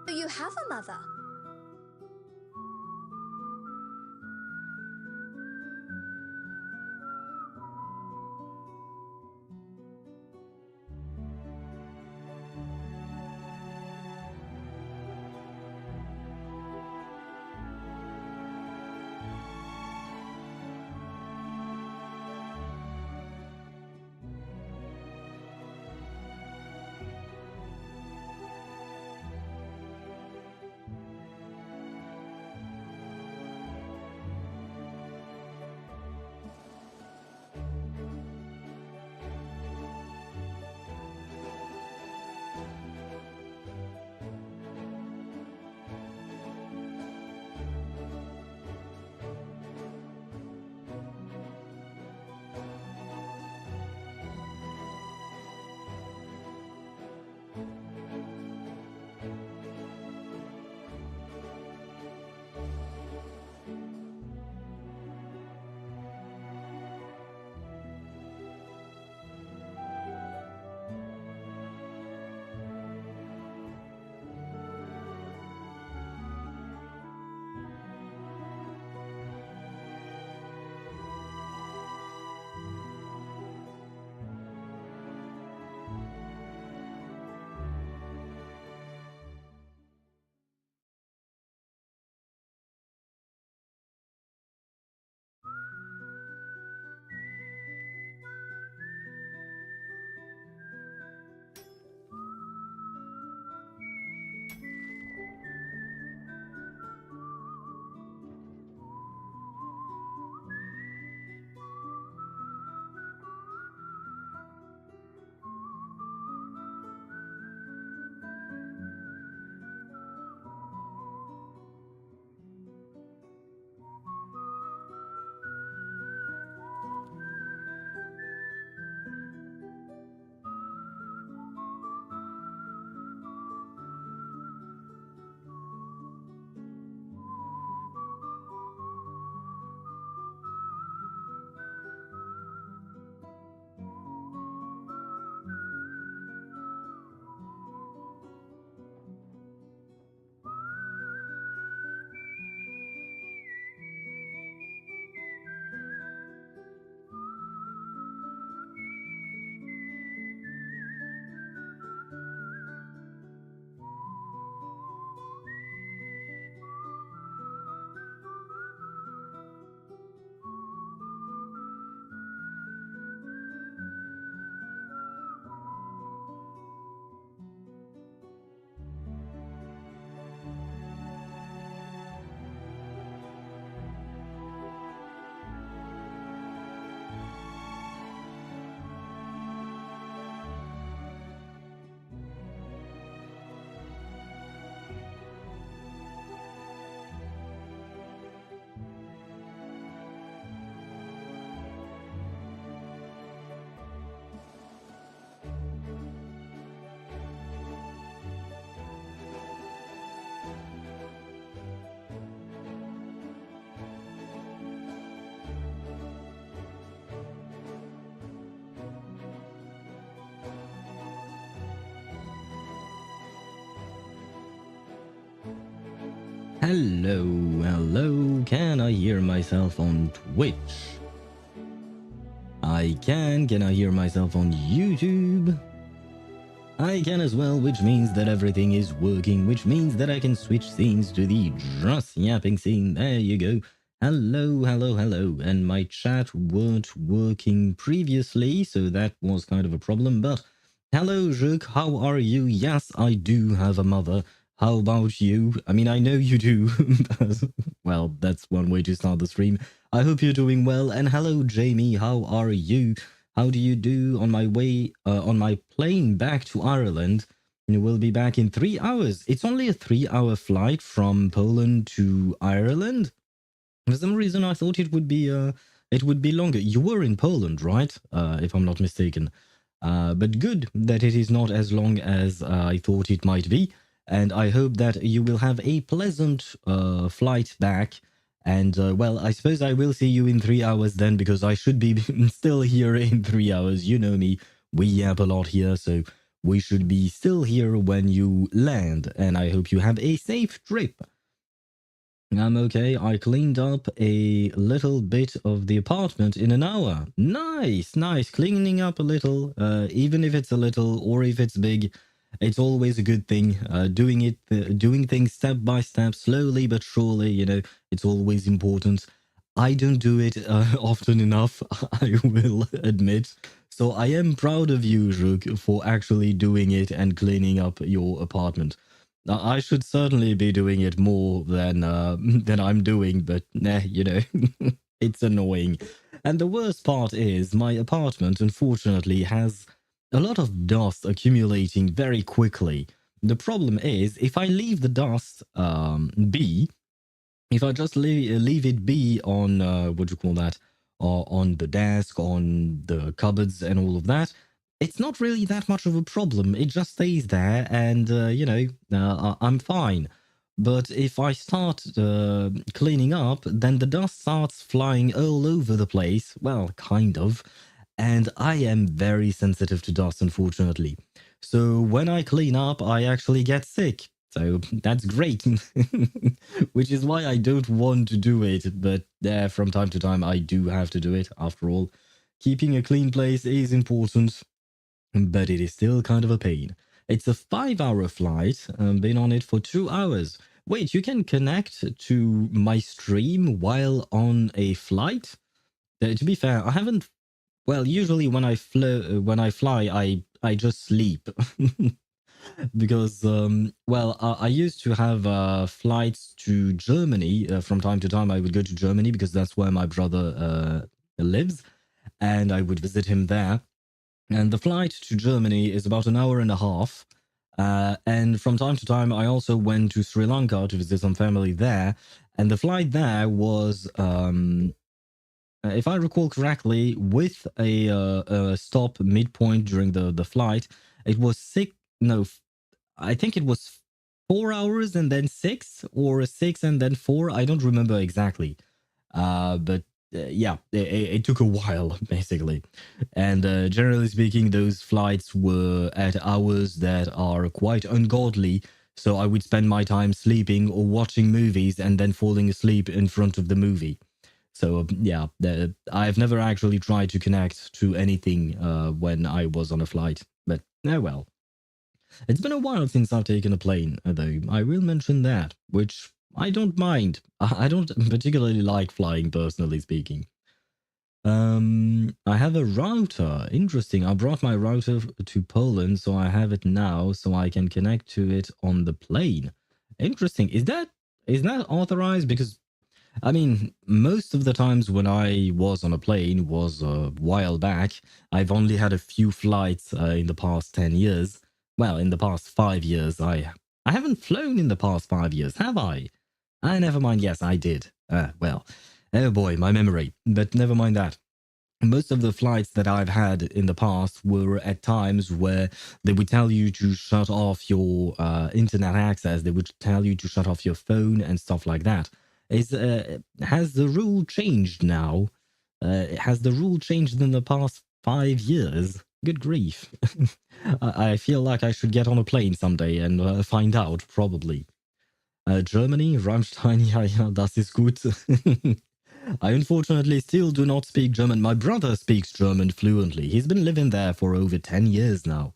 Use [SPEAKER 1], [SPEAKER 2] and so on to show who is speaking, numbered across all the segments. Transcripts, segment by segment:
[SPEAKER 1] Do you have a mother?
[SPEAKER 2] Hello, hello, can I hear myself on Twitch? I can I hear myself on YouTube? I can as well, which means that everything is working, which means that I can switch scenes to the just yapping scene. There you go. Hello, hello, hello. And my chat weren't working previously, so that was kind of a problem, but hello, Jacques, how are you? Yes, I do have a mother. How about you? I mean, I know you do. Well, that's one way to start the stream. I hope you're doing well. And hello, Jamie. How are you? How do you do on my way, on my plane back to Ireland? We'll be back in 3 hours. It's only a 3-hour flight from Poland to Ireland. For some reason, I thought it would be longer. You were in Poland, right? If I'm not mistaken. But good that it is not as long as I thought it might be. And I hope that you will have a pleasant flight back. And, well, I suppose I will see you in 3 hours then, because I should be still here in 3 hours. You know me, we yap a lot here, so we should be still here when you land, and I hope you have a safe trip. I'm okay. I cleaned up a little bit of the apartment in an hour. Nice, nice. Cleaning up a little, even if it's a little or if it's big, it's always a good thing. Doing things step by step, slowly but surely. It's always important. I don't do it often enough, I will admit. So I am proud of you, Rook, for actually doing it and cleaning up your apartment. I should certainly be doing it more than than I'm doing, but it's annoying. And the worst part is my apartment, unfortunately, has a lot of dust accumulating very quickly. The problem is, if I leave the dust be, if I just leave it be on what do you call that, on the desk, on the cupboards, and all of that, it's not really that much of a problem. It just stays there, and I'm fine. But if I start cleaning up, then the dust starts flying all over the place. Well, kind of. And I am very sensitive to dust, unfortunately. So when I clean up, I actually get sick. So that's great. Which is why I don't want to do it. But from time to time, I do have to do it. After all, keeping a clean place is important, but it is still kind of a pain. It's a 5-hour flight. Been on it for 2 hours. Wait, you can connect to my stream while on a flight? To be fair, I haven't. Well, usually when I fly, I just sleep. Because I used to have flights to Germany from time to time. I would go to Germany because that's where my brother lives, and I would visit him there. And the flight to Germany is about an hour and a half. And from time to time, I also went to Sri Lanka to visit some family there. And the flight there was, if I recall correctly, with a stop midpoint during the flight, it was I think it was 4 hours and then six, or six and then four. I don't remember exactly. But yeah, it took a while, basically. And generally speaking, those flights were at hours that are quite ungodly. So I would spend my time sleeping or watching movies and then falling asleep in front of the movie. So yeah, I've never actually tried to connect to anything when I was on a flight. But oh well. It's been a while since I've taken a plane, though. I will mention that, which I don't mind. I don't particularly like flying, personally speaking. I have a router. Interesting. I brought my router to Poland, so I have it now, so I can connect to it on the plane. Interesting. Is that authorized? Because I mean, most of the times when I was on a plane was a while back. I've only had a few flights in the past 10 years. Well, in the past 5 years. I haven't flown in the past 5 years, have I? Never mind. Yes, I did. Well, oh boy, my memory. But never mind that. Most of the flights that I've had in the past were at times where they would tell you to shut off your internet access. They would tell you to shut off your phone and stuff like that. Has the rule changed now? Has the rule changed in the past 5 years? Good grief. I feel like I should get on a plane someday and find out, probably. Germany, Rammstein, ja, das ist gut. I unfortunately still do not speak German. My brother speaks German fluently. He's been living there for over 10 years now.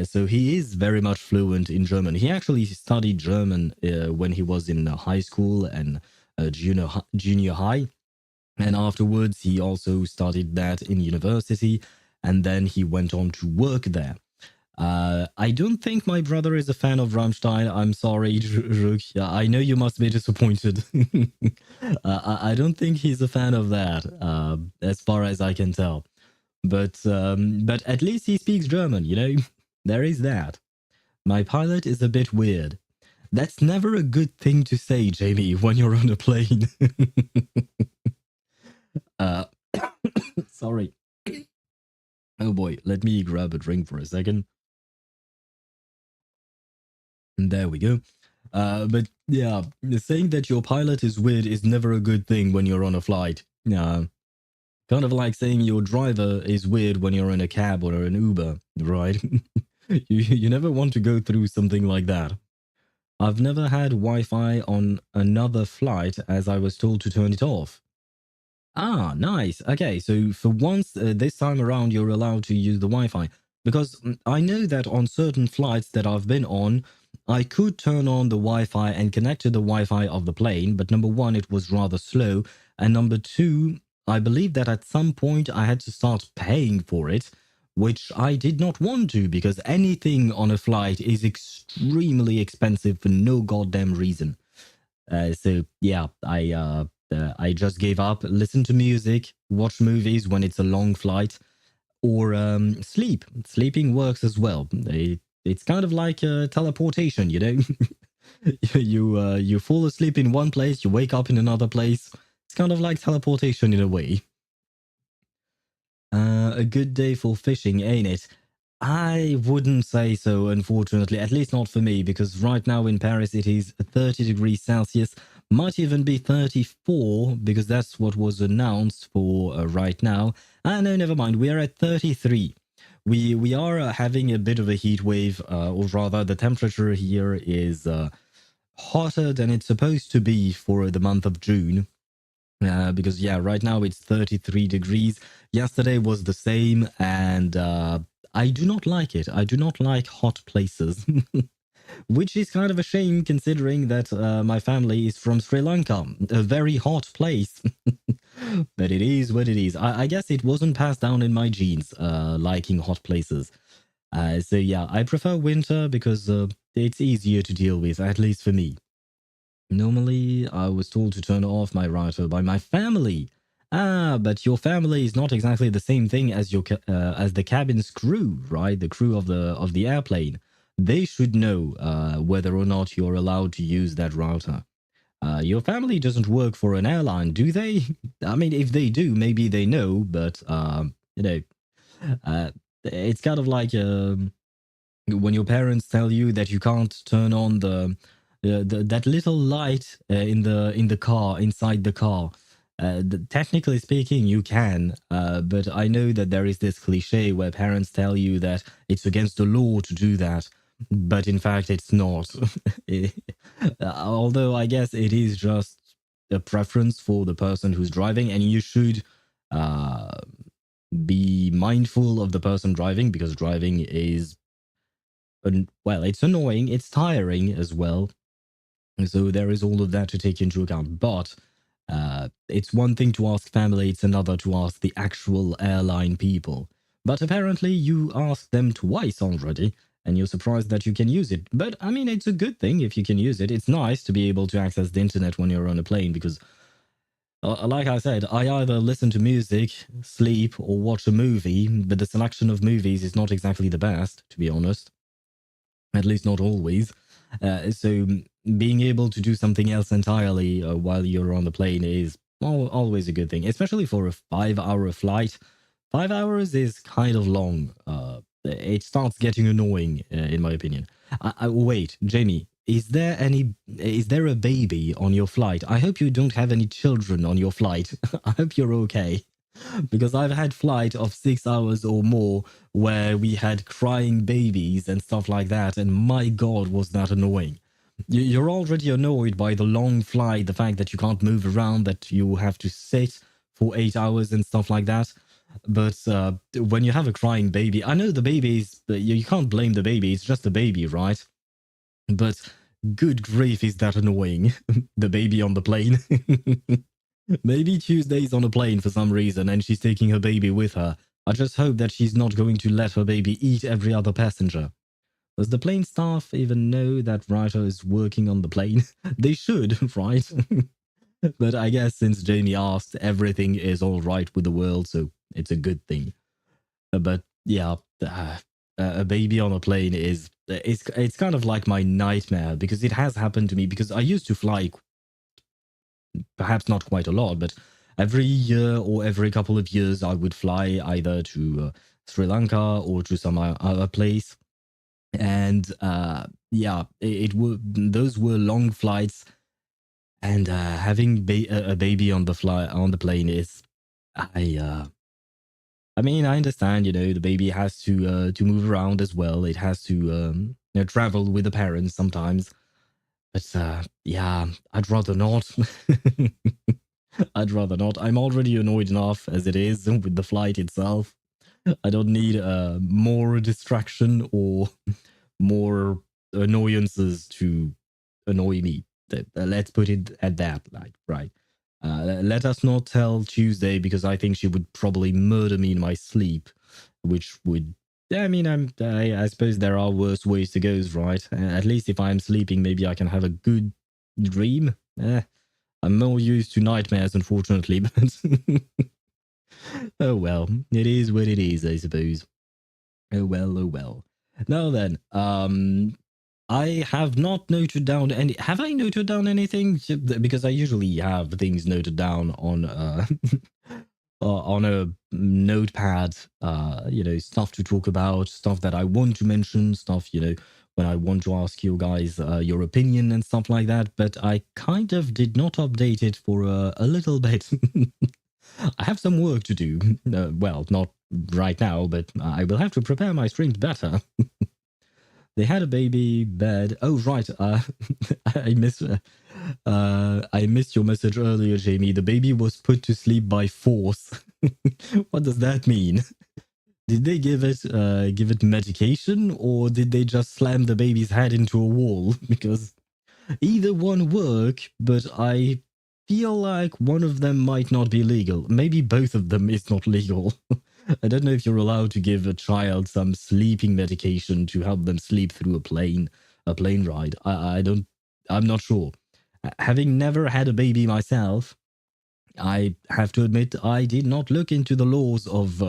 [SPEAKER 2] So he is very much fluent in German. He actually studied German when he was in high school and junior high. And afterwards, he also studied that in university. And then he went on to work there. I don't think my brother is a fan of Rammstein. I'm sorry, Rook. I know you must be disappointed. I don't think he's a fan of that, as far as I can tell. But at least he speaks German, you know? There is that. My pilot is a bit weird. That's never a good thing to say, Jamie, when you're on a plane. Sorry. Oh boy, let me grab a drink for a second. And there we go. But yeah, saying that your pilot is weird is never a good thing when you're on a flight. Kind of like saying your driver is weird when you're in a cab or an Uber, right? You never want to go through something like that. I've never had Wi-Fi on another flight as I was told to turn it off. Ah, nice. Okay, so for once, this time around, you're allowed to use the Wi-Fi. Because I know that on certain flights that I've been on, I could turn on the Wi-Fi and connect to the Wi-Fi of the plane, but number one, it was rather slow. And number two, I believe that at some point I had to start paying for it, which I did not want to because anything on a flight is extremely expensive for no goddamn reason. So yeah, I just gave up. Listen to music, watch movies when it's a long flight, or sleep. Sleeping works as well. It's kind of like teleportation, you know. You fall asleep in one place, you wake up in another place. It's kind of like teleportation in a way. A good day for fishing, ain't it? I wouldn't say so, unfortunately, at least not for me, because right now in Paris it is 30 degrees Celsius, might even be 34, because that's what was announced for right now. Ah, no, never mind, we are at 33. We are having a bit of a heat wave, or rather, the temperature here is hotter than it's supposed to be for the month of June. Because yeah, right now it's 33 degrees. Yesterday was the same, and I do not like it. I do not like hot places, which is kind of a shame considering that my family is from Sri Lanka, a very hot place. But it is what it is. I guess it wasn't passed down in my genes, liking hot places. So yeah, I prefer winter because it's easier to deal with, at least for me. Normally, I was told to turn off my router by my family. Ah, but your family is not exactly the same thing as as the cabin's crew, right? The crew of the airplane. They should know whether or not you're allowed to use that router. Your family doesn't work for an airline, do they? I mean, if they do, maybe they know, but you know, it's kind of like when your parents tell you that you can't turn on that little light in the car inside the car. Technically speaking, you can, but I know that there is this cliche where parents tell you that it's against the law to do that, but in fact, it's not. Although I guess it is just a preference for the person who's driving, and you should uh, be mindful of the person driving because driving is well, it's annoying, it's tiring as well. So there is all of that to take into account. But it's one thing to ask family, it's another to ask the actual airline people. But apparently you asked them twice already, and you're surprised that you can use it. But I mean, it's a good thing if you can use it. It's nice to be able to access the internet when you're on a plane because, like I said, I either listen to music, sleep, or watch a movie, but the selection of movies is not exactly the best, to be honest, at least not always. So being able to do something else entirely while you're on the plane is always a good thing, especially for a 5 hour flight. 5 hours is kind of long. It starts getting annoying, in my opinion. Wait, Jamie, is there a baby on your flight? I hope you don't have any children on your flight. I hope you're okay. Because I've had flight of 6 hours or more where we had crying babies and stuff like that, and my god, was that annoying. You're already annoyed by the long flight, the fact that you can't move around, that you have to sit for 8 hours and stuff like that. But when you have a crying baby, I know the babies, you can't blame the baby, it's just a baby, right? But good grief, is that annoying? The baby on the plane. Maybe Tuesday's on a plane for some reason and she's taking her baby with her. I just hope that she's not going to let her baby eat every other passenger. Does the plane staff even know that Ryder is working on the plane? They should, right? But I guess since Jamie asked, everything is all right with the world, so it's a good thing. But yeah, a baby on a plane is it's kind of like my nightmare because it has happened to me because I used to fly perhaps not quite a lot, but every year or every couple of years, I would fly either to Sri Lanka or to some other place. And yeah, those were long flights, and having a baby on the plane is I I mean, I understand, the baby has to move around as well. It has to travel with the parents sometimes. But yeah, I'd rather not. I'd rather not. I'm already annoyed enough as it is with the flight itself. I don't need more distraction or more annoyances to annoy me. Let's put it at that. Like, right. Let us not tell Tuesday because I think she would probably murder me in my sleep, which would. I mean, I suppose there are worse ways to go, right? At least if I'm sleeping, maybe I can have a good dream. I'm more used to nightmares, unfortunately, but oh well, it is what it is, I suppose. Oh well, oh well. Now then, I have not noted down any. Have I noted down anything? Because I usually have things noted down on a notepad. Stuff to talk about, stuff that I want to mention, stuff when I want to ask you guys your opinion and stuff like that. But I kind of did not update it for a little bit. I have some work to do. Well, not right now, but I will have to prepare my streams better. They had a baby bed. Oh right, I missed your message earlier, Jamie. The baby was put to sleep by force. What does that mean? Did they give it medication, or did they just slam the baby's head into a wall? Because either one work, but I feel like one of them might not be legal. Maybe both of them is not legal. I don't know if you're allowed to give a child some sleeping medication to help them sleep through a plane ride. I don't. I'm not sure. Having never had a baby myself, I have to admit I did not look into the laws of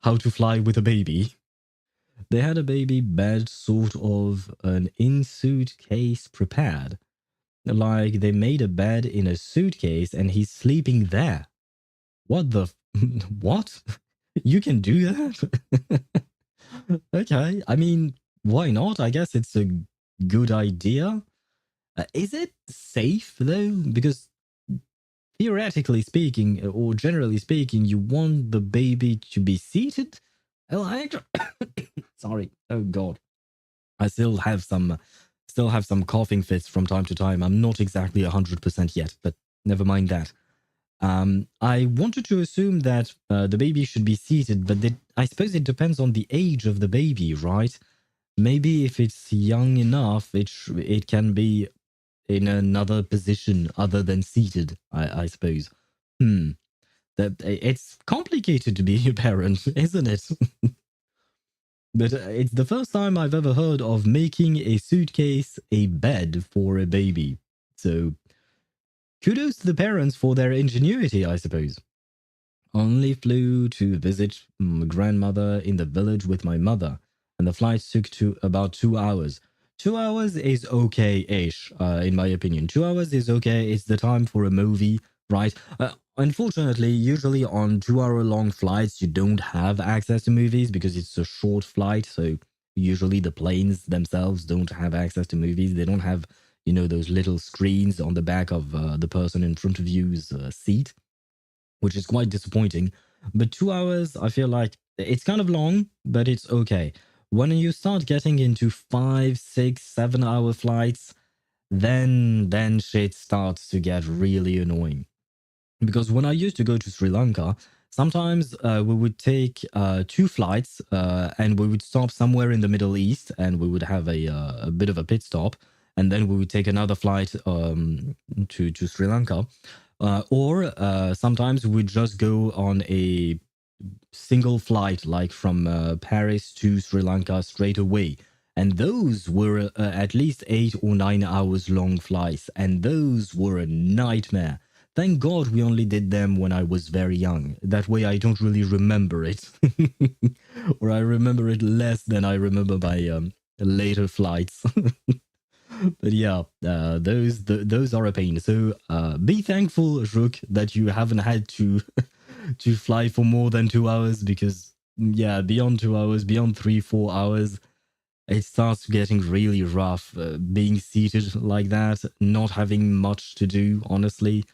[SPEAKER 2] how to fly with a baby. They had a baby bed, sort of an in-suit case prepared. Like they made a bed in a suitcase and he's sleeping there. What the? What? You can do that? Okay. I mean, why not? I guess it's a good idea. Is it safe though? Because theoretically speaking, or generally speaking, you want the baby to be seated. Well, sorry. Oh God, I still have some coughing fits from time to time. I'm not exactly 100% yet, but never mind that. I wanted to assume that the baby should be seated, but I suppose it depends on the age of the baby, right? Maybe if it's young enough, it can be in another position other than seated. I suppose. Hmm. That it's complicated to be a parent, isn't it? But it's the first time I've ever heard of making a suitcase a bed for a baby. So kudos to the parents for their ingenuity, I suppose. Only flew to visit my grandmother in the village with my mother, and the flight took to about 2 hours. 2 hours is okay-ish, in my opinion. 2 hours is okay. It's the time for a movie, right? Unfortunately, usually on 2 hour long flights, you don't have access to movies because it's a short flight. So usually the planes themselves don't have access to movies. They don't have, those little screens on the back of the person in front of you's seat, which is quite disappointing. But 2 hours, I feel like it's kind of long, but it's okay. When you start getting into 5, 6, 7 hour flights, then shit starts to get really annoying. Because when I used to go to Sri Lanka, sometimes we would take two flights and we would stop somewhere in the Middle East and we would have a bit of a pit stop. And then we would take another flight to Sri Lanka. Or sometimes we'd just go on a single flight, like from Paris to Sri Lanka straight away. And those were at least 8 or 9 hours long flights. And those were a nightmare. Thank God we only did them when I was very young. That way I don't really remember it. Or I remember it less than I remember my later flights. But yeah, those are a pain. So be thankful, Rook, that you haven't had to to fly for more than 2 hours because yeah, beyond 2 hours, beyond 3, 4 hours, it starts getting really rough. Being seated like that, not having much to do. Honestly,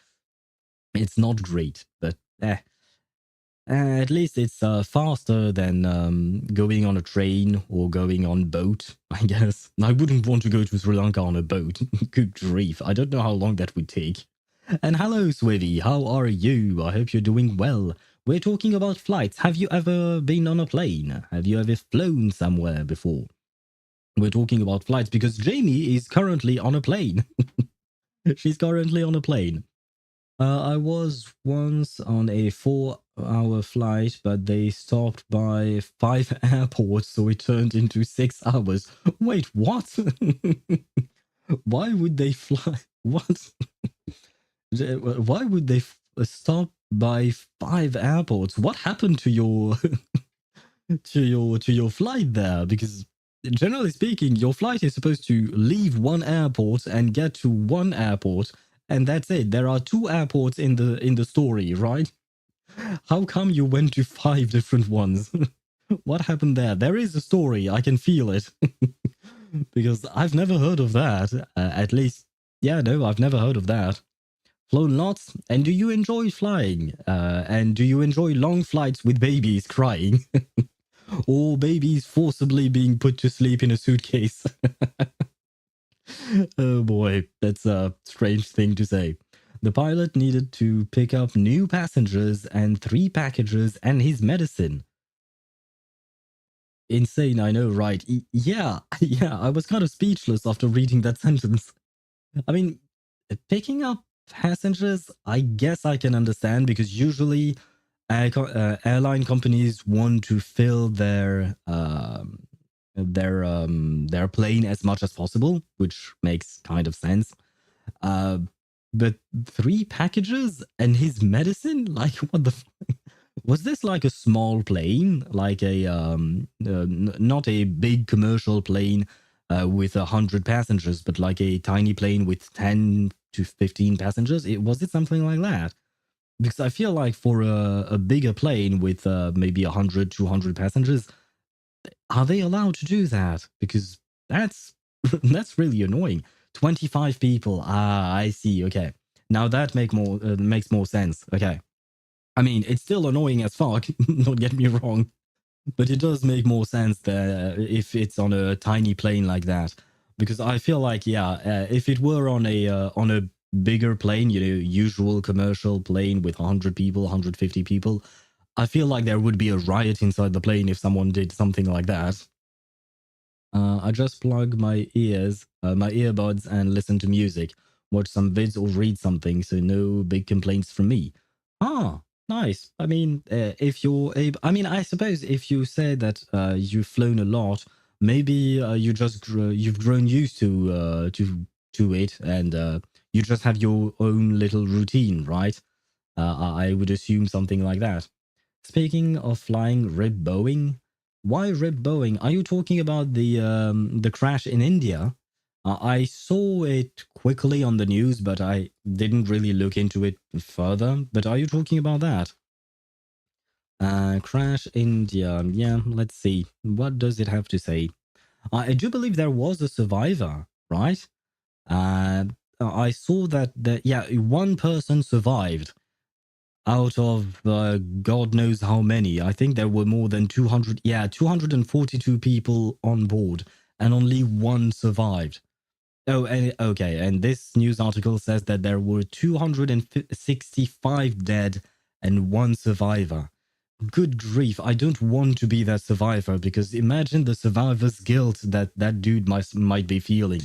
[SPEAKER 2] it's not great. But At least it's faster than going on a train or going on boat, I guess. I wouldn't want to go to Sri Lanka on a boat. Good grief, I don't know how long that would take. And hello, Swivy, how are you? I hope you're doing well. We're talking about flights. Have you ever been on a plane? Have you ever flown somewhere before? We're talking about flights because Jamie is currently on a plane. She's currently on a plane. I was once on a 4-hour flight, but they stopped by 5 airports, so it turned into 6 hours. Wait, what? Why would they fly? What? Why would they stop by 5 airports? What happened to your to your flight there? Because generally speaking, your flight is supposed to leave one airport and get to one airport, and that's it. There are 2 airports in the story, right? How come you went to 5 different ones? What happened there? There is a story. I can feel it. Because I've never heard of that. At least, yeah, no, I've never heard of that. Flown lots? And do you enjoy flying? And do you enjoy long flights with babies crying? Or babies forcibly being put to sleep in a suitcase? Oh boy, that's a strange thing to say. The pilot needed to pick up new passengers and 3 packages and his medicine. Insane, I know, right? Yeah, yeah, I was kind of speechless after reading that sentence. I mean, picking up passengers, I guess I can understand because usually airline companies want to fill their plane as much as possible, which makes kind of sense. Uh, but 3 packages and his medicine? Like, what the was this like a small plane, like a not a big commercial plane with 100 passengers, but like a tiny plane with 10 to 15 passengers? Was it something like that? Because I feel like for a bigger plane with maybe 100, 200 passengers, are they allowed to do that? Because that's that's really annoying. 25 people. Ah, I see. Okay, now that makes more sense. Okay. I mean, it's still annoying as fuck, don't get me wrong, but it does make more sense there if it's on a tiny plane like that. Because I feel like, yeah, if it were on a bigger plane, you know, usual commercial plane with 100 people, 150 people, I feel like there would be a riot inside the plane if someone did something like that. I just plug my my earbuds and listen to music, watch some vids or read something, so no big complaints from me. Ah, nice. I mean, if you're able, I mean, I suppose if you say that you've flown a lot, maybe you've grown used to it, and you just have your own little routine, right? I would assume something like that. Speaking of flying rib Boeing, why rib Boeing? Are you talking about the crash in India? I saw it quickly on the news, but I didn't really look into it further. But are you talking about that? Crash India. Yeah, let's see. What does it have to say? I do believe there was a survivor, right? Uh, I saw that yeah, one person survived out of God knows how many. I think there were more than 200, yeah, 242 people on board, and only one survived. Oh, and okay, and this news article says that there were 265 dead and one survivor. Good grief, I don't want to be that survivor because imagine the survivor's guilt that that dude might be feeling.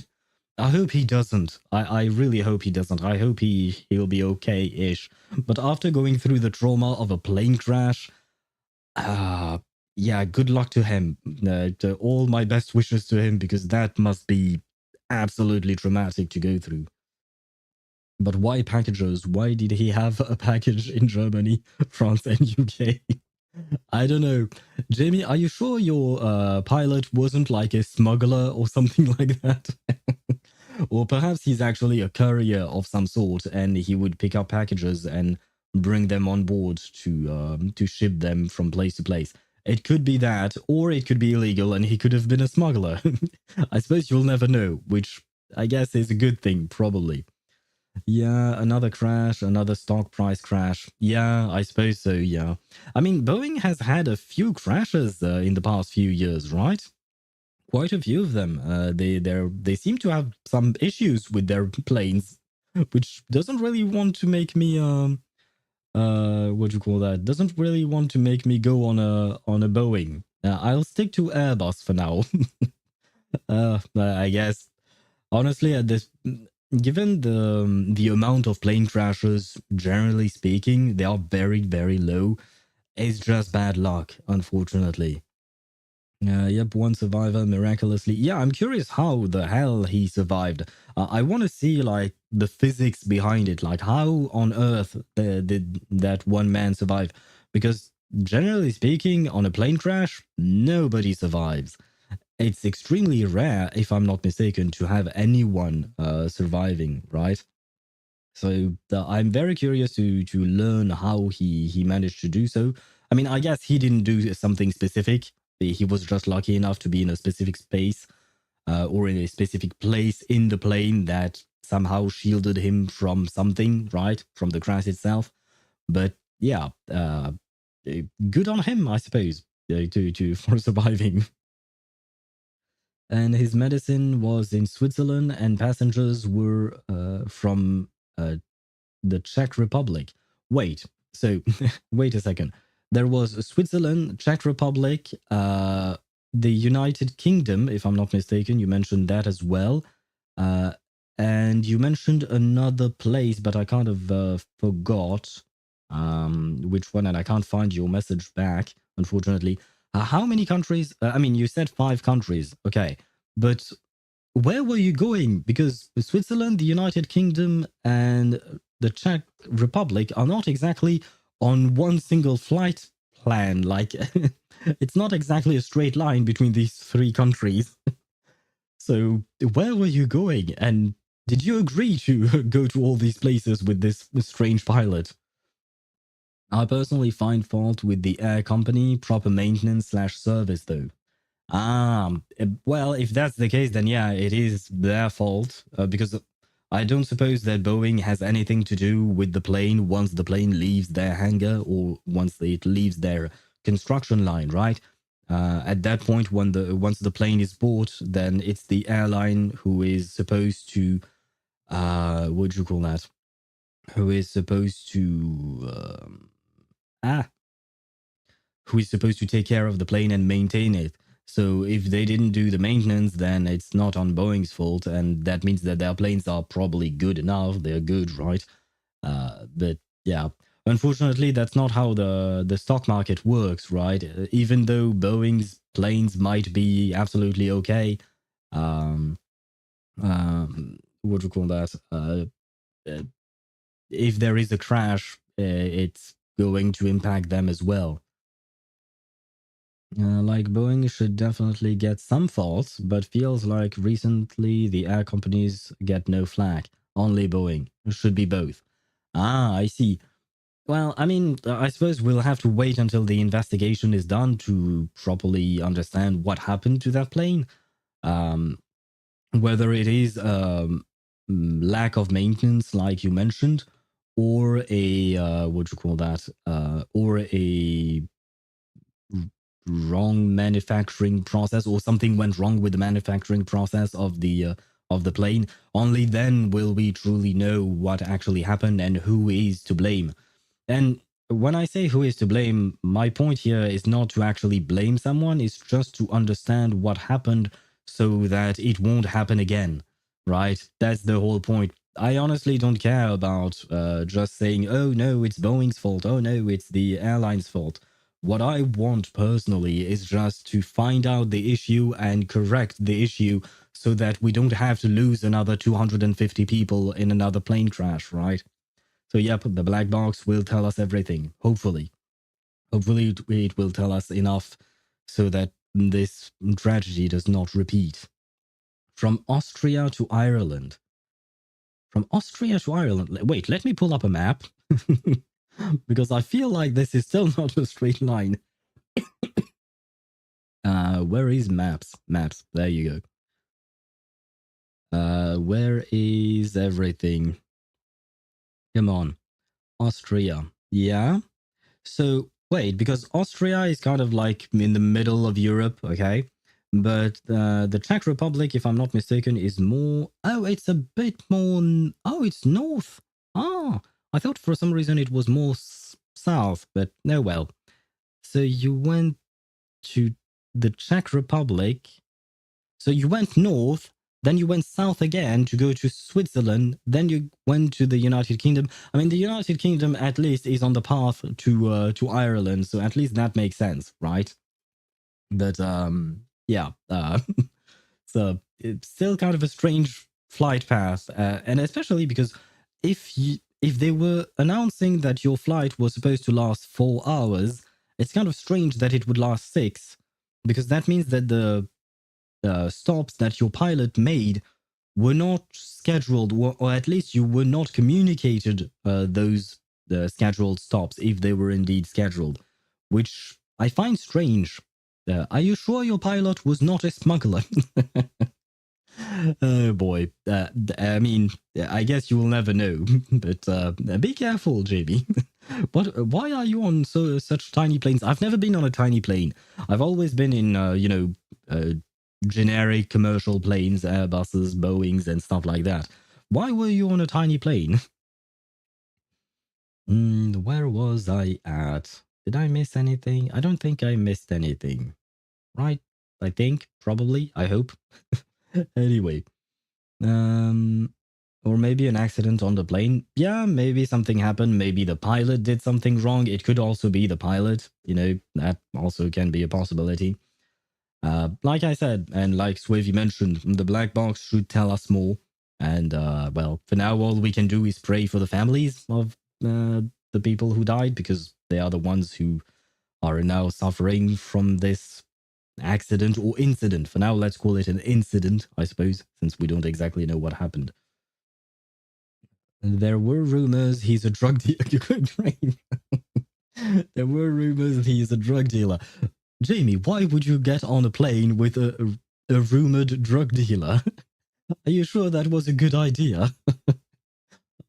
[SPEAKER 2] I hope he doesn't. I really hope he doesn't. I hope he'll be okay-ish. But after going through the trauma of a plane crash, uh, yeah, good luck to him. To all my best wishes to him because that must be absolutely traumatic to go through. But why packages? Why did he have a package in Germany, France, and UK? I don't know. Jamie, are you sure your pilot wasn't like a smuggler or something like that? Or perhaps he's actually a courier of some sort and he would pick up packages and bring them on board to ship them from place to place. It could be that, or it could be illegal and he could have been a smuggler. I suppose you'll never know, which I guess is a good thing, probably. Yeah, another crash, another stock price crash. Yeah, I suppose so, yeah. I mean, Boeing has had a few crashes in the past few years, right? Quite a few of them. They seem to have some issues with their planes, which doesn't really want to make me what do you call that? Doesn't really want to make me go on a Boeing. I'll stick to Airbus for now. I guess honestly, at this, given the amount of plane crashes, generally speaking, they are very very low. It's just bad luck, unfortunately. Yep, one survivor miraculously. Yeah, I'm curious how the hell he survived. I want to see like the physics behind it, like how on earth did that one man survive? Because generally speaking, on a plane crash, nobody survives. It's extremely rare, if I'm not mistaken, to have anyone surviving, right? So I'm very curious to learn how he managed to do so. I mean, I guess he didn't do something specific. He was just lucky enough to be in a specific space or in a specific place in the plane that somehow shielded him from something, right? From the crash itself. But yeah, good on him, I suppose, to for surviving. And his medicine was in Switzerland, and passengers were from the Czech Republic. Wait, so wait a second. There was Switzerland, Czech Republic, the United Kingdom, if I'm not mistaken. You mentioned that as well. Uh, and you mentioned another place, but I kind of forgot which one, and I can't find your message back, unfortunately. How many countries? I mean, you said 5 countries. Okay. But where were you going? Because Switzerland, the United Kingdom, and the Czech Republic are not exactly on one single flight plan. Like, it's not exactly a straight line between these 3 countries. So, where were you going? And did you agree to go to all these places with this strange pilot? I personally find fault with the air company proper maintenance slash service, though. Well, if that's the case, then yeah, it is their fault because I don't suppose that Boeing has anything to do with the plane once the plane leaves their hangar or once it leaves their construction line, right? At that point, when the once the plane is bought, then it's the airline who is supposed to what do you call that? Who is supposed to ah who is supposed to take care of the plane and maintain it. So if they didn't do the maintenance, then it's not on Boeing's fault, and that means that their planes are probably good enough. They're good, right? But yeah, unfortunately, that's not how the stock market works, right? Even though Boeing's planes might be absolutely okay, um, what do you call that? Uh, if there is a crash, it's going to impact them as well. Like Boeing should definitely get some faults, but feels like recently the air companies get no flack. Only Boeing. Should be both. Ah, I see. Well, I mean, I suppose we'll have to wait until the investigation is done to properly understand what happened to that plane. Um, whether it is lack of maintenance, like you mentioned, or a what do you call that, or a wrong manufacturing process, or something went wrong with the manufacturing process of the plane. Only then will we truly know what actually happened and who is to blame. And when I say who is to blame, my point here is not to actually blame someone, it's just to understand what happened so that it won't happen again, right? That's the whole point. I honestly don't care about just saying, oh no, it's Boeing's fault, oh no, it's the airline's fault. What I want personally is just to find out the issue and correct the issue so that we don't have to lose another 250 people in another plane crash, right? So, yep, the black box will tell us everything, hopefully. Hopefully, it will tell us enough so that this tragedy does not repeat. From Austria to Ireland. From Austria to Ireland. Wait, let me pull up a map. Because I feel like this is still not a straight line. Where is maps? Maps. There you go. Where is everything? Come on. Austria. Yeah. So wait, because Austria is kind of like in the middle of Europe, okay? But the Czech Republic, if I'm not mistaken, is more. Oh, it's a bit more. Oh, it's north. Ah, I thought for some reason it was more south, but no, well. So you went to the Czech Republic. So you went north, then you went south again to go to Switzerland, then you went to the United Kingdom. I mean, the United Kingdom at least is on the path to Ireland, so at least that makes sense, right? But yeah, so it's still kind of a strange flight path, and especially because if they were announcing that your flight was supposed to last 4 hours, it's kind of strange that it would last six, because that means that the stops that your pilot made were not scheduled, or at least you were not communicated those scheduled stops if they were indeed scheduled, which I find strange. Are you sure your pilot was not a smuggler? Oh boy. I mean, I guess you will never know, but be careful, Jamie. Why are you on such tiny planes? I've never been on a tiny plane. I've always been in, generic commercial planes, Airbuses, Boeings, and stuff like that. Why were you on a tiny plane? Where was I at? Did I miss anything? I don't think I missed anything. Right? I think, probably, I hope. Anyway. Or maybe an accident on the plane. Yeah, maybe something happened. Maybe the pilot did something wrong. It could also be the pilot. That also can be a possibility. Like I said, and like Swivy mentioned, the black box should tell us more. And, well, for now, all we can do is pray for the families of the people who died, because they are the ones who are now suffering from this accident or incident. For now, let's call it an incident, I suppose, since we don't exactly know what happened. There were rumors he's a drug dealer. There were rumors he's a drug dealer. Jamie, why would you get on a plane with a rumored drug dealer? Are you sure that was a good idea?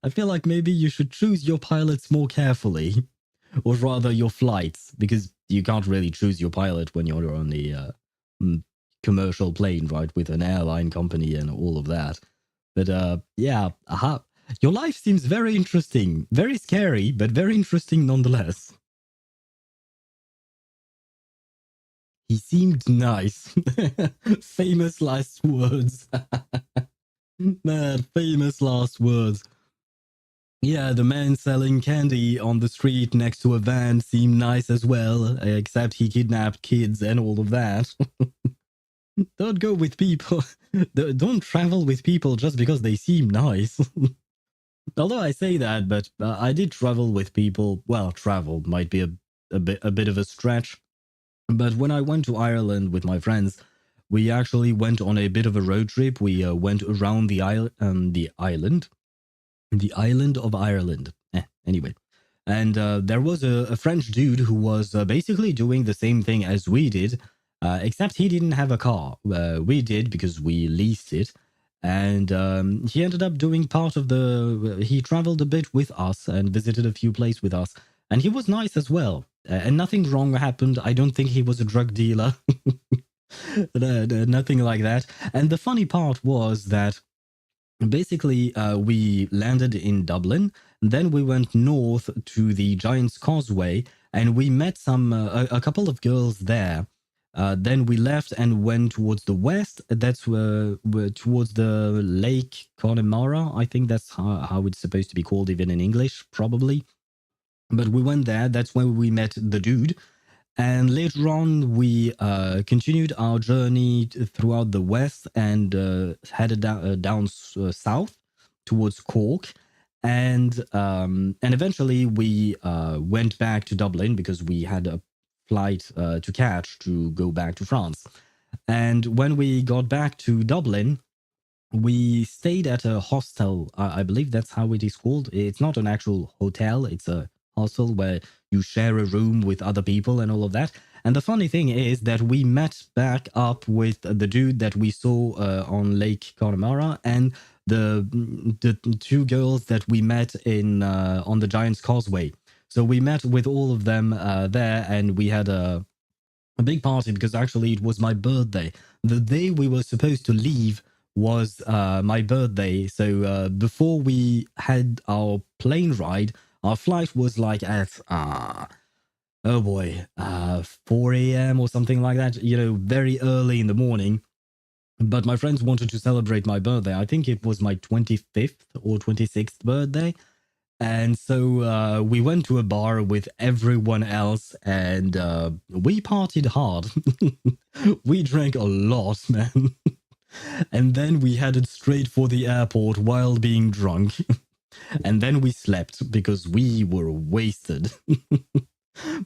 [SPEAKER 2] I feel like maybe you should choose your pilots more carefully, or rather your flights, because you can't really choose your pilot when you're on the commercial plane, right, with an airline company and all of that. But yeah, your life seems very interesting, very scary, but very interesting nonetheless. He seemed nice. Famous last words. Man, famous last words. Yeah, the man selling candy on the street next to a van seemed nice as well, except he kidnapped kids and all of that. Don't go with people. Don't travel with people just because they seem nice. Although I say that, but I did travel with people. Well, travel might be a bit of a stretch. But when I went to Ireland with my friends, we actually went on a bit of a road trip. We went around the island of Ireland. Anyway. And there was a French dude who was basically doing the same thing as we did, except he didn't have a car. We did because we leased it. And he ended up doing part of he traveled a bit with us and visited a few places with us. And he was nice as well. And nothing wrong happened. I don't think he was a drug dealer. Nothing like that. And the funny part was that basically we landed in Dublin, then we went north to the Giant's Causeway, and we met a couple of girls there. Then we left and went towards the west. That's towards the Lake Connemara. I think that's how it's supposed to be called, even in English, probably. But we went there. That's when we met the dude. And later on, we continued our journey throughout the west and headed down south towards Cork. And eventually we went back to Dublin because we had a flight to catch to go back to France. And when we got back to Dublin, we stayed at a hostel. I believe that's how it is called. It's not an actual hotel. It's a hostel where you share a room with other people and all of that. And the funny thing is that we met back up with the dude that we saw on Lake Connemara, and the two girls that we met in on the Giant's Causeway. So we met with all of them there, and we had a big party because actually it was my birthday. The day we were supposed to leave was my birthday. So before we had our plane ride, our flight was like at oh boy, 4 a.m. or something like that, you know, very early in the morning. But my friends wanted to celebrate my birthday. I think it was my 25th or 26th birthday. And so we went to a bar with everyone else, and we partied hard. We drank a lot, man. And then we headed straight for the airport while being drunk. And then we slept because we were wasted.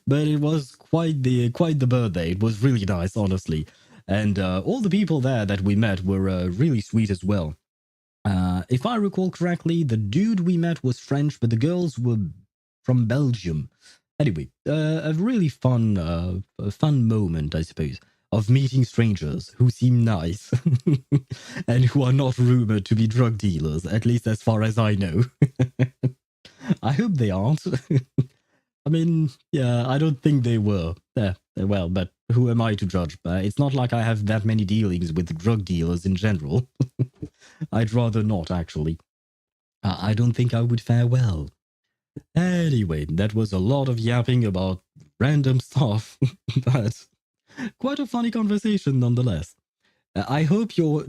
[SPEAKER 2] But it was quite the birthday. It was really nice, honestly. And all the people there that we met were really sweet as well. If I recall correctly, the dude we met was French, but the girls were from Belgium. Anyway, a really fun moment, I suppose, of meeting strangers who seem nice and who are not rumored to be drug dealers, at least as far as I know. I hope they aren't. I mean, yeah, I don't think they were. Well, but who am I to judge? It's not like I have that many dealings with drug dealers in general. I'd rather not, actually. I don't think I would fare well. Anyway, that was a lot of yapping about random stuff, but quite a funny conversation nonetheless. I hope your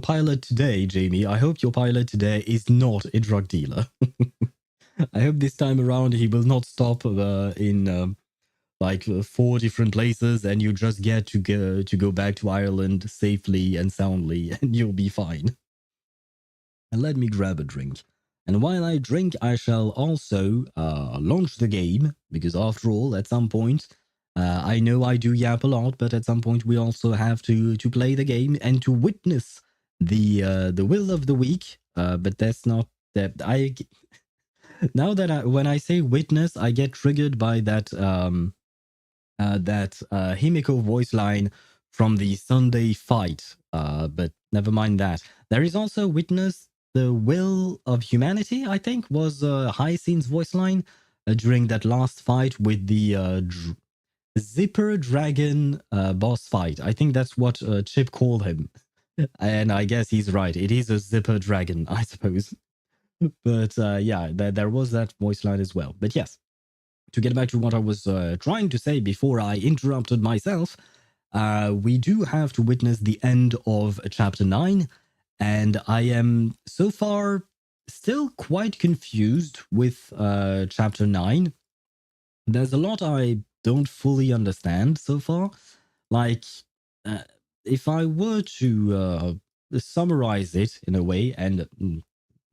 [SPEAKER 2] pilot today, Jamie, I hope your pilot today is not a drug dealer. I hope this time around he will not stop in like 4 different places, and you just get to go back to Ireland safely and soundly, and you'll be fine. And let me grab a drink. And while I drink, I shall also launch the game, because after all, at some point, I know I do yap a lot, but at some point we also have to play the game and to witness the will of the week. But that's not that I. Now that when I say witness, I get triggered by that Himiko voice line from the Sunday fight. But never mind that. There is also witness the will of humanity, I think, was Hyacinth's voice line during that last fight with the Zipper Dragon boss fight. I think that's what Chip called him. And I guess he's right. It is a Zipper Dragon, I suppose. But yeah, there was that voice line as well. But yes, to get back to what I was trying to say before I interrupted myself, we do have to witness the end of chapter 9. And I am so far still quite confused with chapter 9. There's a lot I don't fully understand so far. Like, if I were to summarize it in a way, and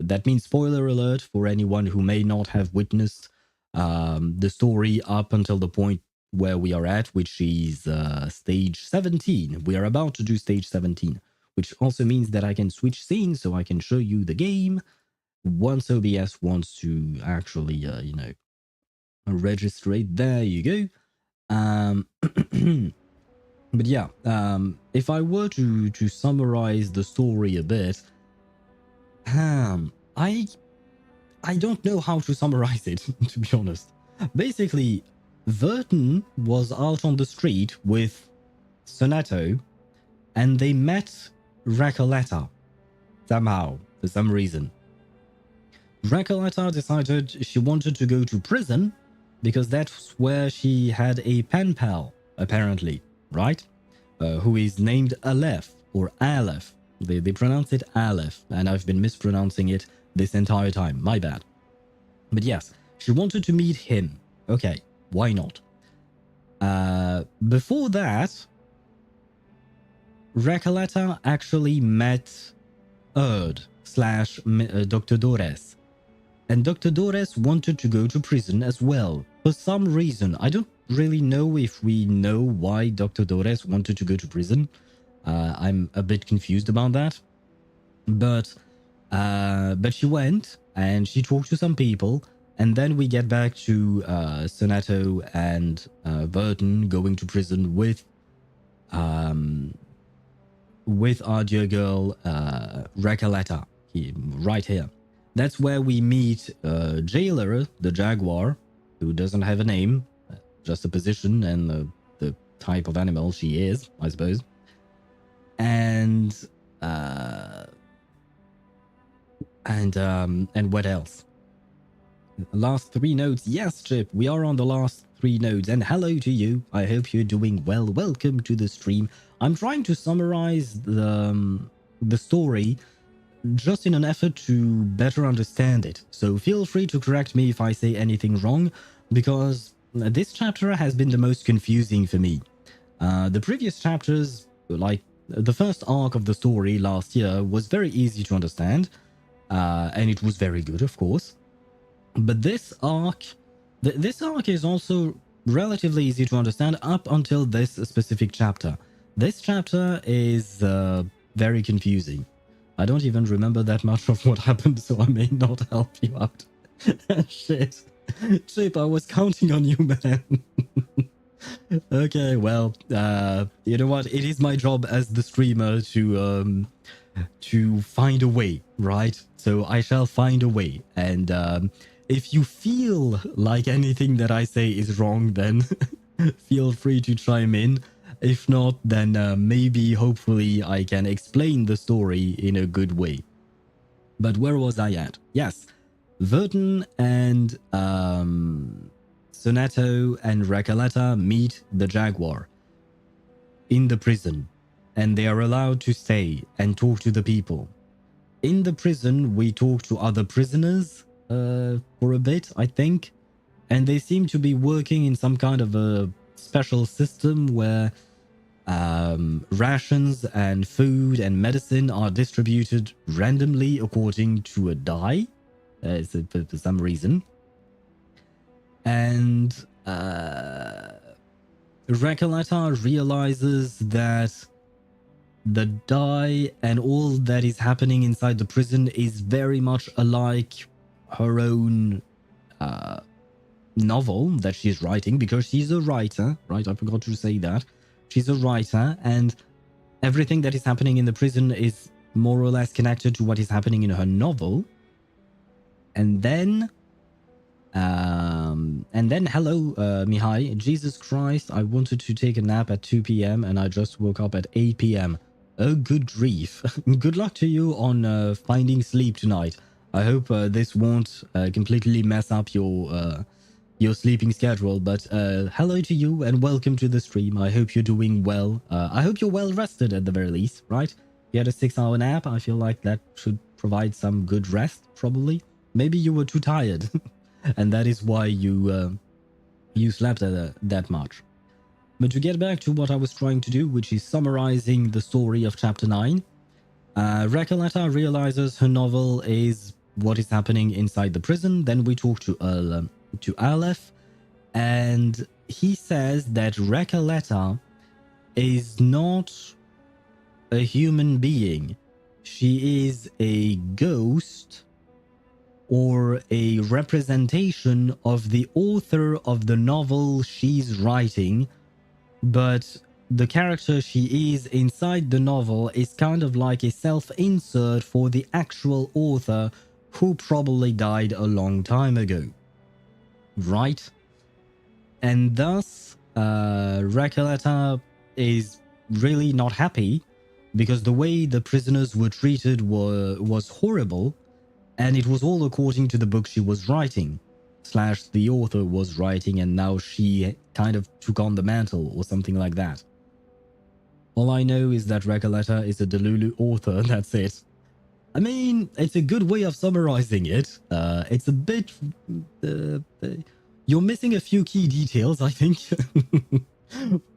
[SPEAKER 2] that means spoiler alert for anyone who may not have witnessed the story up until the point where we are at, which is stage 17. We are about to do stage 17, which also means that I can switch scenes so I can show you the game once OBS wants to actually, you know, register it. There you go. But yeah, if I were to summarize the story a bit, I don't know how to summarize it, to be honest. Basically, Vertin was out on the street with Sonato, and they met Recoleta somehow, for some reason. Recoleta decided she wanted to go to prison because that's where she had a pen pal, apparently, right? Who is named Aleph, or Aleph. They pronounce it Aleph, and I've been mispronouncing it this entire time. My bad. But yes, she wanted to meet him. Okay, why not? Before that, Recoleta actually met Erd / Dr. Dores. And Dr. Dores wanted to go to prison as well. For some reason. I don't really know if we know why Dr. Dores wanted to go to prison. I'm a bit confused about that. But she went and she talked to some people, And then we get back to Sonato and Vertin going to prison with our dear girl Recoleta, right here. That's where we meet Jailer, the Jaguar, who doesn't have a name, just a position and the type of animal she is, I suppose. And what else? Last 3 nodes. Yes, Chip, we are on the last 3 nodes. And hello to you. I hope you're doing well. Welcome to the stream. I'm trying to summarize the story just in an effort to better understand it. So feel free to correct me if I say anything wrong, because this chapter has been the most confusing for me. The previous chapters, like the first arc of the story last year, was very easy to understand, and it was very good, of course. But this arc is also relatively easy to understand up until this specific chapter. This chapter is very confusing. I don't even remember that much of what happened, so I may not help you out. Shit. Chip, I was counting on you, man. Okay, well, you know what? It is my job as the streamer to find a way, right? So I shall find a way. And if you feel like anything that I say is wrong, then feel free to chime in. If not, then maybe, hopefully, I can explain the story in a good way. But where was I at? Yes, Vertin and Sonato and Recoleta meet the Jaguar in the prison, and they are allowed to stay and talk to the people. In the prison, we talk to other prisoners for a bit, I think, and they seem to be working in some kind of a special system where rations and food and medicine are distributed randomly according to a die for some reason. And Recoleta realizes that the die and all that is happening inside the prison is very much alike her own novel that she's writing, because she's a writer, right? I forgot to say that. She's a writer, and everything that is happening in the prison is more or less connected to what is happening in her novel. And then, hello, Mihai. Jesus Christ, I wanted to take a nap at 2 p.m. and I just woke up at 8 p.m. Oh, good grief. Good luck to you on finding sleep tonight. I hope this won't completely mess up your sleeping schedule, but hello to you and welcome to the stream. I hope you're doing well. I hope you're well rested at the very least, right? You had a 6-hour nap. I feel like that should provide some good rest, probably. Maybe you were too tired, and that is why you slept that much. But to get back to what I was trying to do, which is summarizing the story of chapter 9, Recoleta realizes her novel is what is happening inside the prison. Then we talk to Aleph, and he says that Recoleta is not a human being. She is a ghost or a representation of the author of the novel she's writing, but the character she is inside the novel is kind of like a self-insert for the actual author who probably died a long time ago. Right? And thus, Recoleta is really not happy because the way the prisoners were treated was horrible, and it was all according to the book she was writing, / the author was writing, and now she kind of took on the mantle or something like that. All I know is that Recoleta is a Delulu author, that's it. I mean, it's a good way of summarizing it. It's a bit... you're missing a few key details, I think.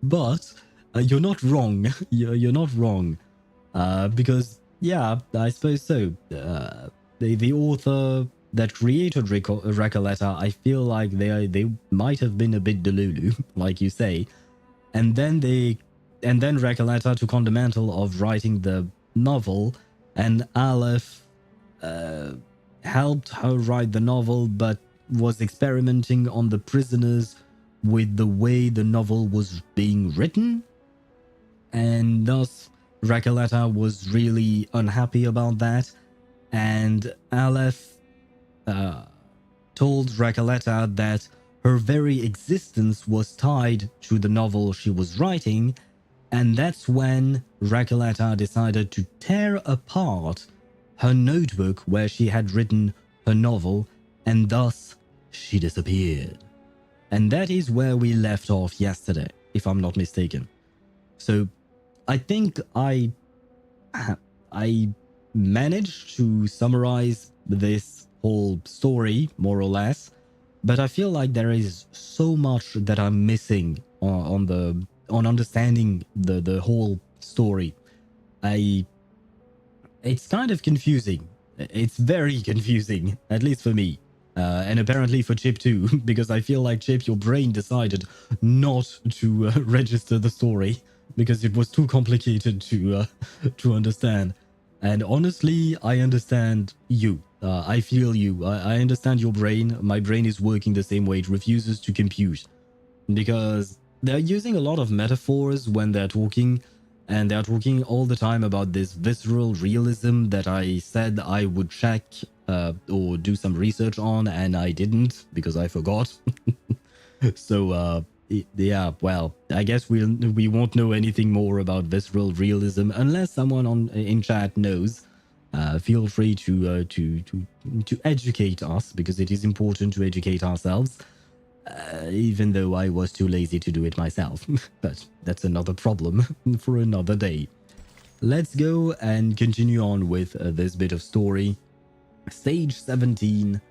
[SPEAKER 2] But you're not wrong. You're not wrong. Because, yeah, I suppose so. The author that created Recoleta, I feel like they might have been a bit Delulu, like you say. And then Recoleta took on the mantle of writing the novel, and Aleph helped her write the novel, but was experimenting on the prisoners with the way the novel was being written, and thus Recoleta was really unhappy about that, and Aleph told Recoleta that her very existence was tied to the novel she was writing, and that's when Recoleta decided to tear apart her notebook where she had written her novel, and thus she disappeared. And that is where we left off yesterday, if I'm not mistaken. So I think I managed to summarize this whole story, more or less, but I feel like there is so much that I'm missing on understanding the whole story. It's kind of confusing. It's very confusing, at least for me. And apparently for Chip too, because I feel like, Chip, your brain decided not to register the story because it was too complicated to understand. And honestly, I understand you. I feel you. I understand your brain. My brain is working the same way. It refuses to compute because they're using a lot of metaphors when they're talking, and they're talking all the time about this visceral realism that I said I would check or do some research on, and I didn't because I forgot. So yeah, well, I guess we won't know anything more about visceral realism unless someone in chat knows. Feel free to educate us, because it is important to educate ourselves. Even though I was too lazy to do it myself. But that's another problem for another day. Let's go and continue on with this bit of story. Stage 17,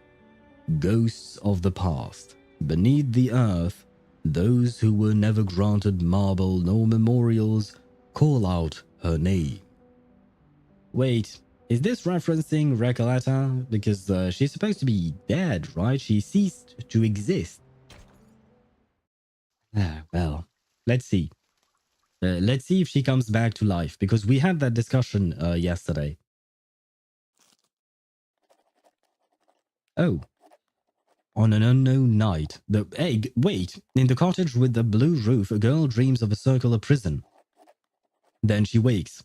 [SPEAKER 2] Ghosts of the Past. Beneath the earth, those who were never granted marble nor memorials call out her name. Wait, is this referencing Recoleta? Because she's supposed to be dead, right? She ceased to exist. Well, let's see. Let's see if she comes back to life, because we had that discussion yesterday. Oh. On an unknown night, wait, in the cottage with the blue roof, a girl dreams of a circular prison. Then she wakes.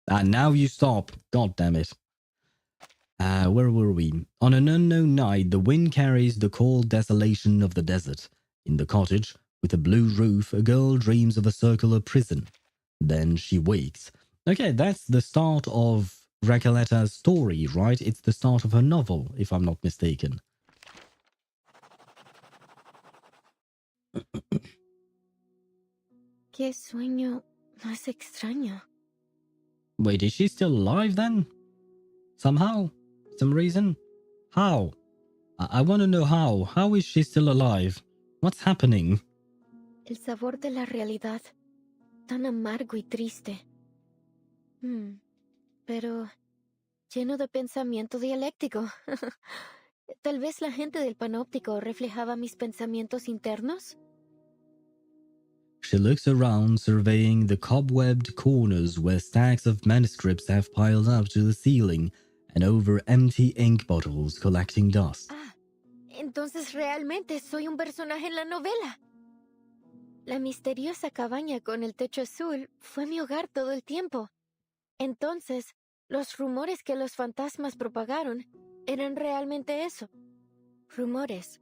[SPEAKER 2] And now you stop. God damn it. Where were we? On an unknown night, the wind carries the cold desolation of the desert. In the cottage, with a blue roof, a girl dreams of a circular prison. Then she wakes. Okay, that's the start of Recoleta's story, right? It's the start of her novel, if I'm not mistaken.
[SPEAKER 1] Qué sueño más extraño.
[SPEAKER 2] Wait, is she still alive then? Somehow? Some reason? How? I want to know how. How is she still alive? What's happening?
[SPEAKER 1] El sabor de la realidad, tan amargo y triste. Pero lleno de pensamiento dialéctico. Tal vez la gente del panóptico reflejaba mis pensamientos internos.
[SPEAKER 2] She looks around, surveying the cobwebbed corners where stacks of manuscripts have piled up to the ceiling and over empty ink bottles collecting dust.
[SPEAKER 1] Entonces realmente soy un personaje en la novela. La misteriosa cabaña con el techo azul fue mi hogar todo el tiempo. Entonces, los rumores que los fantasmas propagaron eran realmente eso. Rumores.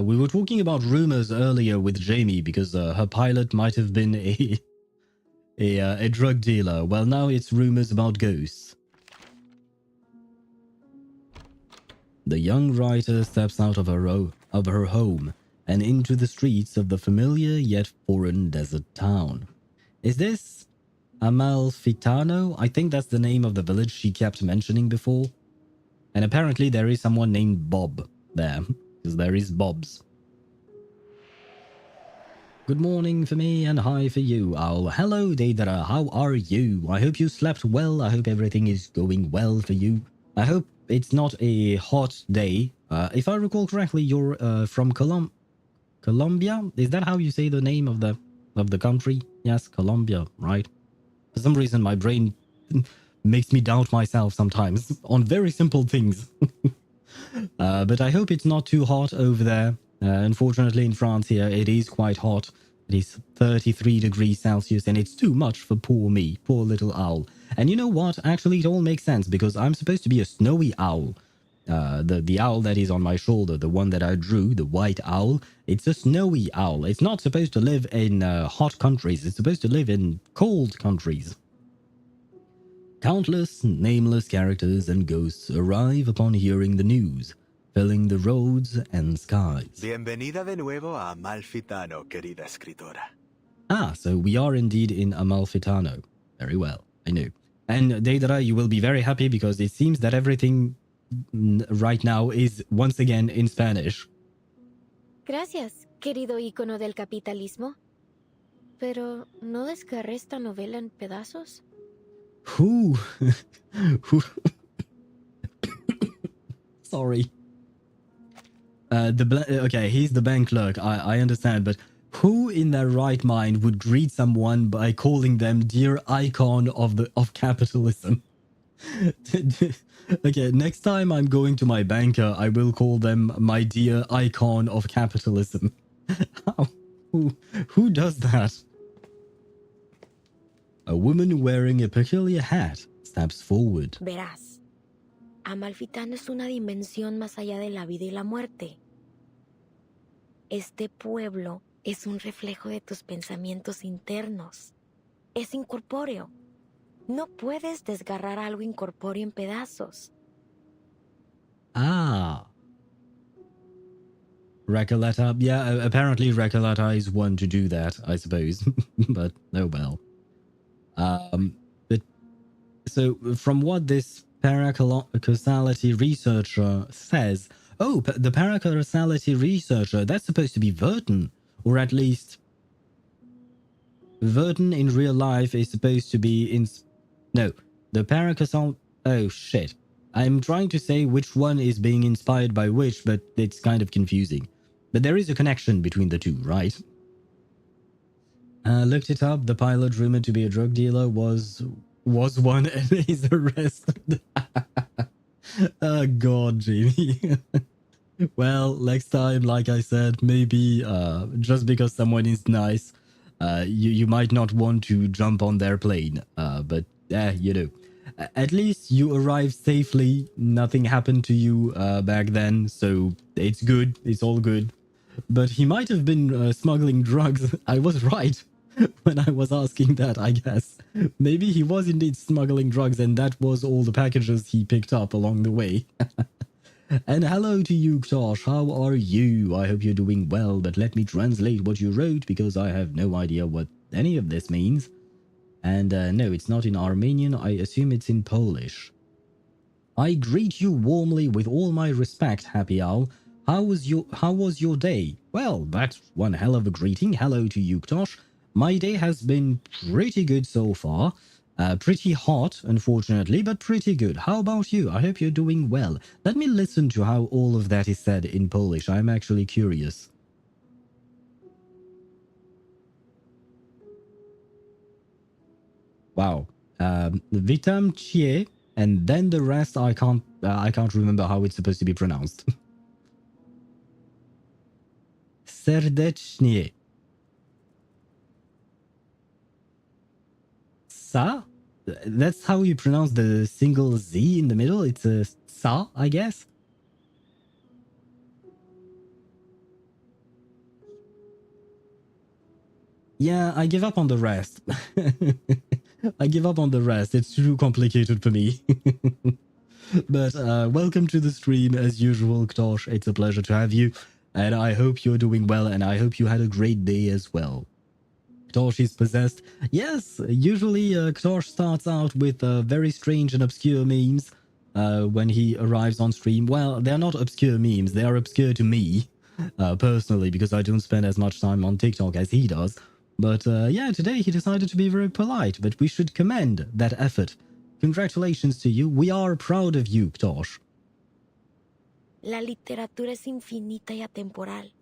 [SPEAKER 2] We were talking about rumors earlier with Jamie because her pilot might have been a drug dealer. Well, now it's rumors about ghosts. The young writer steps out of her home and into the streets of the familiar yet foreign desert town. Is this Amalfitano? I think that's the name of the village she kept mentioning before. And apparently there is someone named Bob there, because there is Bobs. Good morning for me and hi for you, Owl. Hello, Deidara. How are you? I hope you slept well. I hope everything is going well for you. I hope it's not a hot day. If I recall correctly, you're from Colombia? Is that how you say the name of the country? Yes, Colombia, right? For some reason, my brain makes me doubt myself sometimes on very simple things. But I hope it's not too hot over there. Unfortunately, in France here, it is quite hot. It is 33 degrees Celsius, and it's too much for poor me, poor little owl. And you know what? Actually, it all makes sense, because I'm supposed to be a snowy owl. The owl that is on my shoulder, the one that I drew, the white owl, it's a snowy owl. It's not supposed to live in hot countries. It's supposed to live in cold countries. Countless nameless characters and ghosts arrive upon hearing the news, filling the roads and skies.
[SPEAKER 3] Bienvenida de nuevo a Amalfitano, querida escritora.
[SPEAKER 2] Ah, so we are indeed in Amalfitano. Very well, I knew. And Deidara, you will be very happy because it seems that everything right now is once again in Spanish.
[SPEAKER 1] Gracias, querido ícono del capitalismo. Pero, ¿no descarré esta novela en pedazos?
[SPEAKER 2] Who? Sorry. Okay, he's the bank clerk. I understand, but who in their right mind would greet someone by calling them dear icon of capitalism? Okay, next time I'm going to my banker, I will call them my dear icon of capitalism. Who does that? A woman wearing a peculiar hat steps forward.
[SPEAKER 4] Verás, Amalfitano es una dimensión más allá de la vida y la muerte. Este pueblo es un reflejo de tus pensamientos internos. Es incorpóreo. No puedes desgarrar algo incorpóreo en pedazos.
[SPEAKER 2] Ah. Recoleta. Yeah, apparently Recoleta is one to do that, I suppose. But oh well. But so from what this paracausality researcher says, the paracausality researcher, that's supposed to be Vertin, or at least Vertin in real life is supposed to be in. No, the paracausal. Oh shit! I'm trying to say which one is being inspired by which, but it's kind of confusing. But there is a connection between the two, right? Looked it up. The pilot, rumored to be a drug dealer, was one, and he's arrested. Oh God, Jamie. Well, next time, like I said, maybe just because someone is nice, you might not want to jump on their plane. But you know, at least you arrived safely. Nothing happened to you back then, so it's good. It's all good. But he might have been smuggling drugs. I was right when I was asking that, I guess. Maybe he was indeed smuggling drugs, and that was all the packages he picked up along the way. And hello to you, Ktosh. How are you? I hope you're doing well, but let me translate what you wrote because I have no idea what any of this means. And no, it's not in Armenian. I assume it's in Polish. I greet you warmly with all my respect, Happy Owl. How was your day? Well, that's one hell of a greeting. Hello to you, Ktosh. My day has been pretty good so far. Pretty hot, unfortunately, but pretty good. How about you? I hope you're doing well. Let me listen to how all of that is said in Polish. I'm actually curious. Wow. Witam cię, and then the rest I can't remember how it's supposed to be pronounced. Serdecznie. Sa? That's how you pronounce the single Z in the middle? It's a sa, I guess? Yeah, I give up on the rest. I give up on the rest. It's too complicated for me. But welcome to the stream as usual, Ktosh. It's a pleasure to have you. And I hope you're doing well, and I hope you had a great day as well. Ktosh is possessed. Yes, usually Ktosh starts out with very strange and obscure memes when he arrives on stream. Well, they're not obscure memes. They are obscure to me, personally, because I don't spend as much time on TikTok as he does. But yeah, today he decided to be very polite, but we should commend that effort. Congratulations to you. We are proud of you, Ktosh.
[SPEAKER 4] La literatura es infinita y atemporal,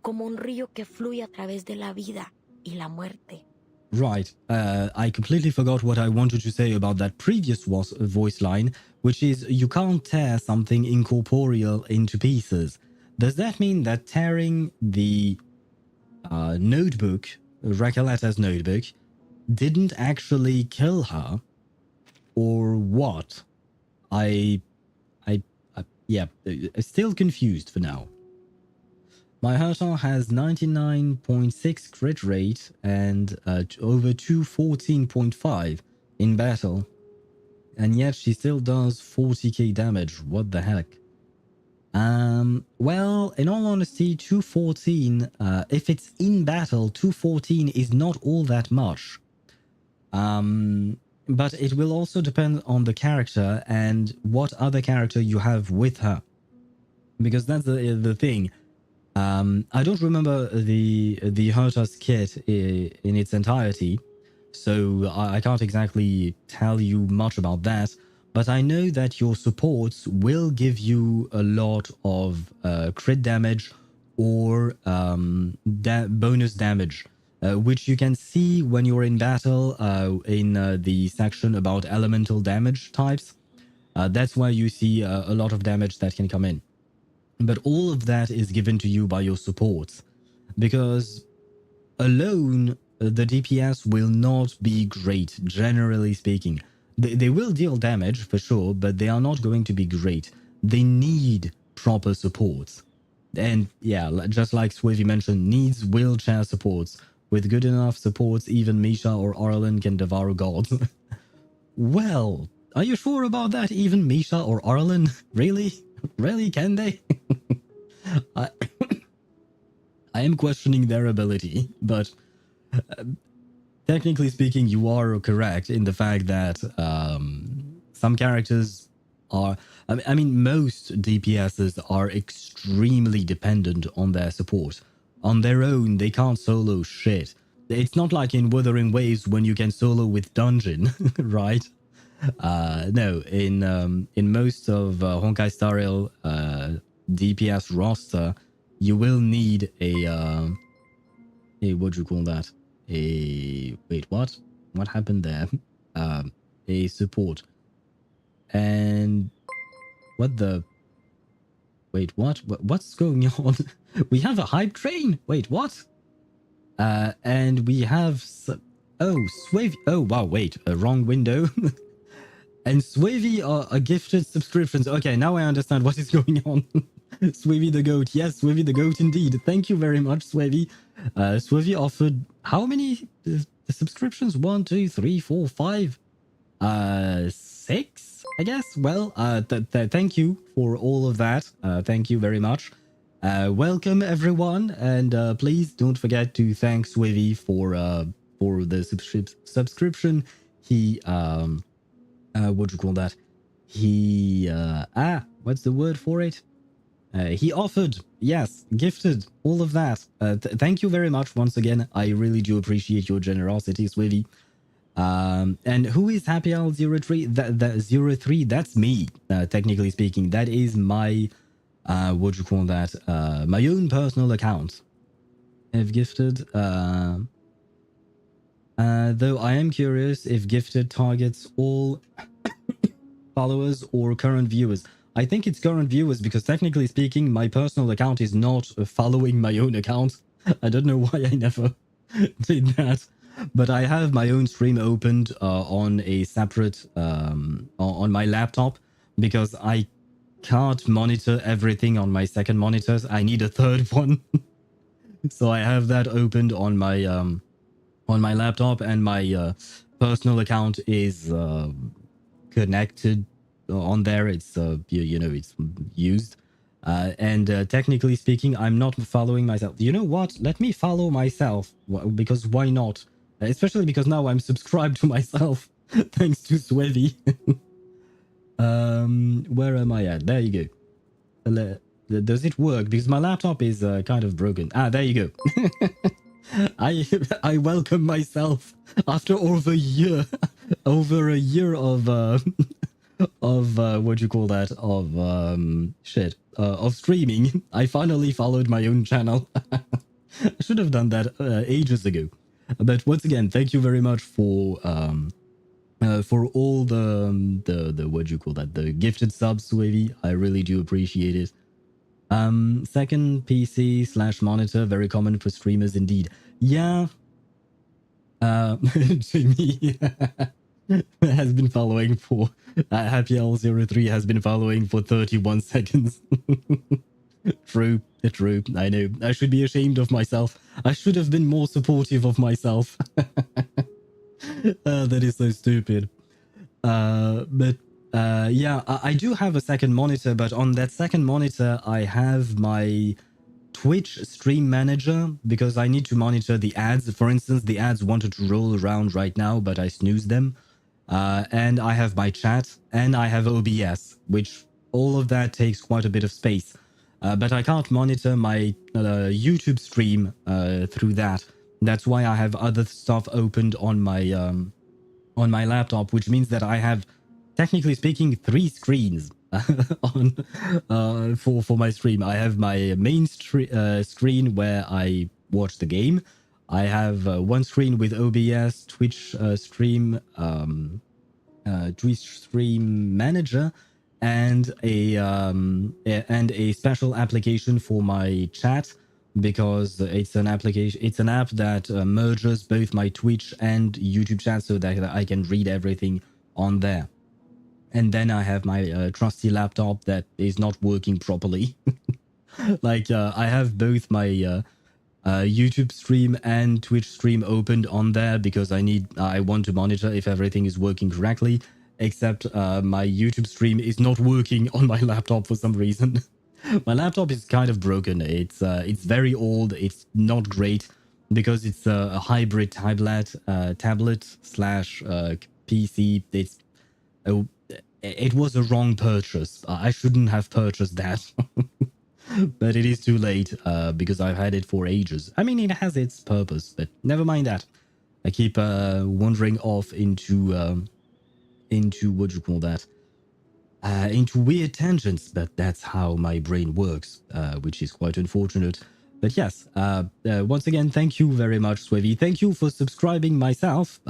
[SPEAKER 4] como un río que fluye a través de la vida y la muerte.
[SPEAKER 2] Right. I completely forgot what I wanted to say about that previous voice line, which is you can't tear something incorporeal into pieces. Does that mean that tearing the notebook, Recoleta's notebook, didn't actually kill her, or what? Yeah, still confused for now. My Herta has 99.6 crit rate and over 214.5 in battle, and yet she still does 40k damage. What the heck? Well, in all honesty, 214, if it's in battle, 214 is not all that much. But it will also depend on the character and what other character you have with her. Because that's the thing. I don't remember the Herta's kit in its entirety, so I can't exactly tell you much about that. But I know that your supports will give you a lot of crit damage or bonus damage, which you can see when you're in battle in the section about elemental damage types. That's why you see a lot of damage that can come in. But all of that is given to you by your supports, because alone the DPS will not be great, generally speaking. They will deal damage for sure, but they are not going to be great. They need proper supports. And yeah, just like Swivy mentioned, needs wheelchair supports. With good enough supports, even Misha or Arlen can devour gods. Well, are you sure about that? Even Misha or Arlen? Really? Really, can they? I am questioning their ability, but technically speaking, you are correct in the fact that some characters are... I mean, most DPSs are extremely dependent on their support. On their own, they can't solo shit. It's not like in Wuthering Waves when you can solo with Dungeon, right? No, in most of Honkai Star Rail DPS roster, you will need a what do you call that? Wait, what? What happened there? A support. And what the... Wait, what? What's going on? We have a hype train. Wait, what? And we have... Oh, Swavy. Oh, wow, wait. A wrong window. And Swavy are gifted subscriptions. Okay, now I understand what is going on. Swavy the goat. Yes, Swavy the goat indeed. Thank you very much, Swavy. Swavy offered how many subscriptions? 1, 2, 3, 4, 5, 6, I guess. Well, thank you for all of that. Thank you very much. Welcome everyone, and please don't forget to thank Swavy for the subscription. He what do you call that? He what's the word for it? He offered, yes, gifted, all of that. Thank you very much once again. I really do appreciate your generosity, Swivy. And who is Happy Al 03? That 03, that's me, technically speaking. That is my, what do you call that? My own personal account. I've gifted, though I am curious if gifted targets all followers or current viewers. I think it's current viewers because technically speaking, my personal account is not following my own account. I don't know why I never did that. But I have my own stream opened on a separate, on my laptop, because I can't monitor everything on my second monitors. I need a third one. So I have that opened on my laptop, and my personal account is connected on there. It's you know, it's used, and technically speaking, I'm not following myself. You know what, let me follow myself, because why not? Especially because now I'm subscribed to myself thanks to Swevy. Where am I at? There you go. Does it work? Because my laptop is kind of broken. There you go. I welcome myself after over a year of what do you call that, of streaming. I finally followed my own channel. I should have done that ages ago. But once again, thank you very much for all the what do you call that, the gifted subs, Wavy. I really do appreciate it. Second PC/monitor, very common for streamers indeed. Yeah. Jamie has been following for Happy L03 has been following for 31 seconds. True. I know. I should be ashamed of myself. I should have been more supportive of myself. That is so stupid. But yeah, I do have a second monitor, but on that second monitor, I have my Twitch stream manager because I need to monitor the ads. For instance, the ads wanted to roll around right now, but I snoozed them. And I have my chat and I have OBS, which all of that takes quite a bit of space. But I can't monitor my YouTube stream through that. That's why I have other stuff opened on my laptop, which means that I have, technically speaking, 3 screens on for my stream. I have my main screen where I watch the game. I have one screen with OBS, Twitch stream manager, and a special application for my chat, because it's an application. It's an app that merges both my Twitch and YouTube chat so that I can read everything on there. And then I have my trusty laptop that is not working properly. Like I have both my YouTube stream and Twitch stream opened on there because I want to monitor if everything is working correctly. Except my YouTube stream is not working on my laptop for some reason. My laptop is kind of broken. It's very old. It's not great because it's a hybrid tablet slash PC. It was a wrong purchase. I shouldn't have purchased that. But it is too late because I've had it for ages. I mean, it has its purpose, but never mind that. I keep wandering off into what do you call that? Into weird tangents, but that's how my brain works, which is quite unfortunate. But yes, once again, thank you very much, Swevy. Thank you for subscribing myself,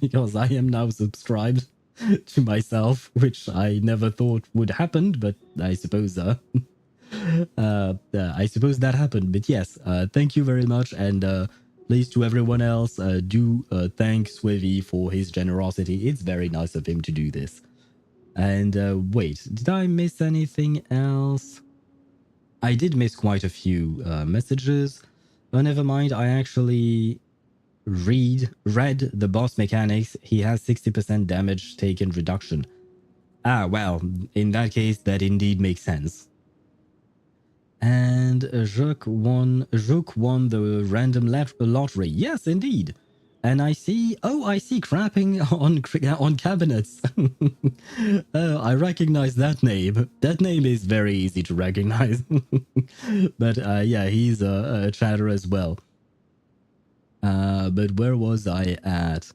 [SPEAKER 2] because I am now subscribed to myself, which I never thought would happen, but I suppose that happened. But yes, thank you very much, and please, to everyone else, do thank Swevy for his generosity. It's very nice of him to do this. And wait, did I miss anything else? I did miss quite a few messages. Oh, never mind. I actually read the boss mechanics. He has 60% damage taken reduction. Ah, well, in that case, that indeed makes sense. And Jouk won the random lottery. Yes, indeed. And I see crapping on cabinets. Oh, I recognize that name. That name is very easy to recognize. But yeah, he's a chatter as well. But where was I at?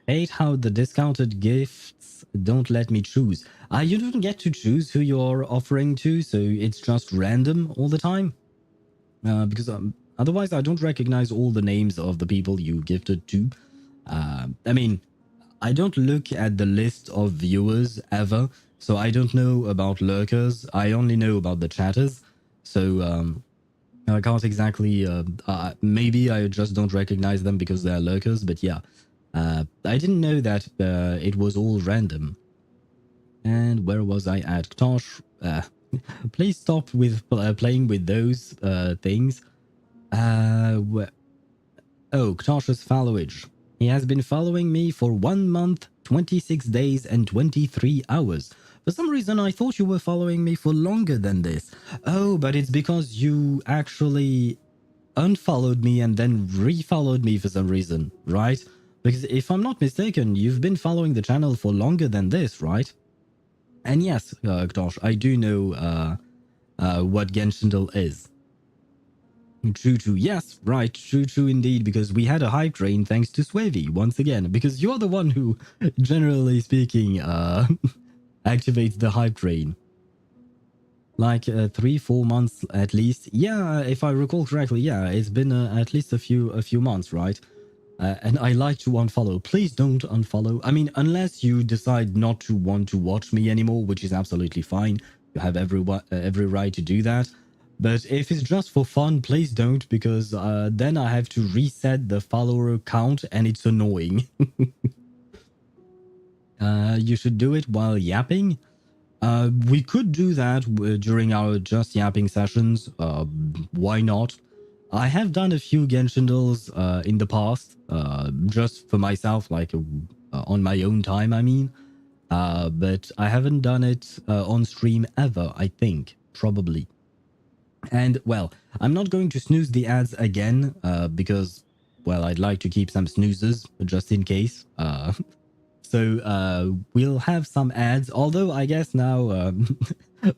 [SPEAKER 2] Hate how the discounted gifts don't let me choose. You don't get to choose who you're offering to, so it's just random all the time. Because otherwise I don't recognize all the names of the people you gifted to. I mean, I don't look at the list of viewers ever, so I don't know about lurkers. I only know about the chatters. So I can't exactly... maybe I just don't recognize them because they're lurkers, but yeah. I didn't know that it was all random. And where was I at? Ktosh, please stop with playing with those things. Oh, Ktosh's followage. He has been following me for 1 month, 26 days, and 23 hours. For some reason, I thought you were following me for longer than this. Oh, but it's because you actually unfollowed me and then refollowed me for some reason, right? Because if I'm not mistaken, you've been following the channel for longer than this, right? And yes, Ktosh, I do know what Genshin is. True, yes, right, true indeed, because we had a hype train thanks to Swevy, once again, because you're the one who, generally speaking, activates the hype train. Like 3-4 months at least. Yeah, if I recall correctly, yeah, it's been at least a few months, right? And I like to unfollow. Please don't unfollow. I mean, unless you decide not to want to watch me anymore, which is absolutely fine. You have every right to do that. But if it's just for fun, please don't, because then I have to reset the follower count and it's annoying. You should do it while yapping. We could do that during our just yapping sessions. Why not? I have done a few Genshin Dolls in the past, just for myself, like on my own time, I mean. But I haven't done it on stream ever, I think, probably. And, well, I'm not going to snooze the ads again, because, well, I'd like to keep some snoozes, just in case. So we'll have some ads, although I guess now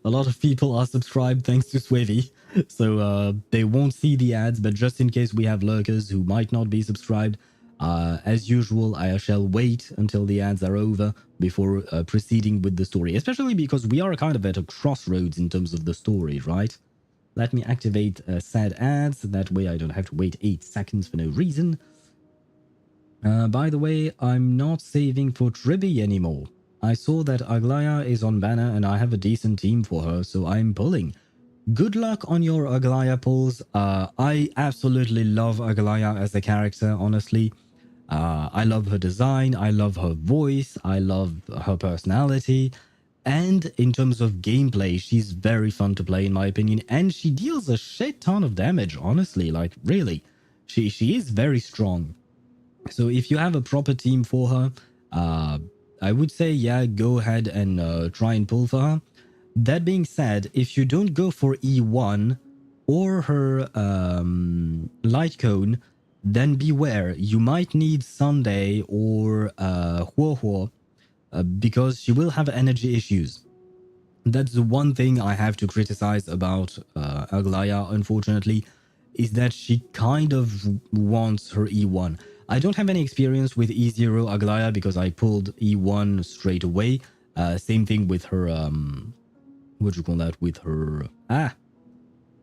[SPEAKER 2] a lot of people are subscribed thanks to Swivy, so they won't see the ads, but just in case we have lurkers who might not be subscribed, as usual, I shall wait until the ads are over before proceeding with the story, especially because we are kind of at a crossroads in terms of the story, right? Let me activate sad ads, that way I don't have to wait 8 seconds for no reason. By the way, I'm not saving for Tribby anymore. I saw that Aglaya is on banner and I have a decent team for her, so I'm pulling. Good luck on your Aglaya pulls. I absolutely love Aglaya as a character, honestly. I love her design, I love her voice, I love her personality. And in terms of gameplay, she's very fun to play in my opinion. And she deals a shit ton of damage, honestly. Like, really. She is very strong. So if you have a proper team for her, I would say, yeah, go ahead and try and pull for her. That being said, if you don't go for E1 or her light cone, then beware. You might need Sunday or Huohuo because she will have energy issues. That's the one thing I have to criticize about Aglaya, unfortunately, is that she kind of wants her E1. I don't have any experience with E0 Aglaya because I pulled E1 straight away. Same thing with her, what do you call that? With her,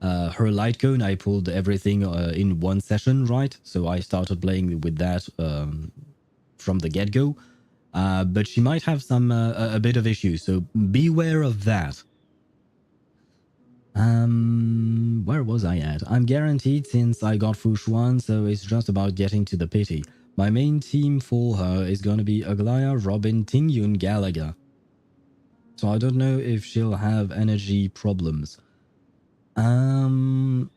[SPEAKER 2] her light cone. I pulled everything in one session, right? So I started playing with that from the get-go. But she might have some a bit of issues, so beware of that. Where was I at? I'm guaranteed since I got Fushuan, so it's just about getting to the pity. My main team for her is gonna be Aglaya, Robin, Tingyun, Gallagher. So I don't know if she'll have energy problems. Tingyun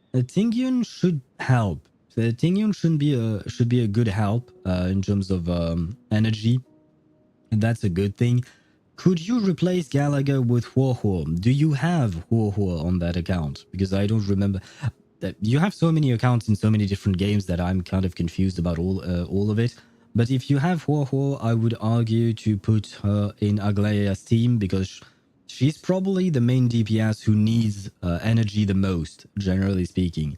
[SPEAKER 2] should help. Tingyun should be a good help in terms of energy. And that's a good thing. Could you replace Gallagher with Huohuo? Do you have Huohuo on that account? Because I don't remember. You have so many accounts in so many different games that I'm kind of confused about all of it. But if you have Huohuo, I would argue to put her in Aglaya's team because she's probably the main DPS who needs energy the most, generally speaking.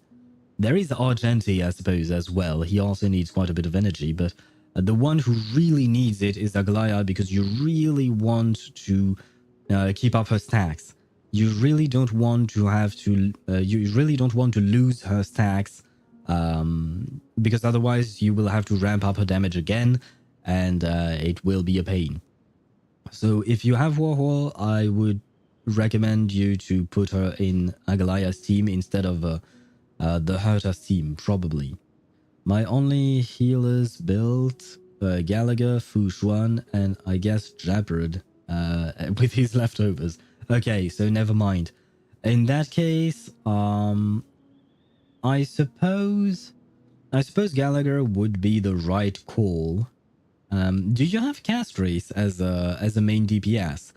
[SPEAKER 2] There is Argenti, I suppose, as well. He also needs quite a bit of energy, but the one who really needs it is Aglaya because you really want to keep up her stacks. You really don't want to have to. You really don't want to lose her stacks, because otherwise you will have to ramp up her damage again, and it will be a pain. So if you have Warhol, I would recommend you to put her in Aglaya's team instead of the Herta's team, probably. My only healers built Gallagher, Fushuan, and I guess Jabrid with his leftovers. Okay, so never mind. In that case, I suppose Gallagher would be the right call. Do you have Castrace as a main DPS?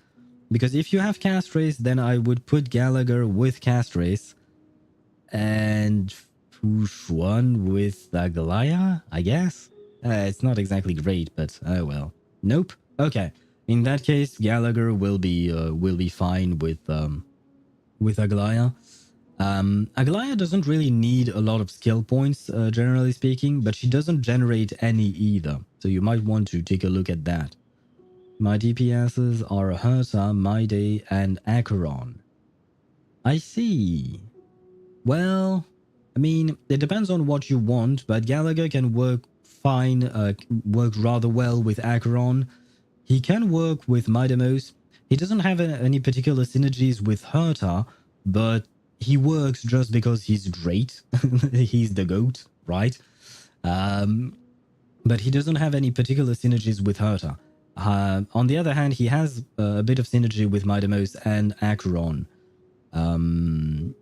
[SPEAKER 2] Because if you have Castrace, then I would put Gallagher with Castrace and Fushuan with Aglaya, I guess? It's not exactly great, but oh well. Nope. Okay. In that case, Gallagher will be fine with Aglaya. Aglaya doesn't really need a lot of skill points, generally speaking, but she doesn't generate any either. So you might want to take a look at that. My DPSs are Herta, Maide, and Acheron. I see. Well, I mean, it depends on what you want, but Gallagher can work fine, work rather well with Acheron. He can work with Midamos. He doesn't have any particular synergies with Herta, but he works just because he's great. He's the GOAT, right? But he doesn't have any particular synergies with Herta. On the other hand, he has a bit of synergy with Midamos and Acheron.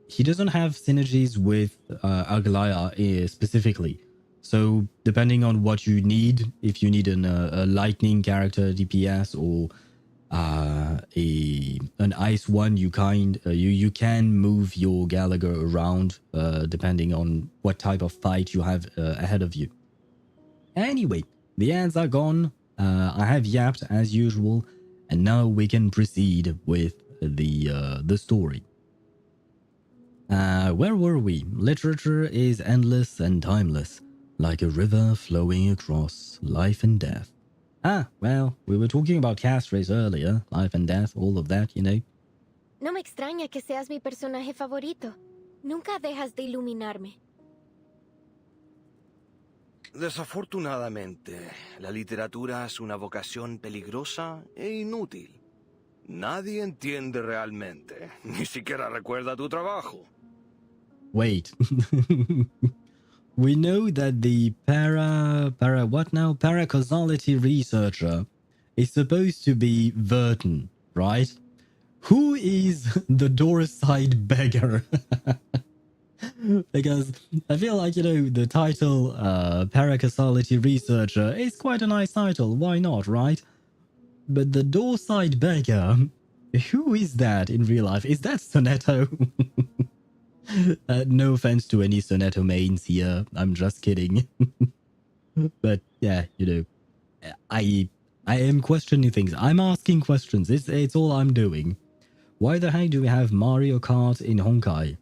[SPEAKER 2] He doesn't have synergies with Aglaya specifically. So depending on what you need, if you need a lightning character DPS or an ice one, you can move your Gallagher around depending on what type of fight you have ahead of you. Anyway, the ads are gone. I have yapped as usual, and now we can proceed with the story. Where were we? Literature is endless and timeless, like a river flowing across life and death. Well, we were talking about Castries earlier, life and death, all of that, you know.
[SPEAKER 1] No me extraña que seas mi personaje favorito. Nunca dejas de iluminarme.
[SPEAKER 3] Desafortunadamente, la literatura es una vocación peligrosa e inútil. Nadie entiende realmente, ni siquiera recuerda tu trabajo.
[SPEAKER 2] Wait. We know that the paracausality researcher is supposed to be Vertin, right? Who is the doorside beggar? Because I feel like, you know, the title paracausality researcher is quite a nice title. Why not, right? But the doorside beggar, who is that in real life? Is that Sonetto? No offense to any Sonetto mains here. I'm just kidding. But yeah, you know, I am questioning things. I'm asking questions. It's all I'm doing. Why the heck do we have Mario Kart in Honkai?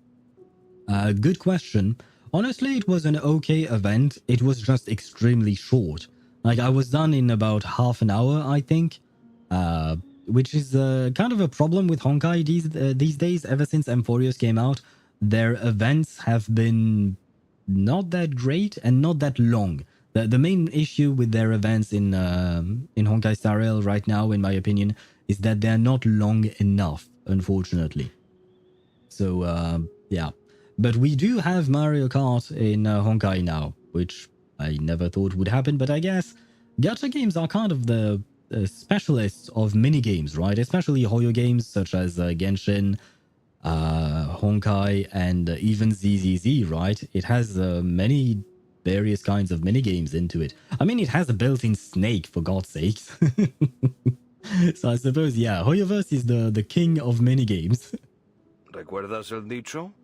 [SPEAKER 2] Good question. Honestly, it was an okay event. It was just extremely short. Like, I was done in about half an hour, I think. Which is kind of a problem with Honkai these days. Ever since Emphorios came out, their events have been not that great and not that long. The main issue with their events in Honkai Star Rail right now, in my opinion, is that they're not long enough, unfortunately. So, yeah. But we do have Mario Kart in Honkai now, which I never thought would happen, but I guess gacha games are kind of the specialists of minigames, right? Especially Hoyo games such as Genshin, Honkai, and even ZZZ, right? It has many various kinds of minigames into it. I mean, it has a built-in snake, for God's sakes. So I suppose, yeah, Hoyoverse is the king of minigames.
[SPEAKER 3] ¿Recuerdas el dicho?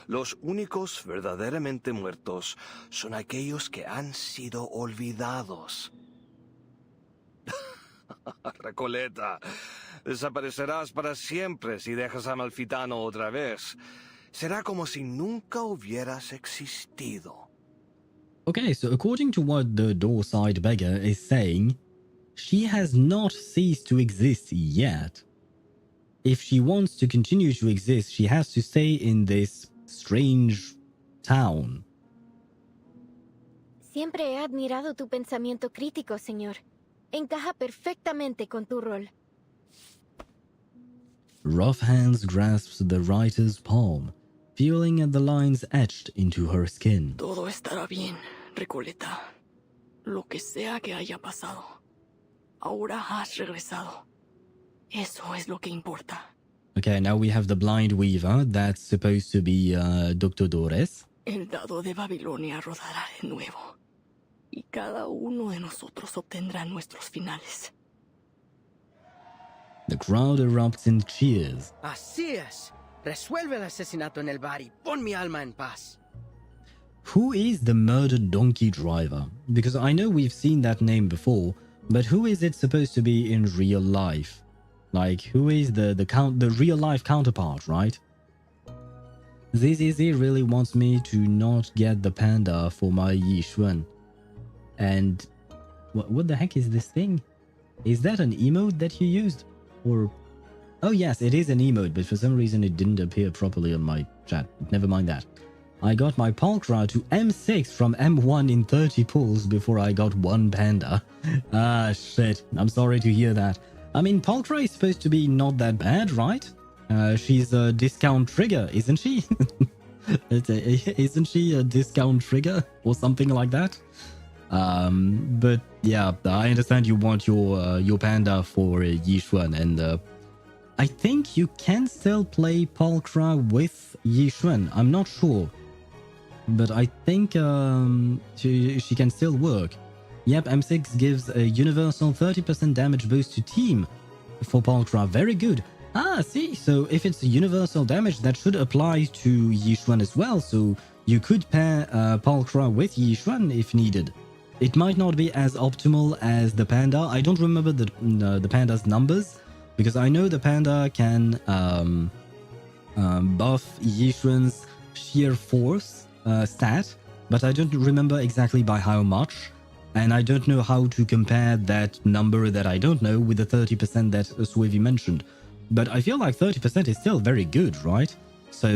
[SPEAKER 3] Los únicos verdaderamente muertos son aquellos que han sido olvidados. Recoleta, desaparecerás para siempre si dejas a Malfitano otra vez. Será como si nunca hubieras existido.
[SPEAKER 2] Okay, so according to what the doorside beggar is saying, she has not ceased to exist yet. If she wants to continue to exist, she has to stay in this strange town.
[SPEAKER 1] Siempre he admirado tu pensamiento crítico, señor. Encaja perfectamente con tu rol.
[SPEAKER 2] Rough Hands grasps the writer's palm, feeling at the lines etched into her skin.
[SPEAKER 5] Todo estará bien, Recoleta. Lo que sea que haya pasado. Ahora has regresado. Eso es lo que importa.
[SPEAKER 2] Okay, now we have the Blind Weaver. That's supposed to be Dr. Dores.
[SPEAKER 5] El dado de Babilonia rodará de nuevo. Y cada uno de nosotros obtendrá nuestros finales.
[SPEAKER 2] The crowd erupts in cheers.
[SPEAKER 6] Así es. Resuelve el asesinato en el bar y pon mi alma en paz.
[SPEAKER 2] Who is the murdered donkey driver? Because I know we've seen that name before, but who is it supposed to be in real life? Like, who is the real life counterpart, right? ZZZ really wants me to not get the panda for my Yishuan. And what the heck is this thing? Is that an emote that you used? Or Oh yes, it is an emote, but for some reason it didn't appear properly on my chat. Never mind that. I got my Pulchra to M6 from M1 in 30 pulls before I got one panda. Ah, shit. I'm sorry to hear that. I mean, Pulchra is supposed to be not that bad, right? She's a discount trigger, isn't she? Isn't she a discount trigger or something like that? But yeah, I understand you want your panda for Yishuan, and I think you can still play Pulchra with Yishuan. I'm not sure, but I think she can still work. Yep, M6 gives a universal 30% damage boost to team for Pulchra. Very good. Ah, see, so if it's a universal damage, that should apply to Yishuan as well, so you could pair Pulchra with Yishuan if needed. It might not be as optimal as the panda. I don't remember the panda's numbers, because I know the panda can buff Yishuan's sheer force stat, but I don't remember exactly by how much. And I don't know how to compare that number that I don't know with the 30% that Swivi mentioned. But I feel like 30% is still very good, right? So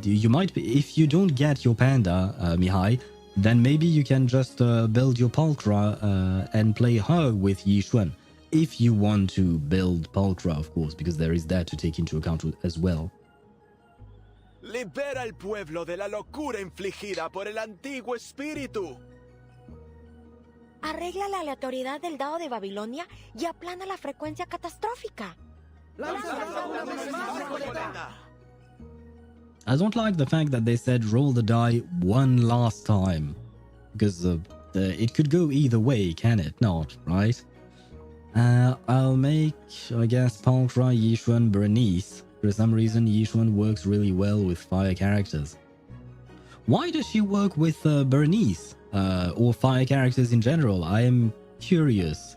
[SPEAKER 2] you might be, if you don't get your panda, Mihai, then maybe you can just build your Pulchra and play her with Yishuan. If you want to build Pulchra, of course, because there is that to take into account as well.
[SPEAKER 7] Libera el pueblo de la locura infligida por el antiguo espíritu.
[SPEAKER 4] Arregla la aleatoriedad del dado de Babilonia y aplana la frecuencia catastrófica.
[SPEAKER 2] I don't like the fact that they said roll the die one last time, because it could go either way, can it not, right? I'll make, I guess, Pulchra, Yishuan, Berenice. For some reason, Yishuan works really well with fire characters. Why does she work with Berenice? Or fire characters in general? I am curious.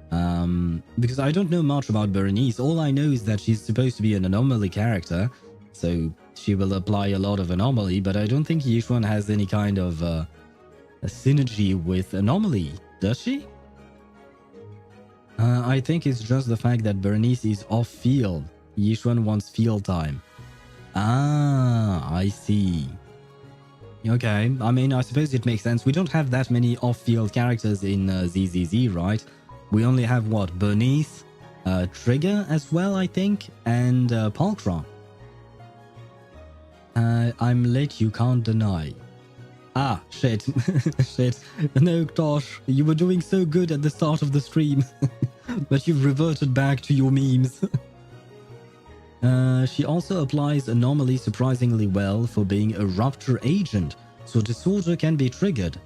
[SPEAKER 2] Because I don't know much about Berenice. All I know is that she's supposed to be an anomaly character, so she will apply a lot of anomaly, but I don't think Yishuan has any kind of a synergy with anomaly, does she? I think it's just the fact that Berenice is off-field. Yishuan wants field time. Ah, I see. Okay, I mean, I suppose it makes sense. We don't have that many off-field characters in ZZZ, right? We only have, what, Bernice, Trigger as well, I think, and Pulchra. I'm late, you can't deny. Ah, shit. Shit. No, Tosh, you were doing so good at the start of the stream, but you've reverted back to your memes. She also applies Anomaly surprisingly well for being a Rupture agent, so Disorder can be triggered.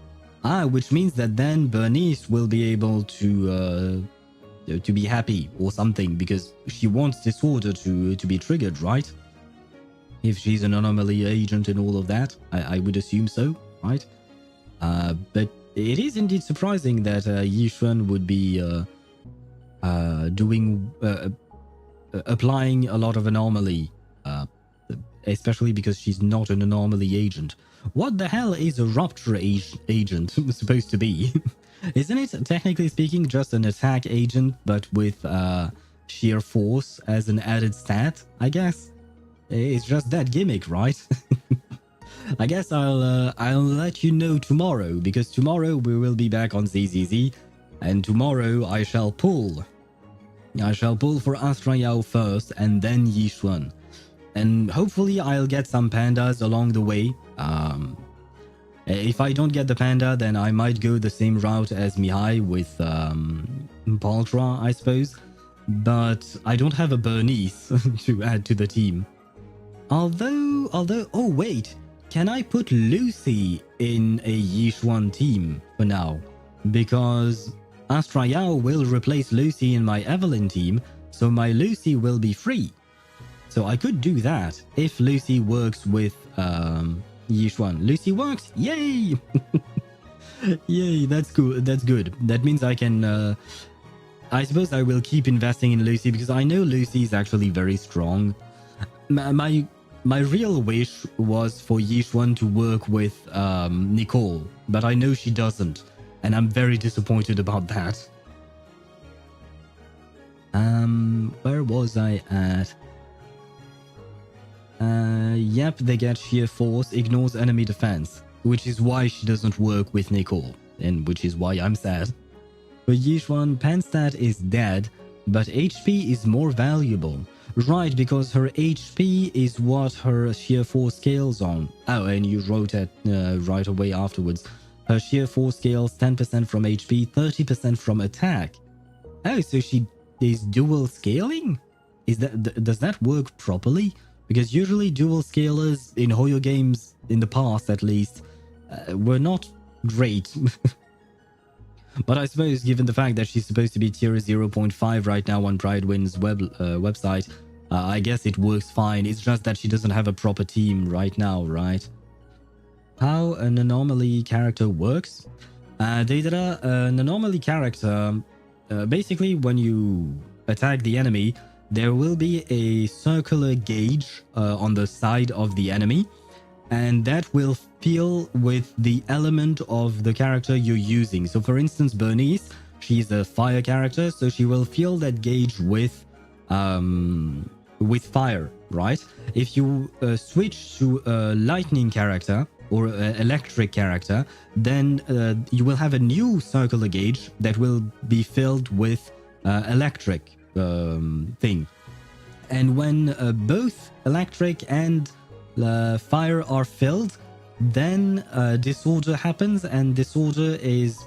[SPEAKER 2] Ah, which means that then Bernice will be able to be happy or something, because she wants Disorder to be triggered, right? If she's an Anomaly agent and all of that, I would assume so, right? But it is indeed surprising that Yishuan would be applying a lot of Anomaly, especially because she's not an Anomaly agent. What the hell is a Rupture agent supposed to be? Isn't it, technically speaking, just an attack agent, but with sheer force as an added stat, I guess? It's just that gimmick, right? I guess I'll let you know tomorrow, because tomorrow we will be back on ZZZ, and tomorrow I shall pull. I shall pull for Astrayao first, and then Yishuan. And hopefully I'll get some pandas along the way. If I don't get the panda, then I might go the same route as Mihai with Pulchra, I suppose. But I don't have a Bernice to add to the team. Although, oh wait, can I put Lucy in a Yishuan team for now? Because Astrayao will replace Lucy in my Evelyn team, so my Lucy will be free. So I could do that if Lucy works with Yishuan. Lucy works? Yay! Yay, that's good. That's good. That means I can... I suppose I will keep investing in Lucy because I know Lucy is actually very strong. My real wish was for Yishuan to work with Nicole, but I know she doesn't, and I'm very disappointed about that. Where was I at? Yep, they get sheer force, ignores enemy defense, which is why she doesn't work with Nicole, and which is why I'm sad. For Yixuan, Panstat is dead, but HP is more valuable. Right, because her HP is what her sheer force scales on. Oh, and you wrote it right away afterwards. Her sheer force scales 10% from HP, 30% from attack. Oh, so she is dual scaling? Does that work properly? Because usually dual scalers in Hoyo games, in the past at least, were not great. But I suppose given the fact that she's supposed to be tier 0.5 right now on Pridewind's website, I guess it works fine. It's just that she doesn't have a proper team right now, right? How an anomaly character works? Deidara, an anomaly character, basically when you attack the enemy, there will be a circular gauge on the side of the enemy, and that will fill with the element of the character you're using. So for instance, Bernice, she's a fire character, so she will fill that gauge with fire, right? If you switch to a lightning character or an electric character, then you will have a new circular gauge that will be filled with electric thing. And when both electric and fire are filled, then disorder happens, and disorder is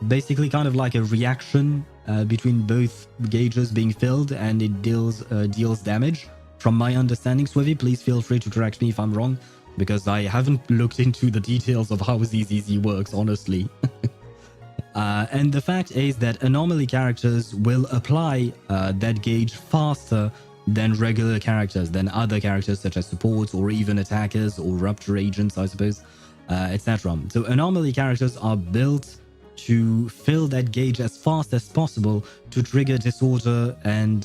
[SPEAKER 2] basically kind of like a reaction between both gauges being filled, and it deals damage. From my understanding, Swivy, please feel free to correct me if I'm wrong, because I haven't looked into the details of how ZZZ works, honestly. And the fact is that anomaly characters will apply that gauge faster than regular characters, than other characters such as supports or even attackers or rupture agents, I suppose, etc. So anomaly characters are built to fill that gauge as fast as possible to trigger disorder and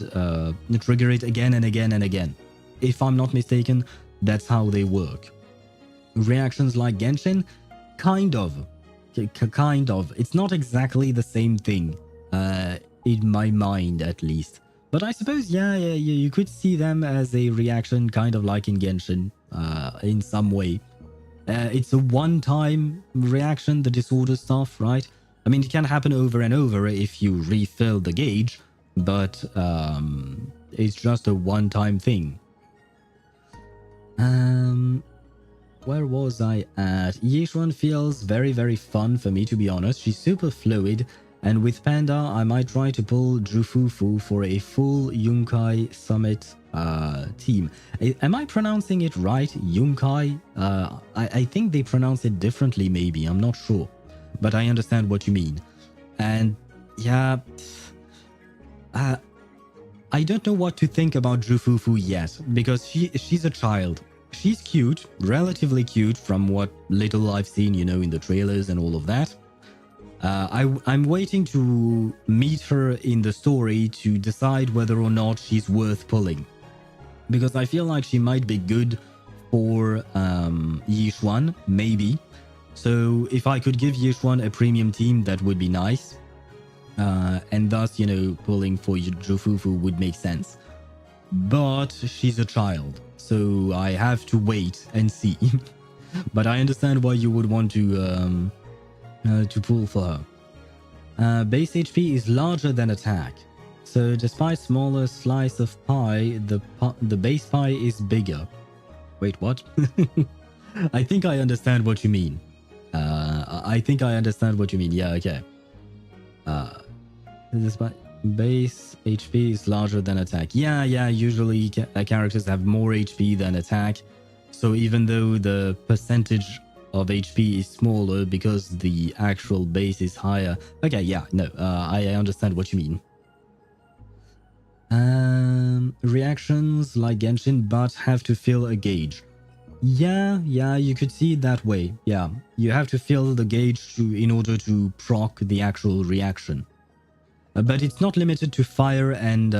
[SPEAKER 2] trigger it again and again and again. If I'm not mistaken, that's how they work. Reactions like Genshin, kind of. It's not exactly the same thing, in my mind at least. But I suppose, yeah, you could see them as a reaction, kind of like in Genshin, in some way. It's a one-time reaction, the disorder stuff, right? I mean, it can happen over and over if you refill the gauge, but it's just a one-time thing. Where was I at? Yixuan feels very, very fun for me, to be honest. She's super fluid. And with Panda, I might try to pull Jufufu for a full Yunkai Summit team. Am I pronouncing it right? Yunkai? I think they pronounce it differently, maybe. I'm not sure. But I understand what you mean. And yeah, I don't know what to think about Jufufu yet, because she's a child. She's cute, relatively cute from what little I've seen, you know, in the trailers and all of that. I'm waiting to meet her in the story to decide whether or not she's worth pulling. Because I feel like she might be good for Yixuan, maybe. So if I could give Yixuan a premium team, that would be nice. And thus, you know, pulling for Jufufu would make sense. But she's a child, so I have to wait and see. But I understand why you would want to pull for her. Base HP is larger than attack. So despite smaller slice of pie, the base pie is bigger. Wait, what? I think I understand what you mean. I think I understand what you mean. Yeah, okay. Despite base HP is larger than attack. Yeah, usually characters have more HP than attack. So even though the percentage of HP is smaller because the actual base is higher. Okay, yeah, no, I understand what you mean. Reactions like Genshin, but have to fill a gauge. Yeah, you could see it that way. Yeah, you have to fill the gauge in order to proc the actual reaction. But it's not limited to fire and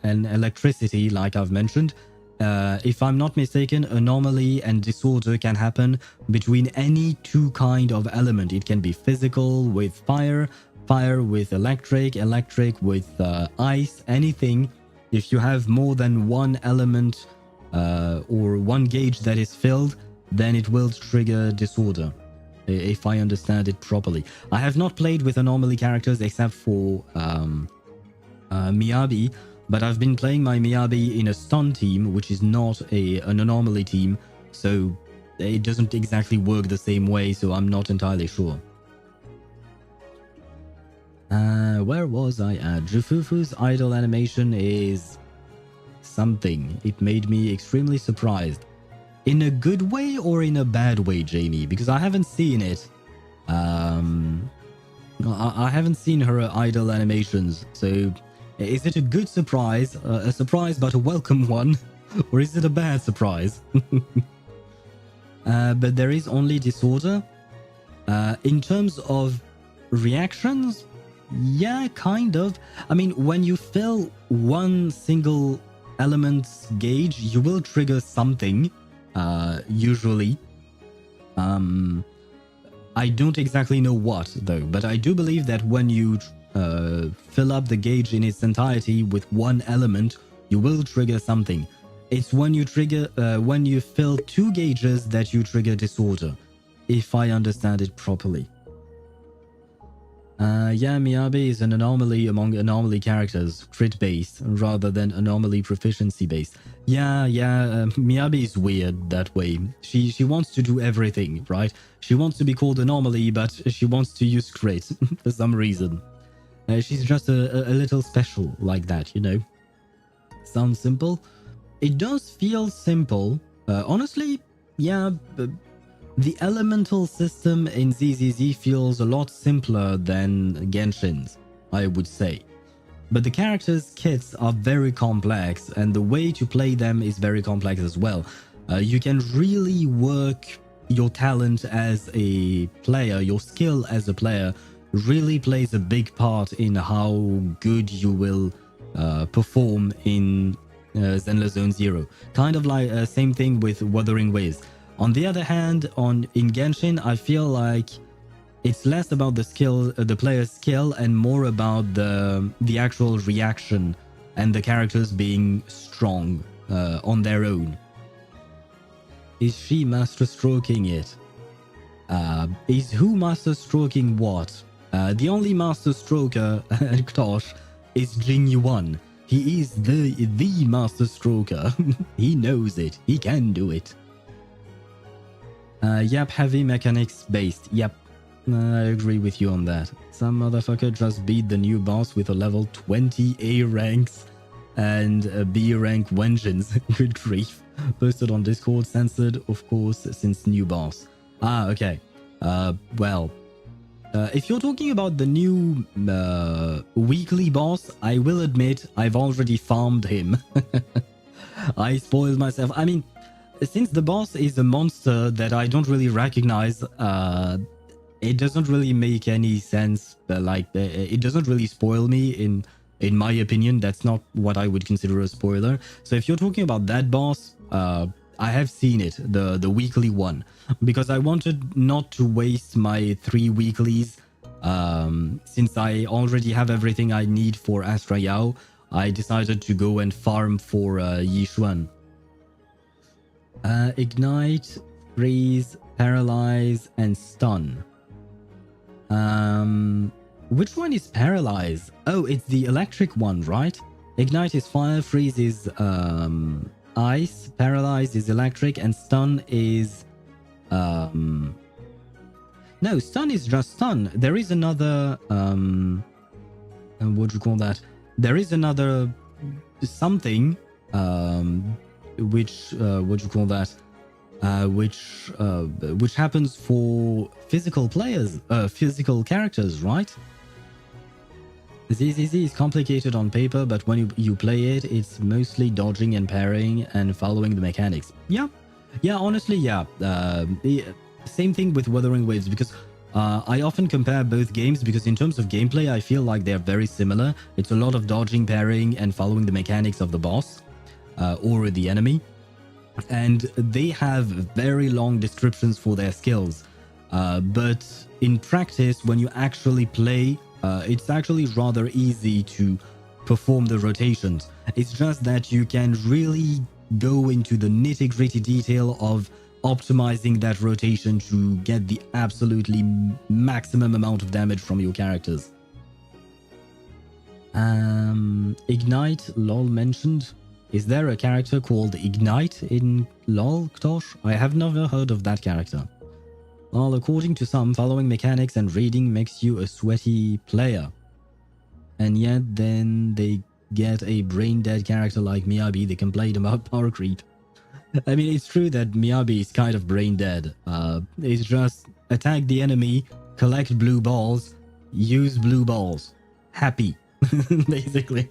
[SPEAKER 2] electricity, like I've mentioned. If I'm not mistaken, anomaly and disorder can happen between any two kind of element. It can be physical with fire, fire with electric, electric with ice, anything. If you have more than one element or one gauge that is filled, then it will trigger disorder, if I understand it properly. I have not played with anomaly characters except for Miyabi, but I've been playing my Miyabi in a stun team, which is not an anomaly team, so it doesn't exactly work the same way, so I'm not entirely sure. Where was I at? Jufufu's idol animation is something. It made me extremely surprised. In a good way or in a bad way, Jamie? Because I haven't seen it. I haven't seen her idol animations, so is it a good surprise? A surprise but a welcome one? Or is it a bad surprise? But there is only disorder. In terms of reactions, yeah, kind of. I mean, when you fill one single element's gauge, you will trigger something, usually. I don't exactly know what, though, but I do believe that when you fill up the gauge in its entirety with one element, you will trigger something. It's when you when you fill two gauges that you trigger disorder, if I understand it properly. Yeah, Miyabi is an anomaly among anomaly characters, crit-based, rather than anomaly proficiency-based. Yeah, Miyabi is weird that way. She wants to do everything, right? She wants to be called anomaly, but she wants to use crit for some reason. She's just a little special like that, you know? Sounds simple? It does feel simple. Honestly, yeah, the elemental system in ZZZ feels a lot simpler than Genshin's, I would say. But the characters' kits are very complex, and the way to play them is very complex as well. You can really work your talent as a player, your skill as a player really plays a big part in how good you will perform in Zenless Zone Zero. Kind of like same thing with Wuthering Waves. On the other hand, in Genshin, I feel like it's less about the skill, the player's skill, and more about the actual reaction and the characters being strong on their own. Is she master stroking it? Is who master stroking what? The only master stroker, Ktosh, is Jing Yuan. He is the master stroker. He knows it. He can do it. Yep, heavy mechanics based. Yep, I agree with you on that. Some motherfucker just beat the new boss with a level 20 A ranks and a B rank vengeance. Good grief. Posted on Discord, censored, of course, since new boss. Ah, okay. Well, if you're talking about the new weekly boss, I will admit I've already farmed him. I spoiled myself. I mean, since the boss is a monster that I don't really recognize, it doesn't really make any sense. It doesn't really spoil me in my opinion. That's not what I would consider a spoiler. So if you're talking about that boss, I have seen it, the weekly one, because I wanted not to waste my 3 weeklies. Since I already have everything I need for Astra Yao, I decided to go and farm for Yishuan. Ignite, freeze, paralyze, and stun. Which one is paralyze? Oh, it's the electric one, right? Ignite is fire, freeze is ice, paralyze is electric, and stun is no, stun is just stun. There is another what do you call that? There is another something which what do you call that? Which happens for physical players, physical characters, right? ZZZ is complicated on paper, but when you play it, it's mostly dodging and parrying and following the mechanics. Yeah, honestly, yeah. Same thing with Wuthering Waves, because I often compare both games, because in terms of gameplay, I feel like they're very similar. It's a lot of dodging, parrying, and following the mechanics of the boss or the enemy. And they have very long descriptions for their skills. But in practice, when you actually play, it's actually rather easy to perform the rotations. It's just that you can really go into the nitty-gritty detail of optimizing that rotation to get the absolutely maximum amount of damage from your characters. Ignite, LOL mentioned. Is there a character called Ignite in LOL, Ktosh? I have never heard of that character. Well, according to some, following mechanics and reading makes you a sweaty player. And yet then they get a brain-dead character like Miyabi, they complain about power creep. I mean, it's true that Miyabi is kind of brain-dead. It's just attack the enemy, collect blue balls, use blue balls. Happy, basically.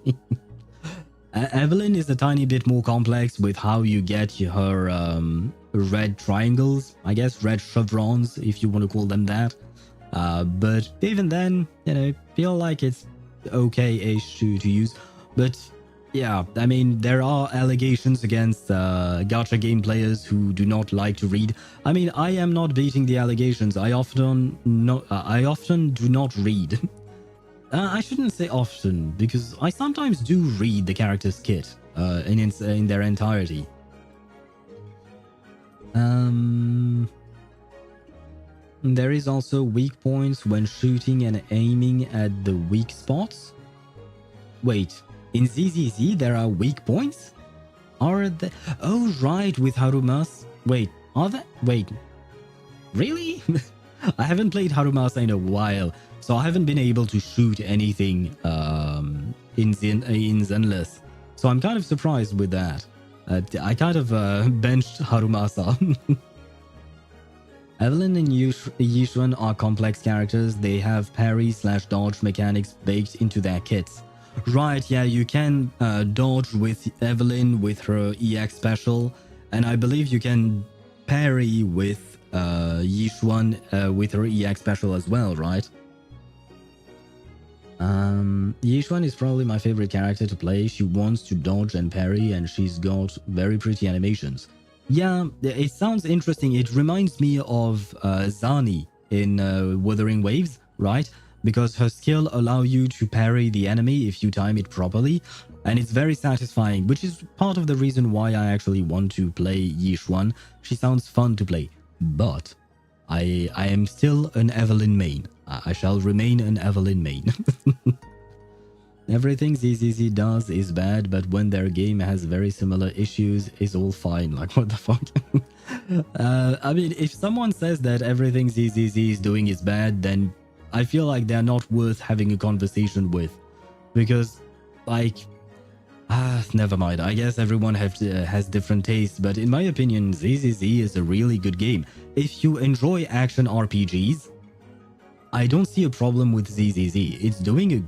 [SPEAKER 2] Evelyn is a tiny bit more complex with how you get her red triangles, I guess, red chevrons, if you want to call them that. But even then, you know, feel like it's okay-ish to use. But yeah, I mean, there are allegations against gacha game players who do not like to read. I mean, I am not beating the allegations. I often do not read. I shouldn't say often, because I sometimes do read the character's kit in their entirety. There is also weak points when shooting and aiming at the weak spots. Wait, in ZZZ there are weak points? Are there? Oh right, with Harumas. Wait, are there? Wait, really? I haven't played Harumasa in a while, so I haven't been able to shoot anything in Zenless. So I'm kind of surprised with that. I kind of benched Harumasa. Evelyn and Yishuan are complex characters. They have parry/dodge mechanics baked into their kits. Right, yeah, you can dodge with Evelyn with her EX special, and I believe you can parry with Yishuan with her EX special as well, right? Yishuan is probably my favorite character to play. She wants to dodge and parry, and she's got very pretty animations. Yeah, it sounds interesting. It reminds me of Zani in Wuthering Waves, right? Because her skill allows you to parry the enemy if you time it properly, and it's very satisfying, which is part of the reason why I actually want to play Yishuan. She sounds fun to play, but I am still an Evelyn main. I shall remain an Evelyn main. Everything ZZZ does is bad, but when their game has very similar issues, is all fine. Like, what the fuck? I mean, if someone says that everything ZZZ is doing is bad, then I feel like they're not worth having a conversation with. Because, like, never mind. I guess everyone has different tastes, but in my opinion, ZZZ is a really good game. If you enjoy action RPGs, I don't see a problem with ZZZ. It's doing a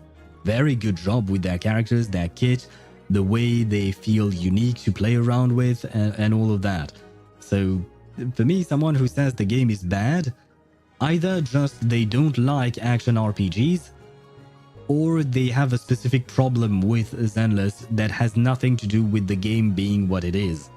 [SPEAKER 2] very good job with their characters, their kit, the way they feel unique to play around with, and all of that. So, for me, someone who says the game is bad, either just they don't like action RPGs, or they have a specific problem with Zenless that has nothing to do with the game being what it is.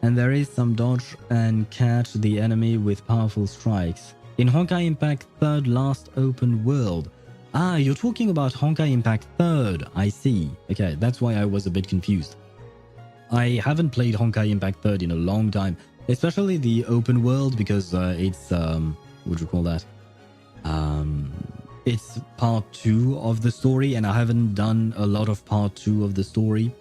[SPEAKER 2] And there is some dodge and catch the enemy with powerful strikes. In Honkai Impact 3rd Last Open World. Ah, you're talking about Honkai Impact 3rd. I see. Okay, that's why I was a bit confused. I haven't played Honkai Impact 3rd in a long time. Especially the open world, because it's, what would you call that? It's part 2 of the story, and I haven't done a lot of part 2 of the story.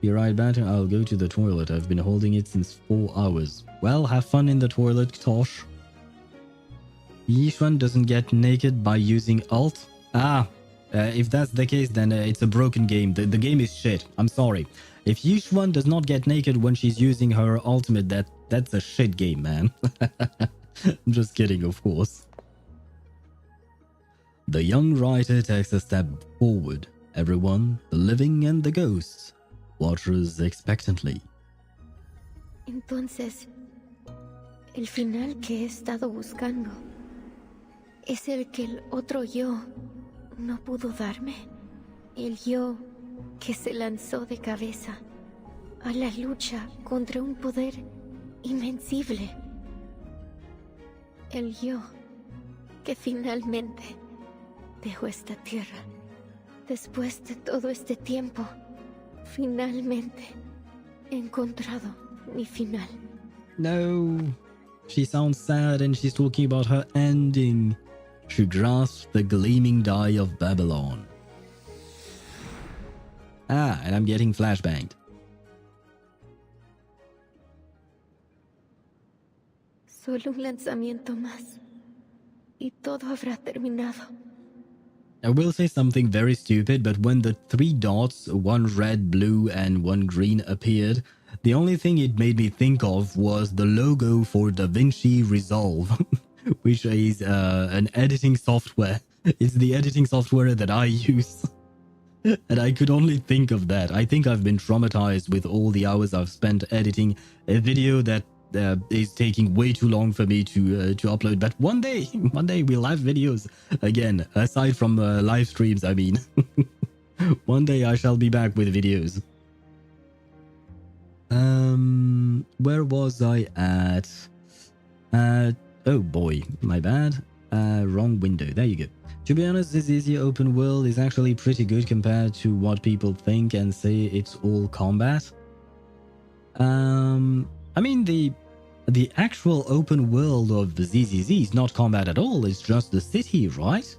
[SPEAKER 2] Be right back, I'll go to the toilet. I've been holding it since 4 hours. Well, have fun in the toilet, Tosh. Yishuan doesn't get naked by using ult? If that's the case, then it's a broken game. The game is shit. I'm sorry. If Yishuan does not get naked when she's using her ultimate, that's a shit game, man. I'm just kidding, of course. The young writer takes a step forward. Everyone, the living and the ghosts, watches expectantly.
[SPEAKER 1] Entonces, el final que he estado buscando es el que el otro yo no pudo darme. El yo que se lanzó de cabeza a la lucha contra un poder invencible. El yo que finalmente dejó esta tierra Después de todo este tiempo, finalmente he encontrado mi final.
[SPEAKER 2] No. She sounds sad and she's talking about her ending. She grasped the gleaming die of Babylon. Ah, and I'm getting flashbanged.
[SPEAKER 1] Solo un lanzamiento más. Y todo habrá terminado.
[SPEAKER 2] I will say something very stupid, but when the 3 dots, one red, blue, and one green appeared, the only thing it made me think of was the logo for DaVinci Resolve, which is an editing software. It's the editing software that I use. And I could only think of that. I think I've been traumatized with all the hours I've spent editing a video that is taking way too long for me to upload. But one day we'll have videos again, aside from live streams, I mean. One day I shall be back with videos. Where was I at? Oh boy, my bad. Wrong window. There you go. To be honest, this easy open world is actually pretty good compared to what people think and say it's all combat. I mean, the actual open world of ZZZ is not combat at all, it's just the city, right?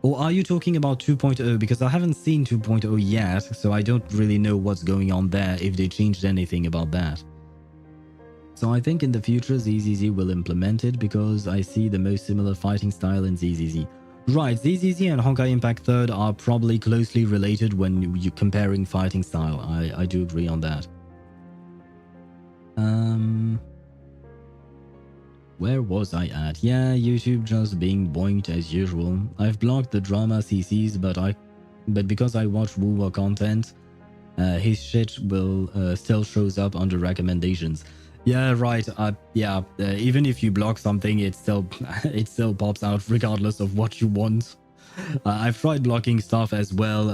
[SPEAKER 2] Or are you talking about 2.0? Because I haven't seen 2.0 yet, so I don't really know what's going on there, if they changed anything about that. So I think in the future ZZZ will implement it, because I see the most similar fighting style in ZZZ. Right, ZZZ and Honkai Impact 3rd are probably closely related when you're comparing fighting style. I do agree on that. Where was I at? Yeah, YouTube just being boinked as usual. I've blocked the drama CCs, but because I watch Woowa content, his shit will still shows up under recommendations. Yeah, right. Even if you block something, it still pops out regardless of what you want. I've tried blocking stuff as well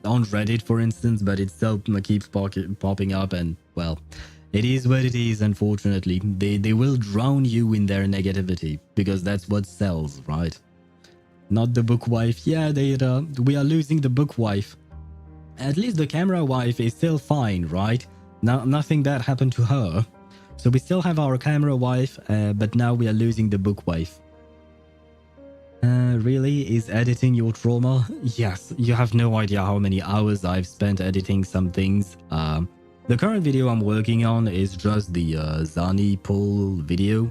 [SPEAKER 2] on Reddit, for instance, but it still keeps popping up, and well, it is what it is. Unfortunately, they will drown you in their negativity because that's what sells, right? Not the book wife. Yeah, we are losing the book wife. At least the camera wife is still fine, right? Nothing bad happened to her. So we still have our camera wife, but now we are losing the book wife. Really? Is editing your trauma? Yes, you have no idea how many hours I've spent editing some things. The current video I'm working on is just the Zani pull video.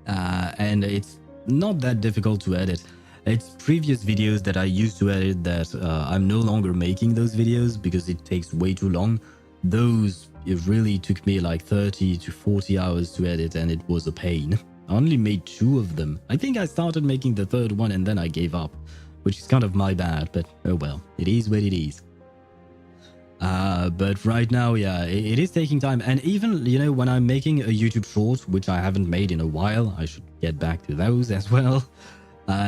[SPEAKER 2] And it's not that difficult to edit. It's previous videos that I used to edit that I'm no longer making those videos because it takes way too long. It really took me like 30 to 40 hours to edit, and it was a pain. I only made 2 of them. I think I started making the 3rd one and then I gave up, which is kind of my bad, but oh well, it is what it is. But right now, yeah, it is taking time. And even, you know, when I'm making a YouTube short, which I haven't made in a while, I should get back to those as well.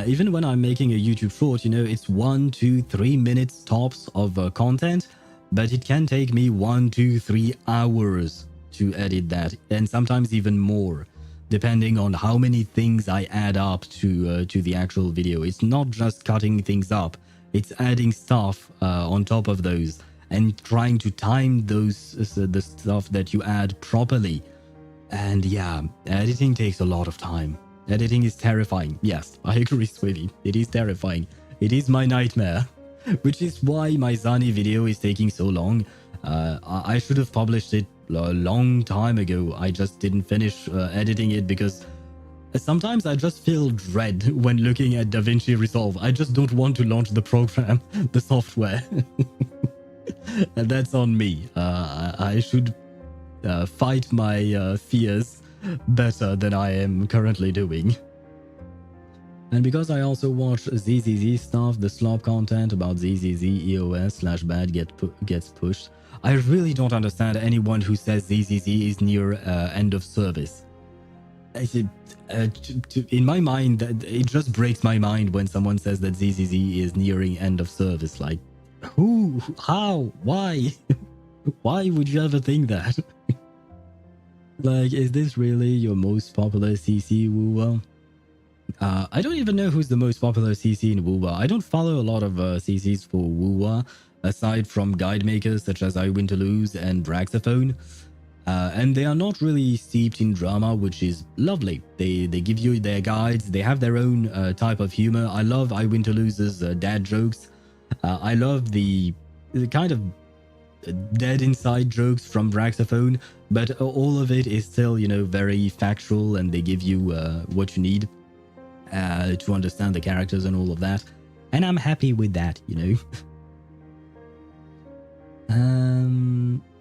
[SPEAKER 2] Even when I'm making a YouTube short, you know, it's 1, 2, 3 minutes tops of content. But it can take me 1, 2, 3 hours to edit that, and sometimes even more, depending on how many things I add up to the actual video. It's not just cutting things up, it's adding stuff on top of those, and trying to time the stuff that you add properly. And yeah, editing takes a lot of time. Editing is terrifying. Yes, I agree, sweetie. It is terrifying. It is my nightmare. Which is why my Zani video is taking so long. I should have published it a long time ago. I just didn't finish editing it because sometimes I just feel dread when looking at DaVinci Resolve. I just don't want to launch the program, the software. And that's on me. I should fight my fears better than I am currently doing. And because I also watch ZZZ stuff, the slop content about ZZZ EOS/bad gets pushed. I really don't understand anyone who says ZZZ is near end of service. In my mind, it just breaks my mind when someone says that ZZZ is nearing end of service. Like, who? How? Why? Why would you ever think that? Like, is this really your most popular CC, Woowa? I don't even know who's the most popular CC in WoWa. I don't follow a lot of CCs for WoWa, aside from guide makers such as I Win to Lose and Braxophone. And they are not really steeped in drama, which is lovely. They give you their guides. They have their own type of humor. I love I Win to Lose's dad jokes. I love the kind of dead inside jokes from Braxophone, but all of it is still, you know, very factual, and they give you what you need to understand the characters and all of that. And I'm happy with that, you know.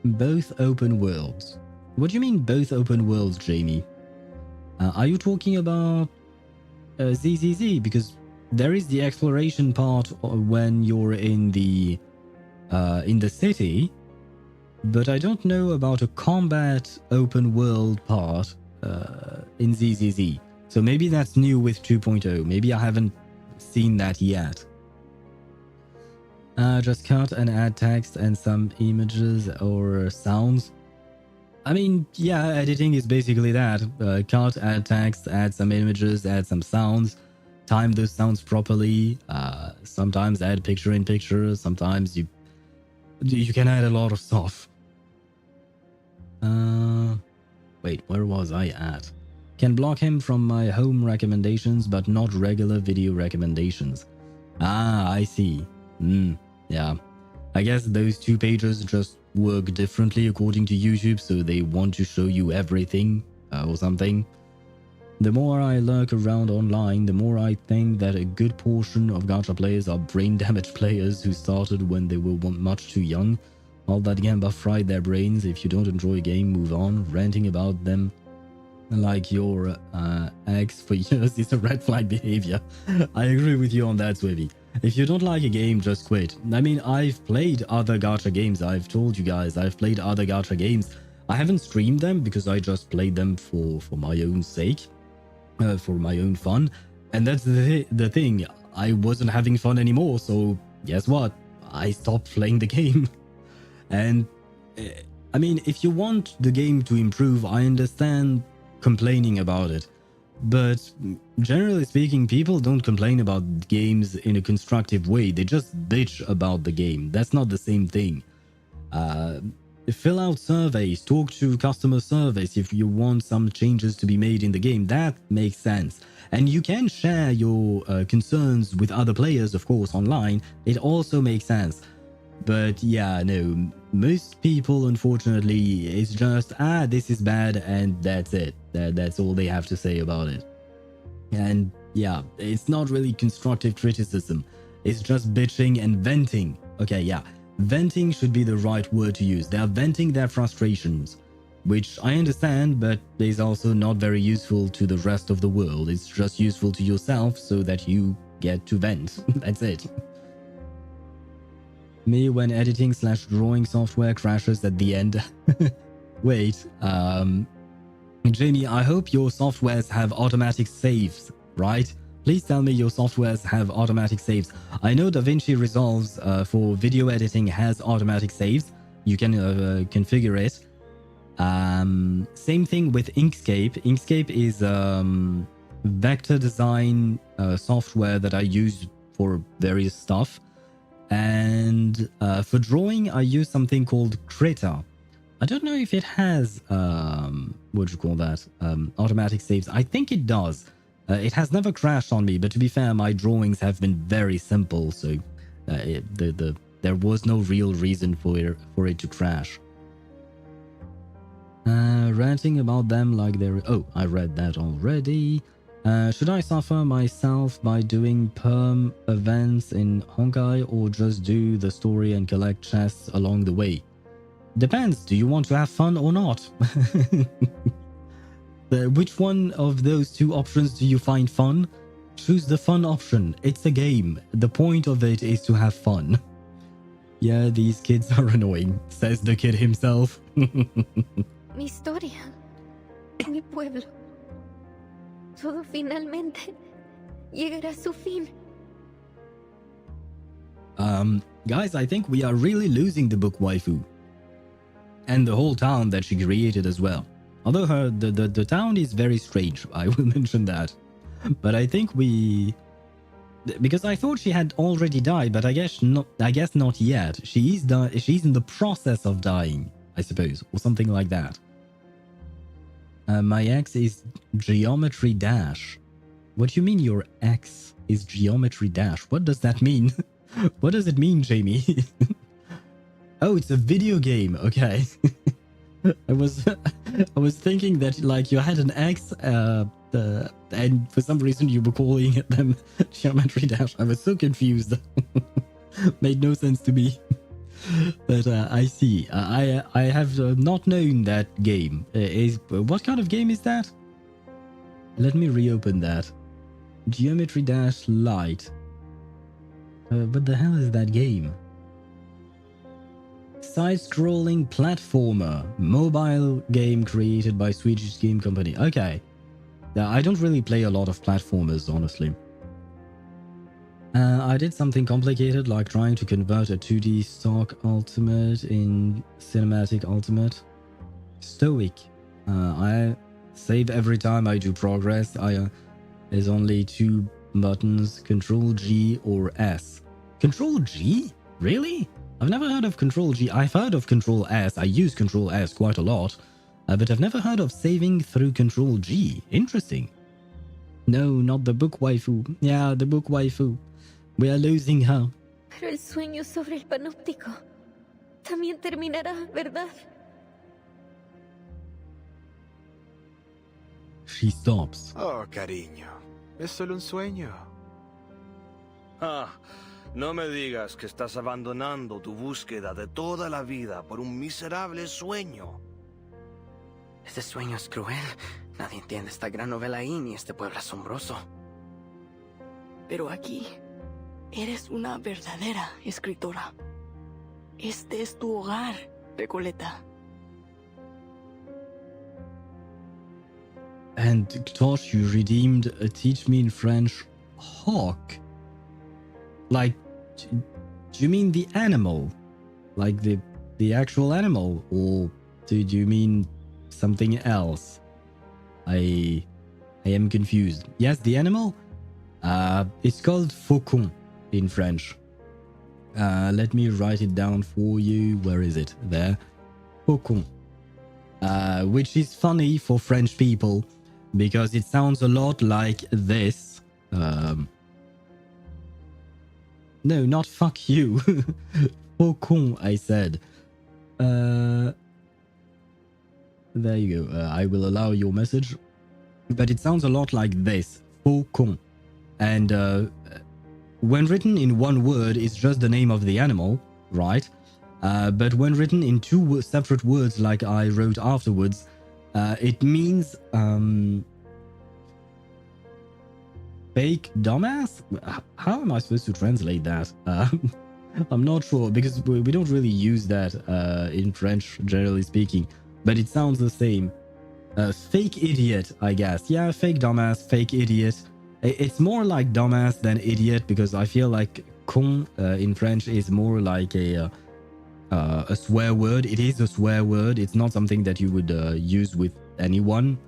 [SPEAKER 2] Both open worlds. What do you mean both open worlds, Jamie? Are you talking about ZZZ? Because there is the exploration part when you're in the city, but I don't know about a combat open world part in ZZZ. So maybe that's new with 2.0. Maybe I haven't seen that yet. Just cut and add text and some images or sounds. I mean, yeah, editing is basically that. Cut, add text, add some images, add some sounds, time those sounds properly. Sometimes add picture in picture. Sometimes you can add a lot of stuff. Wait, where was I at? Can block him from my home recommendations, but not regular video recommendations. Ah, I see. Yeah. I guess those two pages just work differently according to YouTube, so they want to show you everything or something. The more I lurk around online, the more I think that a good portion of gacha players are brain-damaged players who started when they were much too young. All that gamba fried their brains. If you don't enjoy a game, move on. Ranting about them like your ex for years is a red flag behavior. I agree with you on that, Swivy. If you don't like a game, just quit. I mean, I've played other gacha games. I've told you guys, I've played other gacha games. I haven't streamed them because I just played them for my own sake, for my own fun. And that's the thing. I wasn't having fun anymore, so guess what? I stopped playing the game. And I mean, if you want the game to improve, I understand complaining about it. But generally speaking, people don't complain about games in a constructive way. They just bitch about the game. That's not the same thing. Fill out surveys, talk to customer service if you want some changes to be made in the game. That makes sense. And you can share your concerns with other players, of course, online. It also makes sense. But yeah, no, most people, unfortunately, it's just, this is bad, and that's it. That's all they have to say about it. And yeah, it's not really constructive criticism. It's just bitching and venting. Okay, yeah, venting should be the right word to use. They are venting their frustrations, which I understand, but is also not very useful to the rest of the world. It's just useful to yourself so that you get to vent. That's it. Me when editing / drawing software crashes at the end. Wait, Jamie, I hope your softwares have automatic saves, right? Please tell me your softwares have automatic saves. I know DaVinci Resolves for video editing has automatic saves. You can configure it. Same thing with Inkscape. Inkscape is vector design software that I use for various stuff. And for drawing, I use something called Krita. I don't know if it has, what do you call that, automatic saves. I think it does. It has never crashed on me, but to be fair, my drawings have been very simple, so there was no real reason for it to crash. Ranting about them like they're... Oh, I read that already. Should I suffer myself by doing perm events in Honkai or just do the story and collect chests along the way? Depends. Do you want to have fun or not? Which one of those two options do you find fun? Choose the fun option. It's a game. The point of it is to have fun. Yeah, these kids are annoying, says the kid himself.
[SPEAKER 1] Mi historia, mi pueblo. Todo finalmente llegará a su fin.
[SPEAKER 2] Guys, I think we are really losing the book waifu. And the whole town that she created as well. Although the town is very strange, I will mention that. but I think we... Because I thought she had already died, but I guess not. I guess not yet. She's in the process of dying, I suppose, or something like that. My ex is Geometry Dash. What do you mean your ex is Geometry Dash? What does that mean? What does it mean, Jamie? Oh, it's a video game. Okay. I was thinking that like you had an ex, and for some reason you were calling them Geometry Dash. I was so confused. Made no sense to me. But I see. I have not known that game. What kind of game is that? Let me reopen that. Geometry Dash Lite. What the hell is that game? Side-scrolling platformer. Mobile game created by Swedish game company. Okay. I don't really play a lot of platformers, honestly. I did something complicated, like trying to convert a 2D stock ultimate in cinematic ultimate. Stoic. I save every time I do progress. There's only 2 buttons, Control G or S. Control G? Really? I've never heard of Control G. I've heard of Control S. I use Control S quite a lot. But I've never heard of saving through Control G. Interesting. No, not the book waifu. Yeah, the book waifu. We are losing her.
[SPEAKER 1] Pero el sueño sobre el panóptico también terminará, ¿verdad?
[SPEAKER 2] She stops.
[SPEAKER 7] Oh, cariño. Es solo un sueño.
[SPEAKER 3] Ah, no me digas que estás abandonando tu búsqueda de toda la vida por un miserable sueño.
[SPEAKER 6] Este sueño es cruel. Nadie entiende esta gran novela ahí ni este pueblo asombroso.
[SPEAKER 5] Pero aquí, eres una verdadera escritora. Este es tu hogar, Recoleta.
[SPEAKER 2] And Tosh, you redeemed Teach Me in French hawk. Like, do you mean the animal? Like the actual animal? Or do you mean something else? I am confused. Yes, the animal? It's called faucon in French. Let me write it down for you. Where is it? There. Faucon. Which is funny for French people because it sounds a lot like this. No, not fuck you. Faucon, I said. There you go. I will allow your message. But it sounds a lot like this. Faucon. And when written in one word, it's just the name of the animal, right? But when written in 2 separate words like I wrote afterwards, it means fake dumbass? How am I supposed to translate that? I'm not sure because we don't really use that in French, generally speaking. But it sounds the same. Fake idiot, I guess. Yeah, fake dumbass, fake idiot. It's more like dumbass than idiot because I feel like con in French is more like a swear word. It is a swear word. It's not something that you would use with anyone.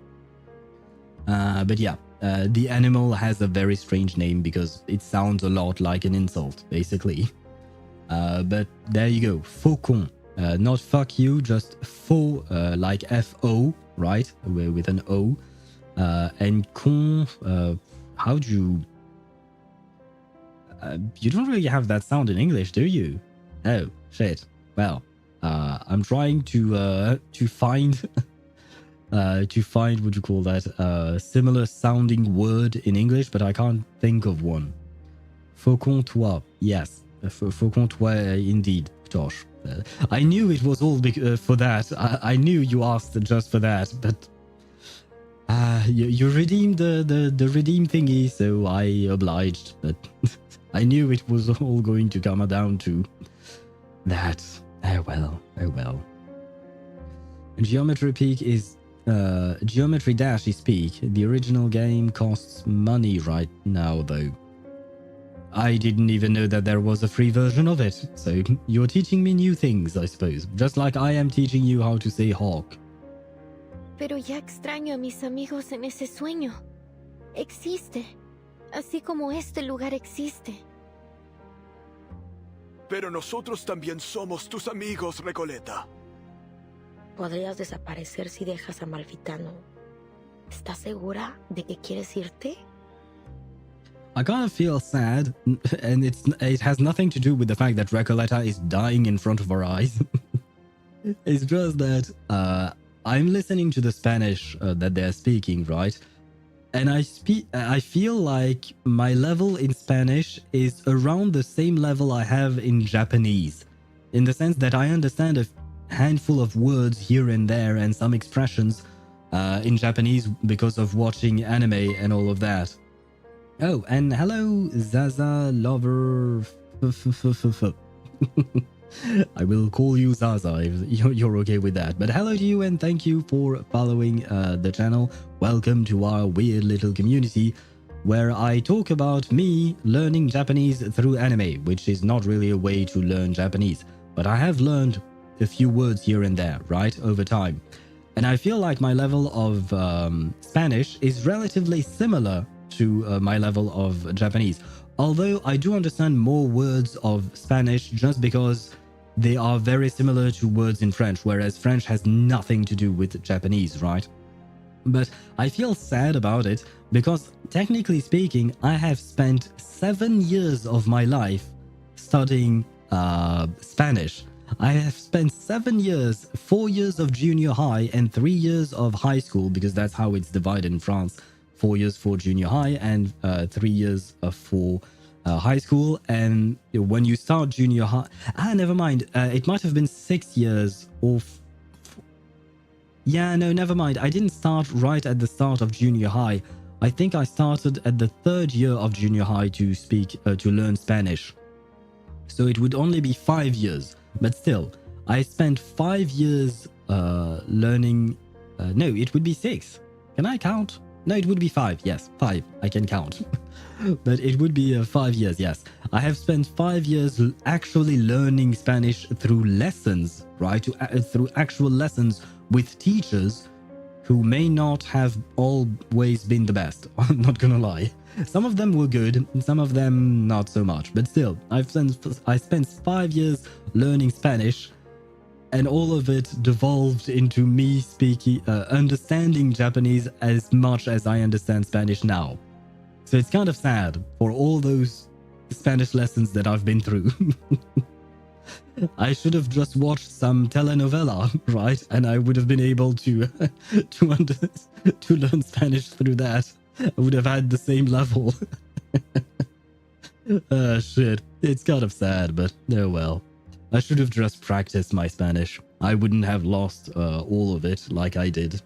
[SPEAKER 2] But yeah, the animal has a very strange name because it sounds a lot like an insult, basically. But there you go, faucon. Not fuck you, just faux, like F-O, right? With an O. And con, how do you... you don't really have that sound in English, do you? Oh, shit. Well, I'm trying to find... to find, what you call that, similar sounding word in English, but I can't think of one. Faucon toi, yes. Faucon toi, indeed, Tosh. I knew it was all for that. I knew you asked just for that, but you redeemed the redeem thingy, so I obliged. But I knew it was all going to come down to that. Oh well, oh well. Geometry Peak is Geometry Dash is Peak. The original game costs money right now, though. I didn't even know that there was a free version of it, so you're teaching me new things, I suppose. Just like I am teaching you how to say hawk.
[SPEAKER 1] Pero ya extraño a mis amigos en ese sueño. existe, así como este lugar existe.
[SPEAKER 7] Pero nosotros también somos tus amigos, Recoleta.
[SPEAKER 4] Podrías desaparecer si dejas a Malfitano. ¿Estás segura de que quieres irte?
[SPEAKER 2] I kind of feel sad, and it has nothing to do with the fact that Recoleta is dying in front of our eyes. It's just that I'm listening to the Spanish that they're speaking, right? And I feel like my level in Spanish is around the same level I have in Japanese, in the sense that I understand a handful of words here and there and some expressions in Japanese because of watching anime and all of that. Oh, and hello, Zaza Lover. I will call you Zaza if you're okay with that. But hello to you and thank you for following the channel. Welcome to our weird little community where I talk about me learning Japanese through anime, which is not really a way to learn Japanese. But I have learned a few words here and there, right, over time. And I feel like my level of Spanish is relatively similar to my level of Japanese. Although I do understand more words of Spanish just because they are very similar to words in French, whereas French has nothing to do with Japanese, right? But I feel sad about it because, technically speaking, I have spent 7 years of my life studying Spanish. I have spent 7 years, 4 years of junior high and 3 years of high school, because that's how it's divided in France. 4 years for junior high and 3 years for high school. And when you start junior high, never mind. It might have been 6 years or yeah, no, never mind. I didn't start right at the start of junior high. I think I started at the 3rd year of junior high to learn Spanish. So it would only be 5 years. But still, I spent 5 years learning. No, it would be 6. Can I count? No, it would be 5. Yes, 5. I can count. But it would be 5 years, yes. I have spent 5 years actually learning Spanish through lessons, right? Through actual lessons with teachers who may not have always been the best. I'm not gonna lie. Some of them were good, some of them not so much. But still, I spent 5 years learning Spanish, and all of it devolved into me understanding Japanese as much as I understand Spanish now. So it's kind of sad for all those Spanish lessons that I've been through. I should have just watched some telenovela, right? And I would have been able to learn Spanish through that. I would have had the same level. Shit. It's kind of sad, but oh well. I should have just practiced my Spanish. I wouldn't have lost all of it like I did.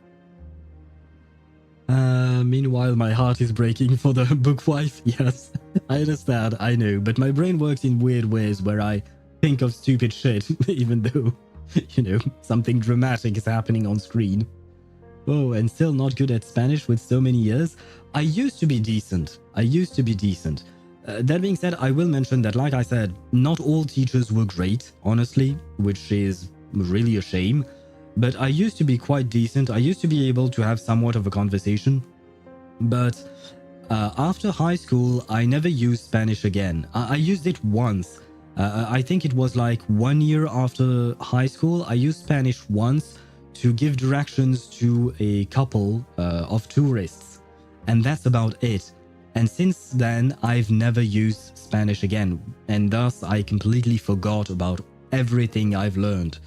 [SPEAKER 2] Meanwhile, my heart is breaking for the bookwife. Yes, I understand, I know. But my brain works in weird ways where I think of stupid shit, even though, you know, something dramatic is happening on screen. Oh, and still not good at Spanish with so many years. I used to be decent. That being said, I will mention that, like I said, not all teachers were great, honestly, which is really a shame. But I used to be quite decent. I used to be able to have somewhat of a conversation. But after high school, I never used Spanish again. I used it once. I think it was like 1 year after high school. I used Spanish once to give directions to a couple of tourists. And that's about it. And since then, I've never used Spanish again, and thus I completely forgot about everything I've learned,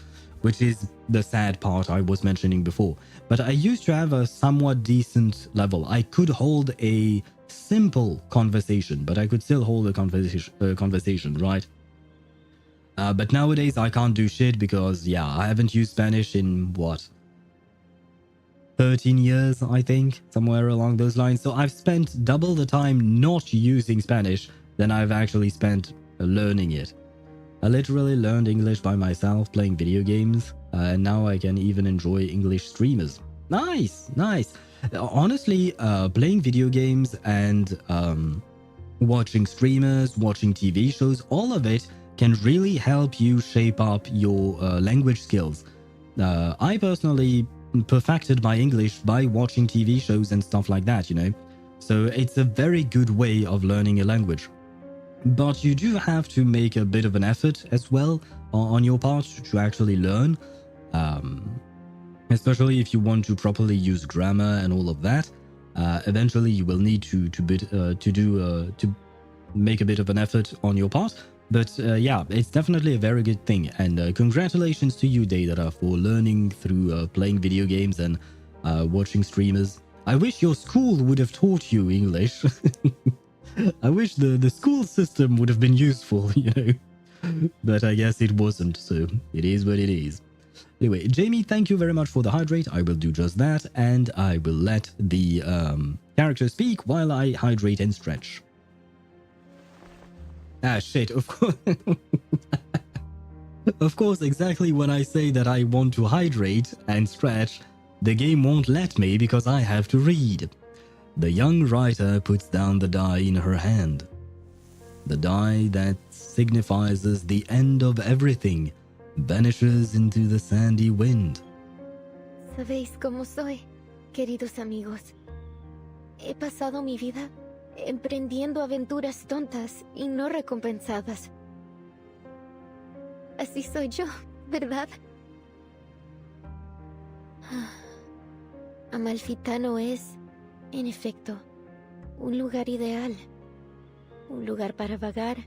[SPEAKER 2] which is the sad part I was mentioning before. But I used to have a somewhat decent level. I could hold a simple conversation, but I could still hold a conversation, right? But nowadays I can't do shit because, yeah, I haven't used Spanish in, what, 13 years, I think, somewhere along those lines. So I've spent double the time not using Spanish than I've actually spent learning it. I literally learned English by myself playing video games, and now I can even enjoy English streamers. Nice, nice. Honestly, playing video games and watching streamers, watching TV shows, all of it can really help you shape up your language skills. I personally perfected my English by watching TV shows and stuff like that, you know. So it's a very good way of learning a language. But you do have to make a bit of an effort as well on your part to actually learn. Especially if you want to properly use grammar and all of that. Eventually you will need to make a bit of an effort on your part. But yeah, it's definitely a very good thing. And congratulations to you, Deidara, for learning through playing video games and watching streamers. I wish your school would have taught you English. I wish the school system would have been useful, you know. But I guess it wasn't, so it is what it is. Anyway, Jamie, thank you very much for the hydrate. I will do just that, and I will let the character speak while I hydrate and stretch. Ah, shit, of course. Of course, exactly when I say that I want to hydrate and stretch, the game won't let me because I have to read. The young writer puts down the die in her hand. The die that signifies the end of everything vanishes into the sandy wind.
[SPEAKER 1] Sabéis cómo soy, queridos amigos. He pasado mi vida emprendiendo aventuras tontas y no recompensadas. Así soy yo, ¿verdad? Amalfitano es, en efecto, un lugar ideal. Un lugar para vagar,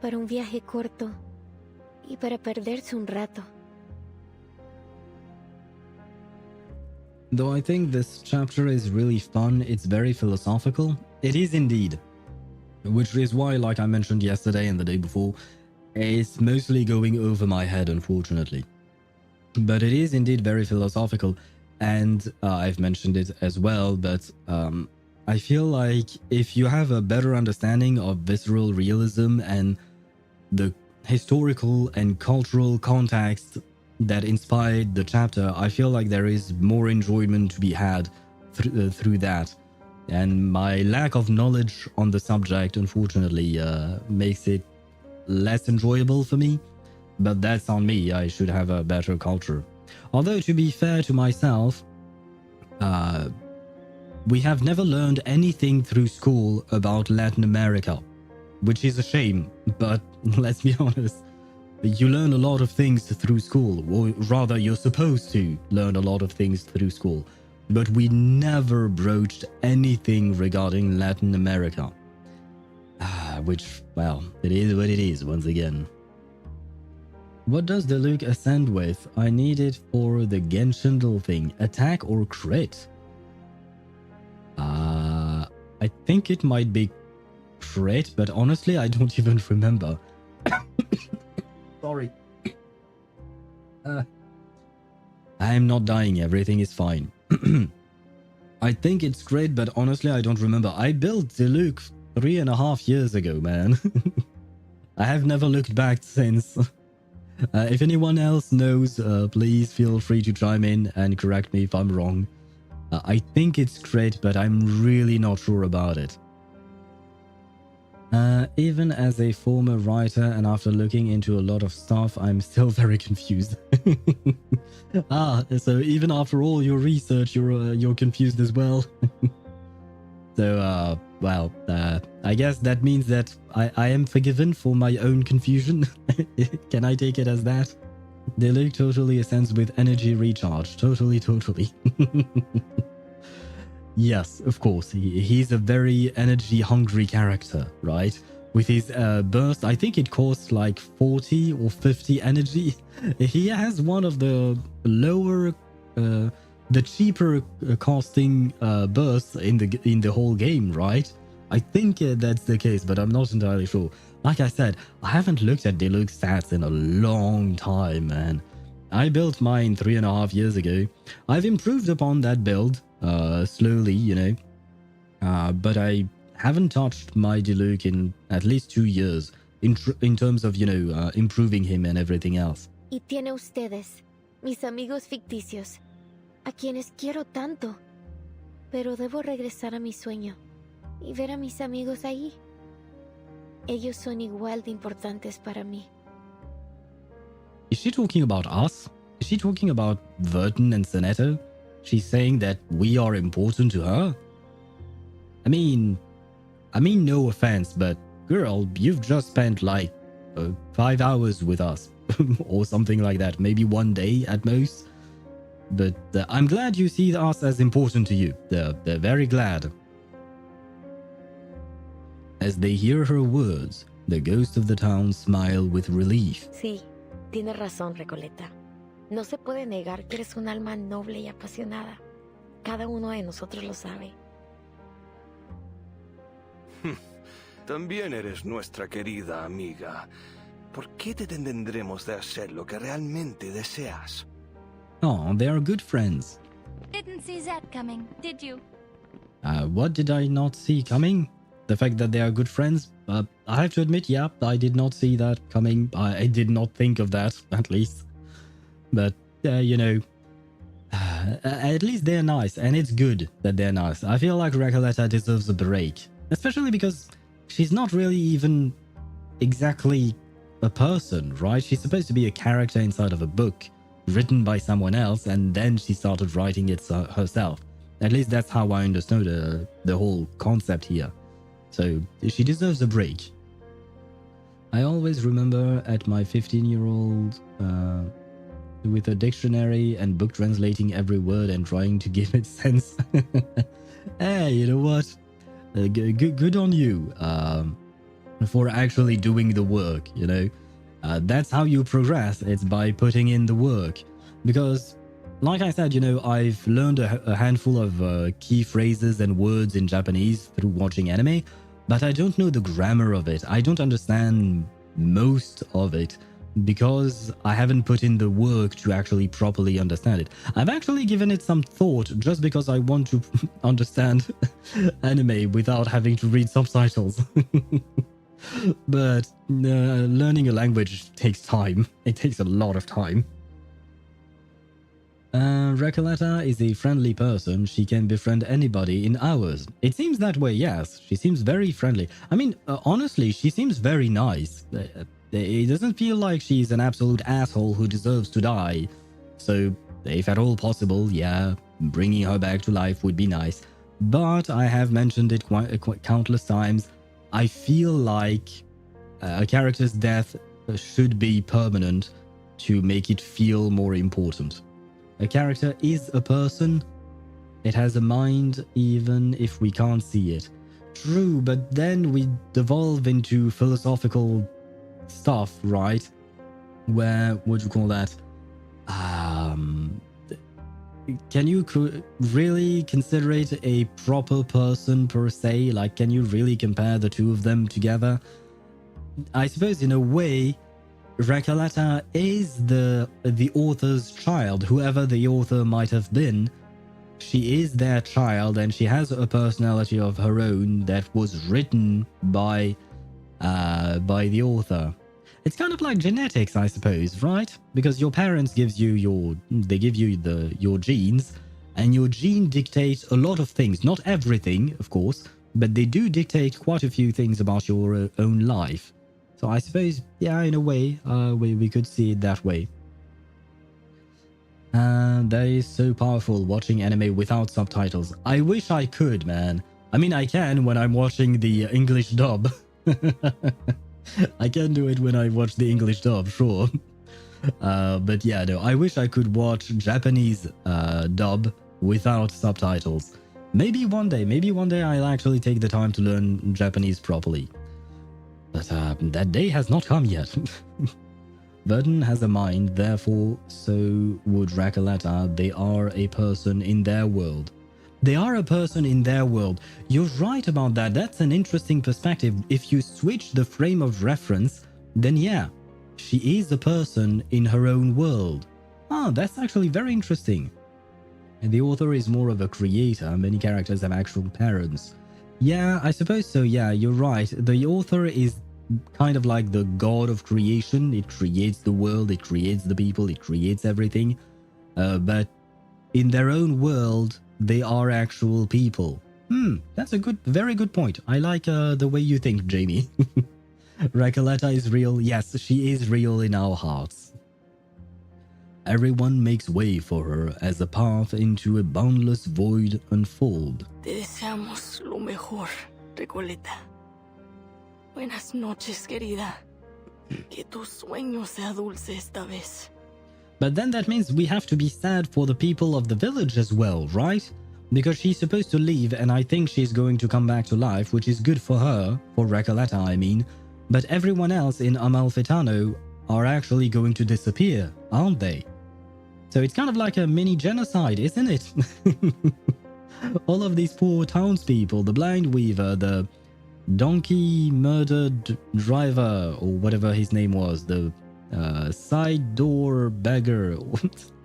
[SPEAKER 1] para un viaje corto y para perderse un rato.
[SPEAKER 2] Though I think this chapter is really fun, it's very philosophical. It is indeed. Which is why, like I mentioned yesterday and the day before, it's mostly going over my head, unfortunately. But it is indeed very philosophical, and I've mentioned it as well, but I feel like if you have a better understanding of visceral realism and the historical and cultural context that inspired the chapter, I feel like there is more enjoyment to be had through that. And my lack of knowledge on the subject, unfortunately, makes it less enjoyable for me. But that's on me. I should have a better culture. Although, to be fair to myself, we have never learned anything through school about Latin America, which is a shame, but let's be honest, you learn a lot of things through school, or rather you're supposed to learn a lot of things through school, but we never broached anything regarding Latin America. Which, well, it is what it is once again. What does the Luke ascend with? I need it for the Genshindle thing. Attack or crit? I think it might be crit, but honestly, I don't even remember. Sorry. I'm not dying. Everything is fine. I think it's crit, but honestly, I don't remember. I built the Luke 3.5 years ago, man. I have never looked back since. If anyone else knows, please feel free to chime in and correct me if I'm wrong. I think it's crit, but I'm really not sure about it. Even as a former writer and after looking into a lot of stuff, I'm still very confused. So even after all your research, you're confused as well. So, well, I guess that means that I am forgiven for my own confusion. Can I take it as that? The Luke totally ascends with energy recharge. Totally. Yes, of course. He's a very energy-hungry character, right? With his burst, I think it costs like 40 or 50 energy. He has one of the lower... the cheaper costing bursts in the whole game, right? I think that's the case, but I'm not entirely sure. Like I said, I haven't looked at Deluxe stats in a long time, man. I built mine 3.5 years ago. I've improved upon that build, slowly, you know. But I haven't touched my Deluxe in at least 2 years, in terms of, you know, improving him and everything else.
[SPEAKER 1] Y tiene ustedes, mis amigos ficticios, a quienes quiero tanto. Pero debo regresar a mi sueño y ver a mis amigos ahí. Ellos son igual de importantes para mí.
[SPEAKER 2] Is she talking about us? Is she talking about Vertin and Sonetto? She's saying that we are important to her? I mean, no offense, but girl, you've just spent like 5 hours with us or something like that. Maybe 1 day at most. But I'm glad you see us as important to you. They're very glad. As they hear her words, the ghosts of the town smile with relief.
[SPEAKER 4] Sí, tienes razón, Recoleta. No se puede negar que eres un alma noble y apasionada. Cada uno de nosotros lo sabe.
[SPEAKER 3] También eres nuestra querida amiga. ¿Por qué te detendremos de hacer lo que realmente deseas?
[SPEAKER 2] Oh, they are good friends.
[SPEAKER 8] Didn't see that coming, did you?
[SPEAKER 2] What did I not see coming? The fact that they are good friends? I have to admit, yeah, I did not see that coming. I did not think of that, at least. But, you know, at least they're nice, and it's good that they're nice. I feel like Recoleta deserves a break. Especially because she's not really even exactly a person, right? She's supposed to be a character inside of a book written by someone else, and then she started writing it herself. At least that's how I understood the whole concept here. So she deserves a break. I always remember at my 15-year-old with a dictionary and book translating every word and trying to give it sense. Hey, you know what? Good on you for actually doing the work, you know? That's how you progress. It's by putting in the work. Because, like I said, you know, I've learned a handful of key phrases and words in Japanese through watching anime, but I don't know the grammar of it. I don't understand most of it because I haven't put in the work to actually properly understand it. I've actually given it some thought just because I want to understand anime without having to read subtitles. But learning a language takes time. It takes a lot of time. Recoleta is a friendly person. She can befriend anybody in hours. It seems that way, yes. She seems very friendly. I mean, honestly, she seems very nice. It doesn't feel like she's an absolute asshole who deserves to die. So, if at all possible, yeah, bringing her back to life would be nice. But I have mentioned it countless times. I feel like a character's death should be permanent to make it feel more important. A character is a person. It has a mind even if we can't see it. True, but then we devolve into philosophical stuff, right? Where, what do you call that? Can you really consider it a proper person per se? Like, can you really compare the two of them together? I suppose in a way, Recoleta is the author's child, whoever the author might have been. She is their child, and she has a personality of her own that was written by the author. It's kind of like genetics, I suppose, right? Because your parents give you your genes, and your gene dictates a lot of things. Not everything, of course, but they do dictate quite a few things about your own life. So I suppose, yeah, in a way, we could see it that way. That is so powerful, watching anime without subtitles. I wish I could, man. I mean, I can when I'm watching the English dub. I can do it when I watch the English dub, sure. But yeah, no, I wish I could watch Japanese dub without subtitles. Maybe one day I'll actually take the time to learn Japanese properly. But that day has not come yet. Vertin has a mind, therefore so would Recoleta. They are a person in their world. They are a person in their world. You're right about that. That's an interesting perspective. If you switch the frame of reference, then yeah, she is a person in her own world. Ah, that's actually very interesting. And the author is more of a creator. Many characters have actual parents. Yeah, I suppose so. Yeah, you're right. The author is kind of like the god of creation. It creates the world, it creates the people, it creates everything. But in their own world, they are actual people. That's a very good point. I like the way you think, Jamie. Recoleta is real. Yes, she is real in our hearts. everyone makes way for her as the path into a boundless void unfold.
[SPEAKER 5] Te deseamos lo mejor, Recoleta. Buenas noches, querida. Que tu sueño sea dulce esta vez.
[SPEAKER 2] But then that means we have to be sad for the people of the village as well, right? Because she's supposed to leave and I think she's going to come back to life, which is good for her, for Recoleta I mean, but everyone else in Amalfitano are actually going to disappear, aren't they? So it's kind of like a mini genocide, isn't it? All of these poor townspeople, the blind weaver, the donkey murdered driver, or whatever his name was, the side door beggar.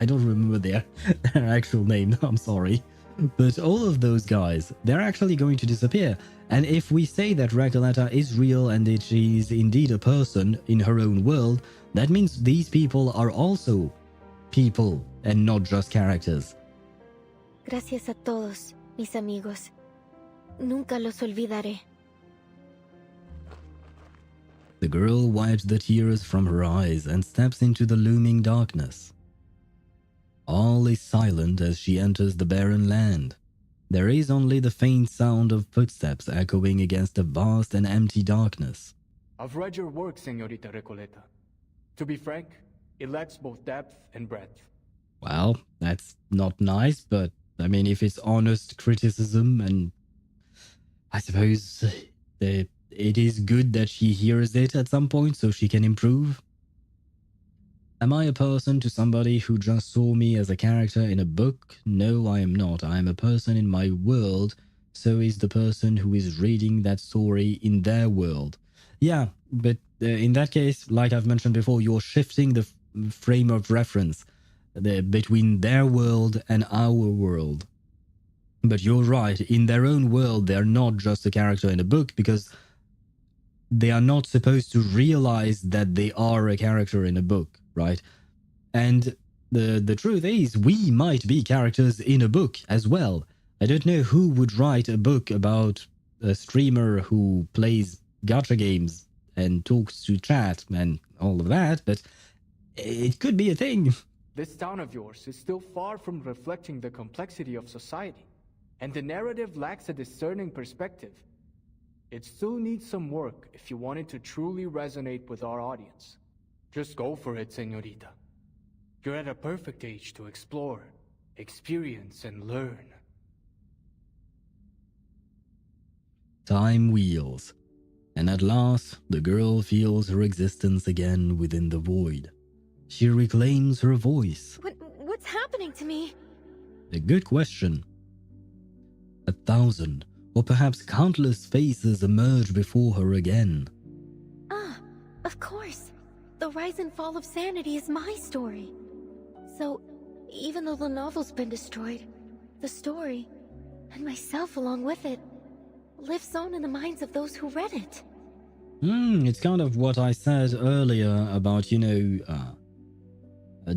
[SPEAKER 2] I don't remember their actual name, I'm sorry. But all of those guys, they're actually going to disappear. And if we say that Recoleta is real and that she is indeed a person in her own world, that means these people are also people and not just characters.
[SPEAKER 1] Gracias a todos, mis amigos. Nunca los olvidaré.
[SPEAKER 2] The girl wipes the tears from her eyes and steps into the looming darkness. All is silent as she enters the barren land. There is only the faint sound of footsteps echoing against the vast and empty darkness.
[SPEAKER 9] I've read your work, Señorita Recoleta. To be frank, it lacks both depth and breadth.
[SPEAKER 2] Well, that's not nice, but I mean, if it's honest criticism, and I suppose it is good that she hears it at some point so she can improve. Am I a person to somebody who just saw me as a character in a book? No, I am not. I am a person in my world, so is the person who is reading that story in their world. Yeah, but in that case, like I've mentioned before, you're shifting the frame of reference between their world and our world. But you're right, in their own world, they're not just a character in a book because they are not supposed to realize that they are a character in a book, right? And the truth is, we might be characters in a book as well. I don't know who would write a book about a streamer who plays gacha games and talks to chat and all of that, but it could be a thing.
[SPEAKER 9] This town of yours is still far from reflecting the complexity of society, and the narrative lacks a discerning perspective. It still needs some work if you want it to truly resonate with our audience. Just go for it, Señorita. You're at a perfect age to explore, experience, and learn.
[SPEAKER 2] Time wheels, and at last the girl feels her existence again within the void. She reclaims her voice.
[SPEAKER 1] What's happening to me?
[SPEAKER 2] A good question. 1,000, or perhaps countless faces emerge before her again.
[SPEAKER 1] Ah, of course. The rise and fall of sanity is my story. So, even though the novel's been destroyed, the story, and myself along with it, lives on in the minds of those who read it.
[SPEAKER 2] It's kind of what I said earlier about,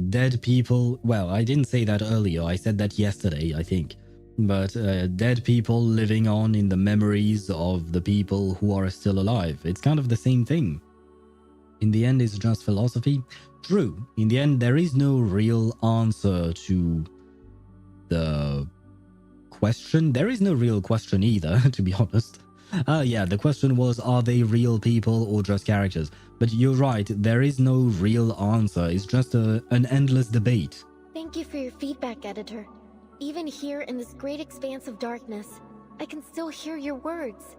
[SPEAKER 2] dead people. Well, I didn't say that earlier, I said that yesterday, I think. But dead people living on in the memories of the people who are still alive. It's kind of the same thing. In the end, it's just philosophy. True, in the end, there is no real answer to the question. There is no real question either, to be honest. Yeah, the question was, are they real people or just characters? But you're right, there is no real answer. It's just an endless debate.
[SPEAKER 1] Thank you for your feedback, editor. Even here in this great expanse of darkness, I can still hear your words.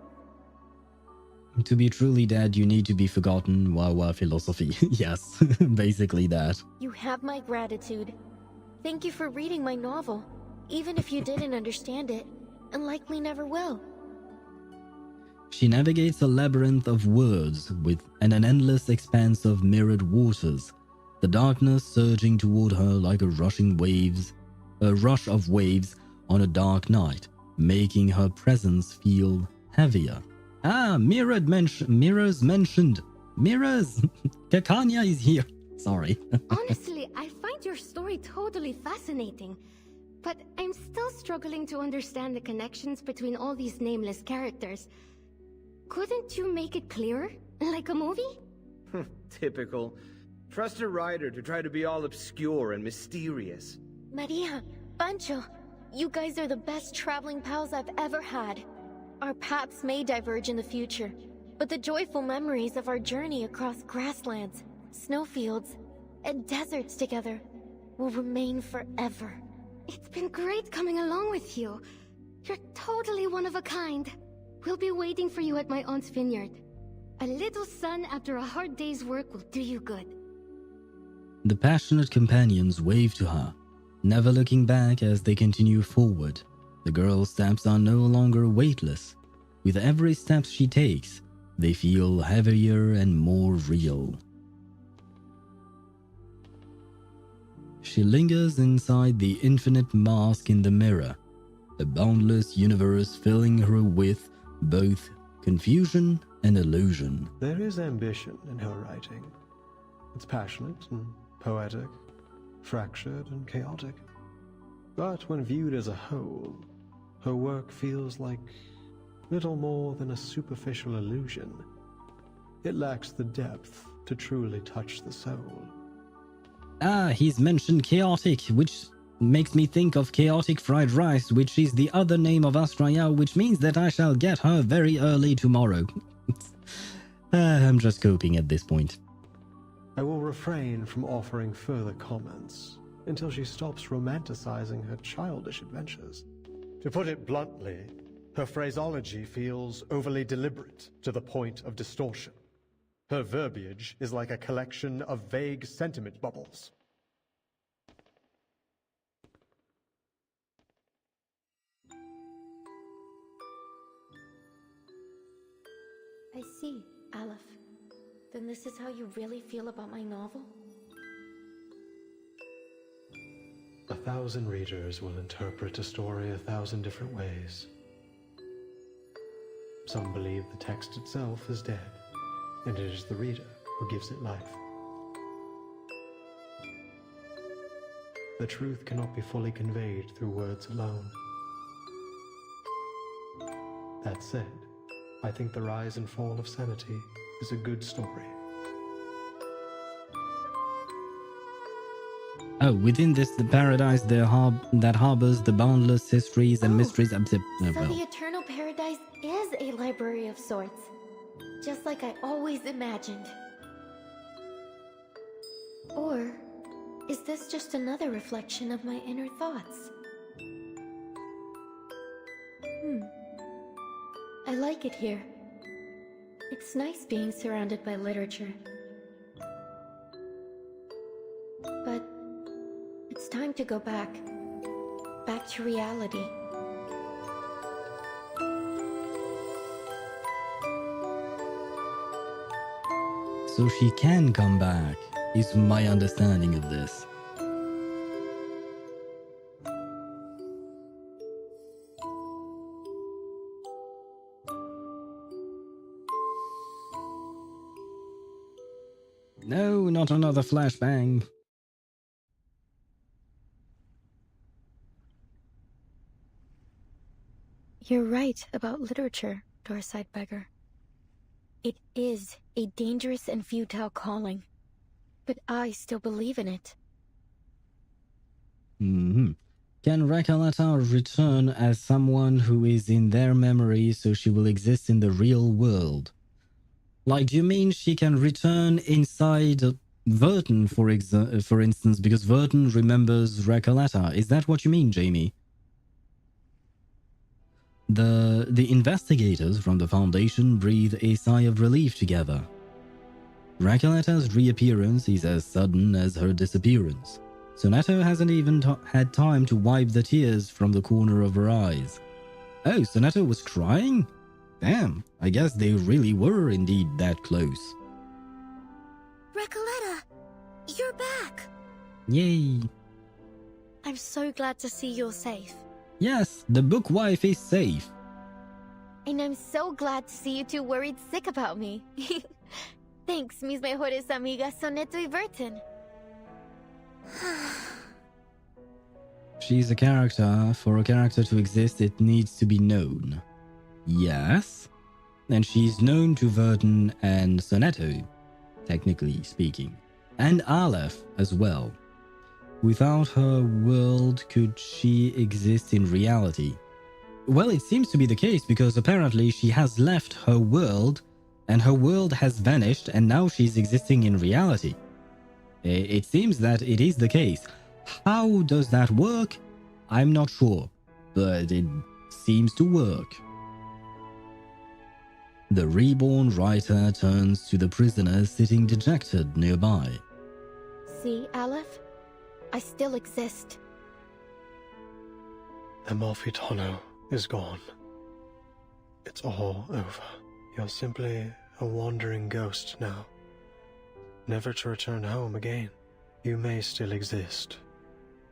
[SPEAKER 2] To be truly dead, you need to be forgotten. Wow, philosophy. Yes, basically that.
[SPEAKER 1] You have my gratitude. Thank you for reading my novel, even if you didn't understand it, and likely never will.
[SPEAKER 2] She navigates a labyrinth of words with an endless expanse of mirrored waters, the darkness surging toward her like a rush of waves on a dark night, making her presence feel heavier. Ah, mirrors mentioned. Mirrors! Kakanya is here. Sorry.
[SPEAKER 10] Honestly, I find your story totally fascinating, but I'm still struggling to understand the connections between all these nameless characters. Couldn't you make it clearer? Like a movie?
[SPEAKER 6] Typical.
[SPEAKER 11] Trust a writer to try to be all obscure and mysterious.
[SPEAKER 1] Maria, Pancho, you guys are the best traveling pals I've ever had. Our paths may diverge in the future, but the joyful memories of our journey across grasslands, snowfields, and deserts together will remain forever.
[SPEAKER 10] It's been great coming along with you. You're totally one of a kind. We'll be waiting for you at my aunt's vineyard. A little sun after a hard day's work will do you good.
[SPEAKER 2] The passionate companions wave to her, never looking back as they continue forward. The girl's steps are no longer weightless. With every step she takes, they feel heavier and more real. She lingers inside the infinite mask in the mirror, a boundless universe filling her with both confusion and illusion.
[SPEAKER 12] There is ambition in her writing. It's passionate and poetic, fractured and chaotic. But when viewed as a whole, her work feels like little more than a superficial illusion. It lacks the depth to truly touch the soul.
[SPEAKER 2] Ah, he's mentioned chaotic, which makes me think of chaotic fried rice, which is the other name of Astraea, which means that I shall get her very early tomorrow. I'm just coping at this point.
[SPEAKER 12] I will refrain from offering further comments until she stops romanticizing her childish adventures. To put it bluntly, her phraseology feels overly deliberate to the point of distortion. Her verbiage is like a collection of vague sentiment bubbles.
[SPEAKER 1] I see, Aleph. Then this is how you really feel about my novel?
[SPEAKER 12] 1,000 readers will interpret a story 1,000 different ways. Some believe the text itself is dead, and it is the reader who gives it life. The truth cannot be fully conveyed through words alone. That said, I think the rise and fall of sanity is a good story.
[SPEAKER 2] Oh, within this, the paradise that harbors the boundless histories and mysteries of the...
[SPEAKER 1] So the Eternal Paradise is a library of sorts, just like I always imagined. Or is this just another reflection of my inner thoughts? I like it here. It's nice being surrounded by literature. But it's time to go back to reality.
[SPEAKER 2] So she can come back, is my understanding of this. No, not another flashbang.
[SPEAKER 1] You're right about literature, Doorside Beggar. It is a dangerous and futile calling, but I still believe in it.
[SPEAKER 2] Can Recoleta return as someone who is in their memory so she will exist in the real world? Like, do you mean she can return inside Vertin, for instance, because Vertin remembers Recoleta? Is that what you mean, Jamie? The investigators from the Foundation breathe a sigh of relief together. Recoleta's reappearance is as sudden as her disappearance. Soneto hasn't even had time to wipe the tears from the corner of her eyes. Oh, Soneto was crying? Damn, I guess they really were indeed that close.
[SPEAKER 4] Recoleta, you're back!
[SPEAKER 2] Yay!
[SPEAKER 4] I'm so glad to see you're safe.
[SPEAKER 2] Yes, the bookwife is safe.
[SPEAKER 1] And I'm so glad to see you two worried sick about me. Thanks, mis mejores amigas Soneto y Vertin.
[SPEAKER 2] She's a character. For a character to exist, it needs to be known. Yes. And she's known to Vertin and Soneto, technically speaking. and Aleph as well. Without her world, could she exist in reality? Well, it seems to be the case because apparently she has left her world and her world has vanished and now she's existing in reality. It seems that it is the case. How does that work? I'm not sure, but it seems to work. The reborn writer turns to the prisoner sitting dejected nearby.
[SPEAKER 1] See, Aleph? I still exist.
[SPEAKER 12] Amalfitano is gone. It's all over. You're simply a wandering ghost now, never to return home again. You may still exist,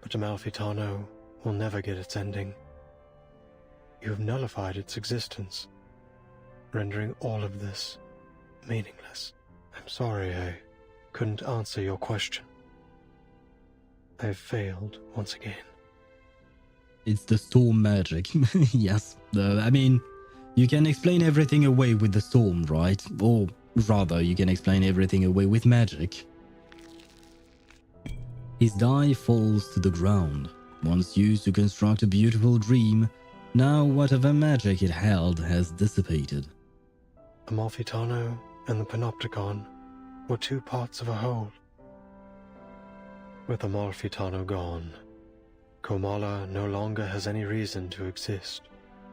[SPEAKER 12] but Amalfitano will never get its ending. You've nullified its existence, rendering all of this meaningless. I'm sorry I couldn't answer your question. I've failed once again.
[SPEAKER 2] It's the storm magic. Yes, I mean, you can explain everything away with the storm, right? Or rather, you can explain everything away with magic. His die falls to the ground. Once used to construct a beautiful dream, now whatever magic it held has dissipated.
[SPEAKER 12] Amalfitano and the Panopticon were two parts of a whole. With Amalfitano gone, Comala no longer has any reason to exist.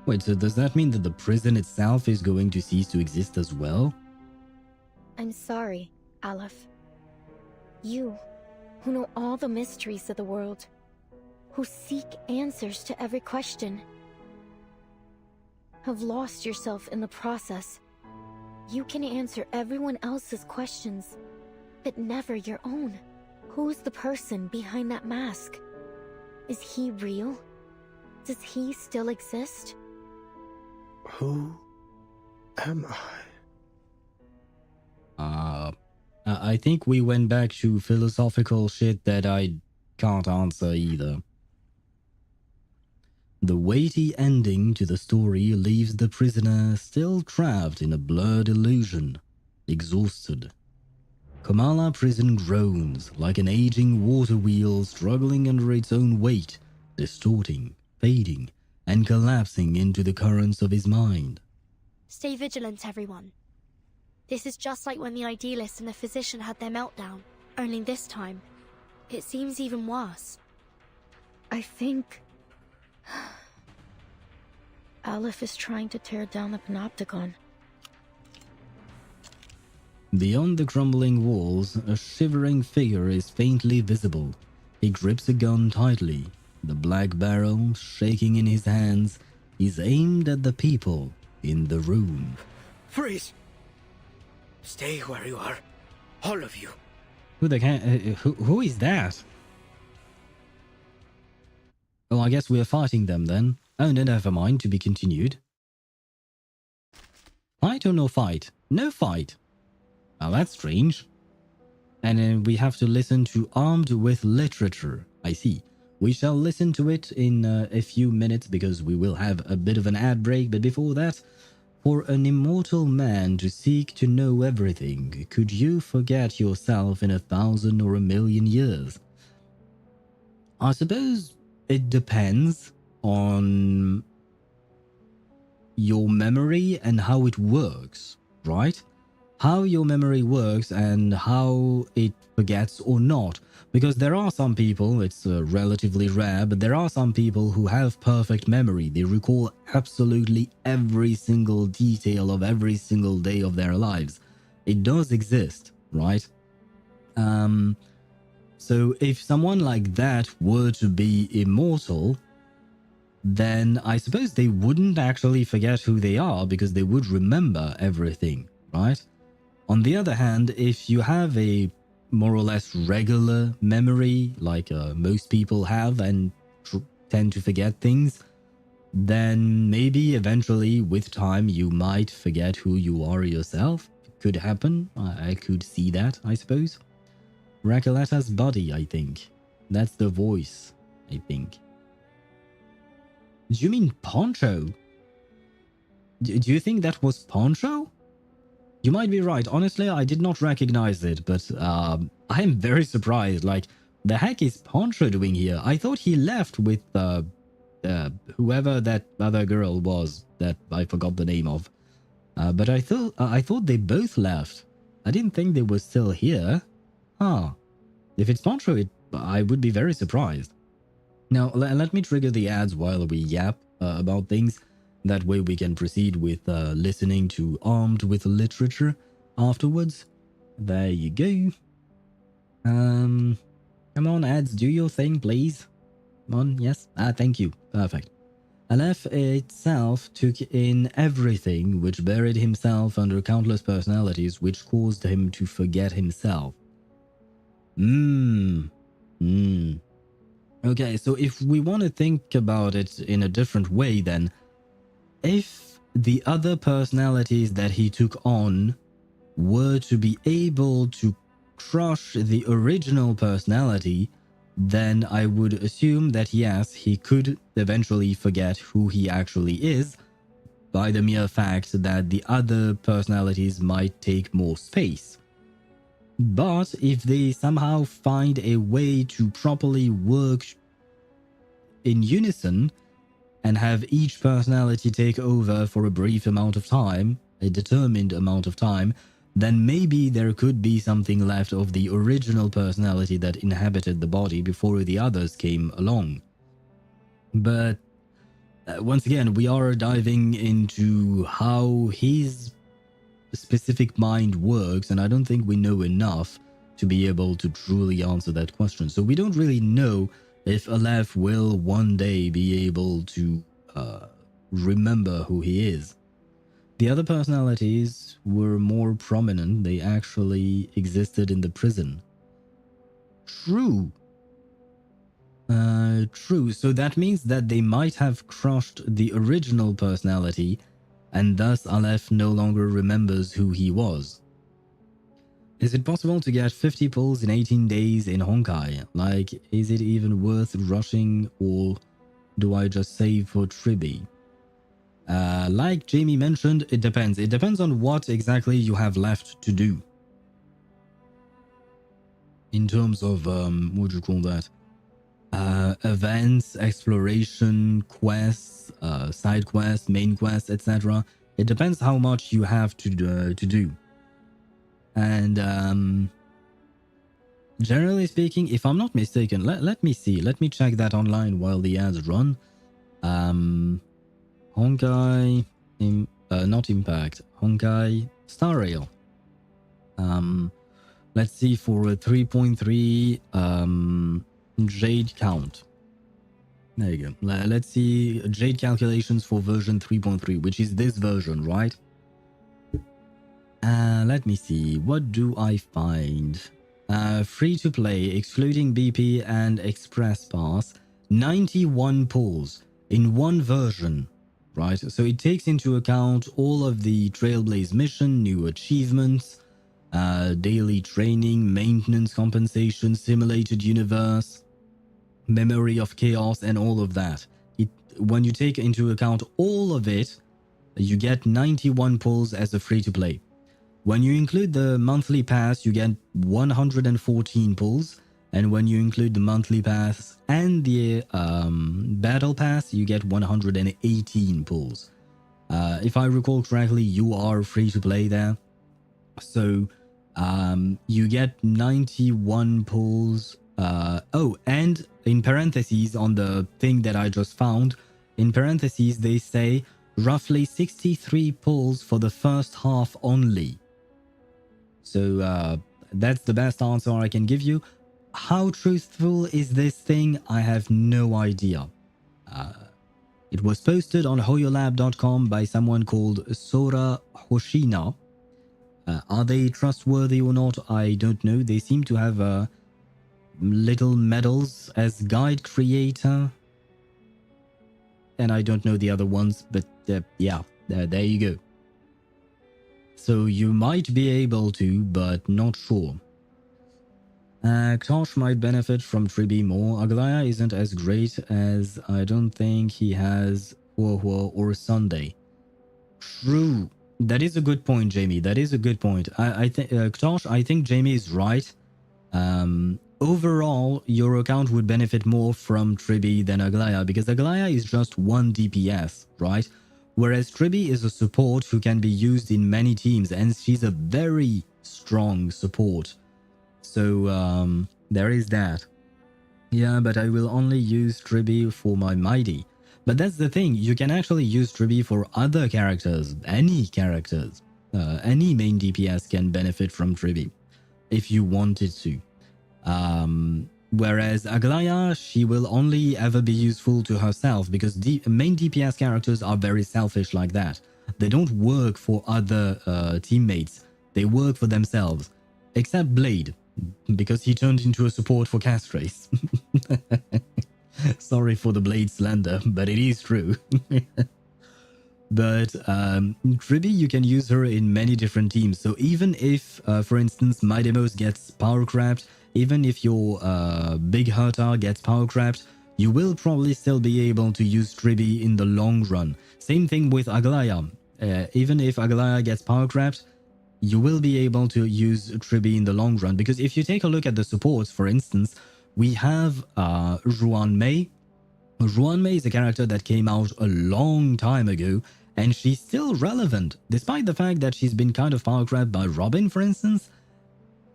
[SPEAKER 2] Wait, so does that mean that the prison itself is going to cease to exist as well?
[SPEAKER 1] I'm sorry, Aleph. You, who know all the mysteries of the world, who seek answers to every question, have lost yourself in the process. You can answer everyone else's questions, but never your own. Who's the person behind that mask? Is he real? Does he still exist?
[SPEAKER 12] Who am I?
[SPEAKER 2] I think we went back to philosophical shit that I can't answer either. The weighty ending to the story leaves the prisoner still trapped in a blurred illusion, exhausted. Comala prison groans like an aging water wheel struggling under its own weight, distorting, fading, and collapsing into the currents of his mind.
[SPEAKER 8] Stay vigilant, everyone. This is just like when the idealist and the physician had their meltdown, only this time, it seems even worse.
[SPEAKER 1] I think Aleph is trying to tear down the Panopticon.
[SPEAKER 2] Beyond the crumbling walls, a shivering figure is faintly visible. He grips a gun tightly. The black barrel, shaking in his hands, is aimed at the people in the room.
[SPEAKER 6] Freeze! Stay where you are. All of you.
[SPEAKER 2] Who is that? Oh, I guess we are fighting them then. Oh, no, never mind. To be continued. Fight or no fight? No fight. Now that's strange. And then we have to listen to Armed with Literature. I see. We shall listen to it in a few minutes because we will have a bit of an ad break. But before that, for an immortal man to seek to know everything, could you forget yourself in 1,000 or 1,000,000 years? I suppose it depends on your memory and how it works, right? How your memory works and how it forgets or not. Because there are some people, it's relatively rare, but there are some people who have perfect memory. They recall absolutely every single detail of every single day of their lives. It does exist, right? So if someone like that were to be immortal, then I suppose they wouldn't actually forget who they are because they would remember everything, right? On the other hand, if you have a more or less regular memory, like most people have and tend to forget things, then maybe eventually with time you might forget who you are yourself. It could happen. I could see that, I suppose. Recoleta's body, I think. That's the voice, I think. Do you mean Poncho? Do you think that was Poncho? You might be right. Honestly, I did not recognize it, but I am very surprised. Like, the heck is Poncho doing here? I thought he left with whoever that other girl was that I forgot the name of. But I thought they both left. I didn't think they were still here. Ah, if it's Poncho, I would be very surprised. Now, let me trigger the ads while we yap about things. That way we can proceed with listening to Armed with Literature afterwards. There you go. Come on, ads, do your thing, please. Come on, yes. Thank you. Perfect. Aleph itself took in everything, which buried himself under countless personalities, which caused him to forget himself. Okay, so if we want to think about it in a different way, then if the other personalities that he took on were to be able to crush the original personality, then I would assume that yes, he could eventually forget who he actually is by the mere fact that the other personalities might take more space. But if they somehow find a way to properly work in unison and have each personality take over for a brief amount of time, a determined amount of time, then maybe there could be something left of the original personality that inhabited the body before the others came along. But once again, we are diving into how his specific mind works, and I don't think we know enough to be able to truly answer that question. So we don't really know if Aleph will one day be able to remember who he is. The other personalities were more prominent. They actually existed in the prison. True. True. So that means that they might have crushed the original personality, and thus Aleph no longer remembers who he was. Is it possible to get 50 pulls in 18 days in Honkai? Like, is it even worth rushing, or do I just save for Tribi? Like Jamie mentioned, it depends. It depends on what exactly you have left to do. In terms of, what do you call that? Events, exploration, quests, side quests, main quests, etc. It depends how much you have to do. And generally speaking, if I'm not mistaken, let me see. Let me check that online while the ads run. Honkai, not Impact, Honkai Star Rail. Let's see for a 3.3 Jade count. There you go. Let's see Jade calculations for version 3.3, which is this version, right? Let me see. What do I find? Free to play, excluding BP and Express Pass, 91 pulls in one version. Right, so it takes into account all of the Trailblaze mission, new achievements, daily training, maintenance compensation, simulated universe, memory of chaos, and all of that. When you take into account all of it, you get 91 pulls as a free-to-play. When you include the monthly pass, you get 114 pulls. And when you include the monthly pass and the battle pass, you get 118 pulls. If I recall correctly, you are free to play there. So you get 91 pulls. Oh, and in parentheses on the thing that I just found, in parentheses they say roughly 63 pulls for the first half only. So that's the best answer I can give you. How truthful is this thing? I have no idea. It was posted on hoyolab.com by someone called Sora Hoshina. Are they trustworthy or not? I don't know. They seem to have little medals as guide creator. And I don't know the other ones, but yeah, there you go. So you might be able to, but not sure. Ktosh might benefit from Tribi more. Aglaya isn't as great as I don't think he has Huohuo or Sunday. True. That is a good point, Jamie. That is a good point. I think, Ktosh, I think Jamie is right. Overall, your account would benefit more from Tribi than Aglaya, because Aglaya is just one DPS, right? Whereas Tribi is a support who can be used in many teams, and she's a very strong support. So, there is that. Yeah, but I will only use Tribi for my Mighty. But that's the thing, you can actually use Tribi for other characters, any characters. Any main DPS can benefit from Tribi, if you wanted to. Whereas Aglaya, she will only ever be useful to herself, because main DPS characters are very selfish like that. They don't work for other teammates, they work for themselves. Except Blade, because he turned into a support for Castrace. Sorry for the Blade slander, but it is true. But Tribi, you can use her in many different teams. So even if, for instance, Midemos gets power crapped, even if your big Herta gets power crapped, you will probably still be able to use Tribi in the long run. Same thing with Aglaya. Even if Aglaya gets power crapped, you will be able to use Tribi in the long run. Because if you take a look at the supports, for instance, we have Ruan Mei. Ruan Mei is a character that came out a long time ago, and she's still relevant. Despite the fact that she's been kind of power crapped by Robin, for instance,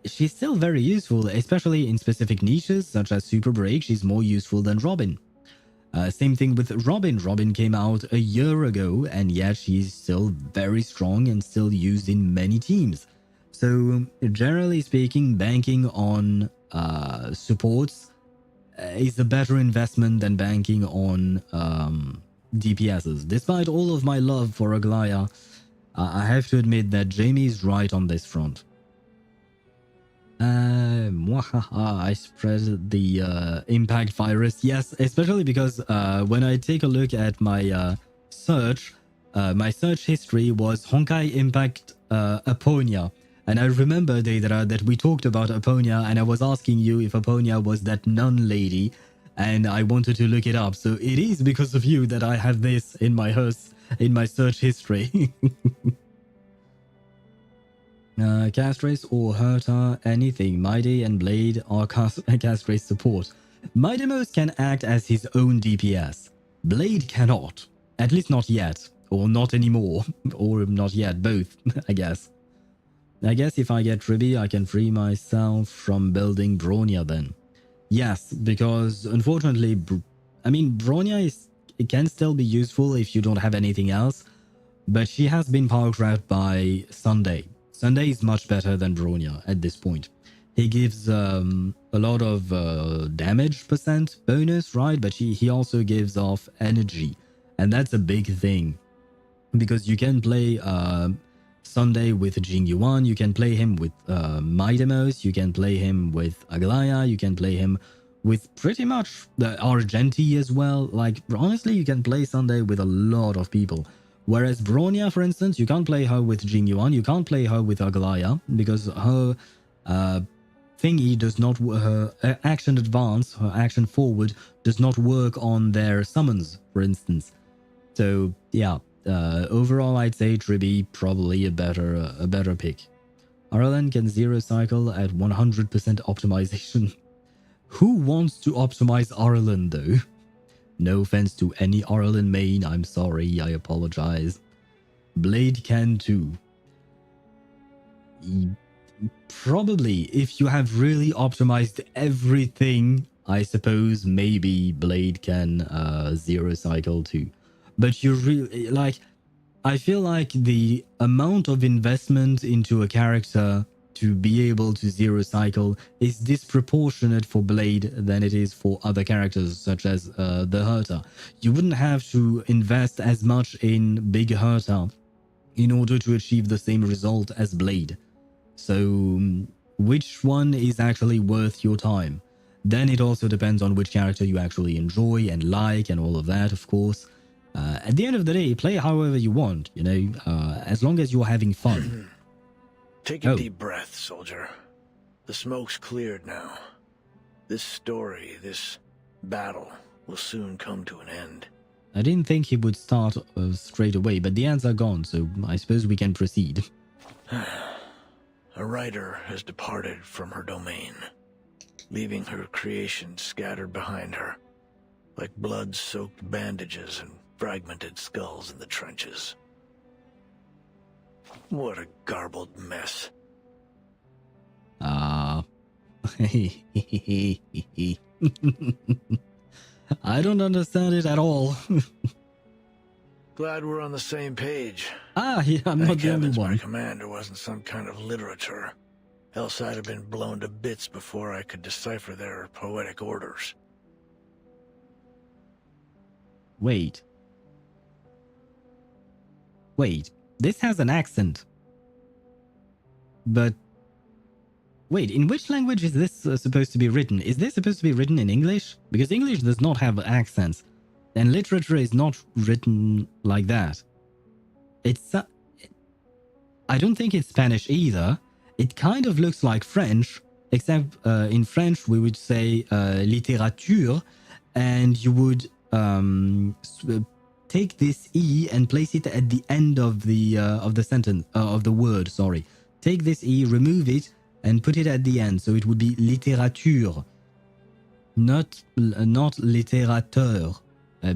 [SPEAKER 2] she's still very useful, especially in specific niches such as Super Break. She's more useful than Robin. Same thing with Robin. Robin came out a year ago, and yet she's still very strong and still used in many teams. So generally speaking, banking on supports is a better investment than banking on DPSs. Despite all of my love for Aglaya, I have to admit that Jamie's right on this front. I spread the impact virus. Yes, especially because when I take a look at my search history was Honkai Impact Aponia. And I remember, Deidara, that we talked about Aponia, and I was asking you if Aponia was that nun lady, and I wanted to look it up. So it is because of you that I have this in my search history. Castrace or Herta, anything. Mighty and Blade are Castrace support. Midemos can act as his own DPS. Blade cannot. At least not yet. Or not anymore. Or not yet. Both, I guess. I guess if I get Tribi, I can free myself from building Bronya then. Yes, because unfortunately, Bronya it can still be useful if you don't have anything else, but she has been power crapped by Sunday. Sunday is much better than Bronya at this point. He gives a lot of damage percent bonus, right? But he also gives off energy, and that's a big thing, because you can play Sunday with Jing Yuan, you can play him with Midemos, you can play him with Aglaya, you can play him with pretty much the Argenti as well. Like, honestly, you can play Sunday with a lot of people. Whereas Bronya, for instance, you can't play her with Jing Yuan, you can't play her with Aglaya, because her thingy does not, her action advance, her action forward does not work on their summons, for instance. So, yeah. Overall, I'd say Tribi probably a better pick. Arlen can zero cycle at 100% optimization. Who wants to optimize Arlen though? No offense to any Arlen main, I'm sorry, I apologize. Blade can too. Probably, if you have really optimized everything, I suppose maybe Blade can zero cycle too. But you really, like, I feel like the amount of investment into a character to be able to zero cycle is disproportionate for Blade than it is for other characters such as the Herta. You wouldn't have to invest as much in big Herta in order to achieve the same result as Blade. So which one is actually worth your time? Then it also depends on which character you actually enjoy and like and all of that, of course. At the end of the day, play however you want, you know, as long as you're having fun.
[SPEAKER 13] Take a deep breath, soldier. The smoke's cleared now. This story, this battle, will soon come to an end.
[SPEAKER 2] I didn't think he would start straight away, but the ads are gone, so I suppose we can proceed.
[SPEAKER 13] A writer has departed from her domain, leaving her creations scattered behind her, like blood-soaked bandages and fragmented skulls in the trenches. What a garbled mess.
[SPEAKER 2] I don't understand it at all.
[SPEAKER 13] Glad we're on the same page.
[SPEAKER 2] Yeah, I'm not the only one.
[SPEAKER 13] My commander wasn't some kind of literature. Else I'd have been blown to bits before I could decipher their poetic orders.
[SPEAKER 2] Wait, this has an accent. But wait, in which language is this supposed to be written? Is this supposed to be written in English? Because English does not have accents, and literature is not written like that. It's I don't think it's Spanish either. It kind of looks like French, except in French we would say littérature, and you would take this E and place it at the end of the sentence, of the word, sorry. Take this E, remove it, and put it at the end, so it would be littérature, not littérateur,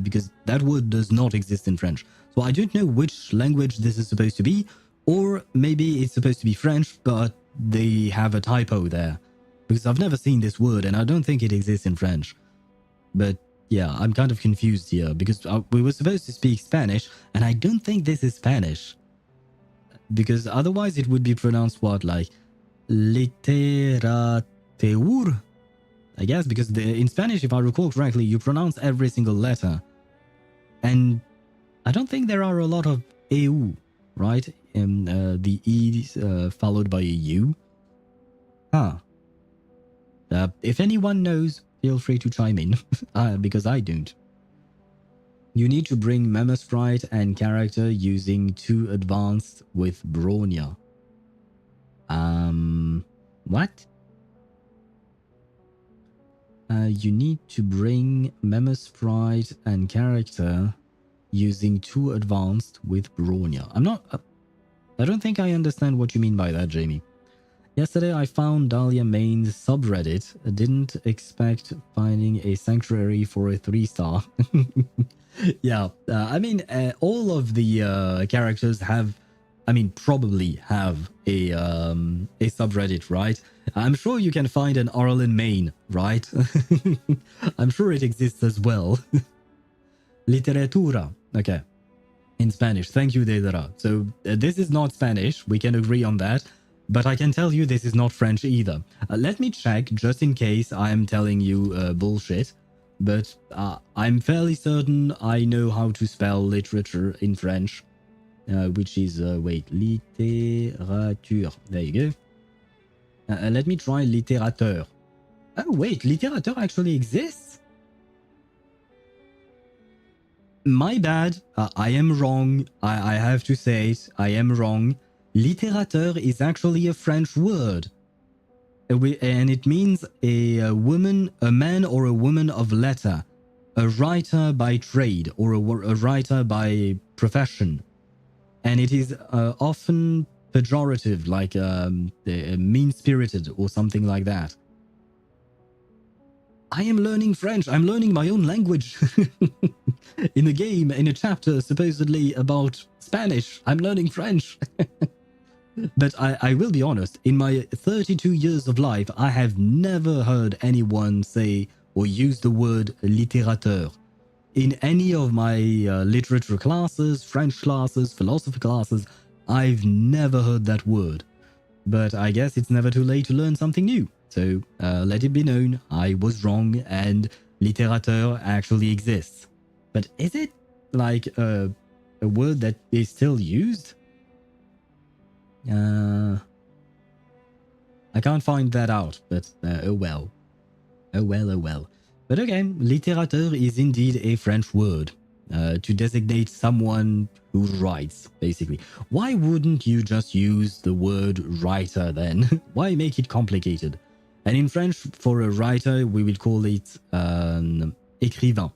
[SPEAKER 2] because that word does not exist in French. So I don't know which language this is supposed to be, or maybe it's supposed to be French, but they have a typo there, because I've never seen this word, and I don't think it exists in French. But yeah, I'm kind of confused here, because we were supposed to speak Spanish, and I don't think this is Spanish. Because otherwise it would be pronounced what, like literateur, I guess, because in Spanish, if I recall correctly, you pronounce every single letter. And I don't think there are a lot of EU, right? And the E followed by a U. If anyone knows, feel free to chime in, because I don't. You need to bring memo sprite and character using 2 advanced with Bronya. What? You need to bring memo sprite and character using 2 advanced with Bronya. I don't think I understand what you mean by that, Jamie. Yesterday I found Dahlia Main's subreddit. I didn't expect finding a sanctuary for a 3-star. Yeah, I mean, all of the characters have, probably have a subreddit, right? I'm sure you can find an Arlen Main, right? I'm sure it exists as well. Literatura, okay. In Spanish, thank you, Dedera. So this is not Spanish, we can agree on that. But I can tell you this is not French either. Let me check, just in case I'm telling you bullshit. But I'm fairly certain I know how to spell literature in French. Which is, wait, littérature. There you go. Let me try littérateur. Oh, wait, littérateur actually exists? My bad. I am wrong. I have to say it. I am wrong. Littérateur is actually a French word. And it means a woman, a man or a woman of letter, a writer by trade or a writer by profession. And it is often pejorative, like mean-spirited or something like that. I am learning French. I'm learning my own language. In a game, in a chapter supposedly about Spanish, I'm learning French. But I will be honest, in my 32 years of life, I have never heard anyone say or use the word littérateur. In any of my literature classes, French classes, philosophy classes, I've never heard that word. But I guess it's never too late to learn something new. So let it be known, I was wrong and littérateur actually exists. But is it like a word that is still used? I can't find that out, but oh well. Oh well, oh well. But okay, littérateur is indeed a French word to designate someone who writes, basically. Why wouldn't you just use the word writer then? Why make it complicated? And in French, for a writer, we would call it écrivain.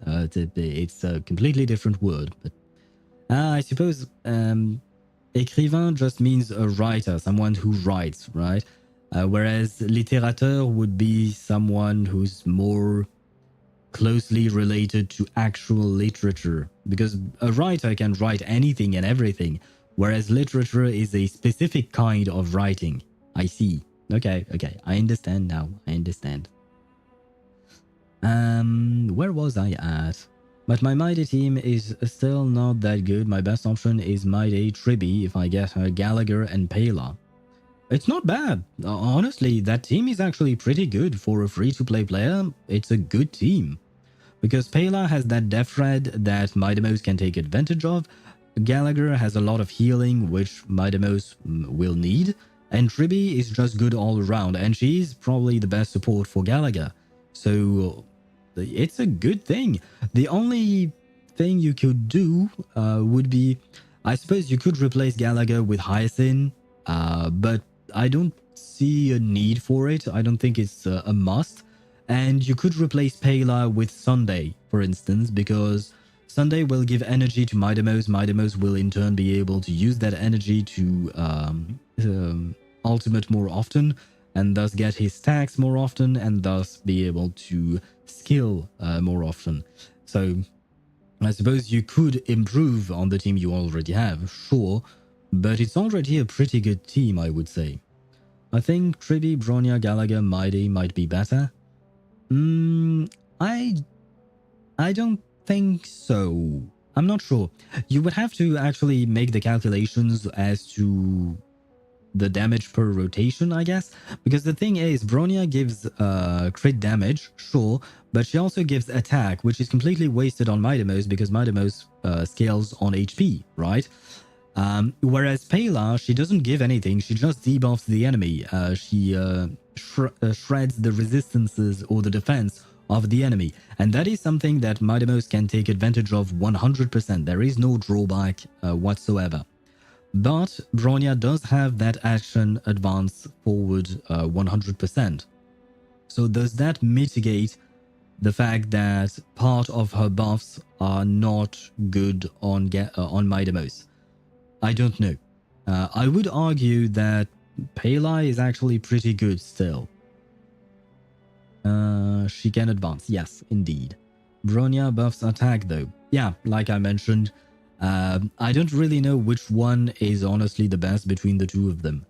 [SPEAKER 2] It's a completely different word. But I suppose écrivain just means a writer, someone who writes, right? Whereas littérateur would be someone who's more closely related to actual literature, because a writer can write anything and everything, whereas literature is a specific kind of writing. I see. Okay, I understand now. I understand. Where was I at? But my Mighty team is still not that good. My best option is Mighty Tribby if I get her Gallagher and Pela. It's not bad. Honestly, that team is actually pretty good for a free-to-play player. It's a good team. Because Pela has that death red that Midamos can take advantage of. Gallagher has a lot of healing, which Midamos will need. And Tribby is just good all around, and she's probably the best support for Gallagher. So it's a good thing. The only thing you could do would be, I suppose you could replace Gallagher with Hyacinth, but I don't see a need for it. I don't think it's a must. And you could replace Pela with Sunday, for instance, because Sunday will give energy to Midamos. Midamos will in turn be able to use that energy to ultimate more often, and thus get his stacks more often, and thus be able to skill more often. So I suppose you could improve on the team you already have, sure, but it's already a pretty good team, I would say. I think Tribby, Bronya, Gallagher, Mighty might be better. I don't think so. I'm not sure. You would have to actually make the calculations as to the damage per rotation, I guess. Because the thing is, Bronya gives crit damage, sure, but she also gives attack, which is completely wasted on Midamos because Midamos scales on HP, right? Whereas Pela, she doesn't give anything, she just debuffs the enemy. She shreds the resistances or the defense of the enemy. And that is something that Midamos can take advantage of 100%. There is no drawback whatsoever. But Bronya does have that action advance forward 100%. So does that mitigate the fact that part of her buffs are not good on Midamos? I don't know. I would argue that Pela is actually pretty good still. She can advance. Yes, indeed. Bronya buffs attack though. Yeah, like I mentioned, I don't really know which one is honestly the best between the two of them.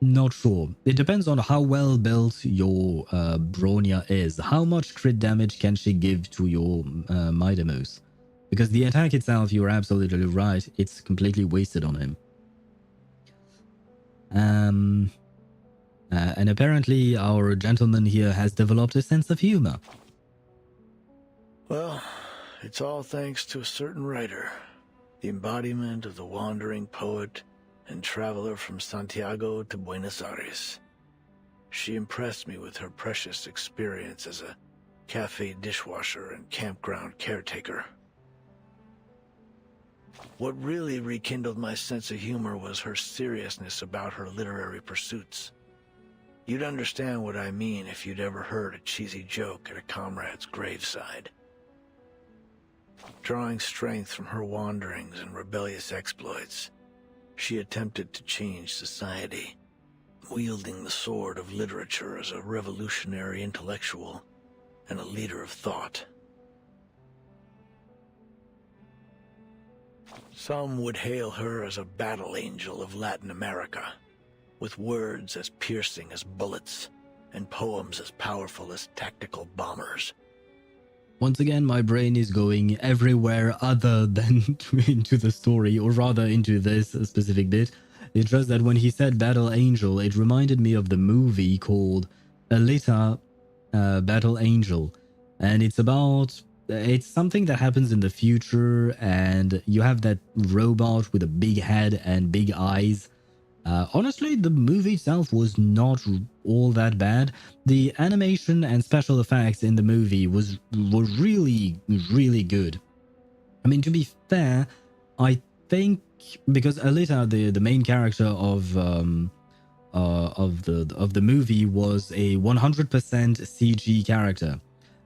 [SPEAKER 2] Not sure. It depends on how well built your Bronya is. How much crit damage can she give to your Midamos? Because the attack itself, you're absolutely right, it's completely wasted on him. And apparently our gentleman here has developed a sense of humor.
[SPEAKER 13] Well, it's all thanks to a certain writer, the embodiment of the wandering poet and traveler from Santiago to Buenos Aires. She impressed me with her precious experience as a cafe dishwasher and campground caretaker. What really rekindled my sense of humor was her seriousness about her literary pursuits. You'd understand what I mean if you'd ever heard a cheesy joke at a comrade's graveside. Drawing strength from her wanderings and rebellious exploits, she attempted to change society, wielding the sword of literature as a revolutionary intellectual and a leader of thought. Some would hail her as a battle angel of Latin America, with words as piercing as bullets and poems as powerful as tactical bombers.
[SPEAKER 2] Once again, my brain is going everywhere other than into the story, or rather into this specific bit. It's just that when he said Battle Angel, it reminded me of the movie called Alita Battle Angel. And it's something that happens in the future, and you have that robot with a big head and big eyes. Honestly, the movie itself was not all that bad. The animation and special effects in the movie were really, really good. I mean, to be fair, I think because Alita, the main character of the movie, was a 100% CG character.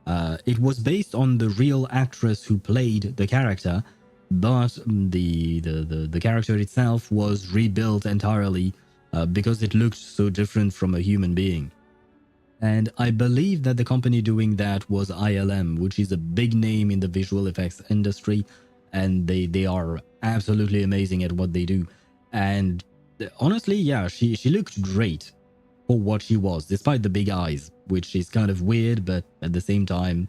[SPEAKER 2] It was based on the real actress who played the character, but the character itself was rebuilt entirely because it looked so different from a human being. And I believe that the company doing that was ILM, which is a big name in the visual effects industry, and they are absolutely amazing at what they do. And honestly, yeah, she looked great for what she was, despite the big eyes, which is kind of weird, but at the same time,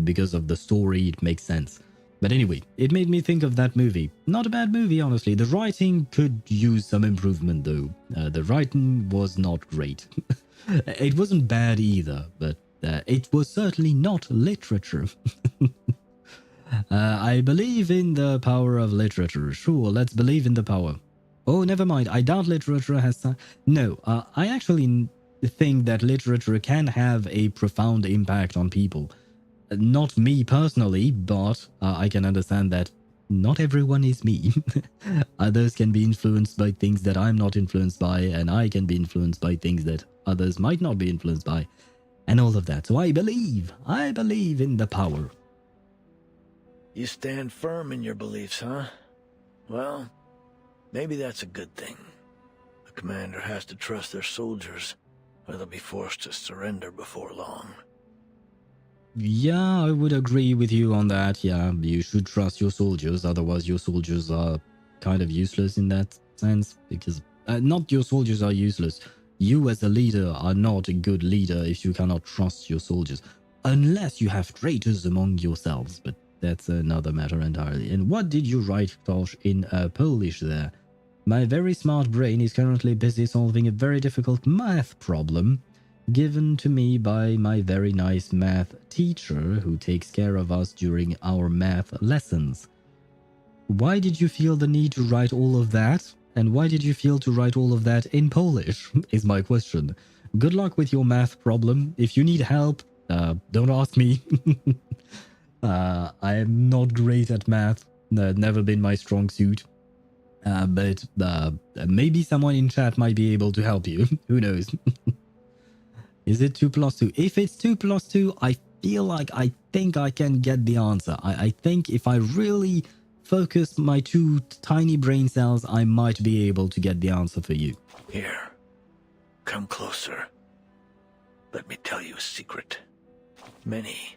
[SPEAKER 2] because of the story, it makes sense. But anyway, it made me think of that movie. Not a bad movie, honestly. The writing could use some improvement, though. The writing was not great. It wasn't bad either, but it was certainly not literature. I believe in the power of literature. Sure, let's believe in the power. Oh, never mind. I doubt literature has... No, I actually think that literature can have a profound impact on people. Not me personally, but I can understand that not everyone is me. Others can be influenced by things that I'm not influenced by, and I can be influenced by things that others might not be influenced by, and all of that. So I believe in the power.
[SPEAKER 13] You stand firm in your beliefs, huh? Well, maybe that's a good thing. The commander has to trust their soldiers, or they'll be forced to surrender before long.
[SPEAKER 2] Yeah, I would agree with you on that. Yeah, you should trust your soldiers, otherwise your soldiers are kind of useless in that sense, because not your soldiers are useless. You as a leader are not a good leader if you cannot trust your soldiers, unless you have traitors among yourselves, but that's another matter entirely. And what did you write, Tosh, in Polish there? My very smart brain is currently busy solving a very difficult math problem given to me by my very nice math teacher who takes care of us during our math lessons. Why did you feel the need to write all of that? And why did you feel to write all of that in Polish, is my question. Good luck with your math problem. If you need help, don't ask me. I am not great at math. Never been my strong suit. But maybe someone in chat might be able to help you. Who knows? Is it 2 plus 2? If it's 2 plus 2, I feel like I think I can get the answer. I think if I really focus my 2 tiny brain cells, I might be able to get the answer for you.
[SPEAKER 13] Here, come closer. Let me tell you a secret. Many,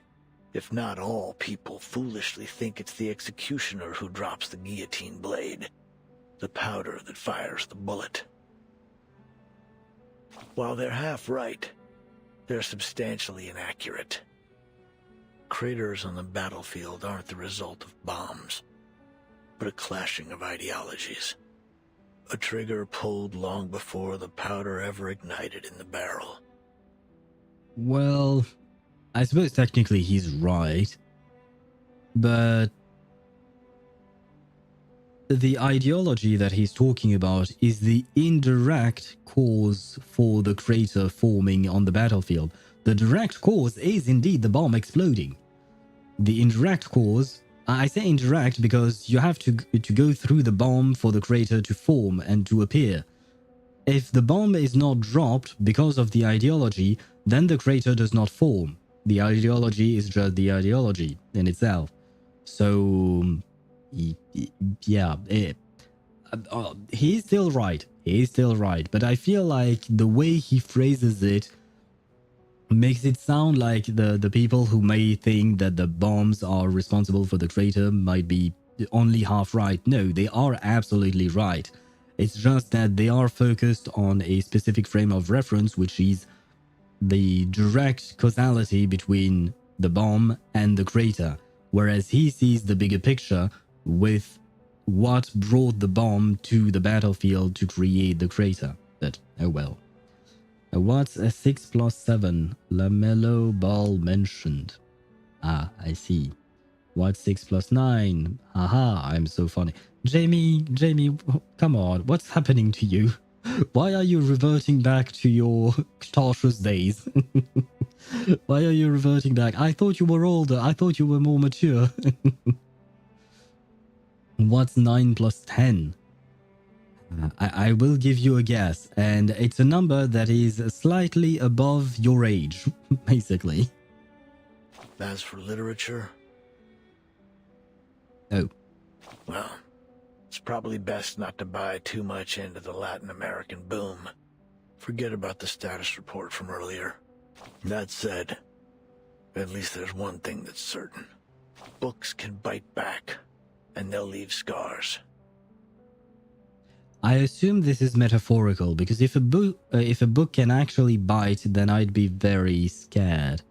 [SPEAKER 13] if not all, people foolishly think it's the executioner who drops the guillotine blade, the powder that fires the bullet. While they're half right, they're substantially inaccurate. Craters on the battlefield aren't the result of bombs, but a clashing of ideologies. A trigger pulled long before the powder ever ignited in the barrel.
[SPEAKER 2] Well, I suppose technically he's right, but the ideology that he's talking about is the indirect cause for the crater forming on the battlefield. The direct cause is indeed the bomb exploding. The indirect cause, I say indirect because you have to go through the bomb for the crater to form and to appear. If the bomb is not dropped because of the ideology, then the crater does not form. The ideology is just the ideology in itself. So, yeah, he's still right. He's still right. But I feel like the way he phrases it makes it sound like the people who may think that the bombs are responsible for the crater might be only half right. No, they are absolutely right. It's just that they are focused on a specific frame of reference, which is the direct causality between the bomb and the crater, whereas he sees the bigger picture with what brought the bomb to the battlefield to create the crater. But oh well. What's a 6 plus 7? LaMelo Ball mentioned. Ah, I see. What's 6 plus 9? Haha, I'm so funny. Jamie, come on, what's happening to you? Why are you reverting back to your Tarshus days? Why are you reverting back? I thought you were older. I thought you were more mature. What's 9 plus 10? I will give you a guess, and it's a number that is slightly above your age, basically.
[SPEAKER 13] As for literature,
[SPEAKER 2] oh,
[SPEAKER 13] well, it's probably best not to buy too much into the Latin American boom. Forget about the status report from earlier. That said, at least there's one thing that's certain. Books can bite back, and they'll leave scars.
[SPEAKER 2] I assume this is metaphorical, because if a book can actually bite, then I'd be very scared.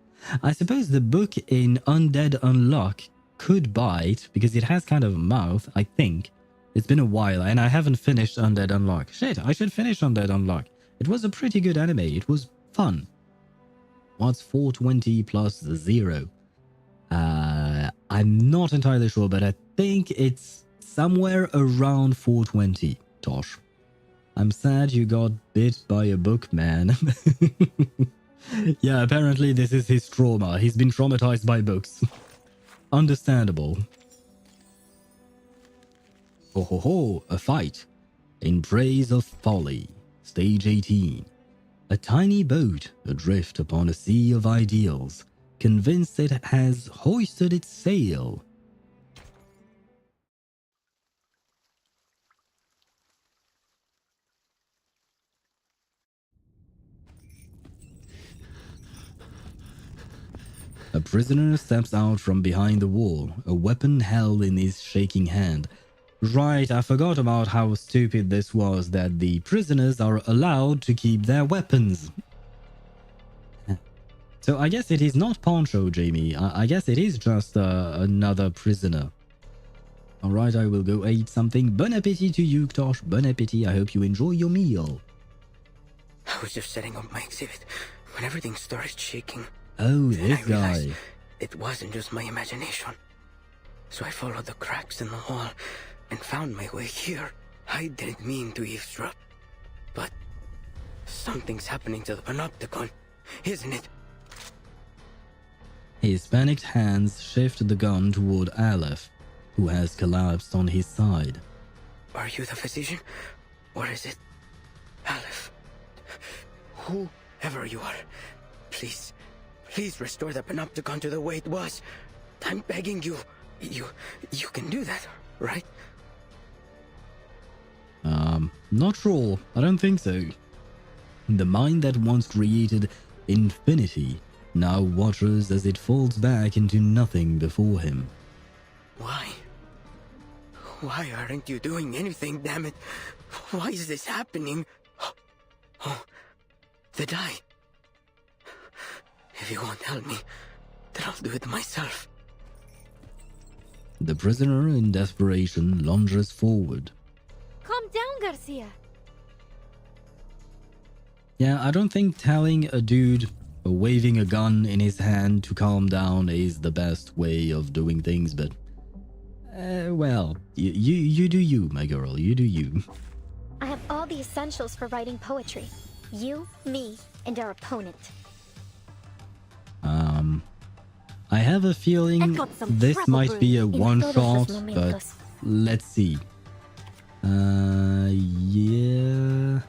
[SPEAKER 2] I suppose the book in Undead Unlock could bite, because it has kind of a mouth, I think. It's been a while, and I haven't finished Undead Unlock. Shit, I should finish Undead Unlock. It was a pretty good anime. It was fun. What's 420 plus 0? I'm not entirely sure, but I think it's somewhere around 420. Tosh. I'm sad you got bit by a book, man. Yeah, apparently this is his trauma. He's been traumatized by books. Understandable. Oh ho ho, a fight. In praise of Folie. Stage 18. A tiny boat adrift upon a sea of ideals, convinced it has hoisted its sail. A prisoner steps out from behind the wall, a weapon held in his shaking hand. Right, I forgot about how stupid this was, that the prisoners are allowed to keep their weapons. So I guess it is not Poncho, Jamie. I guess it is just another prisoner. Alright, I will go eat something. Bon appetit to you, Tosh. Bon appetit. I hope you enjoy your meal.
[SPEAKER 6] I was just setting up my exhibit when everything started shaking.
[SPEAKER 2] Oh,
[SPEAKER 6] Then
[SPEAKER 2] this
[SPEAKER 6] I realized
[SPEAKER 2] guy.
[SPEAKER 6] it wasn't just my imagination. So I followed the cracks in the wall and found my way here. I didn't mean to eavesdrop, but something's happening to the panopticon, isn't it?
[SPEAKER 2] His panicked hands shift the gun toward Aleph, who has collapsed on his side.
[SPEAKER 6] Are you the physician? Or is it Aleph? Whoever you are, please restore the panopticon to the way it was. I'm begging you. You can do that, right?
[SPEAKER 2] Not sure. I don't think so. The mind that once created infinity now watches as it falls back into nothing before him.
[SPEAKER 6] Why? Why aren't you doing anything, damn it? Why is this happening? Oh, the die. If you won't help me, then I'll do it myself.
[SPEAKER 2] The prisoner, in desperation, lunges forward.
[SPEAKER 1] Calm down, Garcia.
[SPEAKER 2] Yeah, I don't think telling a dude waving a gun in his hand to calm down is the best way of doing things, but... well, you do you, my girl. You do you.
[SPEAKER 10] I have all the essentials for writing poetry. You, me, and our opponent.
[SPEAKER 2] I have a feeling this might be a one-shot, but let's see. Yeah...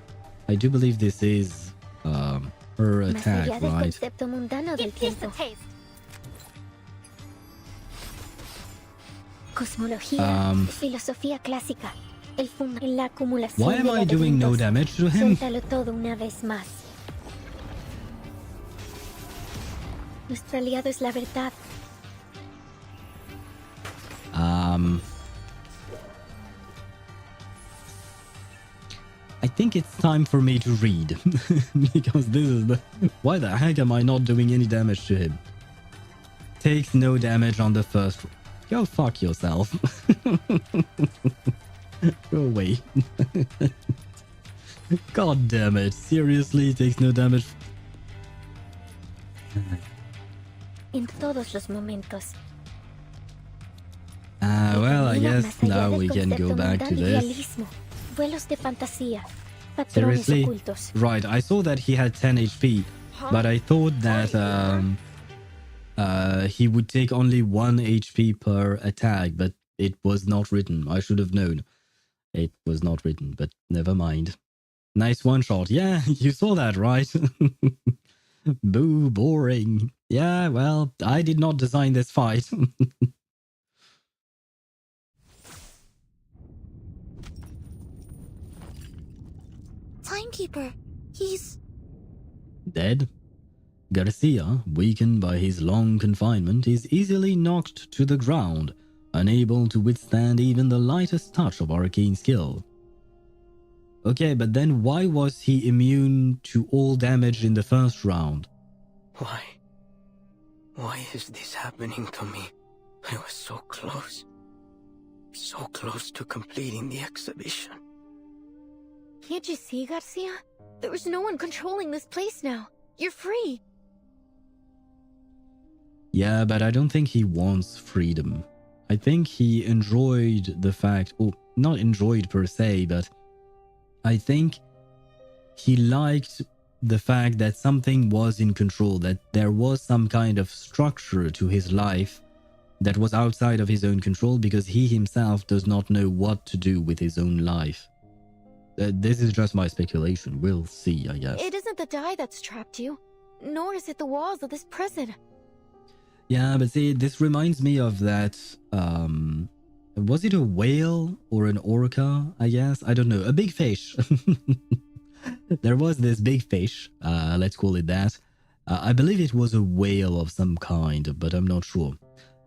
[SPEAKER 2] I do believe this is, her attack, right?
[SPEAKER 10] Cosmología, filosofía clásica, la acumulación
[SPEAKER 2] why am I doing no damage to him?
[SPEAKER 10] Suéltalo todo una vez más. Nuestro aliado es la verdad.
[SPEAKER 2] I think it's time for me to read. Because this is the... Why the heck am I not doing any damage to him? Takes no damage on the first... Go fuck yourself. Go away. God damn it. Seriously, takes no damage.
[SPEAKER 10] En todos los momentos.
[SPEAKER 2] Well, I guess now we can go back to this.
[SPEAKER 10] Vuelos de fantasía, patrones
[SPEAKER 2] Seriously?
[SPEAKER 10] ocultos.
[SPEAKER 2] Right, I saw that he had 10 HP, but I thought that he would take only 1 HP per attack, but it was not written. I should have known. It was not written, but never mind. Nice one shot. Yeah, you saw that, right? Boo, boring. Yeah, well, I did not design this fight.
[SPEAKER 8] Timekeeper, he's...
[SPEAKER 2] Dead? Garcia, weakened by his long confinement, is easily knocked to the ground, unable to withstand even the lightest touch of arcane skill. Okay, but then why was he immune to all damage in the first round?
[SPEAKER 6] Why? Why is this happening to me? I was so close. So close to completing the exhibition.
[SPEAKER 1] Can't you see, Garcia? There is no one controlling this place now. You're free.
[SPEAKER 2] Yeah, but I don't think he wants freedom. I think he enjoyed the fact, or not enjoyed per se, but I think he liked the fact that something was in control, that there was some kind of structure to his life that was outside of his own control, because he himself does not know what to do with his own life. This is just my speculation. We'll see, I guess.
[SPEAKER 1] It isn't the dye that's trapped you, nor is it the walls of this prison.
[SPEAKER 2] Yeah, but see, this reminds me of that, was it a whale or an orca, I guess? I don't know. A big fish. There was this big fish, let's call it that. I believe it was a whale of some kind, but I'm not sure.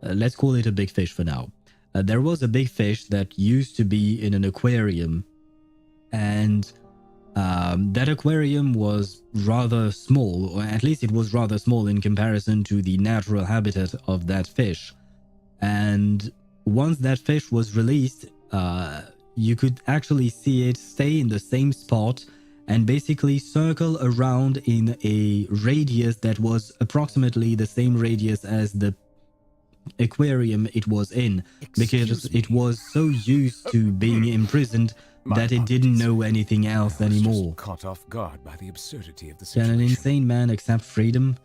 [SPEAKER 2] Let's call it a big fish for now. There was a big fish that used to be in an aquarium, and that aquarium was rather small, or at least it was rather small in comparison to the natural habitat of that fish. And once that fish was released, you could actually see it stay in the same spot and basically circle around in a radius that was approximately the same radius as the aquarium it was in, because it was so used to being imprisoned that it didn't know anything else anymore.
[SPEAKER 14] Caught off guard by the absurdity of the situation.
[SPEAKER 2] Can an insane man accept freedom?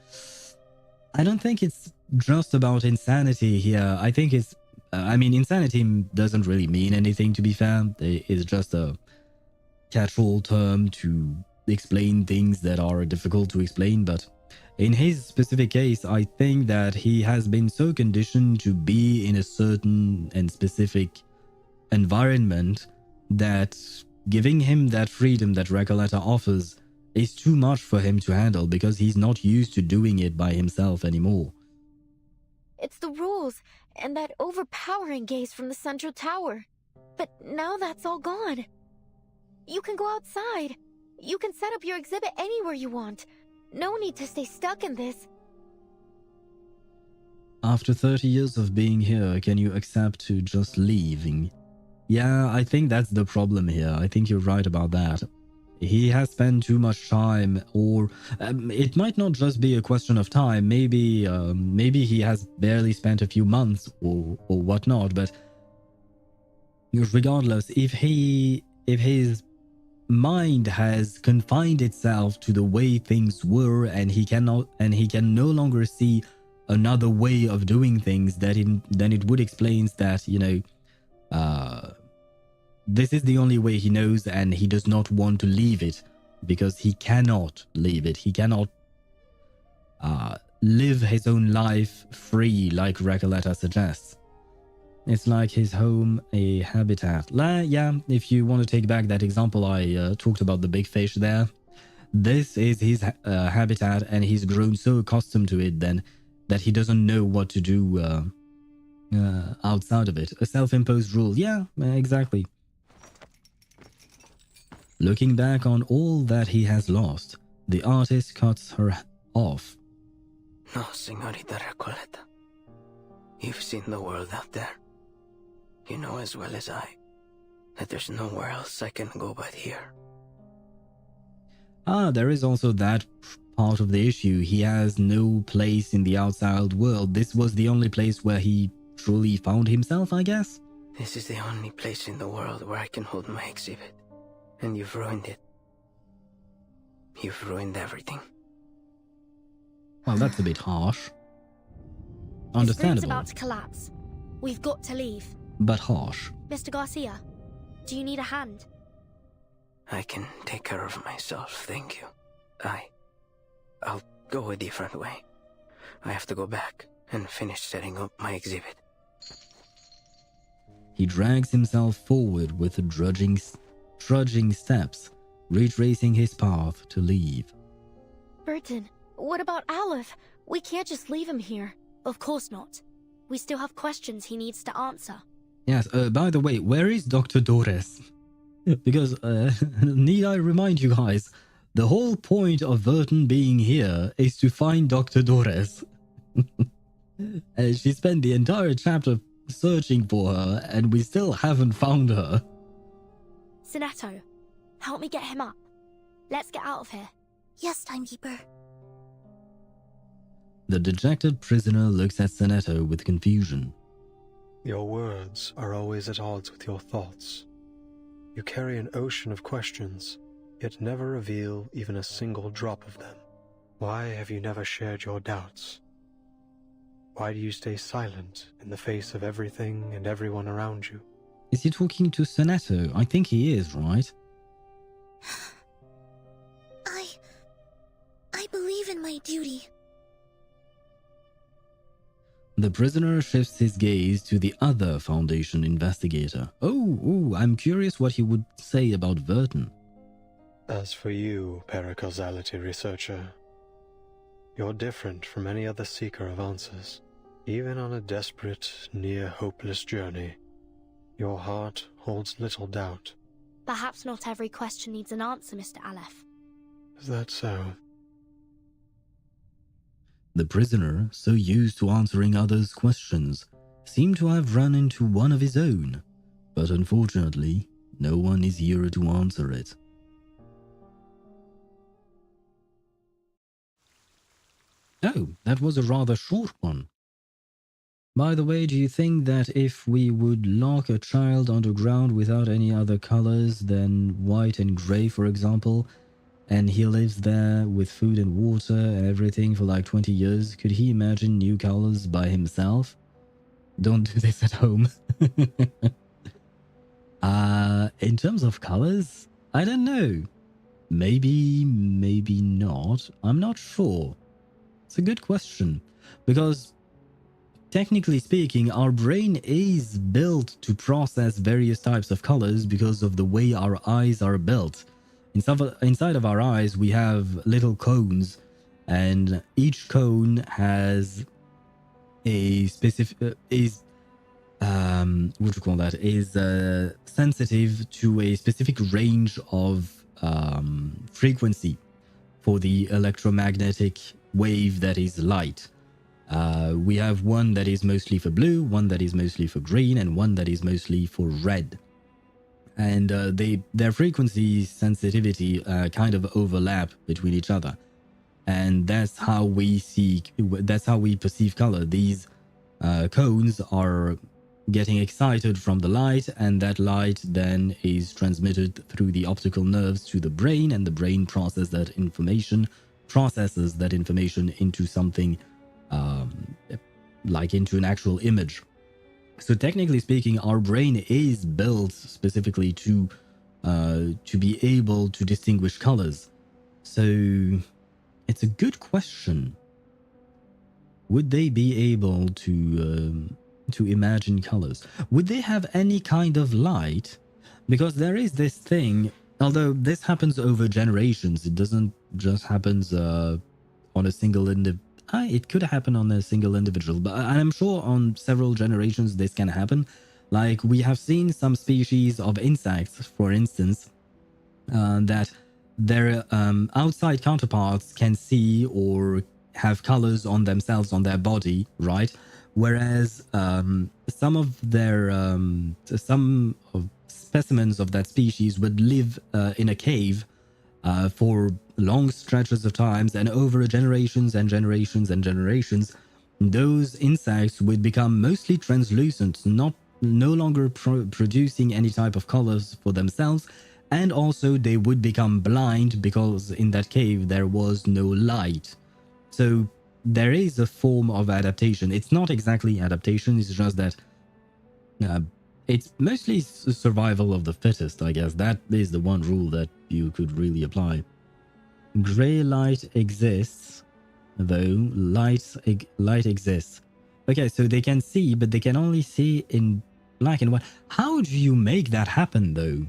[SPEAKER 2] I don't think it's just about insanity here. I think it's... I mean, insanity doesn't really mean anything, to be fair. It's just a catch-all term to explain things that are difficult to explain, but in his specific case, I think that he has been so conditioned to be in a certain and specific environment that giving him that freedom that Recoleta offers is too much for him to handle, because he's not used to doing it by himself anymore.
[SPEAKER 1] It's the rules and that overpowering gaze from the central tower. But now that's all gone. You can go outside. You can set up your exhibit anywhere you want. No need to stay stuck in this.
[SPEAKER 2] After 30 years of being here, can you accept to just leaving? Yeah, I think that's the problem here. I think you're right about that. He has spent too much time, or it might not just be a question of time. Maybe he has barely spent a few months or whatnot. But regardless, if his mind has confined itself to the way things were, and he can no longer see another way of doing things, then it would explain that, you know, this is the only way he knows, and he does not want to leave it, because he cannot leave it. He cannot live his own life free like Recoleta suggests. It's like his home, a habitat. Yeah, if you want to take back that example I talked about the big fish there, this is his habitat, and he's grown so accustomed to it then that he doesn't know what to do outside of it. A self-imposed rule. Yeah, exactly. Looking back on all that he has lost, the artist cuts her off.
[SPEAKER 6] No, Señorita Recoleta. You've seen the world out there. You know as well as I that there's nowhere else I can go but here.
[SPEAKER 2] There is also that part of the issue. He has no place in the outside world. This was the only place where he truly found himself, I guess?
[SPEAKER 6] This is the only place in the world where I can hold my exhibit. And you've ruined it. You've ruined everything.
[SPEAKER 2] Well, that's a bit harsh.
[SPEAKER 8] This
[SPEAKER 2] Understandable.
[SPEAKER 8] room's about to collapse. We've got to leave.
[SPEAKER 2] But harsh.
[SPEAKER 8] Mr. Garcia, do you need a hand?
[SPEAKER 6] I can take care of myself, thank you. I'll go a different way. I have to go back and finish setting up my exhibit.
[SPEAKER 2] He drags himself forward with trudging steps, retracing his path to leave.
[SPEAKER 1] Vertin, what about Aleph? We can't just leave him here.
[SPEAKER 8] Of course not. We still have questions he needs to answer.
[SPEAKER 2] Yes, by the way, where is Dr. Dores? Because, need I remind you guys, the whole point of Vertin being here is to find Dr. Dores. She spent the entire chapter searching for her, and we still haven't found her.
[SPEAKER 8] Sinetto, help me get him up. Let's get out of here.
[SPEAKER 15] Yes, Timekeeper.
[SPEAKER 2] The dejected prisoner looks at Sinetto with confusion.
[SPEAKER 12] Your words are always at odds with your thoughts. You carry an ocean of questions, yet never reveal even a single drop of them. Why have you never shared your doubts? Why do you stay silent in the face of everything and everyone around you?
[SPEAKER 2] Is he talking to Sinetto? I think he is, right?
[SPEAKER 15] I believe in my duty.
[SPEAKER 2] The prisoner shifts his gaze to the other Foundation investigator. Oh, I'm curious what he would say about Vertin.
[SPEAKER 12] As for you, paracausality researcher, you're different from any other seeker of answers. Even on a desperate, near-hopeless journey, your heart holds little doubt.
[SPEAKER 8] Perhaps not every question needs an answer, Mr. Aleph.
[SPEAKER 12] Is that so?
[SPEAKER 2] The prisoner, so used to answering others' questions, seemed to have run into one of his own, but unfortunately, no one is here to answer it. Oh, that was a rather short one. By the way, do you think that if we would lock a child underground without any other colors than white and gray, for example, and he lives there with food and water and everything for like 20 years, could he imagine new colors by himself? Don't do this at home. In terms of colors, I don't know. Maybe not. I'm not sure. It's a good question, because technically speaking, our brain is built to process various types of colors because of the way our eyes are built. Inside of our eyes, we have little cones, and each cone has a specific is sensitive to a specific range of frequency for the electromagnetic wave that is light. We have one that is mostly for blue, one that is mostly for green, and one that is mostly for red. And their frequency sensitivity kind of overlap between each other, and that's how we perceive color. These cones are getting excited from the light, and that light then is transmitted through the optical nerves to the brain, and the brain processes that information into something like into an actual image. So technically speaking, our brain is built specifically to be able to distinguish colors. So it's a good question. Would they be able to imagine colors? Would they have any kind of light? Because there is this thing, although this happens over generations, it doesn't just happens on a single individual. It could happen on a single individual, but I'm sure on several generations this can happen. Like, we have seen some species of insects, for instance, that their outside counterparts can see or have colors on themselves, on their body, right? Whereas some of specimens of that species would live in a cave for long stretches of times, and over generations and generations and generations, those insects would become mostly translucent, no longer producing any type of colors for themselves, and also they would become blind because in that cave there was no light. So there is a form of adaptation. It's not exactly adaptation, it's just that it's mostly survival of the fittest, I guess. That is the one rule that you could really apply. Gray light exists though. Light exists. Okay, so they can see, but they can only see in black and white. How do you make that happen, though?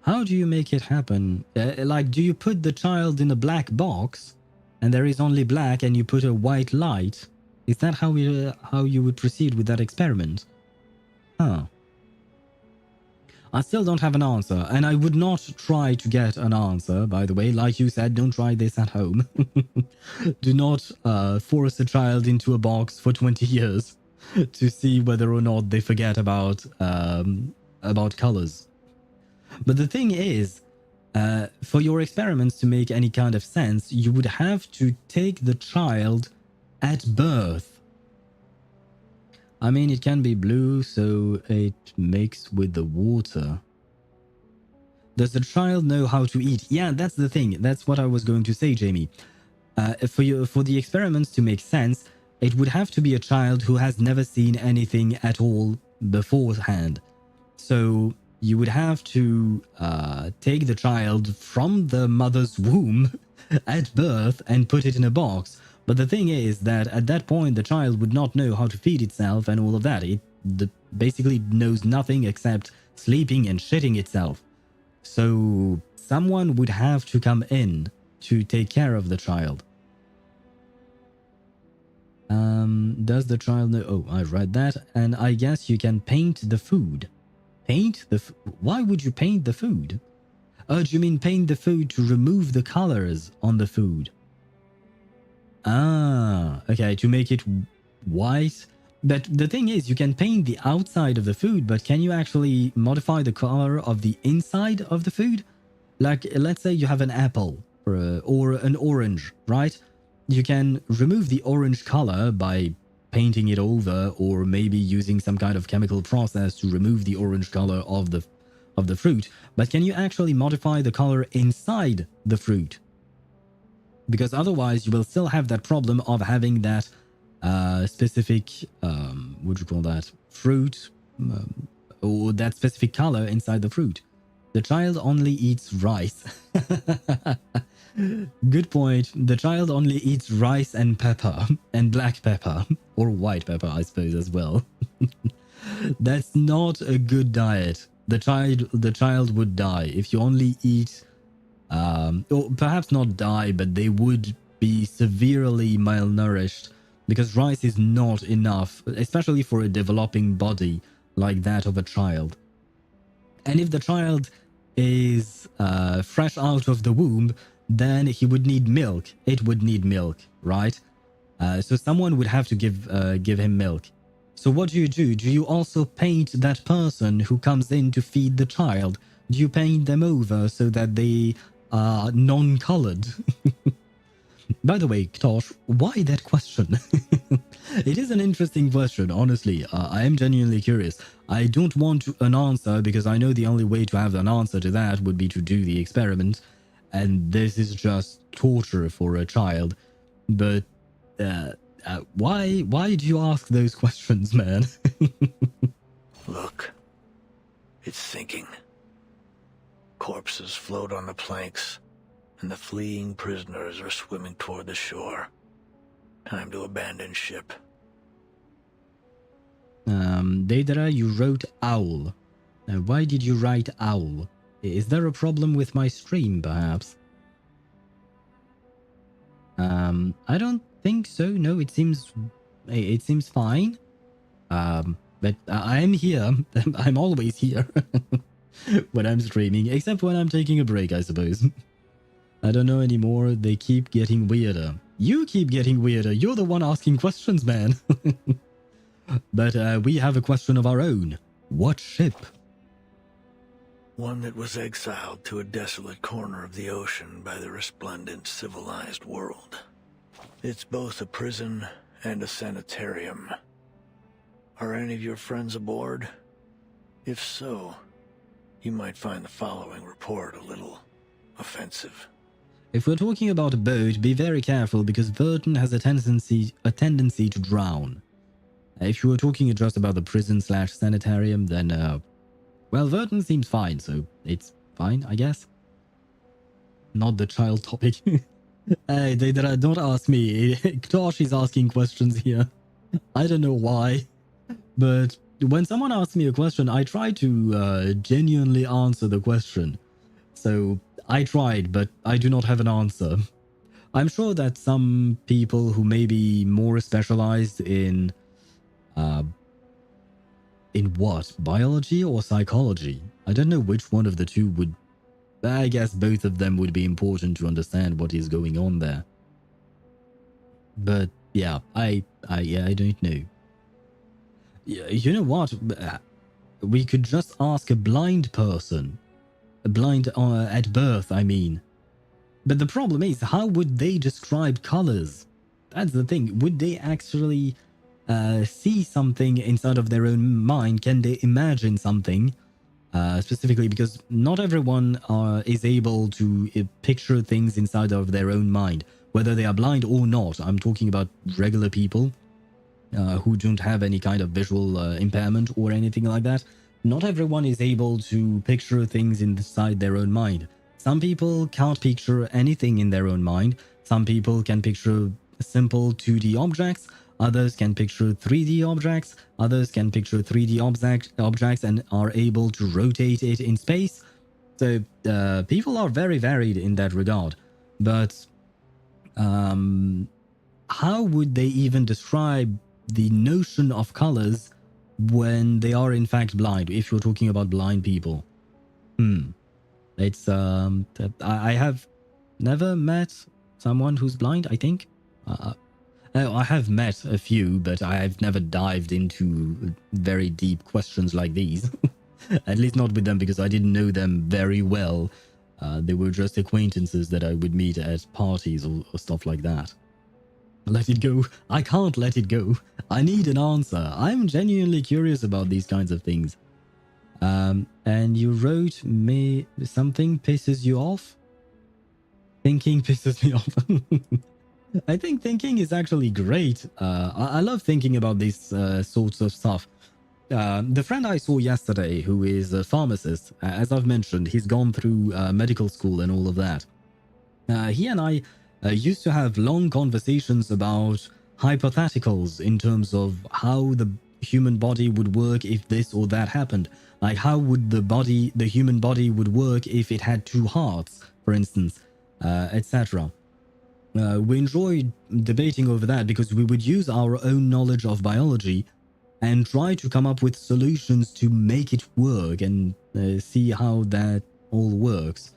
[SPEAKER 2] How do you make it happen? Like, do you put the child in a black box, and there is only black, and you put a white light? Is that how you would proceed with that experiment? Huh. I still don't have an answer, and I would not try to get an answer, by the way. Like you said, don't try this at home. Do not force a child into a box for 20 years to see whether or not they forget about colors. But the thing is, for your experiments to make any kind of sense, you would have to take the child at birth. I mean, it can be blue, so it mixes with the water. Does the child know how to eat? Yeah, that's the thing. That's what I was going to say, Jamie. For the experiments to make sense, it would have to be a child who has never seen anything at all beforehand. So you would have to take the child from the mother's womb at birth and put it in a box. But the thing is that at that point, the child would not know how to feed itself and all of that. It basically knows nothing except sleeping and shitting itself. So someone would have to come in to take care of the child. Does the child know? Oh, I read that. And I guess you can paint the food. Paint the why would you paint the food? Oh, do you mean paint the food to remove the colors on the food? Ah, okay, to make it white. But the thing is, you can paint the outside of the food, but can you actually modify the color of the inside of the food? Like, let's say you have an apple or an orange, right? You can remove the orange color by painting it over, or maybe using some kind of chemical process to remove the orange color of the fruit. But can you actually modify the color inside the fruit? Because otherwise you will still have that problem of having that specific, what do you call that, fruit, or that specific color inside the fruit. The child only eats rice. Good point. The child only eats rice and pepper, and black pepper, or white pepper, I suppose, as well. That's not a good diet. The child would die if you only eat, or perhaps not die, but they would be severely malnourished, because rice is not enough, especially for a developing body like that of a child. And if the child is fresh out of the womb, then he would need milk. It would need milk, right? So someone would have to give him milk. So what do? Do you also paint that person who comes in to feed the child? Do you paint them over so that they are non-colored? By the way, Ktosh, why that question? It is an interesting question, honestly. I am genuinely curious. I don't want an answer because I know the only way to have an answer to that would be to do the experiment. And this is just torture for a child. But why do you ask those questions, man?
[SPEAKER 13] Look, it's sinking. Corpses float on the planks, and the fleeing prisoners are swimming toward the shore. Time to abandon ship.
[SPEAKER 2] Deidara, you wrote owl. Why did you write owl? Is there a problem with my stream, perhaps? I don't think so. No, it seems fine. But I am here. I'm always here when I'm streaming, except when I'm taking a break, I suppose. I don't know anymore. They keep getting weirder. You keep getting weirder. You're the one asking questions, man. But we have a question of our own. What ship?
[SPEAKER 13] One that was exiled to a desolate corner of the ocean by the resplendent civilized world. It's both a prison and a sanitarium. Are any of your friends aboard? If so, you might find the following report a little offensive.
[SPEAKER 2] If we're talking about a boat, be very careful because Vertin has a tendency to drown. If you were talking just about the prison/sanitarium, then well, Vertin seems fine, so it's fine, I guess. not the child topic. Hey, don't ask me. Tosh is asking questions here. I don't know why, but when someone asks me a question, I try to genuinely answer the question. So I tried, but I do not have an answer. I'm sure that some people who may be more specialized in what? Biology or psychology? I don't know which one of the two would... I guess both of them would be important to understand what is going on there. But yeah, I don't know. You know what? We could just ask a blind person. A blind at birth, I mean. But the problem is, how would they describe colors? That's the thing. Would they actually see something inside of their own mind? Can they imagine something? Specifically because not everyone is able to picture things inside of their own mind, whether they are blind or not. I'm talking about regular people who don't have any kind of visual impairment or anything like that. Not everyone is able to picture things inside their own mind. Some people can't picture anything in their own mind. Some people can picture simple 2D objects. Others can picture 3D objects. Others can picture 3D objects and are able to rotate it in space. So people are very varied in that regard. But how would they even describe the notion of colors when they are in fact blind, if you're talking about blind people? It's I have never met someone who's blind, I think. I have met a few, but I've never dived into very deep questions like these. At least not with them, because I didn't know them very well. They were just acquaintances that I would meet at parties or stuff like that. Let it go. I can't let it go. I need an answer. I'm genuinely curious about these kinds of things. And you wrote me something pisses you off? Thinking pisses me off. I think thinking is actually great. I love thinking about these sorts of stuff. The friend I saw yesterday, who is a pharmacist, as I've mentioned, he's gone through medical school and all of that. He and I used to have long conversations about hypotheticals in terms of how the human body would work if this or that happened. Like how would the human body would work if it had two hearts, for instance, etc. We enjoyed debating over that because we would use our own knowledge of biology and try to come up with solutions to make it work and see how that all works.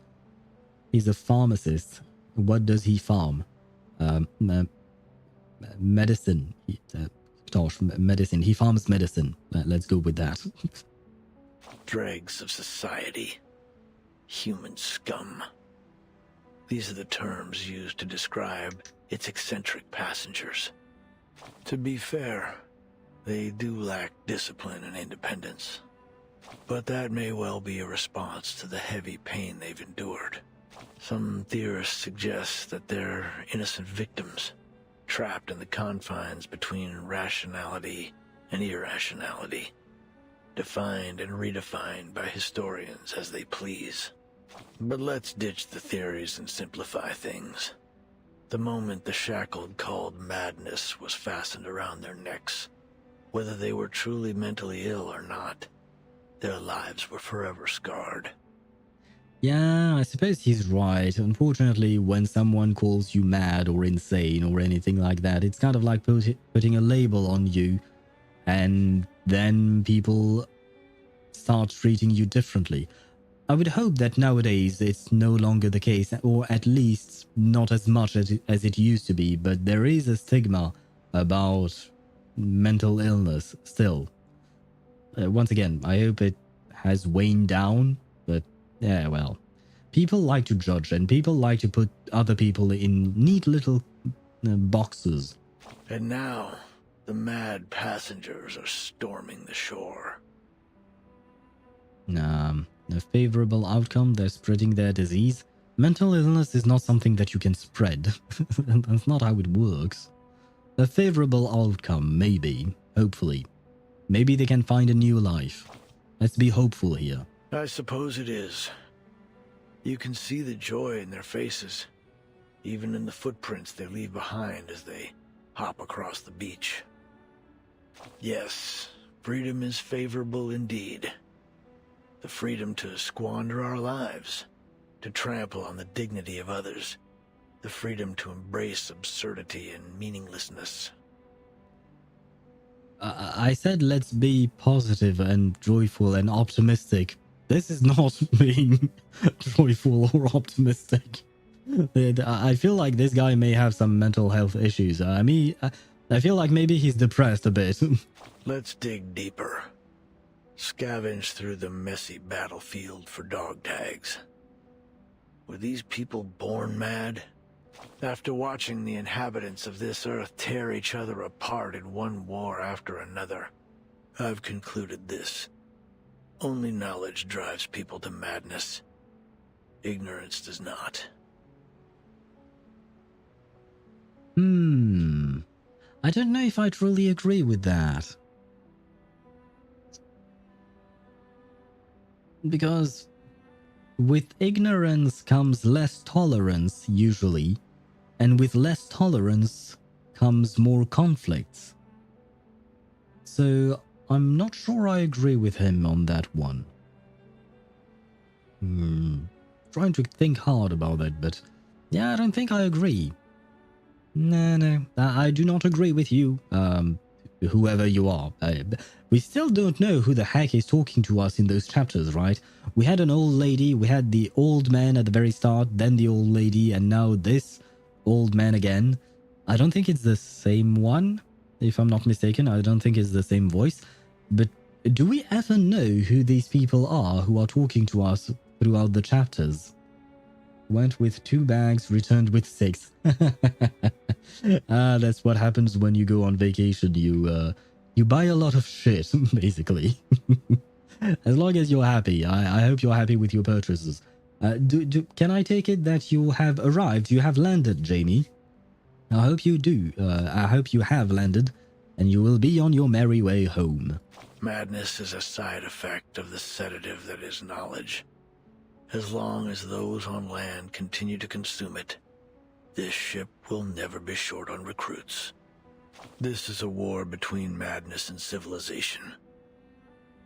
[SPEAKER 2] He's a pharmacist. What does he farm? Medicine. Medicine. He farms medicine. Let's go with that.
[SPEAKER 13] Dregs of society. Human scum. These are the terms used to describe its eccentric passengers. To be fair, they do lack discipline and independence. But that may well be a response to the heavy pain they've endured. Some theorists suggest that they're innocent victims, trapped in the confines between rationality and irrationality, defined and redefined by historians as they please. But let's ditch the theories and simplify things. The moment the shackle called madness was fastened around their necks, whether they were truly mentally ill or not, their lives were forever scarred.
[SPEAKER 2] Yeah, I suppose he's right. Unfortunately, when someone calls you mad or insane or anything like that, it's kind of like putting a label on you, and then people start treating you differently. I would hope that nowadays it's no longer the case, or at least not as much as it used to be, but there is a stigma about mental illness still. Once again, I hope it has waned down, but yeah, well. People like to judge, and people like to put other people in neat little boxes.
[SPEAKER 13] And now, the mad passengers are storming the shore.
[SPEAKER 2] A favorable outcome, they're spreading their disease. Mental illness is not something that you can spread. That's not how it works. A favorable outcome, maybe, hopefully. Maybe they can find a new life. Let's be hopeful here.
[SPEAKER 13] I suppose it is. You can see the joy in their faces, even in the footprints they leave behind as they hop across the beach. Yes, freedom is favorable indeed. The freedom to squander our lives, to trample on the dignity of others, the freedom to embrace absurdity and meaninglessness.
[SPEAKER 2] I said let's be positive and joyful and optimistic. This is not being joyful or optimistic. I feel like this guy may have some mental health issues. I feel like maybe he's depressed a bit.
[SPEAKER 13] Let's dig deeper. Scavenge through the messy battlefield for dog tags. Were these people born mad? After watching the inhabitants of this earth tear each other apart in one war after another, I've concluded this. Only knowledge drives people to madness. Ignorance does not.
[SPEAKER 2] I don't know if I truly agree with that. Because with ignorance comes less tolerance, usually, and with less tolerance comes more conflicts. So I'm not sure I agree with him on that one. Trying to think hard about it, but yeah, I don't think I agree. No, I do not agree with you, whoever you are. We still don't know who the heck is talking to us in those chapters, right? We had an old lady, we had the old man at the very start, then the old lady, and now this old man again. I don't think it's the same one, if I'm not mistaken. I don't think it's the same voice. But do we ever know who these people are who are talking to us throughout the chapters? Went with 2 bags, returned with 6. That's what happens when you go on vacation. You buy a lot of shit, basically. As long as you're happy. I hope you're happy with your purchases. Can I take it that you have arrived? You have landed, Jamie? I hope you do. I hope you have landed, and you will be on your merry way home.
[SPEAKER 13] Madness is a side effect of the sedative that is knowledge. As long as those on land continue to consume it, this ship will never be short on recruits. This is a war between madness and civilization.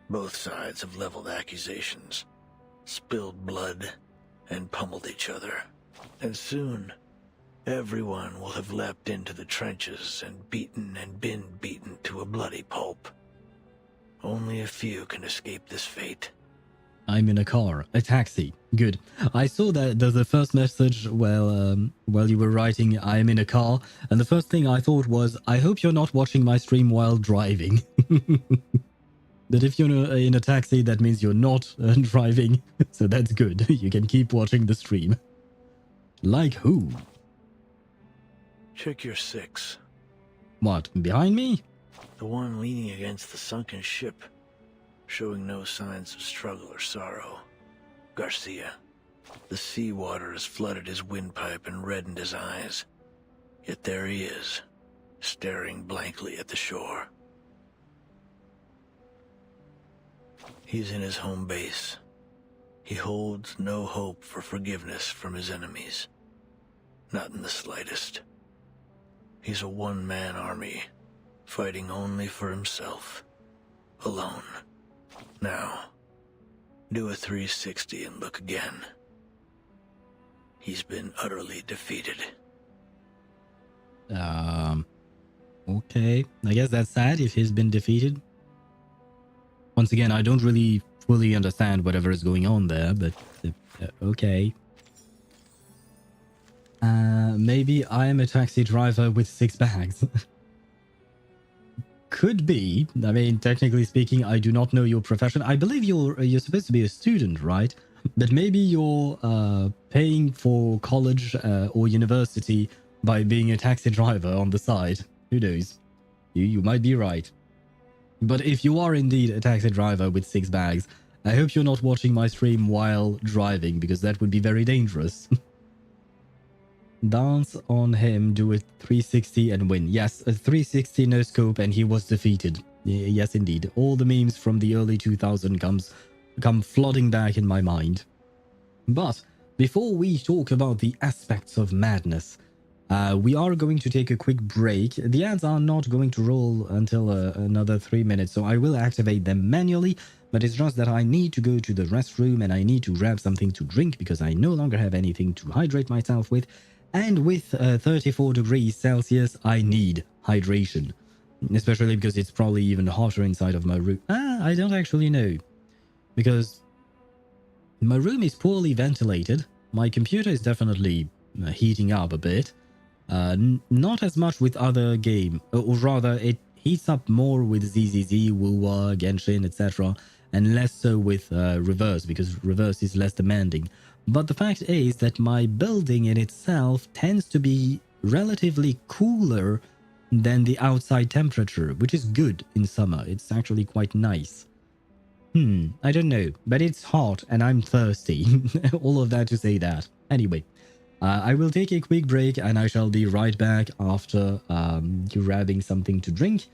[SPEAKER 13] Both sides have leveled accusations, spilled blood, and pummeled each other. And soon, everyone will have leapt into the trenches and been beaten to a bloody pulp. Only a few can escape this fate.
[SPEAKER 2] I'm in a car, a taxi. Good. I saw that the first message while you were writing, I'm in a car, and the first thing I thought was, I hope you're not watching my stream while driving. But if you're in a taxi, that means you're not driving, so that's good. You can keep watching the stream. Like who?
[SPEAKER 13] Check your 6.
[SPEAKER 2] What, behind me?
[SPEAKER 13] The one leaning against the sunken ship, showing no signs of struggle or sorrow. Garcia. The seawater has flooded his windpipe and reddened his eyes. Yet there he is, staring blankly at the shore. He's in his home base. He holds no hope for forgiveness from his enemies. Not in the slightest. He's a one-man army, fighting only for himself. Alone. Now, do a 360 and look again. He's been utterly defeated.
[SPEAKER 2] Okay. I guess that's sad if he's been defeated. Once again, I don't really fully understand whatever is going on there, but okay. Maybe I am a taxi driver with 6 bags. Could be. I mean, technically speaking, I do not know your profession. I believe you're supposed to be a student, right? But maybe you're paying for college or university by being a taxi driver on the side. Who knows? You might be right. But if you are indeed a taxi driver with 6 bags, I hope you're not watching my stream while driving, because that would be very dangerous. Dance on him, do a 360 and win. Yes, a 360 no scope and he was defeated. Yes, indeed. All the memes from the early 2000s come flooding back in my mind. But before we talk about the aspects of madness, we are going to take a quick break. The ads are not going to roll until another 3 minutes, so I will activate them manually, but it's just that I need to go to the restroom and I need to grab something to drink because I no longer have anything to hydrate myself with. And with 34 degrees Celsius, I need hydration. Especially because it's probably even hotter inside of my room. I don't actually know. Because my room is poorly ventilated. My computer is definitely heating up a bit. Not as much with other game, or rather it heats up more with ZZZ, Wuwa, Genshin, etc. and less so with Reverse, because Reverse is less demanding. But the fact is that my building in itself tends to be relatively cooler than the outside temperature, which is good in summer. It's actually quite nice. I don't know, but it's hot and I'm thirsty. All of that to say that. Anyway, I will take a quick break and I shall be right back after grabbing something to drink.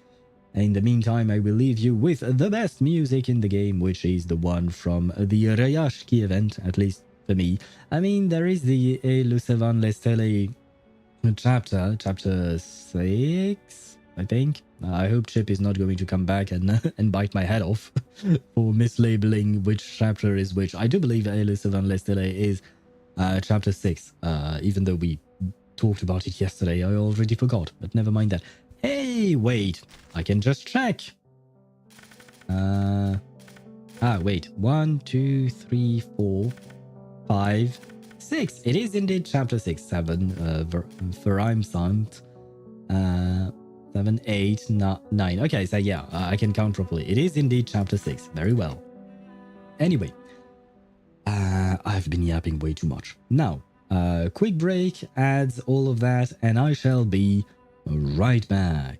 [SPEAKER 2] In the meantime, I will leave you with the best music in the game, which is the one from the Rayashki event, at least for me. I mean, there is the Lucevan Lestele chapter 6, I think. I hope Chip is not going to come back and bite my head off for mislabeling which chapter is which. I do believe Lucevan Lestele is chapter 6, even though we talked about it yesterday. I already forgot, but never mind that. Hey, wait, I can just check. Wait, 1, 2, 3, 4, 5, 6. It is indeed chapter 6, 7, Verheimsamt, 7, 8, 9. Okay, so yeah, I can count properly. It is indeed chapter 6. Very well. Anyway, I've been yapping way too much. Now, quick break, ads, all of that, and I shall be right back.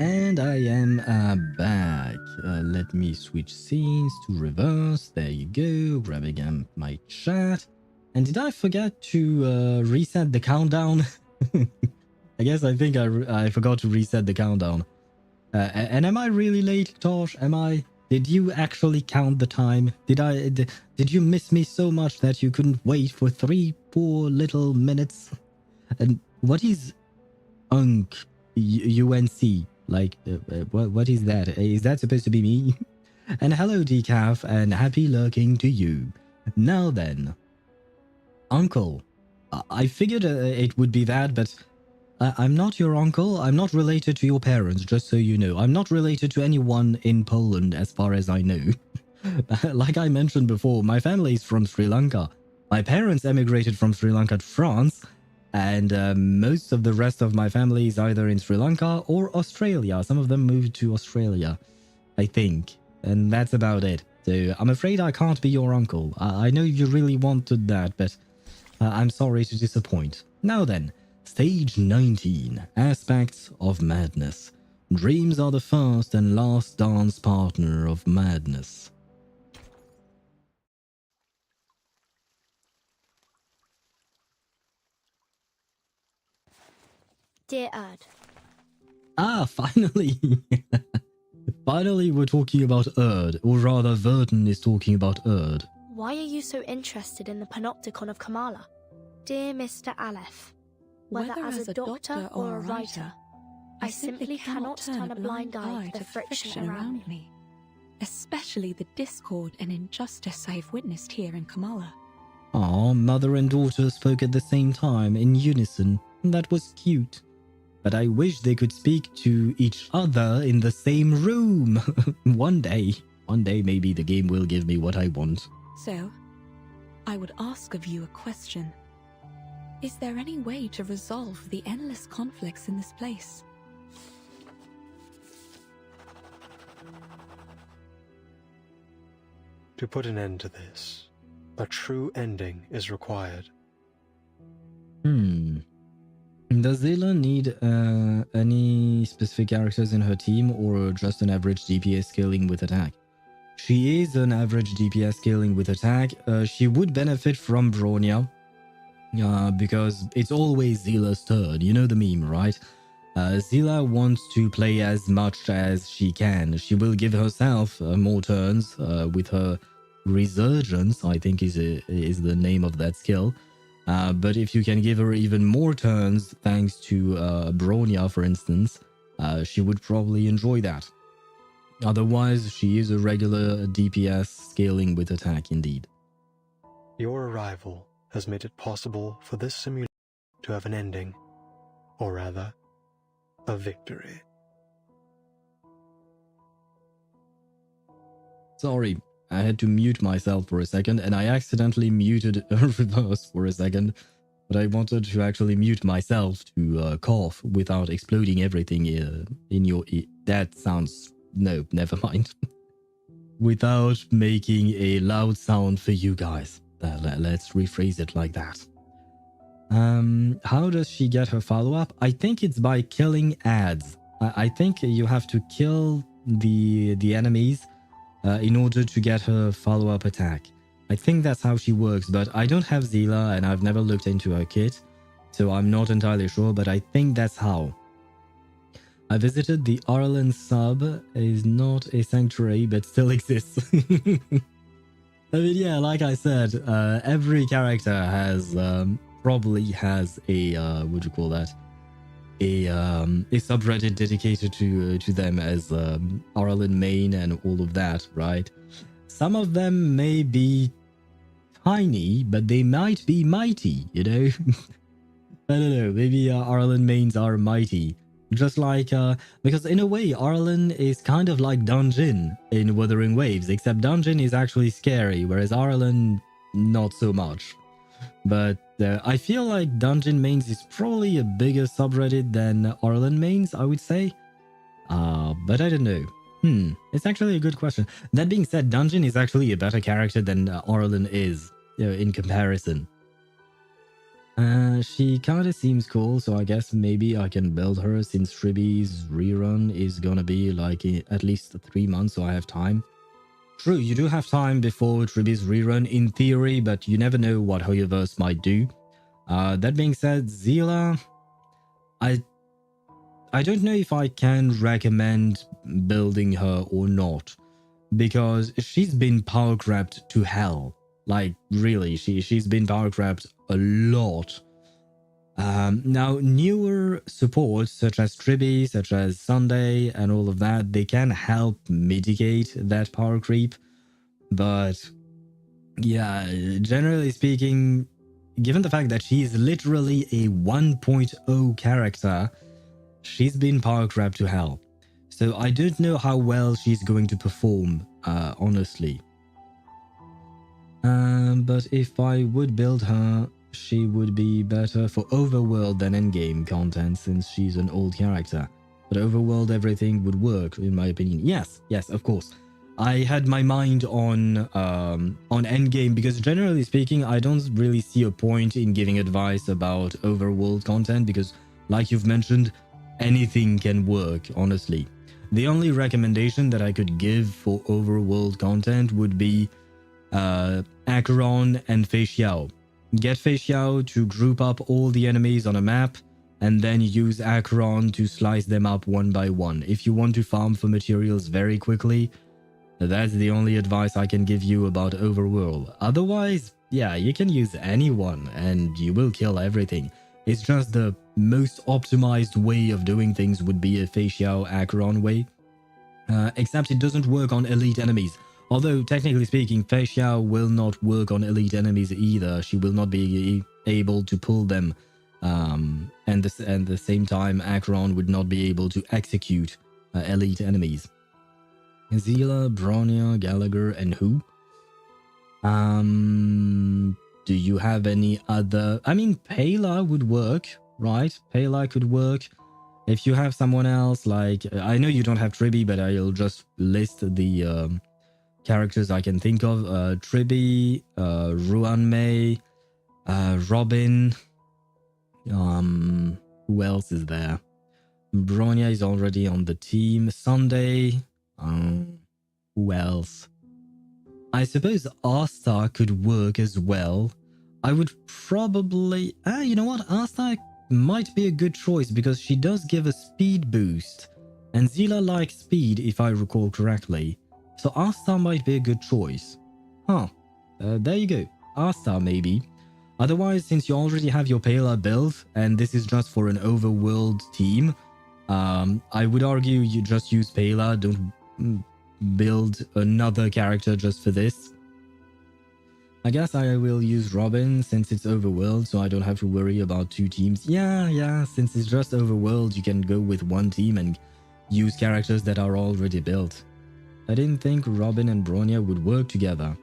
[SPEAKER 2] And I am back. Let me switch scenes to reverse. There you go. Grabbing my chat. And did I forget to reset the countdown? I think I forgot to reset the countdown. And am I really late, Tosh? Am I? Did you actually count the time? Did you miss me so much that you couldn't wait for 3 poor little minutes? And what is UNC? UNC? Like, what is that? Is that supposed to be me? And hello, Decaf, and happy lurking to you. Now then, Uncle. I figured it would be that, but I'm not your uncle. I'm not related to your parents, just so you know. I'm not related to anyone in Poland, as far as I know. Like I mentioned before, my family is from Sri Lanka. My parents emigrated from Sri Lanka to France, and most of the rest of my family is either in Sri Lanka or Australia. Some of them moved to Australia, I think. And that's about it. So I'm afraid I can't be your uncle. I know you really wanted that, but I'm sorry to disappoint. Now then, Stage 19. Aspects of Madness. Dreams are the first and last dance partner of madness.
[SPEAKER 8] Dear Erd.
[SPEAKER 2] Ah, finally! Finally we're talking about Erd, or rather Vertin is talking about Erd.
[SPEAKER 8] Why are you so interested in the panopticon of Comala? Dear Mr. Aleph, whether as a doctor or a writer, I simply cannot turn a blind eye to the friction around me.
[SPEAKER 16] Especially the discord and injustice I have witnessed here in Comala.
[SPEAKER 2] Aw, mother and daughter spoke at the same time, in unison. That was cute. But I wish they could speak to each other in the same room. One day maybe the game will give me what I want.
[SPEAKER 16] So, I would ask of you a question. Is there any way to resolve the endless conflicts in this place?
[SPEAKER 12] To put an end to this, a true ending is required.
[SPEAKER 2] Does Zila need any specific characters in her team or just an average DPS scaling with attack? She is an average DPS scaling with attack. She would benefit from Bronya because it's always Zila's turn. You know the meme, right? Zila wants to play as much as she can. She will give herself more turns with her Resurgence, I think is the name of that skill. But if you can give her even more turns, thanks to Bronya, for instance, she would probably enjoy that. Otherwise, she is a regular DPS scaling with attack indeed.
[SPEAKER 12] Your arrival has made it possible for this simulation to have an ending, or rather, a victory.
[SPEAKER 2] Sorry, I had to mute myself for a second, and I accidentally muted reverse for a second, but I wanted to actually mute myself to cough without exploding everything in your ear. That sounds... no, never mind. Without making a loud sound for you guys. Let's rephrase it like that. How does she get her follow-up? I think it's by killing ads. I think you have to kill the enemies in order to get her follow-up attack. I think that's how she works, but I don't have Zila and I've never looked into her kit, so I'm not entirely sure, but I think that's how. I visited the Arlen sub. Is not a sanctuary, but still exists. I mean, yeah, like I said, every character has probably has a what do you call that? A subreddit dedicated to them as Arlen main and all of that, right? Some of them may be tiny, but they might be mighty, you know? I don't know, maybe Arlen mains are mighty. Just like, because in a way, Arlen is kind of like Dungeon in Wuthering Waves, except Dungeon is actually scary, whereas Arlen, not so much. But I feel like Dungeon mains is probably a bigger subreddit than Arlen mains, I would say. But I don't know. It's actually a good question. That being said, Dungeon is actually a better character than Arlen is, in comparison. She kinda seems cool, so I guess maybe I can build her since Triby's rerun is gonna be like at least 3 months, so I have time. True, you do have time before Triby's rerun in theory, but you never know what Hoyoverse might do. That being said, Zila, I don't know if I can recommend building her or not, because she's been power crept to hell. Like, really, she's been power crept a lot. Now, newer supports such as Triby, such as Sunday, and all of that, they can help mitigate that power creep. But yeah, generally speaking, given the fact that she is literally a 1.0 character, she's been power crept to hell. So I don't know how well she's going to perform, honestly. But if I would build her, she would be better for overworld than endgame content since she's an old character. But overworld everything would work, in my opinion. Yes, of course. I had my mind on endgame because generally speaking, I don't really see a point in giving advice about overworld content because, like you've mentioned, anything can work, honestly. The only recommendation that I could give for overworld content would be Acheron and Fei Xiao. Get Fei Xiao to group up all the enemies on a map and then use Acheron to slice them up one by one. If you want to farm for materials very quickly, that's the only advice I can give you about overworld. Otherwise, yeah, you can use anyone and you will kill everything. It's just the most optimized way of doing things would be a Fei Xiao Acheron way. Except it doesn't work on elite enemies. Although, technically speaking, Fei Xiao will not work on elite enemies either. She will not be able to pull them. And at the same time, Acheron would not be able to execute elite enemies. Zila, Bronya, Gallagher, and who? Do you have any other... I mean, Pela would work, right? Pela could work. If you have someone else, like... I know you don't have Triby, but I'll just list the characters I can think of. Triby, Ruan Mei, Robin. Who else is there? Bronya is already on the team. Sunday. Who else? I suppose Asta could work as well. I would probably... you know what? Asta might be a good choice because she does give a speed boost. And Zila likes speed, if I recall correctly. So Asta might be a good choice. Huh. There you go. Asta, maybe. Otherwise, since you already have your Pela built, and this is just for an overworld team, I would argue you just use Pela, don't build another character just for this. I guess I will use Robin since it's overworld, so I don't have to worry about two teams. Yeah, since it's just overworld, you can go with one team and use characters that are already built. I didn't think Robin and Bronya would work together.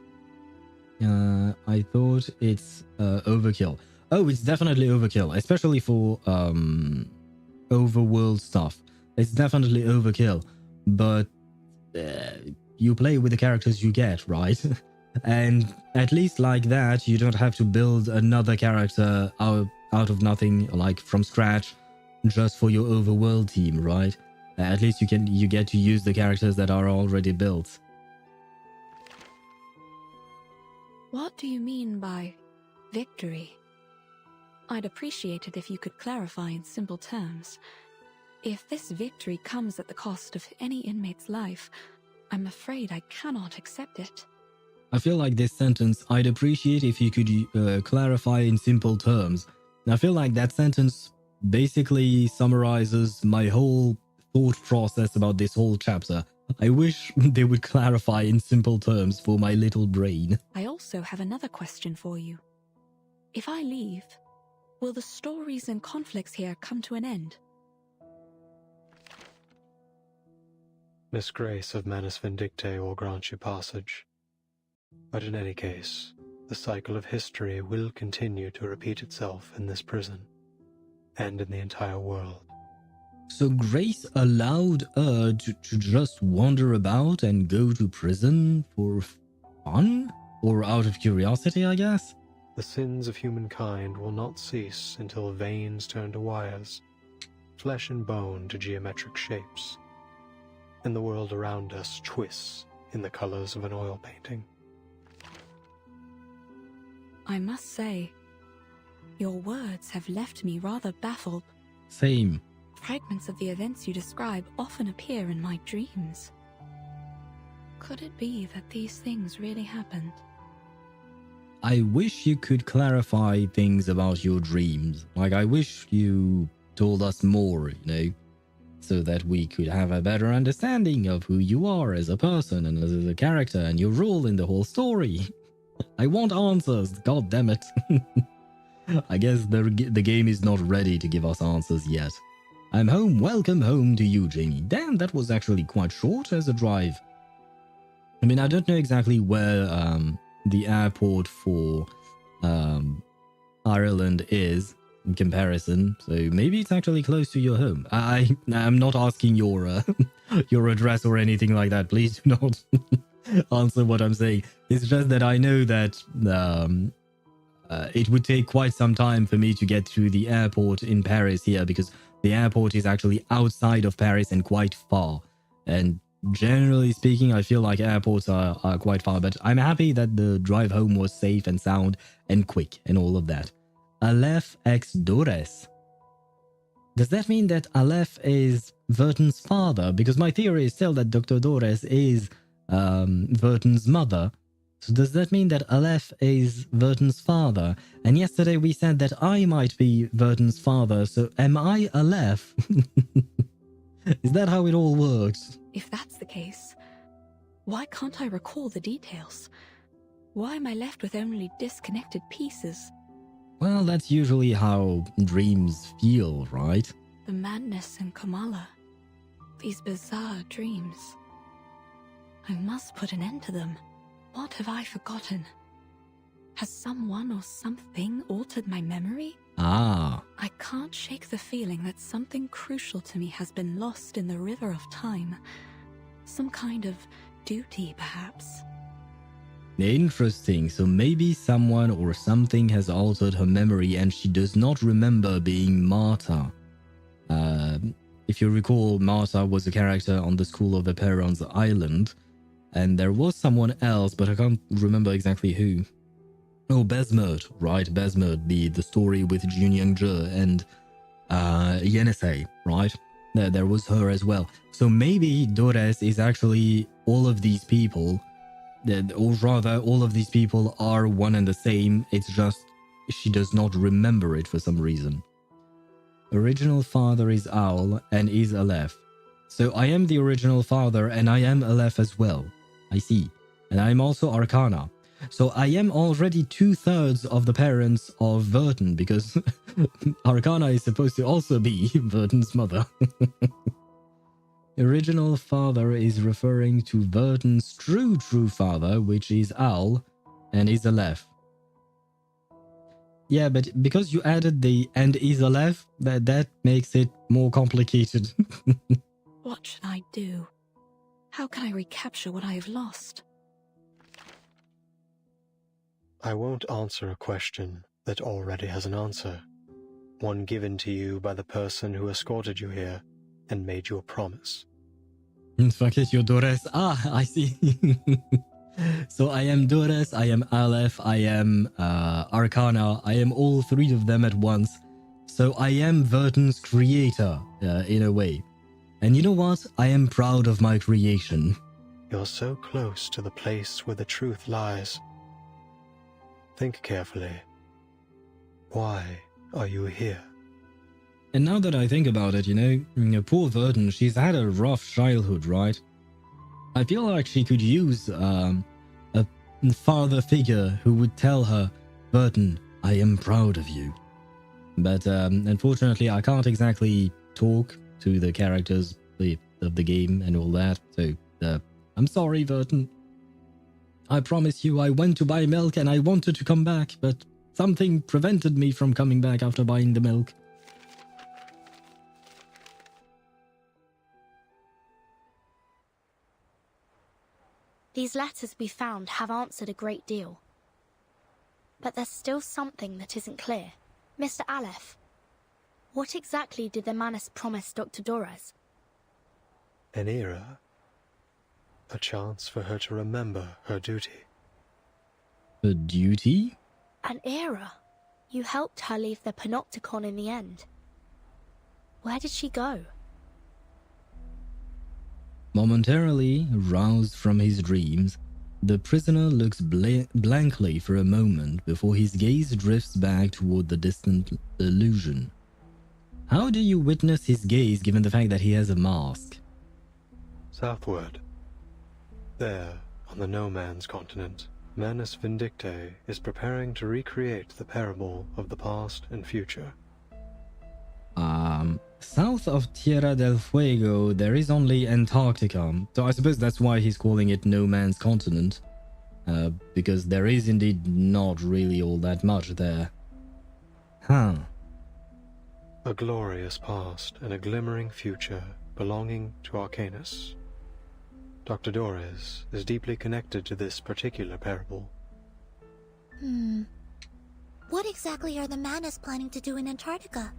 [SPEAKER 2] I thought it's overkill. Oh, it's definitely overkill, especially for overworld stuff. It's definitely overkill, but you play with the characters you get, right? And at least like that, you don't have to build another character out of nothing, like from scratch, just for your overworld team, right? At least you get to use the characters that are already built.
[SPEAKER 16] What do you mean by victory? I'd appreciate it if you could clarify in simple terms. If this victory comes at the cost of any inmate's life, I'm afraid I cannot accept it.
[SPEAKER 2] I feel like this sentence, I'd appreciate if you could clarify in simple terms. I feel like that sentence basically summarizes my whole thought process about this whole chapter. I wish they would clarify in simple terms for my little brain.
[SPEAKER 16] I also have another question for you. If I leave, will the stories and conflicts here come to an end?
[SPEAKER 12] Miss Grace of Manus Vindicte will grant you passage. But in any case, the cycle of history will continue to repeat itself in this prison, and in the entire world.
[SPEAKER 2] So Grace allowed her to just wander about and go to prison for fun? Or out of curiosity, I guess?
[SPEAKER 12] The sins of humankind will not cease until veins turn to wires, flesh and bone to geometric shapes, and the world around us twists in the colors of an oil painting.
[SPEAKER 16] I must say, your words have left me rather baffled.
[SPEAKER 2] Same.
[SPEAKER 16] Fragments of the events you describe often appear in my dreams. Could it be that these things really happened?
[SPEAKER 2] I wish you could clarify things about your dreams. Like, I wish you told us more, so that we could have a better understanding of who you are as a person and as a character and your role in the whole story. I want answers, god damn it. I guess the game is not ready to give us answers yet. I'm home, welcome home to you, Jamie. Damn, that was actually quite short as a drive. I mean, I don't know exactly where the airport for Ireland is in comparison, so maybe it's actually close to your home. I'm not asking your your address or anything like that. Please do not answer what I'm saying. It's just that I know that it would take quite some time for me to get to the airport in Paris here, because the airport is actually outside of Paris and quite far. And generally speaking, I feel like airports are quite far, but I'm happy that the drive home was safe and sound and quick and all of that. Aleph ex Dores. Does that mean that Aleph is Vertin's father? Because my theory is still that Dr. Dores is Vertin's mother. So does that mean that Aleph is Vertin's father? And yesterday we said that I might be Vertin's father, so am I Aleph? Is that how it all works?
[SPEAKER 16] If that's the case, why can't I recall the details? Why am I left with only disconnected pieces?
[SPEAKER 2] Well, that's usually how dreams feel, right?
[SPEAKER 16] The madness in Comala. These bizarre dreams. I must put an end to them. What have I forgotten? Has someone or something altered my memory?
[SPEAKER 2] Ah.
[SPEAKER 16] I can't shake the feeling that something crucial to me has been lost in the river of time. Some kind of duty, perhaps.
[SPEAKER 2] Interesting. So maybe someone or something has altered her memory and she does not remember being Marta. If you recall, Marta was a character on the School of the Perons Island, and there was someone else, but I can't remember exactly who. Oh, Besmert, right? Besmert, the story with Jun Young-je and Yenisei, right? There was her as well. So maybe Dores is actually all of these people, or rather, all of these people are one and the same. It's just she does not remember it for some reason. Original father is Owl and is Aleph. So I am the original father and I am Aleph as well. I see. And I'm also Arcana. So I am already 2/3 of the parents of Vertin, because Arcana is supposed to also be Vertin's mother. Original father is referring to Vertin's true father, which is Owl, and is Aleph. Yeah, but because you added the and is Aleph, that makes it more complicated.
[SPEAKER 16] What should I do? How can I recapture what I have lost?
[SPEAKER 12] I won't answer a question that already has an answer. One given to you by the person who escorted you here and made you a promise.
[SPEAKER 2] Fuck it, you're Dores. Ah, I see. So I am Dores, I am Aleph, I am Arcana, I am all three of them at once. So I am Vertin's creator, in a way. And you know what? I am proud of my creation.
[SPEAKER 12] You're so close to the place where the truth lies. Think carefully. Why are you here?
[SPEAKER 2] And now that I think about it, poor Vertin, she's had a rough childhood, right? I feel like she could use a father figure who would tell her, Vertin, I am proud of you. But unfortunately, I can't exactly talk to the characters of the game and all that, so I'm sorry, Vertin. I promise you I went to buy milk and I wanted to come back, but something prevented me from coming back after buying the milk.
[SPEAKER 8] These letters we found have answered a great deal. But there's still something that isn't clear. Mr. Aleph, what exactly did the Manus promise Dr. Dorez?
[SPEAKER 12] An era. A chance for her to remember her duty.
[SPEAKER 2] Her duty?
[SPEAKER 8] An era? You helped her leave the Panopticon in the end. Where did she go?
[SPEAKER 2] Momentarily roused from his dreams, the prisoner looks blankly for a moment before his gaze drifts back toward the distant illusion. How do you witness his gaze given the fact that he has a mask?
[SPEAKER 12] Southward. There, on the No Man's continent, Manus Vindictae is preparing to recreate the parable of the past and future.
[SPEAKER 2] South of Tierra del Fuego, there is only Antarctica, so I suppose that's why he's calling it No Man's Continent. Because there is indeed not really all that much there. Huh.
[SPEAKER 12] A glorious past and a glimmering future belonging to Arcanist. Dr. Dorez is deeply connected to this particular parable.
[SPEAKER 15] What exactly are the Manus planning to do in Antarctica?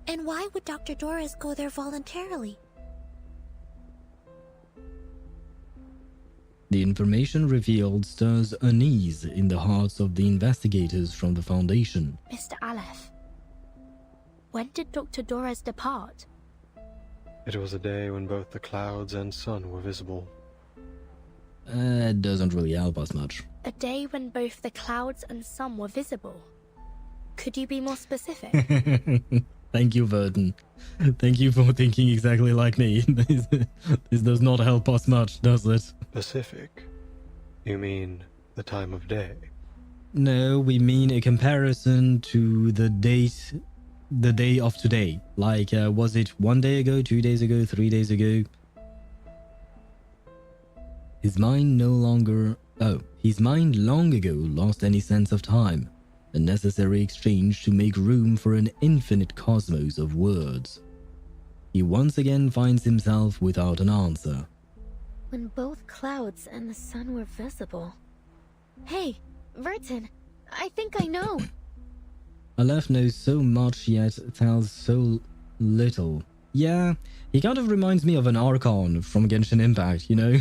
[SPEAKER 15] And why would Dr. Dorez go there voluntarily?
[SPEAKER 2] The information revealed stirs unease in the hearts of the investigators from the Foundation.
[SPEAKER 8] Mr. Aleph, when did Dr. Dorez depart?
[SPEAKER 12] It was a day when both the clouds and sun were visible.
[SPEAKER 2] It doesn't really help us much.
[SPEAKER 8] A day when both the clouds and sun were visible. Could you be more specific?
[SPEAKER 2] Thank you, Vertin. Thank you for thinking exactly like me. This does not help us much, does it?
[SPEAKER 12] Specific? You mean the time of day?
[SPEAKER 2] No, we mean a comparison to the day of today. Like, was it 1 day ago, 2 days ago, 3 days ago? His mind long ago lost any sense of time. A necessary exchange to make room for an infinite cosmos of words. He once again finds himself without an answer.
[SPEAKER 1] When both clouds and the sun were visible. Hey, Vertin, I think I know.
[SPEAKER 2] Aleph knows so much yet tells so little. Yeah, he kind of reminds me of an Archon from Genshin Impact, you know?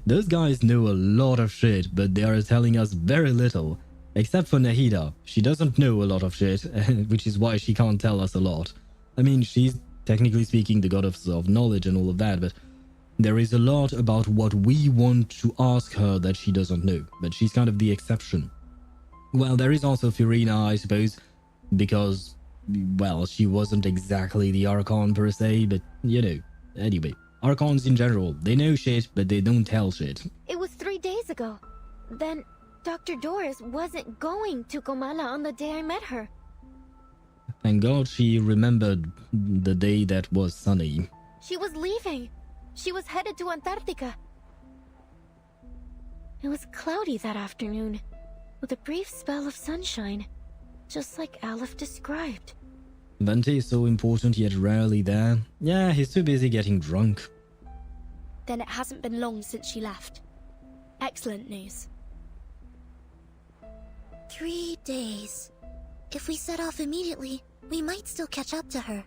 [SPEAKER 2] Those guys know a lot of shit, but they are telling us very little. Except for Nahida. She doesn't know a lot of shit, which is why she can't tell us a lot. I mean, she's technically speaking the goddess of knowledge and all of that, but there is a lot about what we want to ask her that she doesn't know, but she's kind of the exception. Well, there is also Furina, I suppose, because, well, she wasn't exactly the Archon per se, but, you know, anyway. Archons in general, they know shit, but they don't tell shit.
[SPEAKER 1] It was 3 days ago. Then Dr. Dorez wasn't going to Comala on the day I met her.
[SPEAKER 2] Thank God she remembered the day that was sunny.
[SPEAKER 1] She was leaving. She was headed to Antarctica. It was cloudy that afternoon, with a brief spell of sunshine, just like Aleph described.
[SPEAKER 2] Venti is so important yet rarely there. Yeah, he's too busy getting drunk.
[SPEAKER 8] Then it hasn't been long since she left. Excellent news.
[SPEAKER 15] 3 days. If we set off immediately, we might still catch up to her.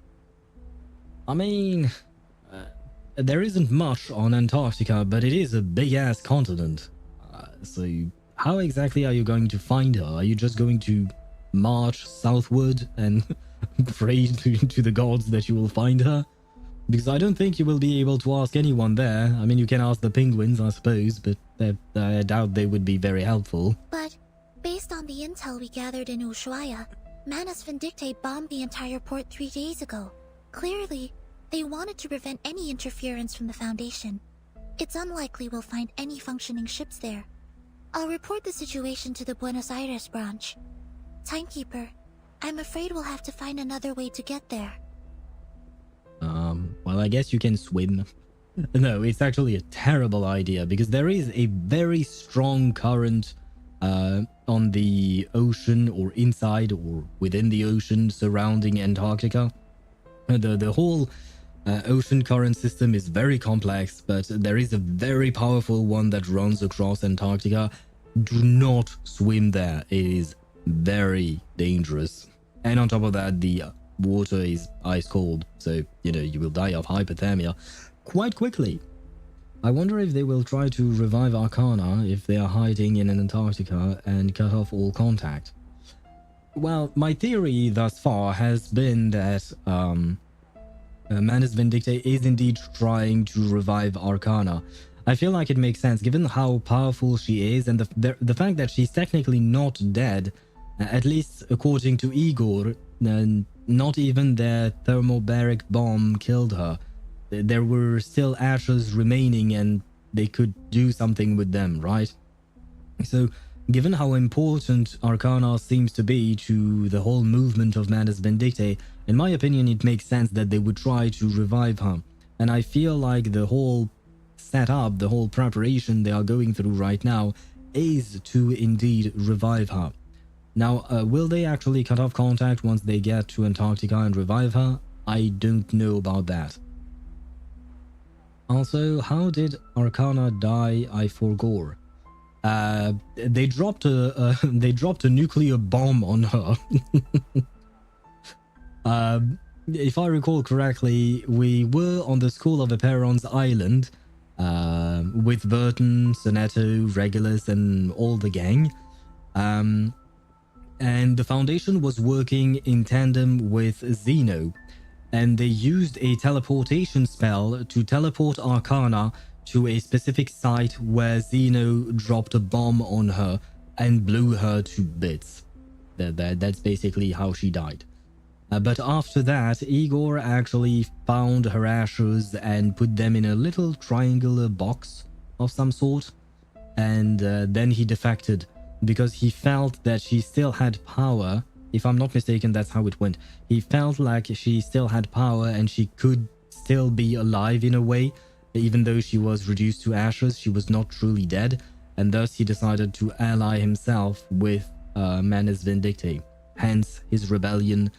[SPEAKER 2] I mean, there isn't much on Antarctica, but it is a big-ass continent. So how exactly are you going to find her? Are you just going to march southward and pray to the gods that you will find her? Because I don't think you will be able to ask anyone there. I mean, you can ask the penguins, I suppose, but I doubt they would be very helpful.
[SPEAKER 15] But based on the intel we gathered in Ushuaia, Manus Vindictae bombed the entire port 3 days ago. Clearly, they wanted to prevent any interference from the Foundation. It's unlikely we'll find any functioning ships there. I'll report the situation to the Buenos Aires branch. Timekeeper, I'm afraid we'll have to find another way to get there.
[SPEAKER 2] Well, I guess you can swim. No, it's actually a terrible idea because there is a very strong current on the ocean or inside or within the ocean surrounding Antarctica. The whole ocean current system is very complex, but there is a very powerful one that runs across Antarctica. do not swim there. It is very dangerous. And on top of that, the water is ice cold, so, you know, you will die of hypothermia quite quickly. I wonder if they will try to revive Arcana if they are hiding in Antarctica and cut off all contact. Well, my theory thus far has been that Manus Vindictae is indeed trying to revive Arcana. I feel like it makes sense given how powerful she is and the fact that she's technically not dead, at least according to Igor. Not even their thermobaric bomb killed her. There were still ashes remaining and they could do something with them, right? So, given how important Arcana seems to be to the whole movement of Manus Vindictae, in my opinion it makes sense that they would try to revive her. And I feel like the whole setup, the whole preparation they are going through right now is to indeed revive her. Now, will they actually cut off contact once they get to Antarctica and revive her? I don't know about that. Also, how did Arcana die? I forgot. They dropped a nuclear bomb on her. If I recall correctly, we were on the School of Eperon's island with Vertin, Sonetto, Regulus, and all the gang. And the Foundation was working in tandem with Zeno, and they used a teleportation spell to teleport Arcana to a specific site where Zeno dropped a bomb on her and blew her to bits. That's basically how she died. But after that, Igor actually found her ashes and put them in a little triangular box of some sort, and then he defected because he felt that she still had power. If I'm not mistaken, that's how it went. He felt like she still had power and she could still be alive in a way. Even though she was reduced to ashes, she was not truly dead, and thus he decided to ally himself with Manus Vindictae. Hence his rebellion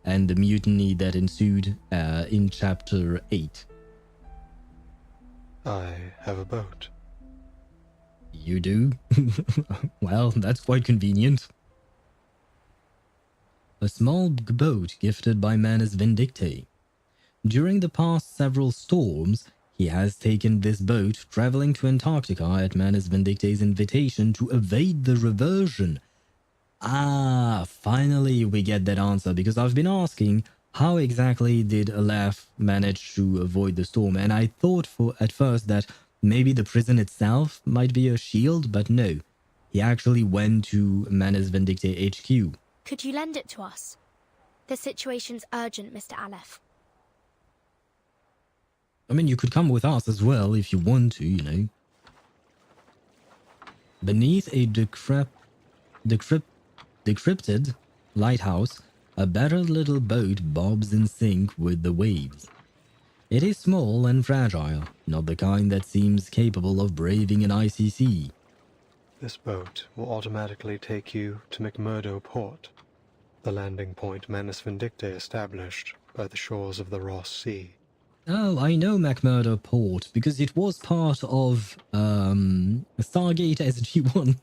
[SPEAKER 2] and the mutiny that ensued in Chapter 8.
[SPEAKER 12] I have a boat.
[SPEAKER 2] You do? Well, that's quite convenient. A small boat gifted by Manus Vindictae. During the past several storms, he has taken this boat, traveling to Antarctica at Manus Vindictae's invitation to evade the reversion. Ah, finally we get that answer, because I've been asking how exactly did Aleph manage to avoid the storm, and I thought at first that maybe the prison itself might be a shield, but no. He actually went to Manus Vindictae HQ.
[SPEAKER 8] Could you lend it to us? The situation's urgent, Mr. Aleph.
[SPEAKER 2] I mean, you could come with us as well if you want to, you know. Beneath a decrypted lighthouse, a battered little boat bobs in sync with the waves. It is small and fragile, not the kind that seems capable of braving an icy sea.
[SPEAKER 12] This boat will automatically take you to McMurdo Port, the landing point Manus Vindictae established by the shores of the Ross Sea.
[SPEAKER 2] Oh, I know McMurdo Port, because it was part of Stargate SG-1.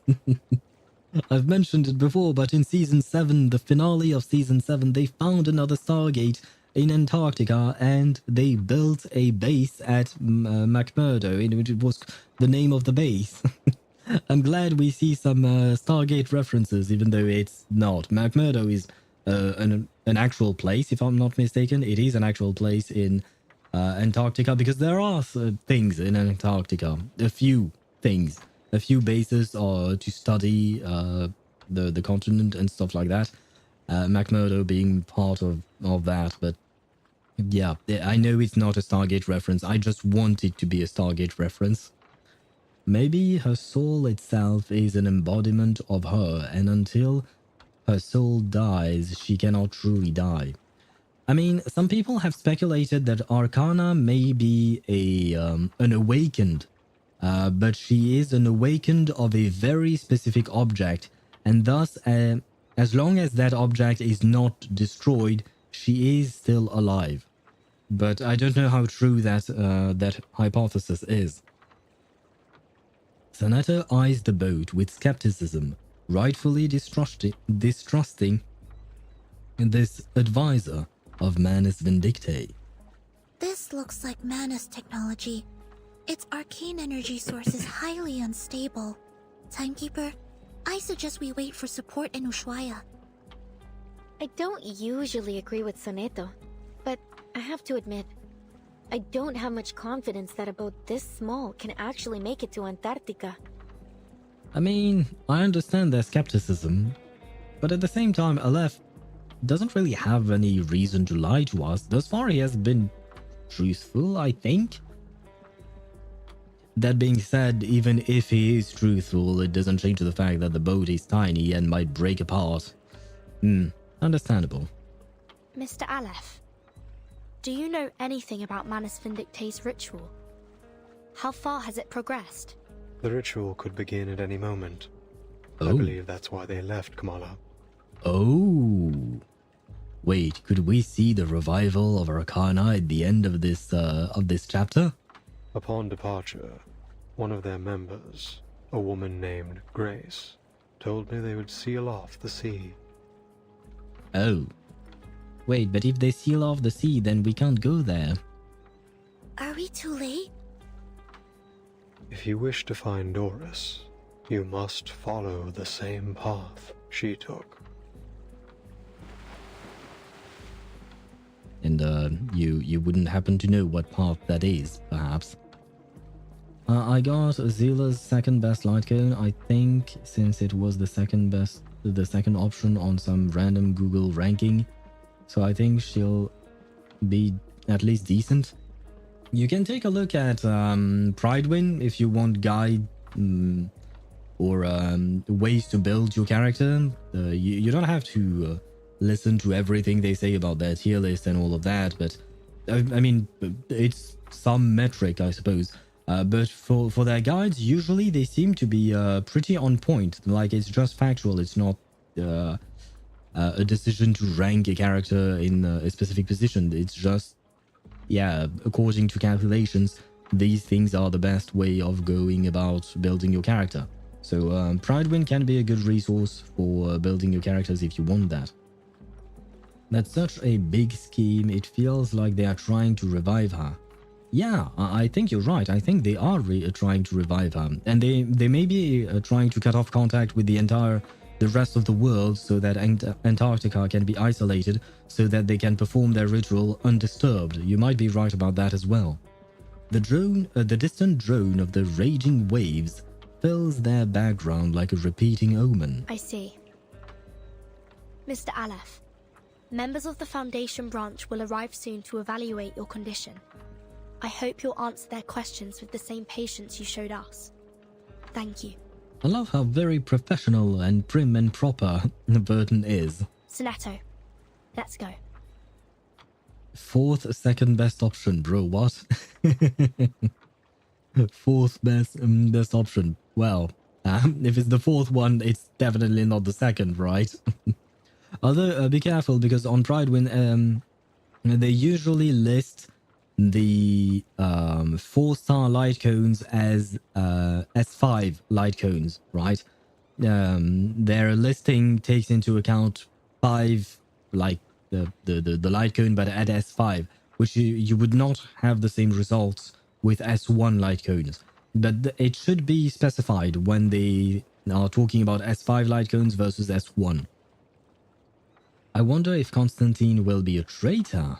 [SPEAKER 2] I've mentioned it before, but in Season 7, the finale of Season 7, they found another Stargate in Antarctica, and they built a base at McMurdo. It was the name of the base. I'm glad we see some Stargate references, even though it's not. McMurdo is an actual place, if I'm not mistaken. It is an actual place in Antarctica, because there are things in Antarctica. A few things. A few bases to study the continent and stuff like that. McMurdo being part of that, but yeah, I know it's not a Stargate reference. I just want it to be a Stargate reference. Maybe her soul itself is an embodiment of her, and until her soul dies, she cannot truly die. I mean, some people have speculated that Arcana may be an awakened, but she is an awakened of a very specific object, and thus, as long as that object is not destroyed, she is still alive. But I don't know how true that hypothesis is. Soneto eyes the boat with skepticism, rightfully distrusting this advisor of Manus Vindictae.
[SPEAKER 15] This looks like Manus technology. Its arcane energy source is highly unstable. Timekeeper, I suggest we wait for support in Ushuaia.
[SPEAKER 1] I don't usually agree with Soneto, but I have to admit, I don't have much confidence that a boat this small can actually make it to Antarctica.
[SPEAKER 2] I mean, I understand their skepticism, but at the same time, Aleph doesn't really have any reason to lie to us. Thus far, he has been truthful, I think. That being said, even if he is truthful, it doesn't change the fact that the boat is tiny and might break apart. Understandable.
[SPEAKER 8] Mr. Aleph, do you know anything about Manus Vindictae's ritual? How far has it progressed?
[SPEAKER 12] The ritual could begin at any moment.
[SPEAKER 2] Oh.
[SPEAKER 12] I believe that's why they left Comala.
[SPEAKER 2] Oh. Wait, could we see the revival of Arcana at the end of this chapter?
[SPEAKER 12] Upon departure, one of their members, a woman named Grace, told me they would seal off the sea.
[SPEAKER 2] Oh. Wait, but if they seal off the sea, then we can't go there.
[SPEAKER 15] Are we too late?
[SPEAKER 12] If you wish to find Doris, you must follow the same path she took.
[SPEAKER 2] And you wouldn't happen to know what path that is, perhaps? I got Zila's second best light cone, I think, since it was the second option on some random Google ranking. So I think she'll be at least decent. You can take a look at Pridewin if you want guide or ways to build your character. You don't have to listen to everything they say about their tier list and all of that, but I mean, it's some metric, I suppose. But for their guides, usually they seem to be pretty on point. Like, it's just factual. It's not a decision to rank a character in a specific position. It's just, yeah, according to calculations, these things are the best way of going about building your character. So Pridewin can be a good resource for building your characters if you want that. That's such a big scheme, it feels like they are trying to revive her. Yeah, I think you're right. I think they are trying to revive her. And they may be trying to cut off contact with the rest of the world so that Antarctica can be isolated so that they can perform their ritual undisturbed. You might be right about that as well. The distant drone of the raging waves fills their background like a repeating omen.
[SPEAKER 8] I see. Mr. Aleph, members of the Foundation branch will arrive soon to evaluate your condition. I hope you'll answer their questions with the same patience you showed us. Thank you.
[SPEAKER 2] I love how very professional and prim and proper Vertin is.
[SPEAKER 8] Soneto, let's go.
[SPEAKER 2] Fourth second best option, bro, what? Fourth best option. Well, if it's the fourth one, it's definitely not the second, right? Although, be careful, because on Pridewin, they usually list the 4-star light cones as S5 light cones, right? Their listing takes into account 5, like the light cone, but at S5, which you would not have the same results with S1 light cones. But it should be specified when they are talking about S5 light cones versus S1. I wonder if Constantine will be a traitor.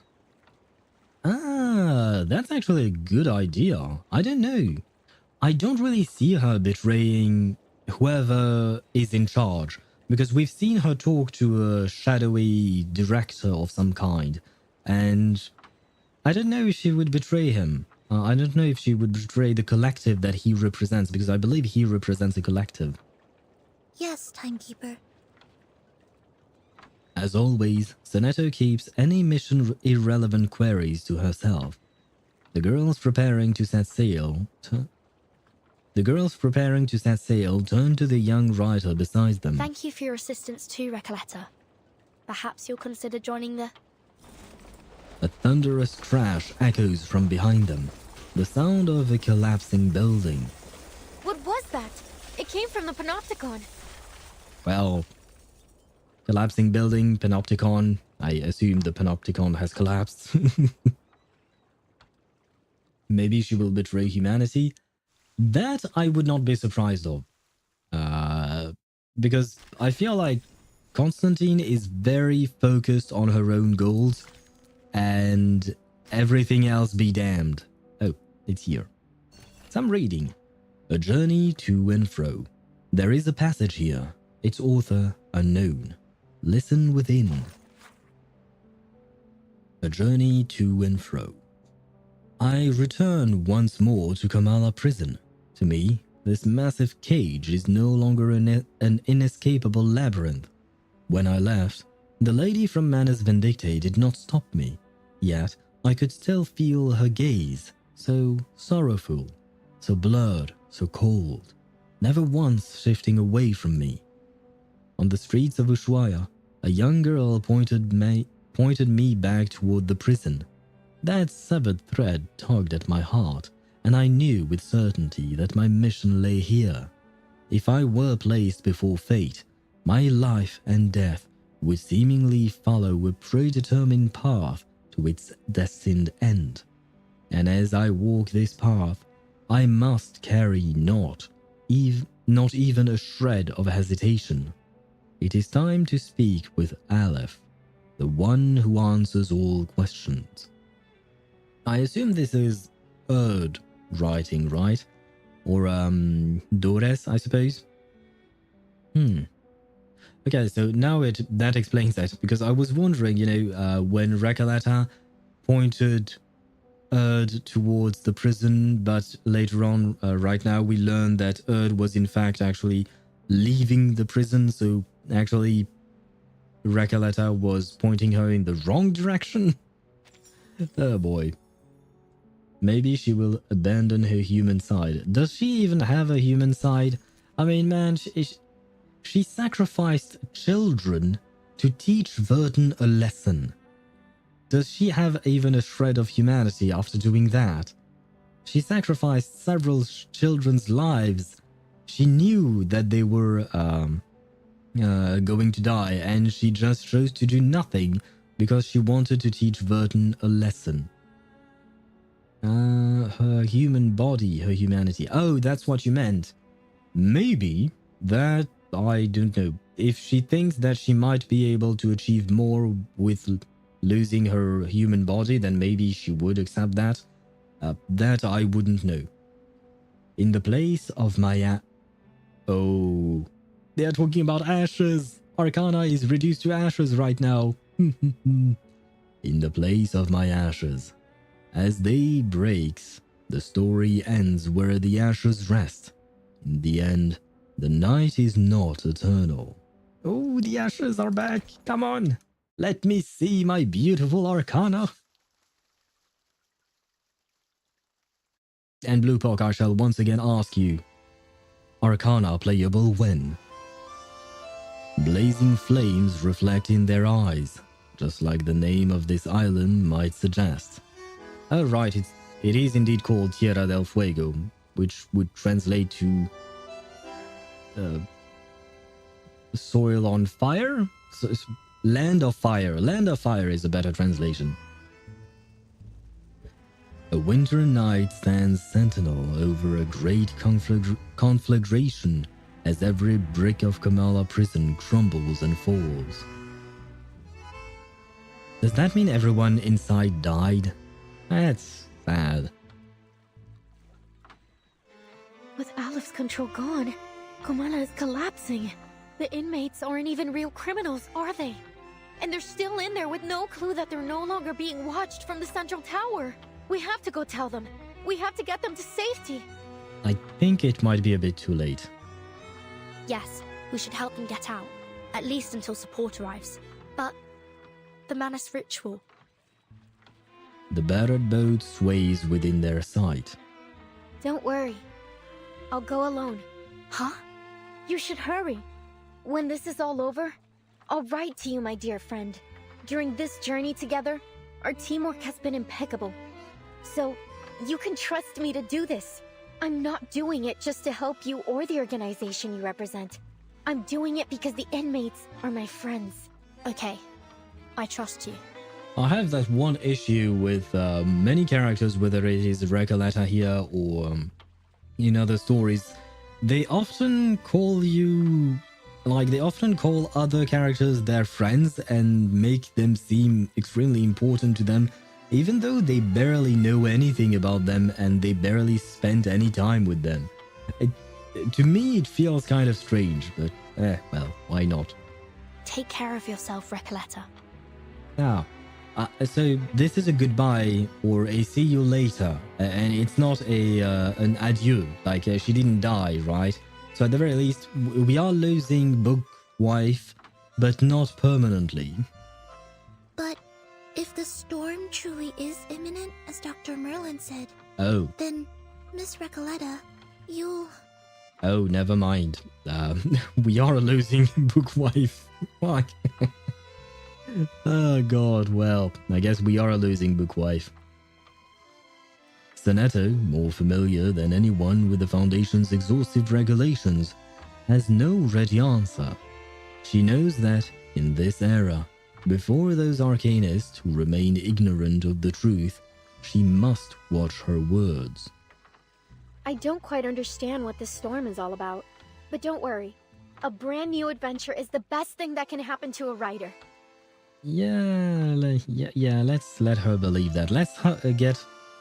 [SPEAKER 2] Ah, that's actually a good idea. I don't know. I don't really see her betraying whoever is in charge, because we've seen her talk to a shadowy director of some kind, and I don't know if she would betray him. I don't know if she would betray the collective that he represents, because I believe he represents a collective.
[SPEAKER 15] Yes, Timekeeper.
[SPEAKER 2] As always, Soneto keeps any mission-irrelevant queries to herself. The girls preparing to set sail turn to the young writer beside them.
[SPEAKER 8] Thank you for your assistance too, Recoleta. Perhaps you'll consider joining the...
[SPEAKER 2] A thunderous crash echoes from behind them, the sound of a collapsing building.
[SPEAKER 1] What was that? It came from the Panopticon.
[SPEAKER 2] Well, collapsing building, Panopticon. I assume the Panopticon has collapsed. Maybe she will betray humanity. That I would not be surprised of. Because I feel like Constantine is very focused on her own goals and everything else be damned. Oh, it's here. Some reading. A journey to and fro. There is a passage here. Its author unknown. Listen within. A journey to and fro. I return once more to Comala prison. To me, this massive cage is no longer an inescapable labyrinth. When I left, the lady from Manus Vindictae did not stop me, yet I could still feel her gaze, so sorrowful, so blurred, so cold, never once shifting away from me. On the streets of Ushuaia, a young girl pointed me back toward the prison. That severed thread tugged at my heart, and I knew with certainty that my mission lay here. If I were placed before fate, my life and death would seemingly follow a predetermined path to its destined end. And as I walk this path, I must carry not even a shred of hesitation. It is time to speak with Aleph, the one who answers all questions. I assume this is Erd writing, right? Or, Dores, I suppose? Okay, so now that explains that, because I was wondering, when Recoleta pointed Erd towards the prison, but later on, right now, we learned that Erd was in fact actually leaving the prison, so actually Recoleta was pointing her in the wrong direction? Oh boy. Maybe she will abandon her human side. Does she even have a human side? I mean, man, she sacrificed children to teach Vertin a lesson. Does she have even a shred of humanity after doing that? She sacrificed several children's lives. She knew that they were going to die, and she just chose to do nothing because she wanted to teach Vertin a lesson. Her human body, her humanity. Oh, that's what you meant. Maybe that, I don't know. If she thinks that she might be able to achieve more with losing her human body, then maybe she would accept that. That I wouldn't know. In the place of my Oh, they are talking about ashes. Arcana is reduced to ashes right now. In the place of my ashes. As day breaks, the story ends where the ashes rest. In the end, the night is not eternal. Oh, the ashes are back. Come on. Let me see my beautiful Arcana. And Bluepoch, I shall once again ask you. Arcana playable when? Blazing flames reflect in their eyes, just like the name of this island might suggest. Oh right, it is indeed called Tierra del Fuego, which would translate to soil on fire? So, land of fire. Land of fire is a better translation. A winter night stands sentinel over a great conflagration as every brick of Comala prison crumbles and falls. Does that mean everyone inside died? That's sad.
[SPEAKER 1] With Aleph's control gone, Comala is collapsing. The inmates aren't even real criminals, are they? And they're still in there with no clue that they're no longer being watched from the central tower. We have to go tell them. We have to get them to safety.
[SPEAKER 2] I think it might be a bit too late.
[SPEAKER 8] Yes, we should help them get out. At least until support arrives. But the Manus ritual.
[SPEAKER 2] The battered boat sways within their sight.
[SPEAKER 1] Don't worry. I'll go alone.
[SPEAKER 8] Huh?
[SPEAKER 1] You should hurry. When this is all over, I'll write to you, my dear friend. During this journey together, our teamwork has been impeccable. So, you can trust me to do this. I'm not doing it just to help you or the organization you represent. I'm doing it because the inmates are my friends.
[SPEAKER 8] Okay, I trust you.
[SPEAKER 2] I have that one issue with many characters, whether it is Recoleta here or in other stories. They often call you, like, they often call other characters their friends and make them seem extremely important to them, even though they barely know anything about them and they barely spent any time with them. To me, it feels kind of strange, but well, why not?
[SPEAKER 8] Take care of yourself, Recoleta.
[SPEAKER 2] Now, so this is a goodbye or a see you later, and it's not an adieu, like she didn't die, right? So at the very least, we are losing Bookwife, but not permanently.
[SPEAKER 15] But if the storm truly is imminent, as Dr. Merlin said, then, Miss Recoleta, you'll...
[SPEAKER 2] Oh, never mind. We are losing Bookwife. Fuck. Oh god, well, I guess we are losing Bookwife. Sonetto, more familiar than anyone with the Foundation's exhaustive regulations, has no ready answer. She knows that, in this era, before those arcanists who remain ignorant of the truth, she must watch her words.
[SPEAKER 1] I don't quite understand what this storm is all about. But don't worry. A brand new adventure is the best thing that can happen to a writer.
[SPEAKER 2] Yeah, let's let her believe that.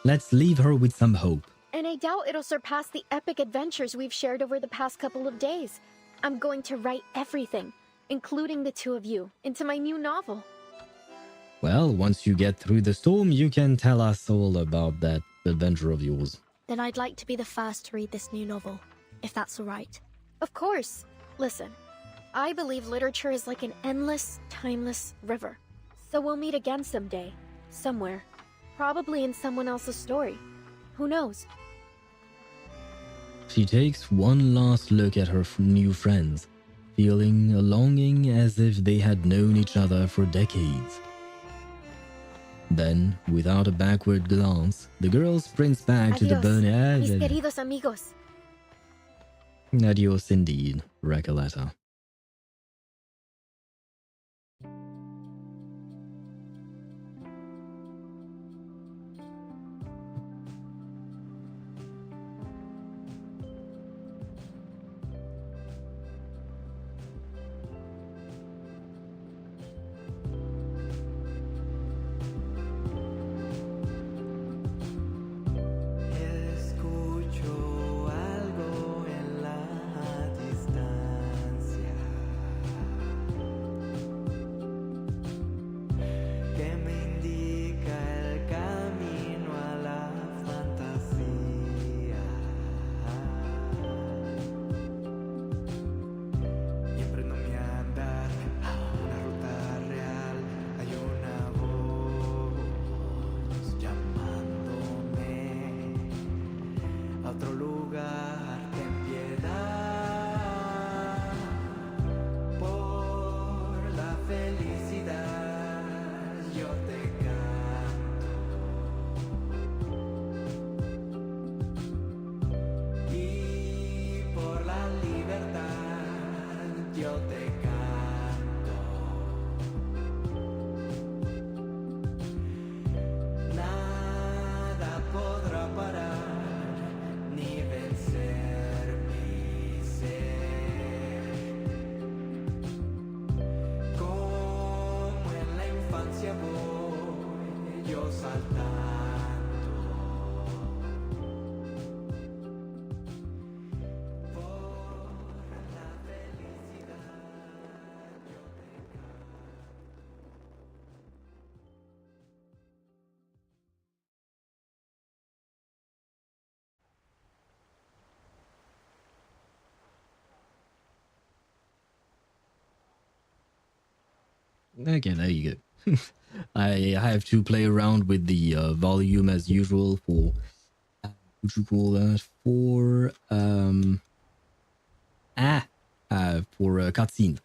[SPEAKER 2] Let's leave her with some hope.
[SPEAKER 1] And I doubt it'll surpass the epic adventures we've shared over the past couple of days. I'm going to write everything, including the two of you, into my new novel.
[SPEAKER 2] Well, once you get through the storm, you can tell us all about that adventure of yours.
[SPEAKER 8] Then I'd like to be the first to read this new novel, if that's all right.
[SPEAKER 1] Of course. Listen, I believe literature is like an endless, timeless river. So we'll meet again someday, somewhere. Probably in someone else's story. Who knows?
[SPEAKER 2] She takes one last look at her new friends, feeling a longing as if they had known each other for decades. Then, without a backward glance, the girl sprints back to the burning...
[SPEAKER 1] Mis queridos amigos.
[SPEAKER 2] Adios indeed, Recoleta. Okay, there you go. I have to play around with the volume as usual for what you call that, for a cutscene.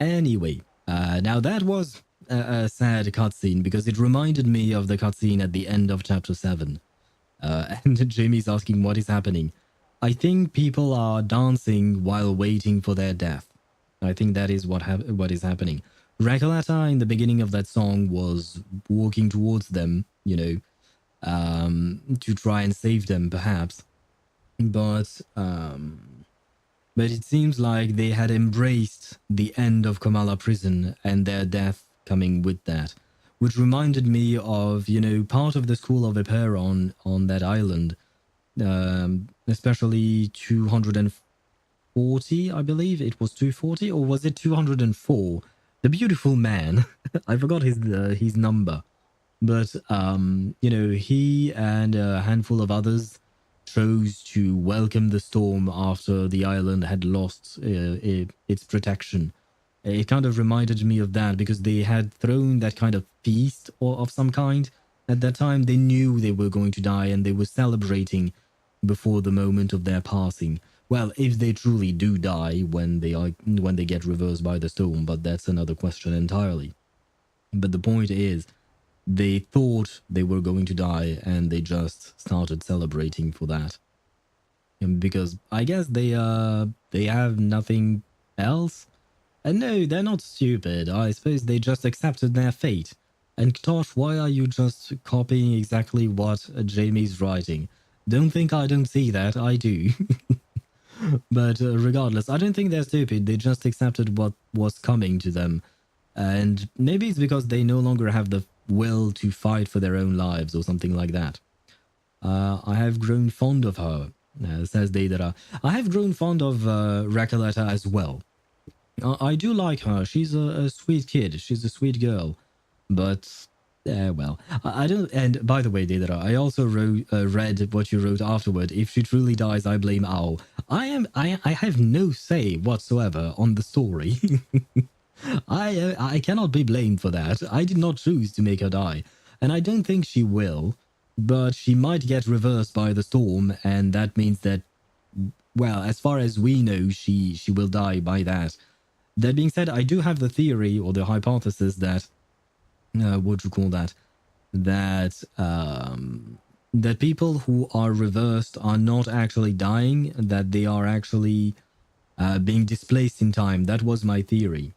[SPEAKER 2] Anyway, now that was a sad cutscene because it reminded me of the cutscene at the end of chapter 7. And Jamie's asking what is happening. I think people are dancing while waiting for their death. I think that is what is happening. Recoleta in the beginning of that song was walking towards them, you know, to try and save them, perhaps. But it seems like they had embraced the end of Comala prison and their death coming with that, which reminded me of, you know, part of the school of Eper on that island, especially 240, I believe. It was 240, or was it 204? The beautiful man. I forgot his number. But, you know, he and a handful of others chose to welcome the storm after the island had lost its protection. It kind of reminded me of that because they had thrown that kind of feast of some kind. At that time, they knew they were going to die and they were celebrating before the moment of their passing. Well, if they truly do die when they get reversed by the storm, but that's another question entirely. But the point is, they thought they were going to die and they just started celebrating for that. And because I guess they have nothing else. And no, they're not stupid. I suppose they just accepted their fate. And Tosh, why are you just copying exactly what Jamie's writing? Don't think I don't see that, I do. But regardless, I don't think they're stupid. They just accepted what was coming to them. And maybe it's because they no longer have the will to fight for their own lives or something like that. I have grown fond of her, says Deidara. I have grown fond of Recoleta as well. I do like her. She's a sweet kid. She's a sweet girl. But, well, I don't... And by the way, Deidara, I also read what you wrote afterward. If she truly dies, I blame Ao. I have no say whatsoever on the story. I cannot be blamed for that. I did not choose to make her die. And I don't think she will. But she might get reversed by the storm. And that means that, well, as far as we know, she will die by that. That being said, I do have the theory or the hypothesis that, what do you call that? That people who are reversed are not actually dying, that they are actually being displaced in time. That was my theory.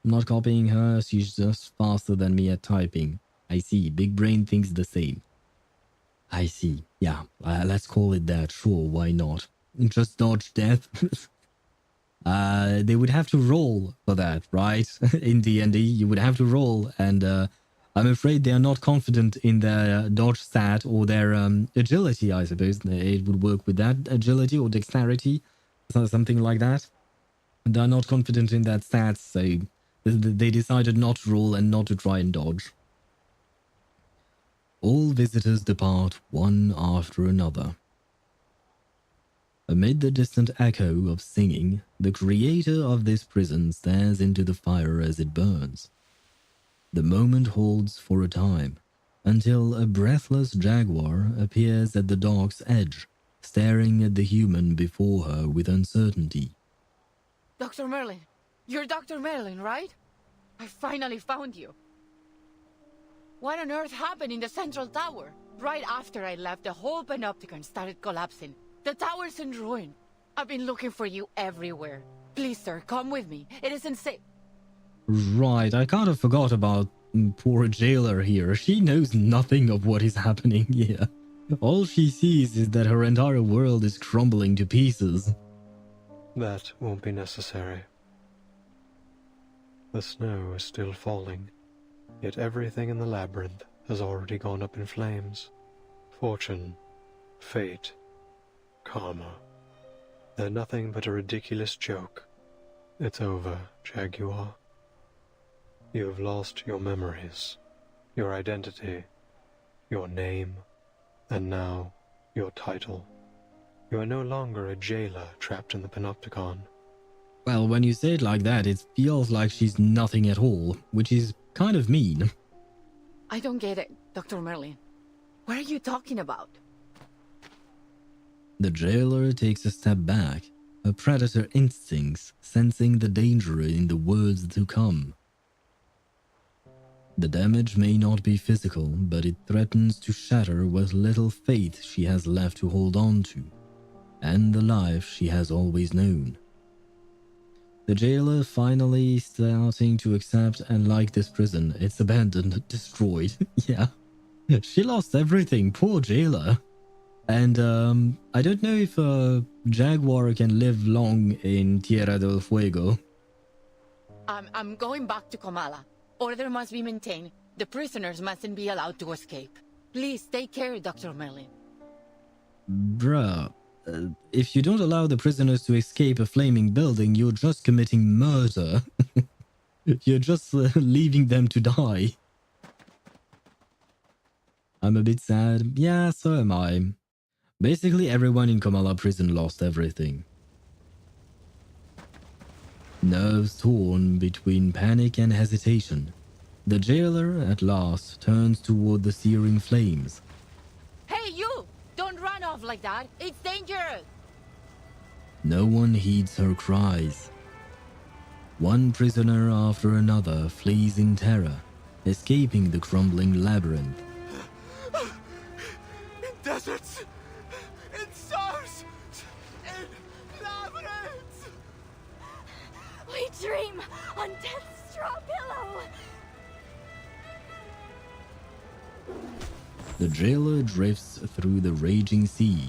[SPEAKER 2] I'm not copying her, she's just faster than me at typing. I see, big brain thinks the same. I see, yeah, let's call it that, sure, why not? Just dodge death. They would have to roll for that, right? In D&D, you would have to roll, and I'm afraid they are not confident in their dodge stat or their agility, I suppose. It would work with that, agility or dexterity, something like that. They're not confident in that stat, so they decided not to roll and not to try and dodge. All visitors depart one after another. Amid the distant echo of singing, the creator of this prison stares into the fire as it burns. The moment holds for a time, until a breathless jaguar appears at the dock's edge, staring at the human before her with uncertainty.
[SPEAKER 5] Dr. Merlin, you're Dr. Merlin, right? I finally found you. What on earth happened in the central tower? Right after I left, the whole panopticon started collapsing. The tower's in ruin. I've been looking for you everywhere. Please, sir, come with me. It isn't safe.
[SPEAKER 2] Right, I kind of forgot about poor jailer here. She knows nothing of what is happening here. All she sees is that her entire world is crumbling to pieces.
[SPEAKER 12] That won't be necessary. The snow is still falling, yet everything in the labyrinth has already gone up in flames. Fortune, fate, karma. They're nothing but a ridiculous joke. It's over, Jaguar. You have lost your memories, your identity, your name, and now your title. You are no longer a jailer trapped in the panopticon.
[SPEAKER 2] Well, when you say it like that, it feels like she's nothing at all, which is kind of mean.
[SPEAKER 5] I don't get it, Dr. Merlin. What are you talking about?
[SPEAKER 2] The jailer takes a step back, her predator instincts sensing the danger in the words to come. The damage may not be physical, but it threatens to shatter what little faith she has left to hold on to. and the life she has always known. The jailer finally starting to accept and like this prison. It's abandoned, destroyed. Yeah. She lost everything, poor jailer. And I don't know if a jaguar can live long in Tierra del Fuego.
[SPEAKER 5] I'm going back to Comala. Order must be maintained. The prisoners mustn't be allowed to escape. Please take care, Dr. Merlin.
[SPEAKER 2] Bruh, if you don't allow the prisoners to escape a flaming building, you're just committing murder. You're just leaving them to die. I'm a bit sad. Yeah, so am I. Basically, everyone in Comala prison lost everything. Nerves torn between panic and hesitation, the jailer at last turns toward the searing flames.
[SPEAKER 5] Hey, you! Don't run off like that. It's dangerous.
[SPEAKER 2] No one heeds her cries. One prisoner after another flees in terror, escaping the crumbling labyrinth.
[SPEAKER 7] In deserts, in stars, in labyrinths.
[SPEAKER 8] We dream on death's straw pillow.
[SPEAKER 2] The jailer drifts through the raging sea,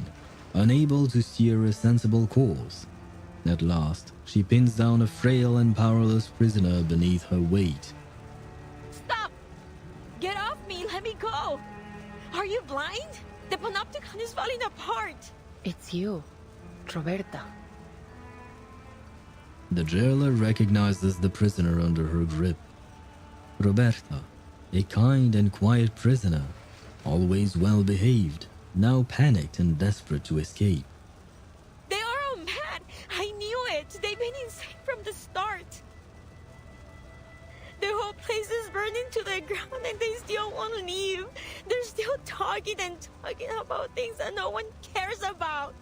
[SPEAKER 2] unable to steer a sensible course. At last, she pins down a frail and powerless prisoner beneath her weight.
[SPEAKER 4] Stop! Get off me! Let me go! Are you blind? The panopticon is falling apart!
[SPEAKER 5] It's you, Roberta.
[SPEAKER 2] The jailer recognizes the prisoner under her grip. Roberta, a kind and quiet prisoner, always well behaved, now panicked and desperate to escape.
[SPEAKER 4] They are all mad! I knew it! They've been insane from the start! The whole place is burning to the ground and they still won't leave. They're still talking and talking about things that no one cares about.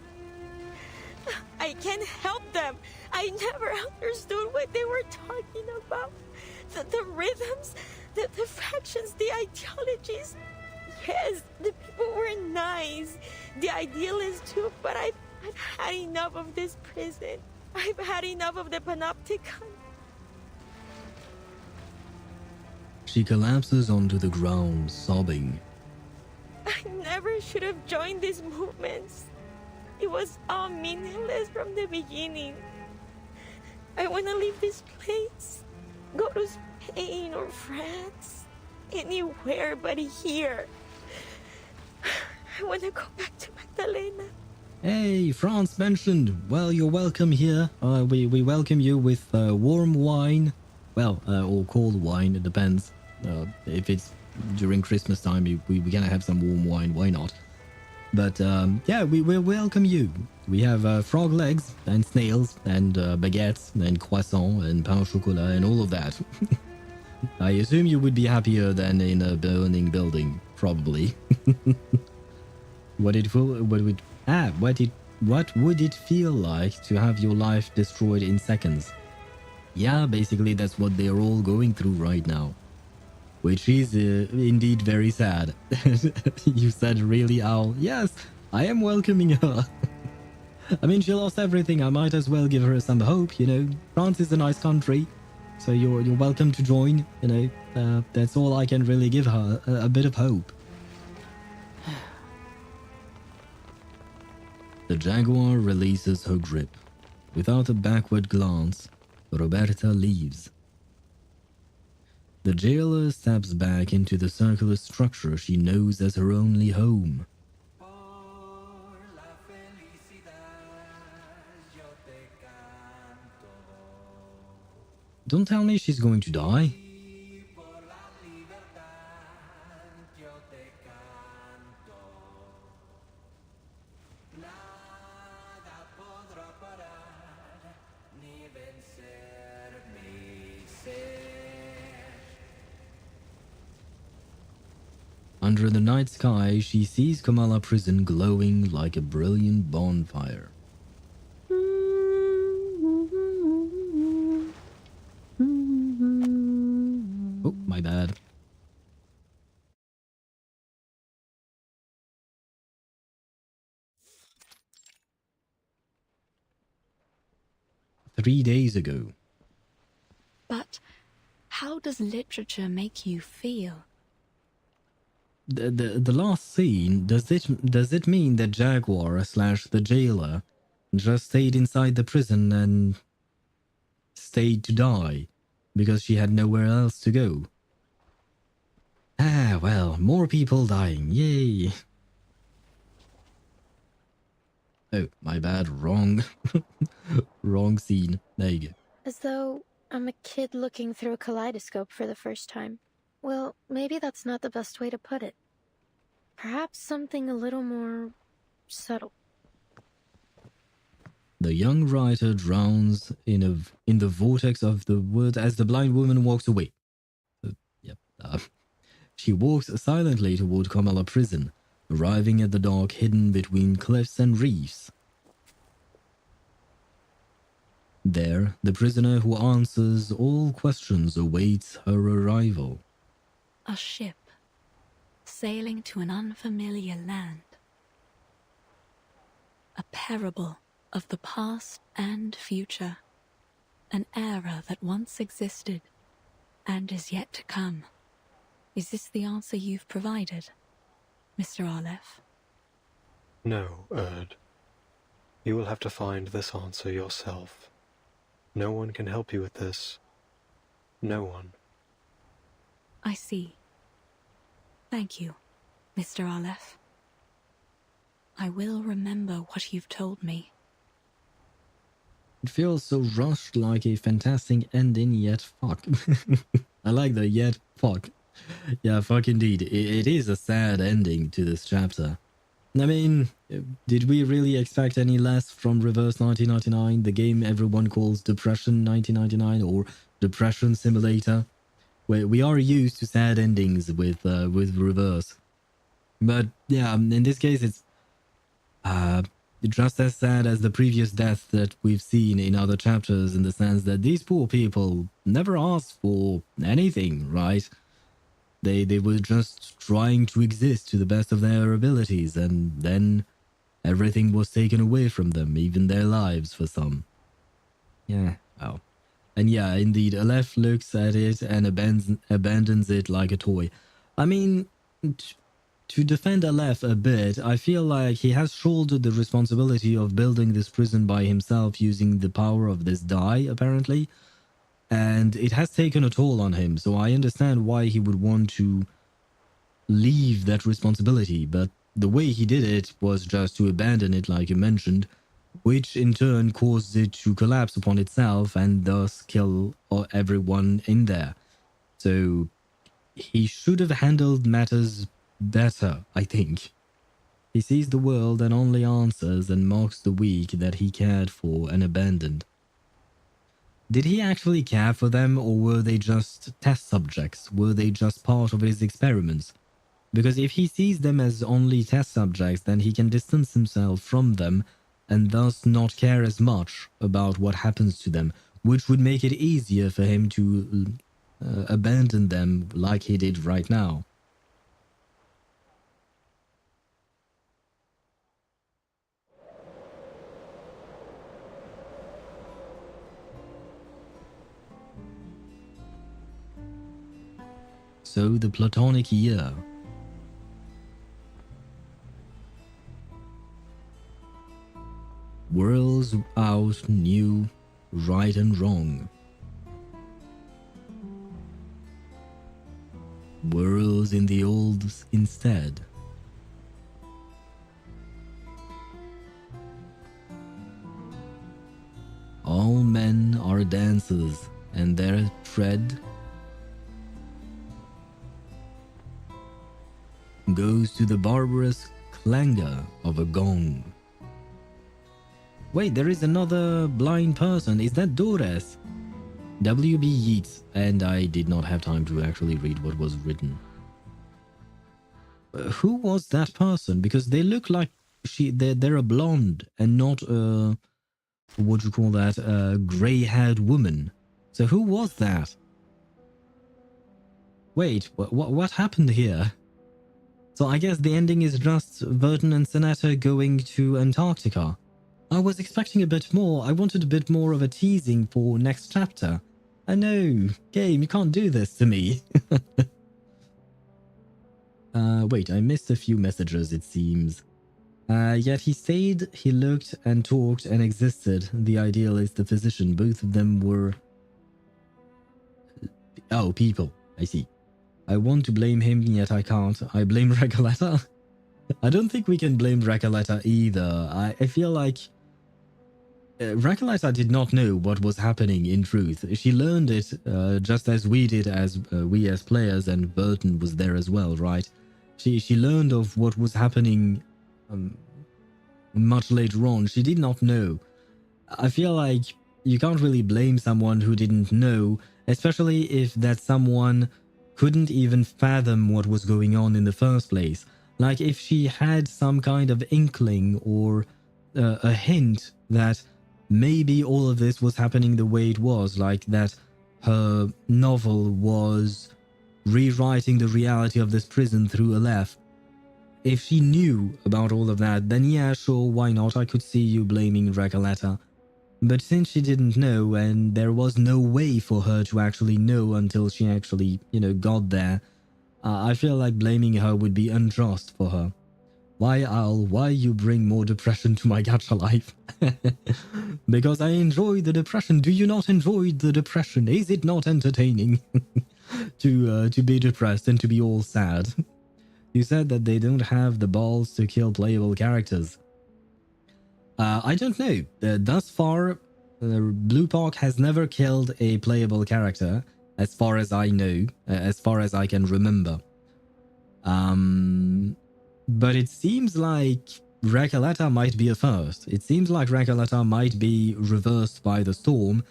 [SPEAKER 4] I can't help them. I never understood what they were talking about. The rhythms, the factions, the ideologies. Yes, the people were nice. The idealists too, but I've had enough of this prison. I've had enough of the panopticon.
[SPEAKER 2] She collapses onto the ground, sobbing.
[SPEAKER 4] I never should have joined these movements. It was all meaningless from the beginning. I want to leave this place. Go to Spain or France. Anywhere but here. I want to go back to Magdalena.
[SPEAKER 2] Hey, France mentioned. Well, you're welcome here. We welcome you with warm wine. Well, or cold wine, it depends. If it's during Christmas time, we're gonna have some warm wine, why not? But yeah, we will welcome you. We have frog legs and snails and baguettes and croissant and pain au chocolat and all of that. I assume you would be happier than in a burning building, probably. What would it feel like to have your life destroyed in seconds? Yeah, basically that's what they're all going through right now. Which is indeed very sad. You said really, Owl. Yes, I am welcoming her. I mean, she lost everything. I might as well give her some hope, you know. France is a nice country, so you're welcome to join, you know. That's all I can really give her, a bit of hope. The jaguar releases her grip. Without a backward glance, Roberta leaves. The jailer steps back into the circular structure she knows as her only home. Don't tell me she's going to die. Under the night sky, she sees Comala prison glowing like a brilliant bonfire. Oh, my bad. 3 days ago.
[SPEAKER 16] But how does literature make you feel?
[SPEAKER 2] The last scene, does it mean that Jaguar / the jailer just stayed inside the prison and stayed to die because she had nowhere else to go? Ah, well, more people dying, yay! Oh, my bad, wrong. Wrong scene. There you go.
[SPEAKER 1] As though I'm a kid looking through a kaleidoscope for the first time. Well, maybe that's not the best way to put it. Perhaps something a little more subtle.
[SPEAKER 2] The young writer drowns in the vortex of the woods as the blind woman walks away. She walks silently toward Comala prison, arriving at the dock hidden between cliffs and reefs. There, the prisoner who answers all questions awaits her arrival.
[SPEAKER 16] A ship sailing to an unfamiliar land. A parable of the past and future. An era that once existed and is yet to come. Is this the answer you've provided, Mr. Aleph?
[SPEAKER 12] No, Erd. You will have to find this answer yourself. No one can help you with this. No one.
[SPEAKER 16] I see. Thank you, Mr. Aleph. I will remember what you've told me.
[SPEAKER 2] It feels so rushed, like a fantastic ending, yet fuck. I like the yet fuck. Yeah, fuck indeed. It is a sad ending to this chapter. I mean, did we really expect any less from Reverse 1999, the game everyone calls Depression 1999 or Depression Simulator? Where we are used to sad endings with Reverse. But yeah, in this case it's just as sad as the previous death that we've seen in other chapters, in the sense that these poor people never asked for anything, right? They were just trying to exist to the best of their abilities, and then everything was taken away from them, even their lives for some. Yeah, well. And yeah, indeed, Aleph looks at it and abandons it like a toy. I mean, to defend Aleph a bit, I feel like he has shouldered the responsibility of building this prison by himself using the power of this dye, apparently. And it has taken a toll on him, so I understand why he would want to leave that responsibility, but the way he did it was just to abandon it, like you mentioned, which in turn caused it to collapse upon itself and thus kill everyone in there. So he should have handled matters better, I think. He sees the world and only answers and mocks the weak that he cared for and abandoned. Did he actually care for them, or were they just test subjects? Were they just part of his experiments? Because if he sees them as only test subjects, then he can distance himself from them and thus not care as much about what happens to them, which would make it easier for him to abandon them like he did right now. So the Platonic year. Worlds out knew right and wrong. Worlds in the old instead. All men are dancers, and their tread goes to the barbarous clangor of a gong. Wait, there is another blind person. Is that Dores? W.B. Yeats, and I did not have time to actually read what was written. Who was that person? Because they look like they're a blonde and not a, what do you call that, a grey-haired woman. So who was that? Wait, what happened here? So I guess the ending is just Vertin and Sonata going to Antarctica. I was expecting a bit more. I wanted a bit more of a teasing for next chapter. I know, game, you can't do this to me. Wait, I missed a few messages, it seems. Yet he stayed, he looked and talked and existed. The idealist, the physician, both of them were... Oh, people. I see. I want to blame him, yet I can't. I blame Recoleta. I don't think we can blame Recoleta either. I feel like... Recoleta did not know what was happening in truth. She learned it just as we did, as we as players, and Vertin was there as well, right? She learned of what was happening much later on. She did not know. I feel like you can't really blame someone who didn't know, especially if that someone couldn't even fathom what was going on in the first place. Like if she had some kind of inkling or a hint that maybe all of this was happening the way it was, like that her novel was rewriting the reality of this prison through Aleph. If she knew about all of that, then yeah, sure, why not? I could see you blaming Recoleta. But since she didn't know, and there was no way for her to actually know until she actually, got there, I feel like blaming her would be unjust for her. Why, Al, why you bring more depression to my gacha life? Because I enjoy the depression. Do you not enjoy the depression? Is it not entertaining to be depressed and to be all sad? You said that they don't have the balls to kill playable characters. I don't know. Thus far, Bluepoch has never killed a playable character, as far as I know, as far as I can remember. But it seems like Recoleta might be a first. It seems like Recoleta might be reversed by the storm,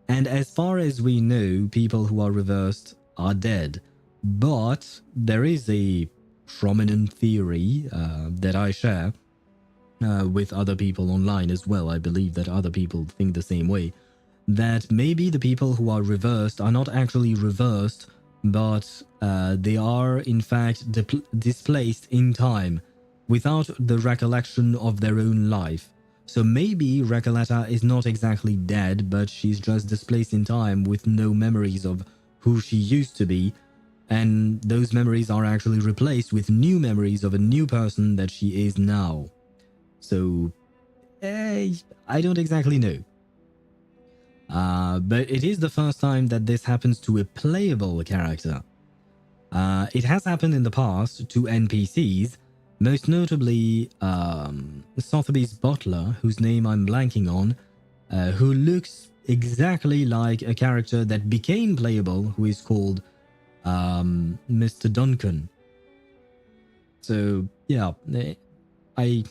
[SPEAKER 2] and as far as we know, people who are reversed are dead. But there is a prominent theory that I share with other people online as well. I believe that other people think the same way, that maybe the people who are reversed are not actually reversed, but they are in fact displaced in time without the recollection of their own life. So maybe Recoleta is not exactly dead, but she's just displaced in time with no memories of who she used to be, and those memories are actually replaced with new memories of a new person that she is now. So, I don't exactly know. But it is the first time that this happens to a playable character. It has happened in the past to NPCs, most notably Sotheby's butler, whose name I'm blanking on, who looks exactly like a character that became playable, who is called Mr. Duncan. So, yeah, I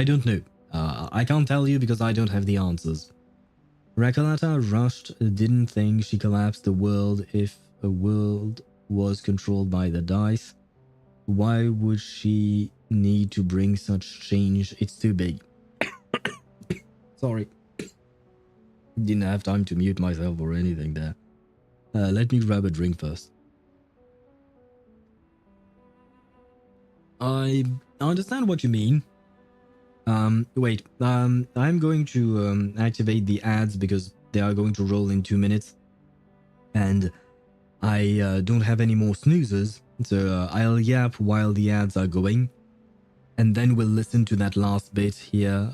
[SPEAKER 2] don't know. I can't tell you because I don't have the answers. Recoleta rushed, didn't think she collapsed the world if a world was controlled by the dice. Why would she need to bring such change? It's too big. Sorry. Didn't have time to mute myself or anything there. Let me grab a drink first. I understand what you mean. Wait, I'm going to activate the ads because they are going to roll in 2 minutes. And I don't have any more snoozers, so I'll yap while the ads are going. And then we'll listen to that last bit here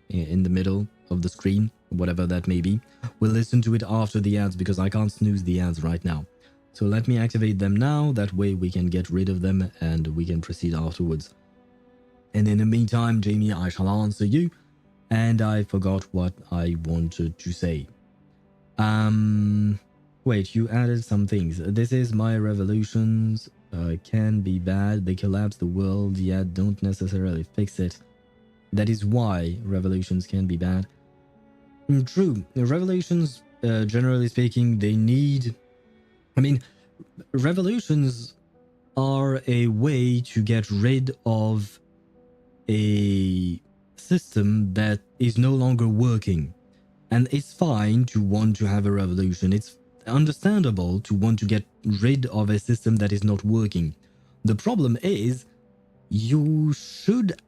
[SPEAKER 2] in the middle of the screen, whatever that may be. We'll listen to it after the ads because I can't snooze the ads right now. So let me activate them now, that way we can get rid of them and we can proceed afterwards. And in the meantime, Jamie, I shall answer you. And I forgot what I wanted to say. Wait, you added some things. This is my revolutions. Can be bad. They collapse the world, yet don't necessarily fix it. That is why revolutions can be bad. True. Revolutions, generally speaking, they need... I mean, revolutions are a way to get rid of a system that is no longer working. And it's fine to want to have a revolution. It's understandable to want to get rid of a system that is not working. The problem is, you should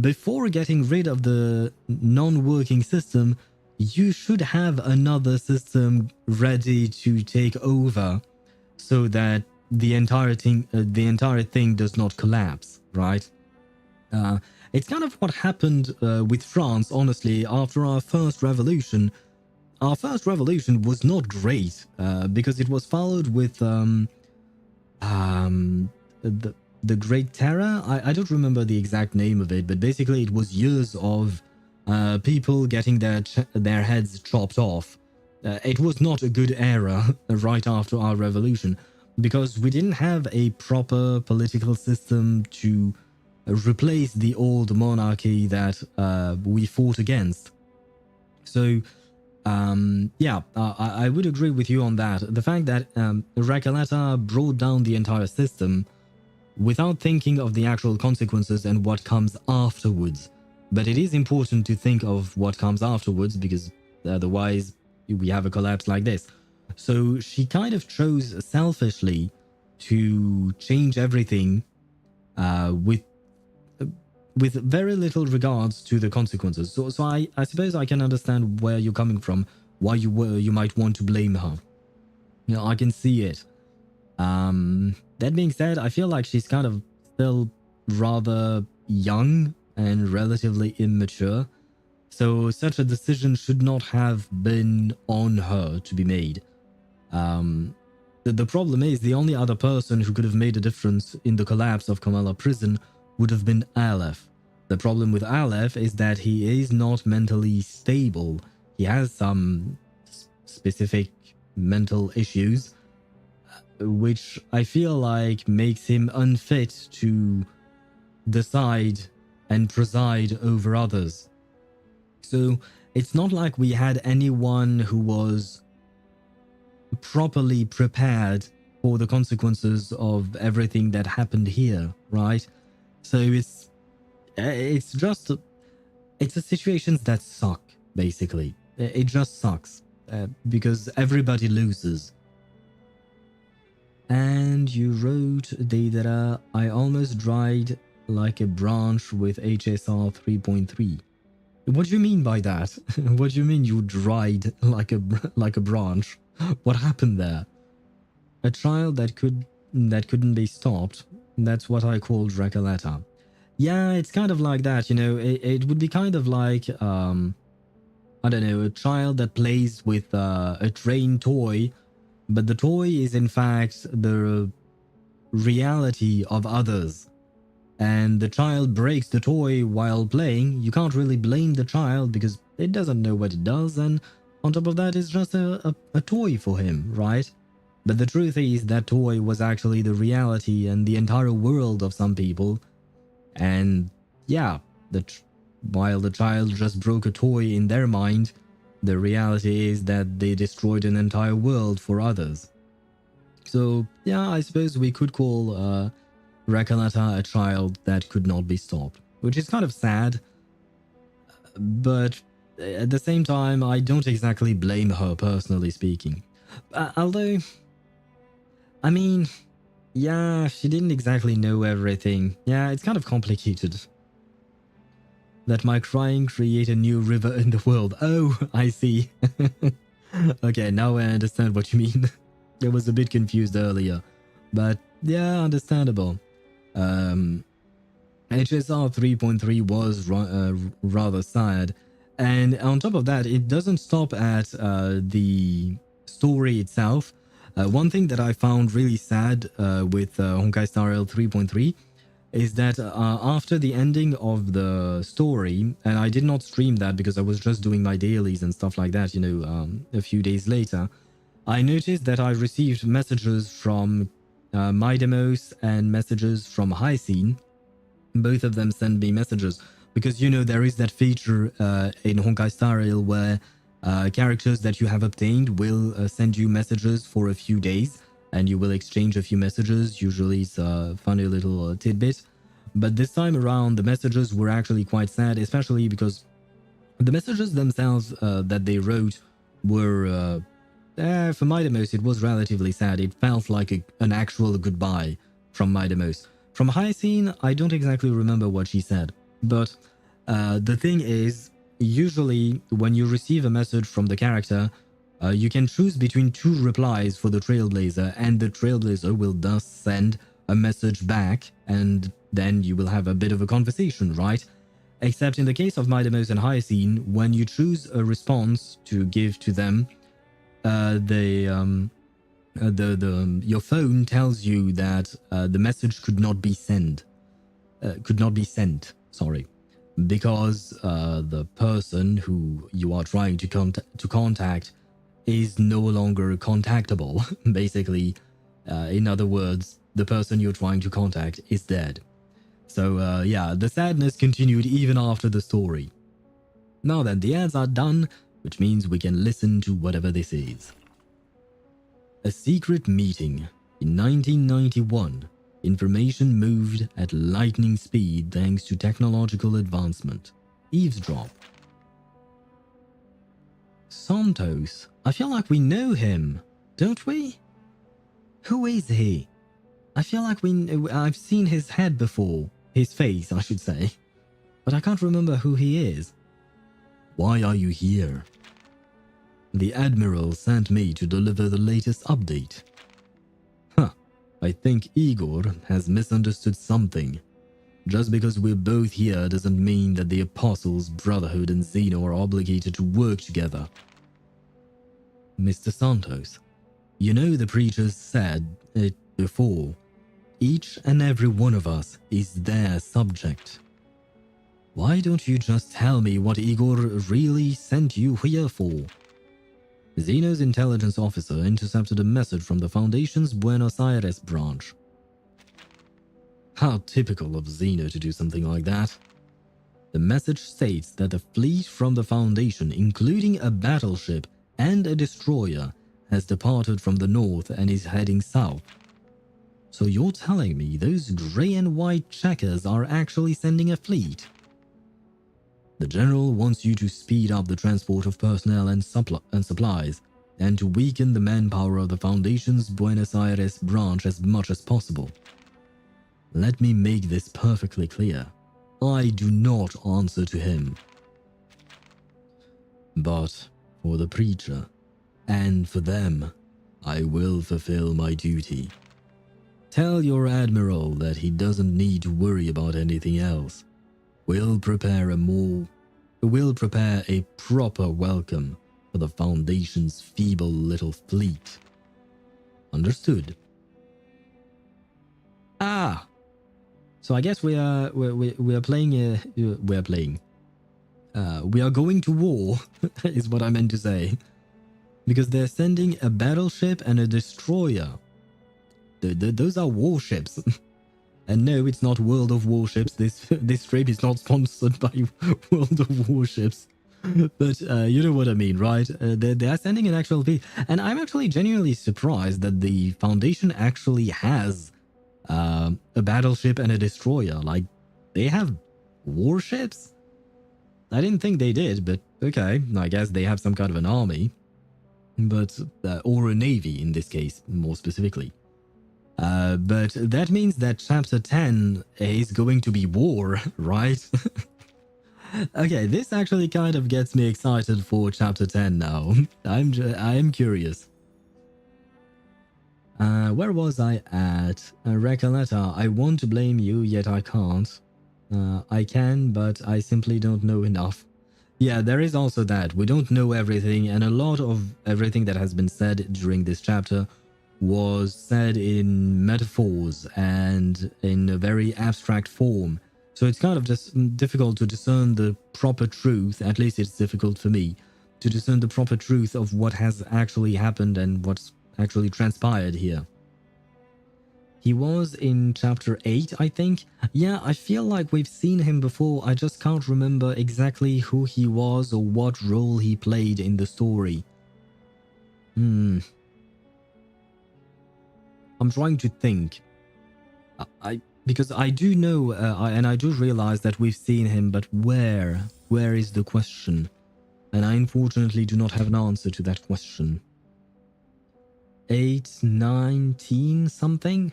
[SPEAKER 2] before getting rid of the non-working system, you should have another system ready to take over so that the entire thing does not collapse, right? It's kind of what happened with France, honestly, after our first revolution. Our first revolution was not great because it was followed with the Great Terror. I don't remember the exact name of it, but basically it was years of people getting their heads chopped off. It was not a good era right after our revolution because we didn't have a proper political system to replace the old monarchy that we fought against. So yeah, I would agree with you on that. The fact that Recoleta brought down the entire system without thinking of the actual consequences and what comes afterwards. But it is important to think of what comes afterwards because otherwise we have a collapse like this. So she kind of chose selfishly to change everything with very little regards to the consequences. So I suppose I can understand where you're coming from, why you might want to blame her. You know, I can see it. That being said, I feel like she's kind of still rather young and relatively immature. So such a decision should not have been on her to be made. The problem is the only other person who could have made a difference in the collapse of Comala prison would have been Aleph. The problem with Aleph is that he is not mentally stable. He has some specific mental issues, which I feel like makes him unfit to decide and preside over others. So it's not like we had anyone who was properly prepared for the consequences of everything that happened here, right? So it's just it's a situation that suck, basically. It just sucks because everybody loses. And you wrote, Deidara, I almost dried like a branch with HSR 3.3. What do you mean by that? What do you mean you dried like a branch? What happened there? A child that couldn't be stopped. That's what I called Recoleta. Yeah, it's kind of like that, you know. It would be kind of like I don't know, a child that plays with a train toy, but the toy is in fact the reality of others. And the child breaks the toy while playing. You can't really blame the child because it doesn't know what it does, and on top of that, it's just a toy for him, right? But the truth is that toy was actually the reality and the entire world of some people. And yeah, while the child just broke a toy in their mind, the reality is that they destroyed an entire world for others. So yeah, I suppose we could call Recoleta a child that could not be stopped, which is kind of sad. But at the same time, I don't exactly blame her, personally speaking. Although, I mean, yeah, she didn't exactly know everything. Yeah, it's kind of complicated. Let my crying create a new river in the world. Oh, I see. Okay, now I understand what you mean. I was a bit confused earlier. But yeah, understandable. HSR 3.3 was rather sad. And on top of that, it doesn't stop at the story itself. One thing that I found really sad with Honkai Star Rail 3.3 is that after the ending of the story, and I did not stream that because I was just doing my dailies and stuff like that, you know, a few days later, I noticed that I received messages from Maidemos and messages from High Scene. Both of them send me messages because, you know, there is that feature in Honkai Star Rail where characters that you have obtained will send you messages for a few days, and you will exchange a few messages. Usually it's a funny little tidbit. But this time around, the messages were actually quite sad, especially because the messages themselves that they wrote were, for Maidemos, it was relatively sad. It felt like an actual goodbye from Maidemos. From High Scene, I don't exactly remember what she said, But the thing is, usually when you receive a message from the character, you can choose between 2 replies for the Trailblazer, and the Trailblazer will thus send a message back, and then you will have a bit of a conversation, right? Except in the case of Midamos and Hyacine, when you choose a response to give to them, your phone tells you that the message could not be sent. Sorry, because the person who you are trying to contact is no longer contactable. Basically, in other words, the person you're trying to contact is dead. So yeah, the sadness continued even after the story. Now then, the ads are done, which means we can listen to whatever this is. A secret meeting. In 1991, information moved at lightning speed thanks to technological advancement. Eavesdrop. Santos. I feel like we know him, don't we? Who is he? I feel like I've seen his head before. His face, I should say. But I can't remember who he is. Why are you here? The Admiral sent me to deliver the latest update. Huh. I think Igor has misunderstood something. Just because we're both here doesn't mean that the Apostles, Brotherhood and Xeno are obligated to work together. Mr. Santos, you know the preachers said it before. Each and every one of us is their subject. Why don't you just tell me what Igor really sent you here for? Xeno's intelligence officer intercepted a message from the Foundation's Buenos Aires branch. How typical of Xeno to do something like that. The message states that the fleet from the Foundation, including a battleship and a destroyer, has departed from the north and is heading south. So you're telling me those grey and white checkers are actually sending a fleet? The General wants you to speed up the transport of personnel and supplies, and to weaken the manpower of the Foundation's Buenos Aires branch as much as possible. Let me make this perfectly clear. I do not answer to him. But for the preacher, and for them, I will fulfill my duty. Tell your Admiral that he doesn't need to worry about anything else. We'll prepare a proper welcome for the Foundation's feeble little fleet. Understood? Ah! So I guess we are going to war, is what I meant to say. Because they're sending a battleship and a destroyer. Those are warships. And no, it's not World of Warships. This stream is not sponsored by World of Warships. But you know what I mean, right? They are sending an actual fleet. And I'm actually genuinely surprised that the Foundation actually has a battleship and a destroyer. Like, they have warships? I didn't think they did, but okay. I guess they have some kind of an army. But, or a navy in this case, more specifically. But that means that Chapter 10 is going to be war, right? Okay, this actually kind of gets me excited for Chapter 10 now. I am curious. Where was I at? Recoleta, I want to blame you, yet I can't. I can, but I simply don't know enough. Yeah, there is also that. We don't know everything, and a lot of everything that has been said during this chapter was said in metaphors and in a very abstract form. So it's kind of just difficult to discern the proper truth, at least it's difficult for me, to discern the proper truth of what has actually happened and what's actually transpired here. He was in Chapter 8, I think. Yeah, I feel like we've seen him before, I just can't remember exactly who he was or what role he played in the story. I'm trying to think. Because I do know, and I do realize that we've seen him, but where? Where is the question? And I unfortunately do not have an answer to that question. 8, 19 something?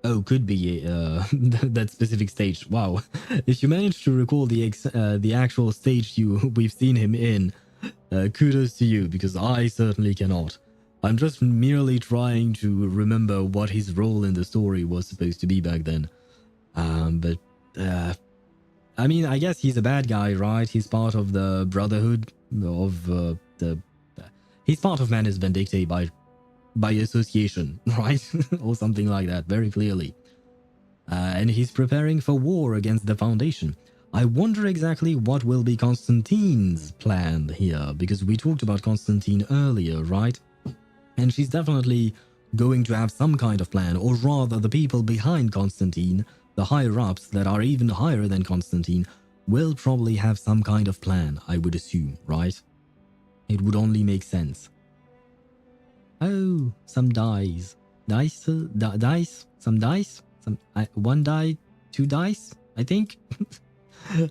[SPEAKER 2] Oh, could be that specific stage. Wow. If you manage to recall the actual stage we've seen him in, kudos to you, because I certainly cannot. I'm just merely trying to remember what his role in the story was supposed to be back then. But I mean, I guess he's a bad guy, right? He's part of the Brotherhood of he's part of Manus Vindictae by association, right? Or something like that, very clearly. And he's preparing for war against the Foundation. I wonder exactly what will be Constantine's plan here, because we talked about Constantine earlier, right? And she's definitely going to have some kind of plan, or rather the people behind Constantine, the higher-ups that are even higher than Constantine, will probably have some kind of plan, I would assume, right? It would only make sense. Oh, some dice. Dice? Dice? Some dice? One die? 2 dice? I think?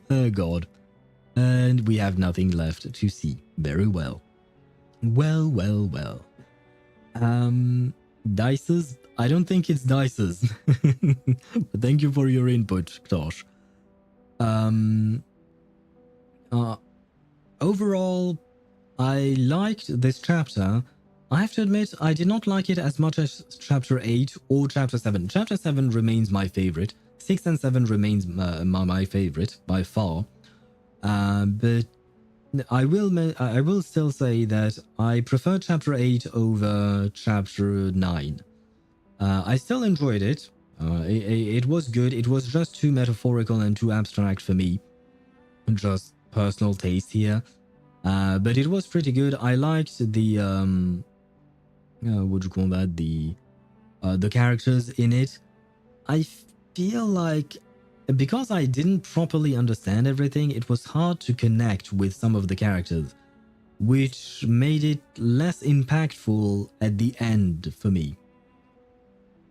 [SPEAKER 2] Oh god. And we have nothing left to see. Very well. Well. Dices? I don't think it's dices. But thank you for your input, Tosh. Overall, I liked this chapter. I have to admit, I did not like it as much as Chapter 8 or Chapter 7. Chapter 7 remains my favorite. 6 and 7 remains my favorite by far. But I will still say that I prefer Chapter 8 over Chapter 9. I still enjoyed it. It was good. It was just too metaphorical and too abstract for me. Just personal taste here. But it was pretty good. I liked the what do you call that? The characters in it. I feel like because I didn't properly understand everything, it was hard to connect with some of the characters, which made it less impactful at the end for me.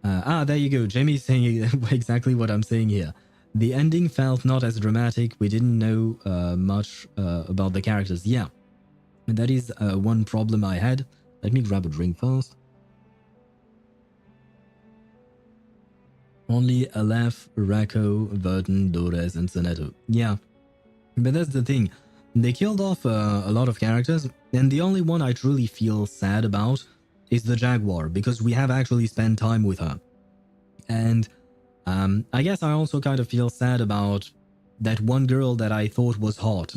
[SPEAKER 2] There you go. Jamie's saying exactly what I'm saying here. The ending felt not as dramatic. We didn't know much about the characters. Yeah, and that is one problem I had. Let me grab a drink first. Only Aleph, Reco, Vertin, Dores, and Sonetto. Yeah, but that's the thing. They killed off a lot of characters, and the only one I truly feel sad about is the Jaguar, because we have actually spent time with her. And I guess I also kind of feel sad about that one girl that I thought was hot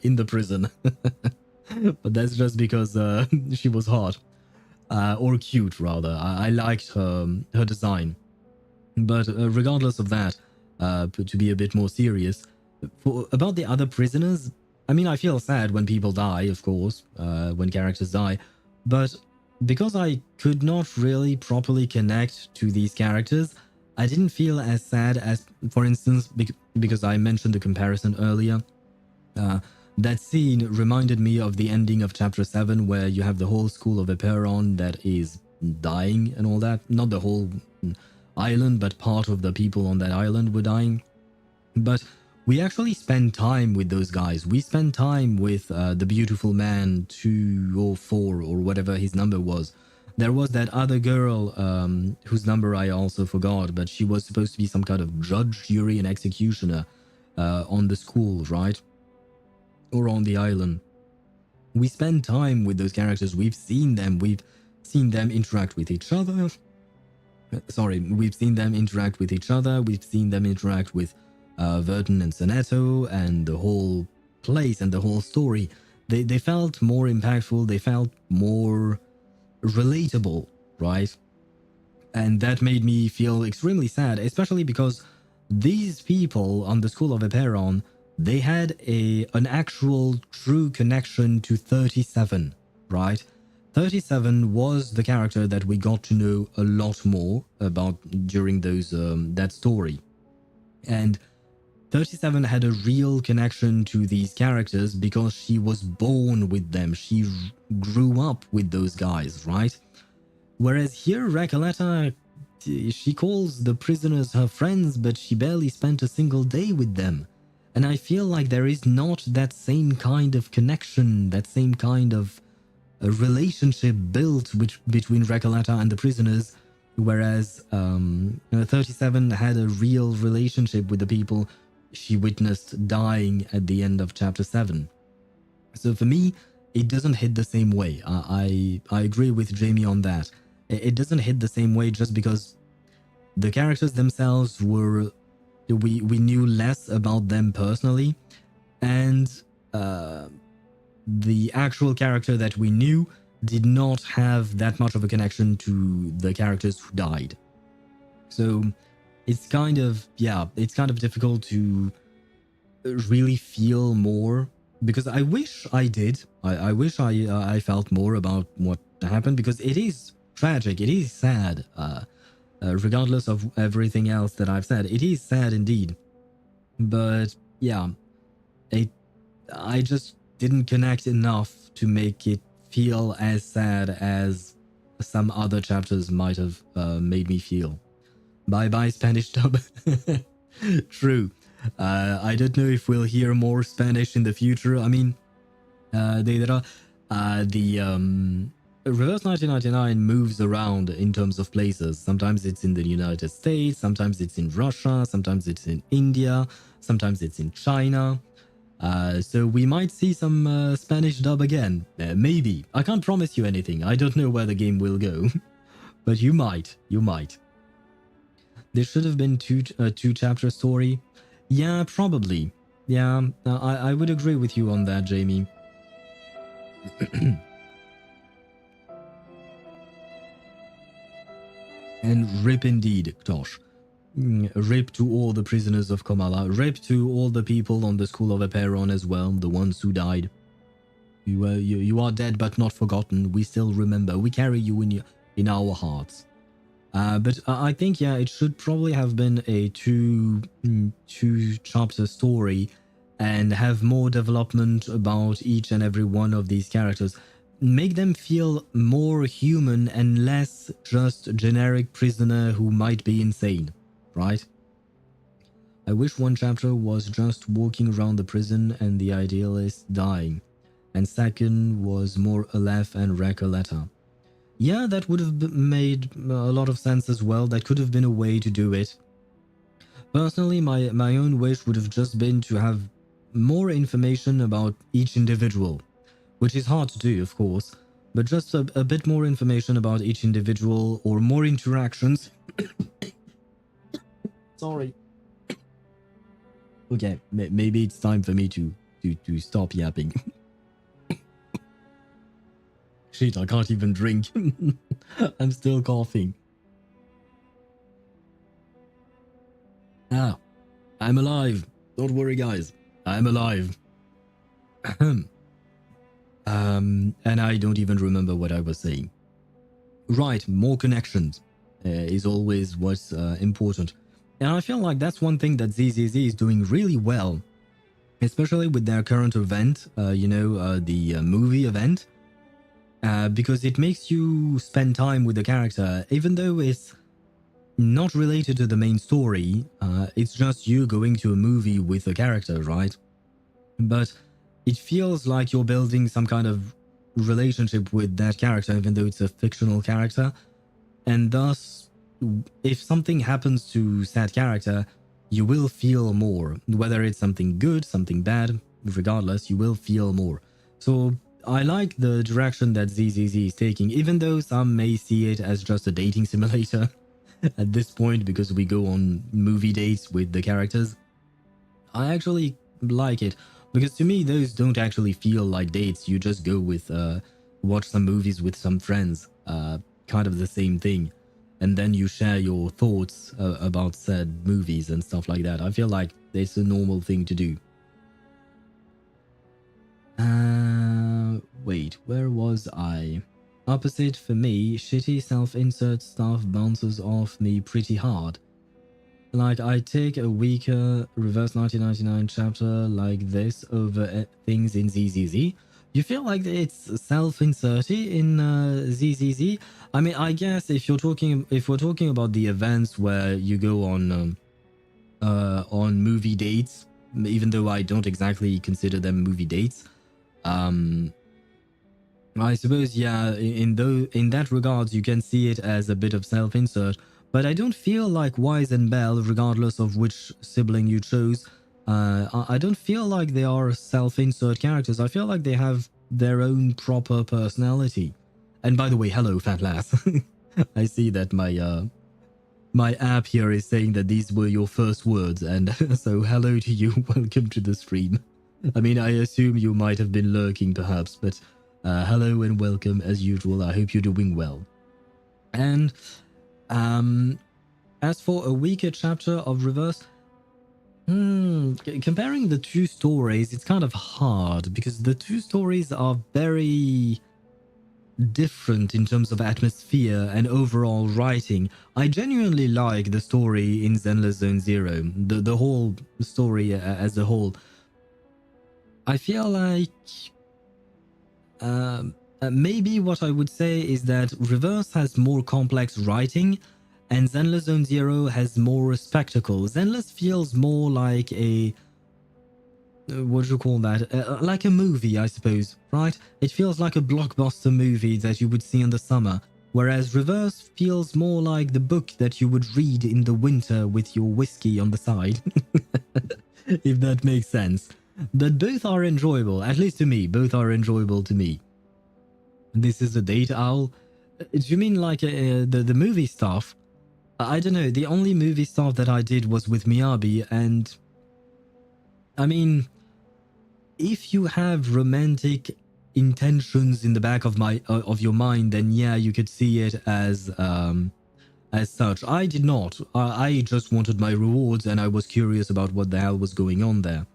[SPEAKER 2] in the prison. But that's just because she was hot. Or cute, rather. I liked her design. But regardless of that, to be a bit more serious, about the other prisoners, I mean, I feel sad when people die, of course, when characters die. But because I could not really properly connect to these characters, I didn't feel as sad as, for instance, because I mentioned the comparison earlier. That scene reminded me of the ending of Chapter 7, where you have the whole school of Eperon that is dying and all that. Not the whole island, but part of the people on that island were dying. But we actually spent time with those guys. We spent time with the beautiful man 2 or 4 or whatever his number was. There was that other girl whose number I also forgot, but she was supposed to be some kind of judge, jury, and executioner on the school, right? Or on the island. We spend time with those characters. We've seen them interact with each other. We've seen them interact with each other. We've seen them interact with Vertin and Sonetto and the whole place and the whole story. They felt more impactful. They felt more relatable, right? And that made me feel extremely sad, especially because these people on the School of Eperon, they had an actual true connection to 37, right? 37 was the character that we got to know a lot more about during that story. And 37 had a real connection to these characters because she was born with them. She grew up with those guys, right? Whereas here, Recoleta, she calls the prisoners her friends, but she barely spent a single day with them. And I feel like there is not that same kind of connection, that same kind of a relationship built between Recoleta and the prisoners whereas 37 had a real relationship with the people she witnessed dying at the end of chapter 7. So for me, it doesn't hit the same way. I agree with Jamie on that. It doesn't hit the same way just because the characters themselves were... we knew less about them personally, and the actual character that we knew did not have that much of a connection to the characters who died. So it's kind of, yeah, it's kind of difficult to really feel more, because I wish I did. I wish I felt more about what happened, because it is tragic, it is sad, regardless of everything else that I've said. It is sad indeed. But yeah, I just didn't connect enough to make it feel as sad as some other chapters might have made me feel. Bye-bye Spanish dub. True. I don't know if we'll hear more Spanish in the future. I mean, the Reverse 1999 moves around in terms of places. Sometimes it's in the United States, sometimes it's in Russia, sometimes it's in India, sometimes it's in China. So we might see some Spanish dub again. Maybe. I can't promise you anything. I don't know where the game will go. But you might. You might. There should have been a two-chapter story. Yeah, probably. Yeah, I would agree with you on that, Jamie. And rip indeed, Tosh. Rip to all the prisoners of Comala. Rip to all the people on the School of Aperon as well, the ones who died. You are dead but not forgotten. We still remember. We carry you in our hearts. But I think, yeah, it should probably have been a two-chapter story and have more development about each and every one of these characters. Make them feel more human and less just generic prisoner who might be insane, right? I wish one chapter was just walking around the prison and the idealist dying, and second was more Aleph and Recoleta. Yeah, that would have made a lot of sense as well. That could have been a way to do it. Personally, my own wish would have just been to have more information about each individual, which is hard to do, of course, but just a bit more information about each individual or more interactions. Sorry. Okay, maybe it's time for me to stop yapping. Shit, I can't even drink. I'm still coughing. Ah, I'm alive. Don't worry, guys. I'm alive. And I don't even remember what I was saying. Right, more connections is always what's important. And I feel like that's one thing that ZZZ is doing really well, especially with their current event, the movie event. Because it makes you spend time with the character, even though it's not related to the main story. It's just you going to a movie with a character, right? But it feels like you're building some kind of relationship with that character, even though it's a fictional character. And thus, if something happens to that character, you will feel more. Whether it's something good, something bad, regardless, you will feel more. So I like the direction that ZZZ is taking, even though some may see it as just a dating simulator at this point because we go on movie dates with the characters. I actually like it because to me those don't actually feel like dates. You just go with watch some movies with some friends, kind of the same thing, and then you share your thoughts about said movies and stuff like that. I feel like it's a normal thing to do. Wait, where was I? Opposite for me, shitty self-insert stuff bounces off me pretty hard. Like, I take a weaker Reverse 1999 chapter like this over things in ZZZ. You feel like it's self-inserty in ZZZ? I mean, I guess if we're talking about the events where you go on movie dates, even though I don't exactly consider them movie dates, I suppose, yeah, in that regard, you can see it as a bit of self-insert, but I don't feel like Wise and Belle, regardless of which sibling you chose, I don't feel like they are self-insert characters. I feel like they have their own proper personality. And by the way, hello, fat lass. I see that my app here is saying that these were your first words, and so hello to you. Welcome to the stream. I mean, I assume you might have been lurking, perhaps, but hello and welcome as usual. I hope you're doing well. And as for a weaker chapter of Reverse, comparing the two stories, it's kind of hard because the two stories are very different in terms of atmosphere and overall writing. I genuinely like the story in Zenless Zone Zero, the whole story as a whole. I feel like maybe what I would say is that Reverse has more complex writing and Zenless Zone Zero has more spectacle. Zenless feels more like a what do you call that? Like a movie, I suppose, right? It feels like a blockbuster movie that you would see in the summer, whereas Reverse feels more like the book that you would read in the winter with your whiskey on the side, if that makes sense. But both are enjoyable, at least to me. Both are enjoyable to me. This is a date owl. Do you mean like the movie stuff? I don't know. The only movie stuff that I did was with Miyabi, and I mean, if you have romantic intentions in the back of your mind, then yeah, you could see it as such. I did not. I just wanted my rewards, and I was curious about what the hell was going on there.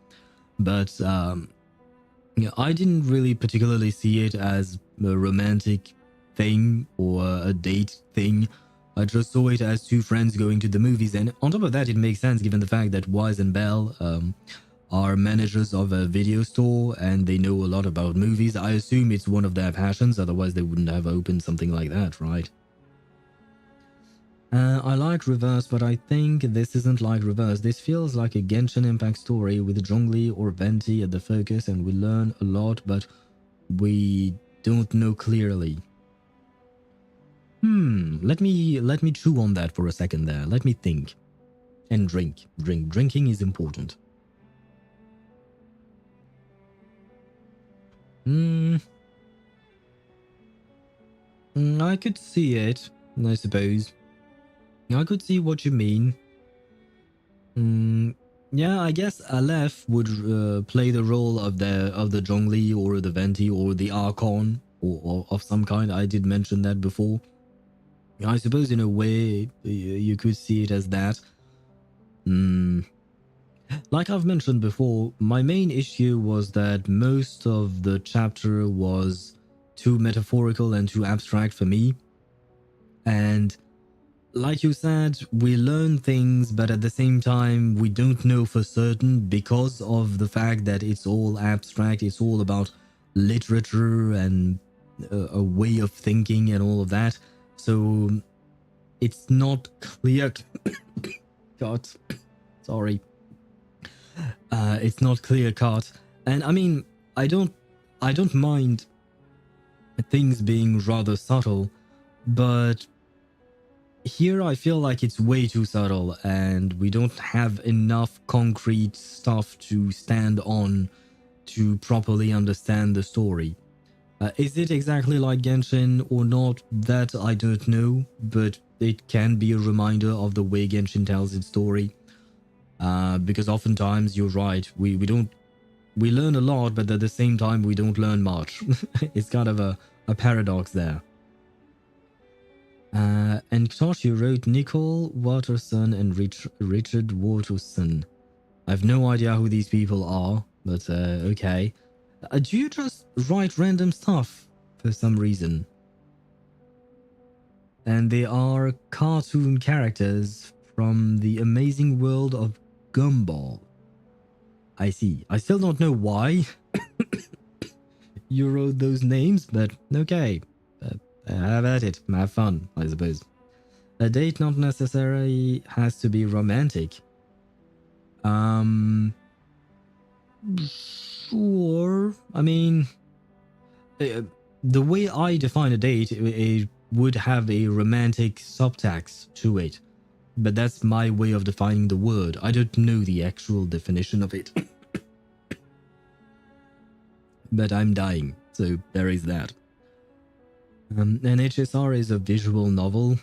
[SPEAKER 2] But yeah, I didn't really particularly see it as a romantic thing or a date thing. I just saw it as two friends going to the movies, and on top of that, it makes sense given the fact that Wise and Belle are managers of a video store and they know a lot about movies. I assume it's one of their passions, otherwise they wouldn't have opened something like that, right? I like Reverse, but I think this isn't like Reverse. This feels like a Genshin Impact story with Zhongli or Venti at the focus, and we learn a lot, but we don't know clearly. Let me chew on that for a second there. Let me think. And drink. Drinking is important. I could see it, I suppose. I could see what you mean. Yeah, I guess Aleph would play the role of the Zhongli or the Venti or the Archon or of some kind. I did mention that before. I suppose in a way you could see it as that. Like I've mentioned before, my main issue was that most of the chapter was too metaphorical and too abstract for me. And like you said, we learn things, but at the same time, we don't know for certain because of the fact that it's all abstract. It's all about literature and a way of thinking and all of that. So it's not clear. God, sorry. It's not clear cut. And I mean, I don't mind things being rather subtle, but here I feel like it's way too subtle and we don't have enough concrete stuff to stand on to properly understand the story. Is it exactly like Genshin or not? That I don't know, but it can be a reminder of the way Genshin tells its story. Because oftentimes you're right, we learn a lot, but at the same time we don't learn much. It's kind of a paradox there. And Toshi wrote Nicole Watterson and Richard Watterson. I've no idea who these people are, but okay. Do you just write random stuff for some reason? And they are cartoon characters from the amazing world of Gumball. I see. I still don't know why you wrote those names, but okay. Have at it. Have fun, I suppose. A date not necessarily has to be romantic. Sure. I mean, the way I define a date, it would have a romantic subtext to it. But that's my way of defining the word. I don't know the actual definition of it. But I'm dying, so there is that. An HSR is a visual novel.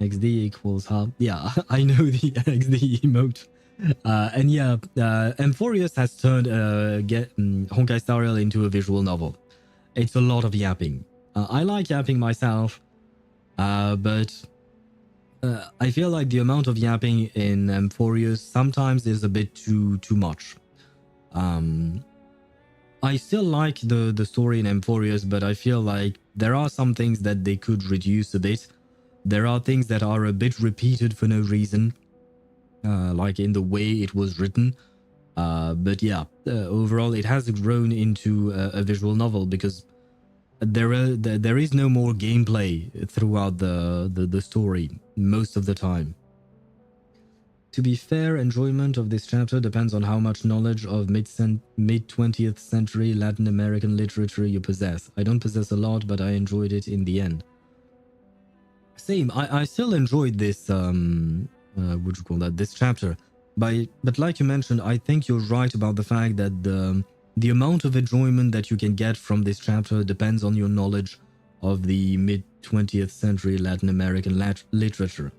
[SPEAKER 2] XD equals half. Yeah, I know the XD emote. And yeah, Amphorius has turned Honkai Star Rail into a visual novel. It's a lot of yapping. I like yapping myself, but I feel like the amount of yapping in Amphorius sometimes is a bit too much. I still like the story in Amphorius, but I feel like there are some things that they could reduce a bit. There are things that are a bit repeated for no reason, like in the way it was written. But yeah, overall it has grown into a visual novel because there is no more gameplay throughout the story most of the time. To be fair, enjoyment of this chapter depends on how much knowledge of mid-20th century Latin American literature you possess. I don't possess a lot, but I enjoyed it in the end. Same, I still enjoyed this, what you call that, this chapter. But like you mentioned, I think you're right about the fact that the amount of enjoyment that you can get from this chapter depends on your knowledge of the mid-20th century Latin American literature.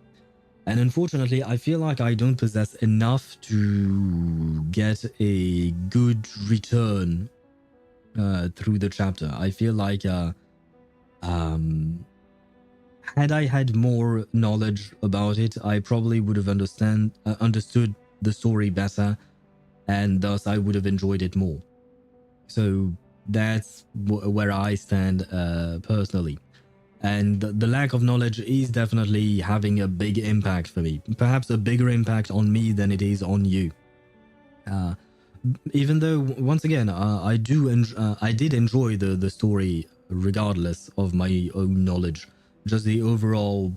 [SPEAKER 2] And unfortunately, I feel like I don't possess enough to get a good return through the chapter. I feel like had I had more knowledge about it, I probably would have understood the story better, and thus I would have enjoyed it more. So that's where I stand personally. And the lack of knowledge is definitely having a big impact for me. Perhaps a bigger impact on me than it is on you. Even though, once again, I did enjoy the story regardless of my own knowledge. Just the overall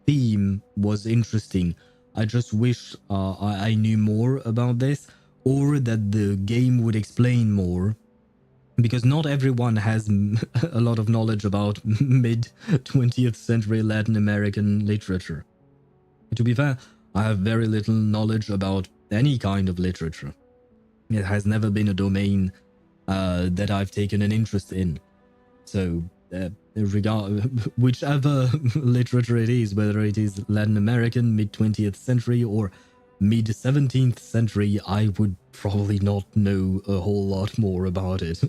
[SPEAKER 2] theme was interesting. I just wish I knew more about this, or that the game would explain more. Because not everyone has a lot of knowledge about mid-20th century Latin American literature. To be fair, I have very little knowledge about any kind of literature. It has never been a domain that I've taken an interest in. So, whichever literature it is, whether it is Latin American, mid-20th century, or mid-17th century, I would probably not know a whole lot more about it.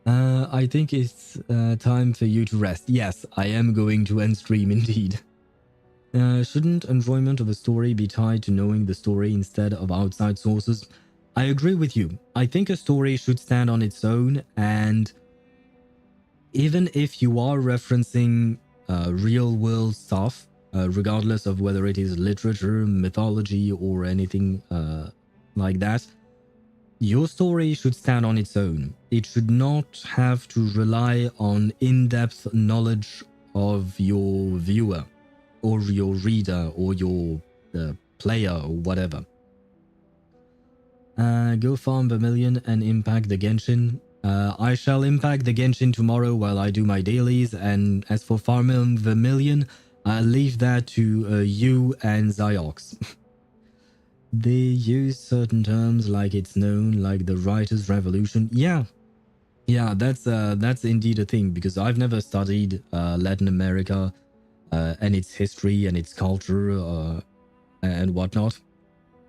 [SPEAKER 2] I think it's time for you to rest. Yes, I am going to end stream indeed. Shouldn't enjoyment of a story be tied to knowing the story instead of outside sources? I agree with you. I think a story should stand on its own, and even if you are referencing real-world stuff, regardless of whether it is literature, mythology, or anything like that, your story should stand on its own. It should not have to rely on in-depth knowledge of your viewer, or your reader, or your player, or whatever. Go farm Vermilion and impact the Genshin. I shall impact the Genshin tomorrow while I do my dailies, and as for farming Vermilion, I'll leave that to you and Ziox. They use certain terms like it's known, like the Writers' Revolution. Yeah, that's indeed a thing, because I've never studied Latin America and its history and its culture and whatnot.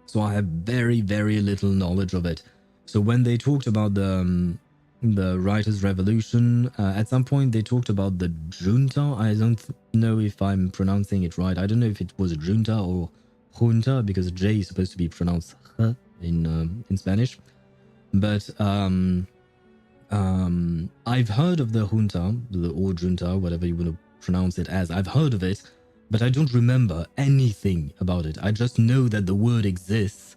[SPEAKER 2] So I have very, very little knowledge of it. So when they talked about the Writers' Revolution, at some point they talked about the junta. I don't know if I'm pronouncing it right. I don't know if it was a junta or junta, because J is supposed to be pronounced H in Spanish. But I've heard of the junta, or junta, whatever you want to pronounce it as. I've heard of it, but I don't remember anything about it. I just know that the word exists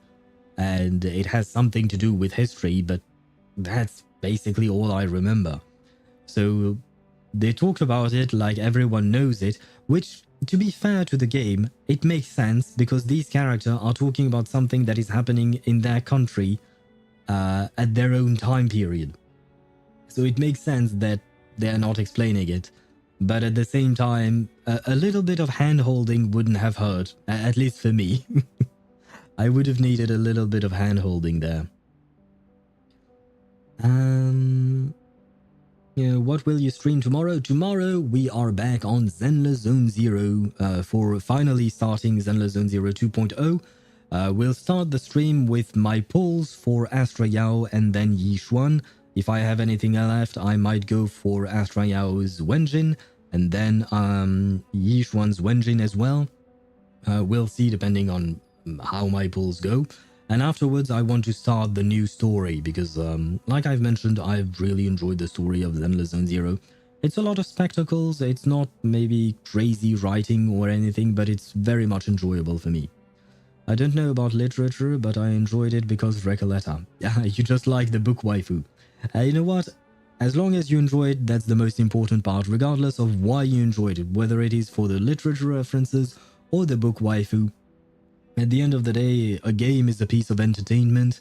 [SPEAKER 2] and it has something to do with history, but that's basically all I remember. So they talked about it like everyone knows it, which, to be fair to the game, it makes sense, because these characters are talking about something that is happening in their country at their own time period. So it makes sense that they're not explaining it. But at the same time, a little bit of hand-holding wouldn't have hurt, at least for me. I would have needed a little bit of hand-holding there. Yeah, what will you stream tomorrow? Tomorrow we are back on Zenless Zone Zero for finally starting Zenless Zone Zero 2.0. We'll start the stream with my polls for Astra Yao and then Yishuan. If I have anything left, I might go for Astra Yao's Wenjin and then Yishuan's Wenjin as well. We'll see depending on how my polls go. And afterwards, I want to start the new story because, like I've mentioned, I've really enjoyed the story of Zenless Zone Zero. It's a lot of spectacles, it's not maybe crazy writing or anything, but it's very much enjoyable for me. I don't know about literature, but I enjoyed it because Recoleta. Yeah, you just like the book waifu. You know what? As long as you enjoy it, that's the most important part, regardless of why you enjoyed it, whether it is for the literature references or the book waifu. At the end of the day, a game is a piece of entertainment,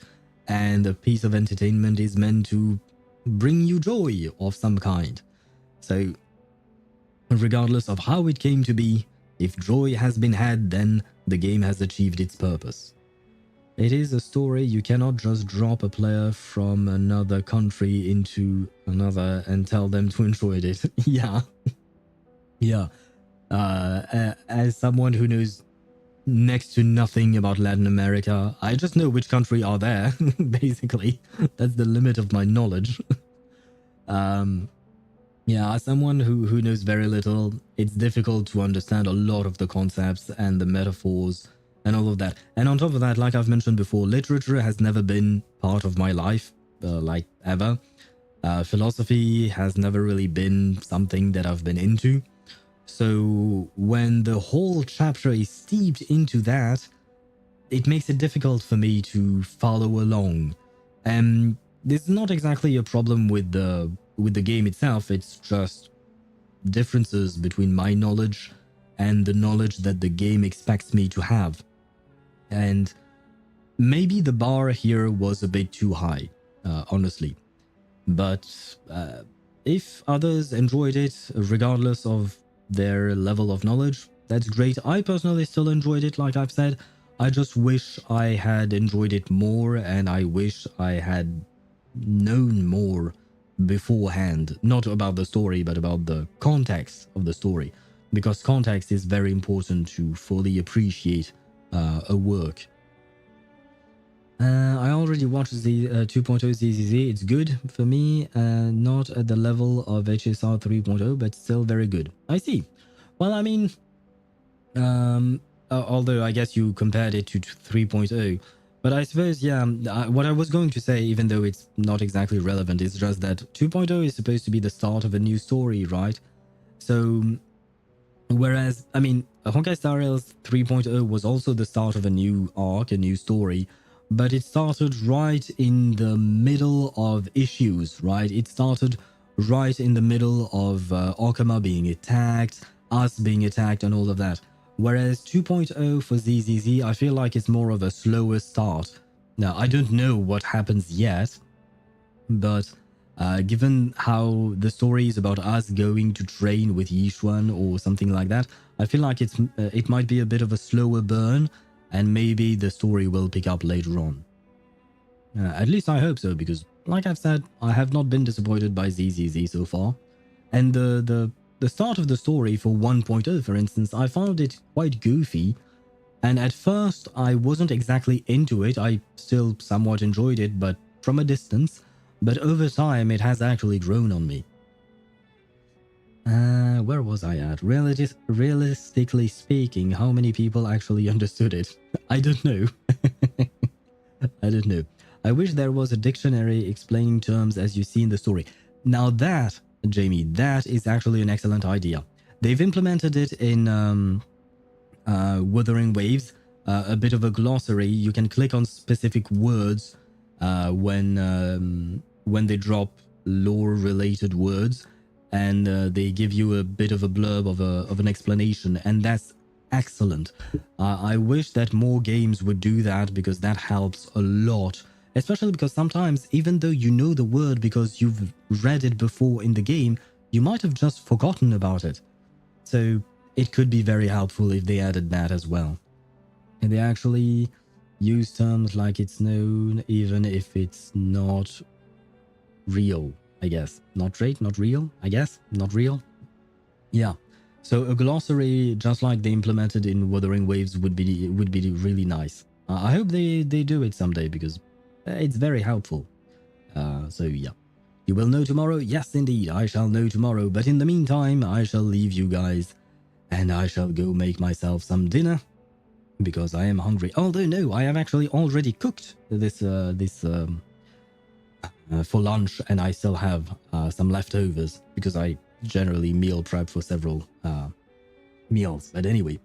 [SPEAKER 2] and a piece of entertainment is meant to bring you joy of some kind. So, regardless of how it came to be, if joy has been had, then the game has achieved its purpose. It is a story. You cannot just drop a player from another country into another and tell them to enjoy it. Yeah. Yeah. As someone who knows next to nothing about Latin America, I just know which country are there, basically. That's the limit of my knowledge. Yeah, as someone who knows very little, it's difficult to understand a lot of the concepts and the metaphors and all of that. And on top of that, like I've mentioned before, literature has never been part of my life, like ever. Philosophy has never really been something that I've been into. So when the whole chapter is steeped into that, it makes it difficult for me to follow along. And this is not exactly a problem with the game itself, it's just differences between my knowledge and the knowledge that the game expects me to have. And maybe the bar here was a bit too high, honestly. But if others enjoyed it, regardless of their level of knowledge, that's great. I personally still enjoyed it, like I've said. I just wish I had enjoyed it more, and I wish I had known more beforehand. Not about the story, but about the context of the story. Because context is very important to fully appreciate a work. I already watched the 2.0 ZZZ. It's good for me, not at the level of HSR 3.0, but still very good. I see. Well, I mean, although I guess you compared it to 3.0, but I suppose, yeah, what I was going to say, even though it's not exactly relevant, is just that 2.0 is supposed to be the start of a new story, right? So, whereas, I mean, Honkai Star Rails 3.0 was also the start of a new arc, a new story, but it started right in the middle of issues, right? It started right in the middle of Okama being attacked, us being attacked, and all of that. Whereas 2.0 for ZZZ, I feel like it's more of a slower start. Now, I don't know what happens yet, but given how the story is about us going to train with Yishuan or something like that, I feel like it might be a bit of a slower burn, and maybe the story will pick up later on. At least I hope so, because like I've said, I have not been disappointed by ZZZ so far. And the start of the story for 1.0, for instance, I found it quite goofy. And at first, I wasn't exactly into it. I still somewhat enjoyed it, but from a distance. But over time, it has actually grown on me. Where was I at? Realistically speaking, how many people actually understood it? I don't know. I don't know. I wish there was a dictionary explaining terms as you see in the story. Now that, Jamie, that is actually an excellent idea. They've implemented it in Wuthering Waves, a bit of a glossary. You can click on specific words when they drop lore-related words, and they give you a bit of a blurb of an explanation, and that's excellent. I wish that more games would do that, because that helps a lot, Especially because sometimes, even though you know the word because you've read it before in the game, you might have just forgotten about it. So it could be very helpful if they added that as well. And they actually use terms like it's known, even if it's not real, I guess. Not right, not real, I guess. Not real. Yeah. So a glossary, just like they implemented in Wuthering Waves, would be really nice. I hope they do it someday because it's very helpful. So yeah. You will know tomorrow? Yes, indeed, I shall know tomorrow. But in the meantime, I shall leave you guys and I shall go make myself some dinner because I am hungry. Although no, I have actually already cooked this for lunch, and I still have some leftovers because I generally meal prep for several meals. But anyway,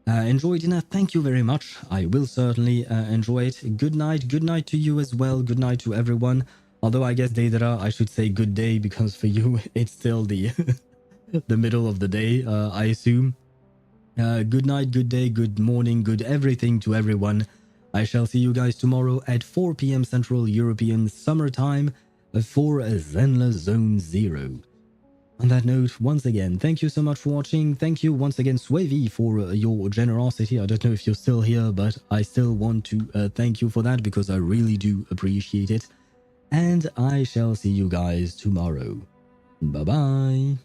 [SPEAKER 2] enjoy dinner. Thank you very much. I will certainly enjoy it. Good night to you as well. Good night to everyone. Although I guess Deidara, I should say good day because for you it's still the the middle of the day, I assume. Good night, good day, good morning, good everything to everyone. I shall see you guys tomorrow at 4 p.m. Central European Summer Time for Zenla Zone 0. On that note, once again, thank you so much for watching. Thank you once again, Swavi, for your generosity. I don't know if you're still here, but I still want to thank you for that because I really do appreciate it. And I shall see you guys tomorrow. Bye-bye.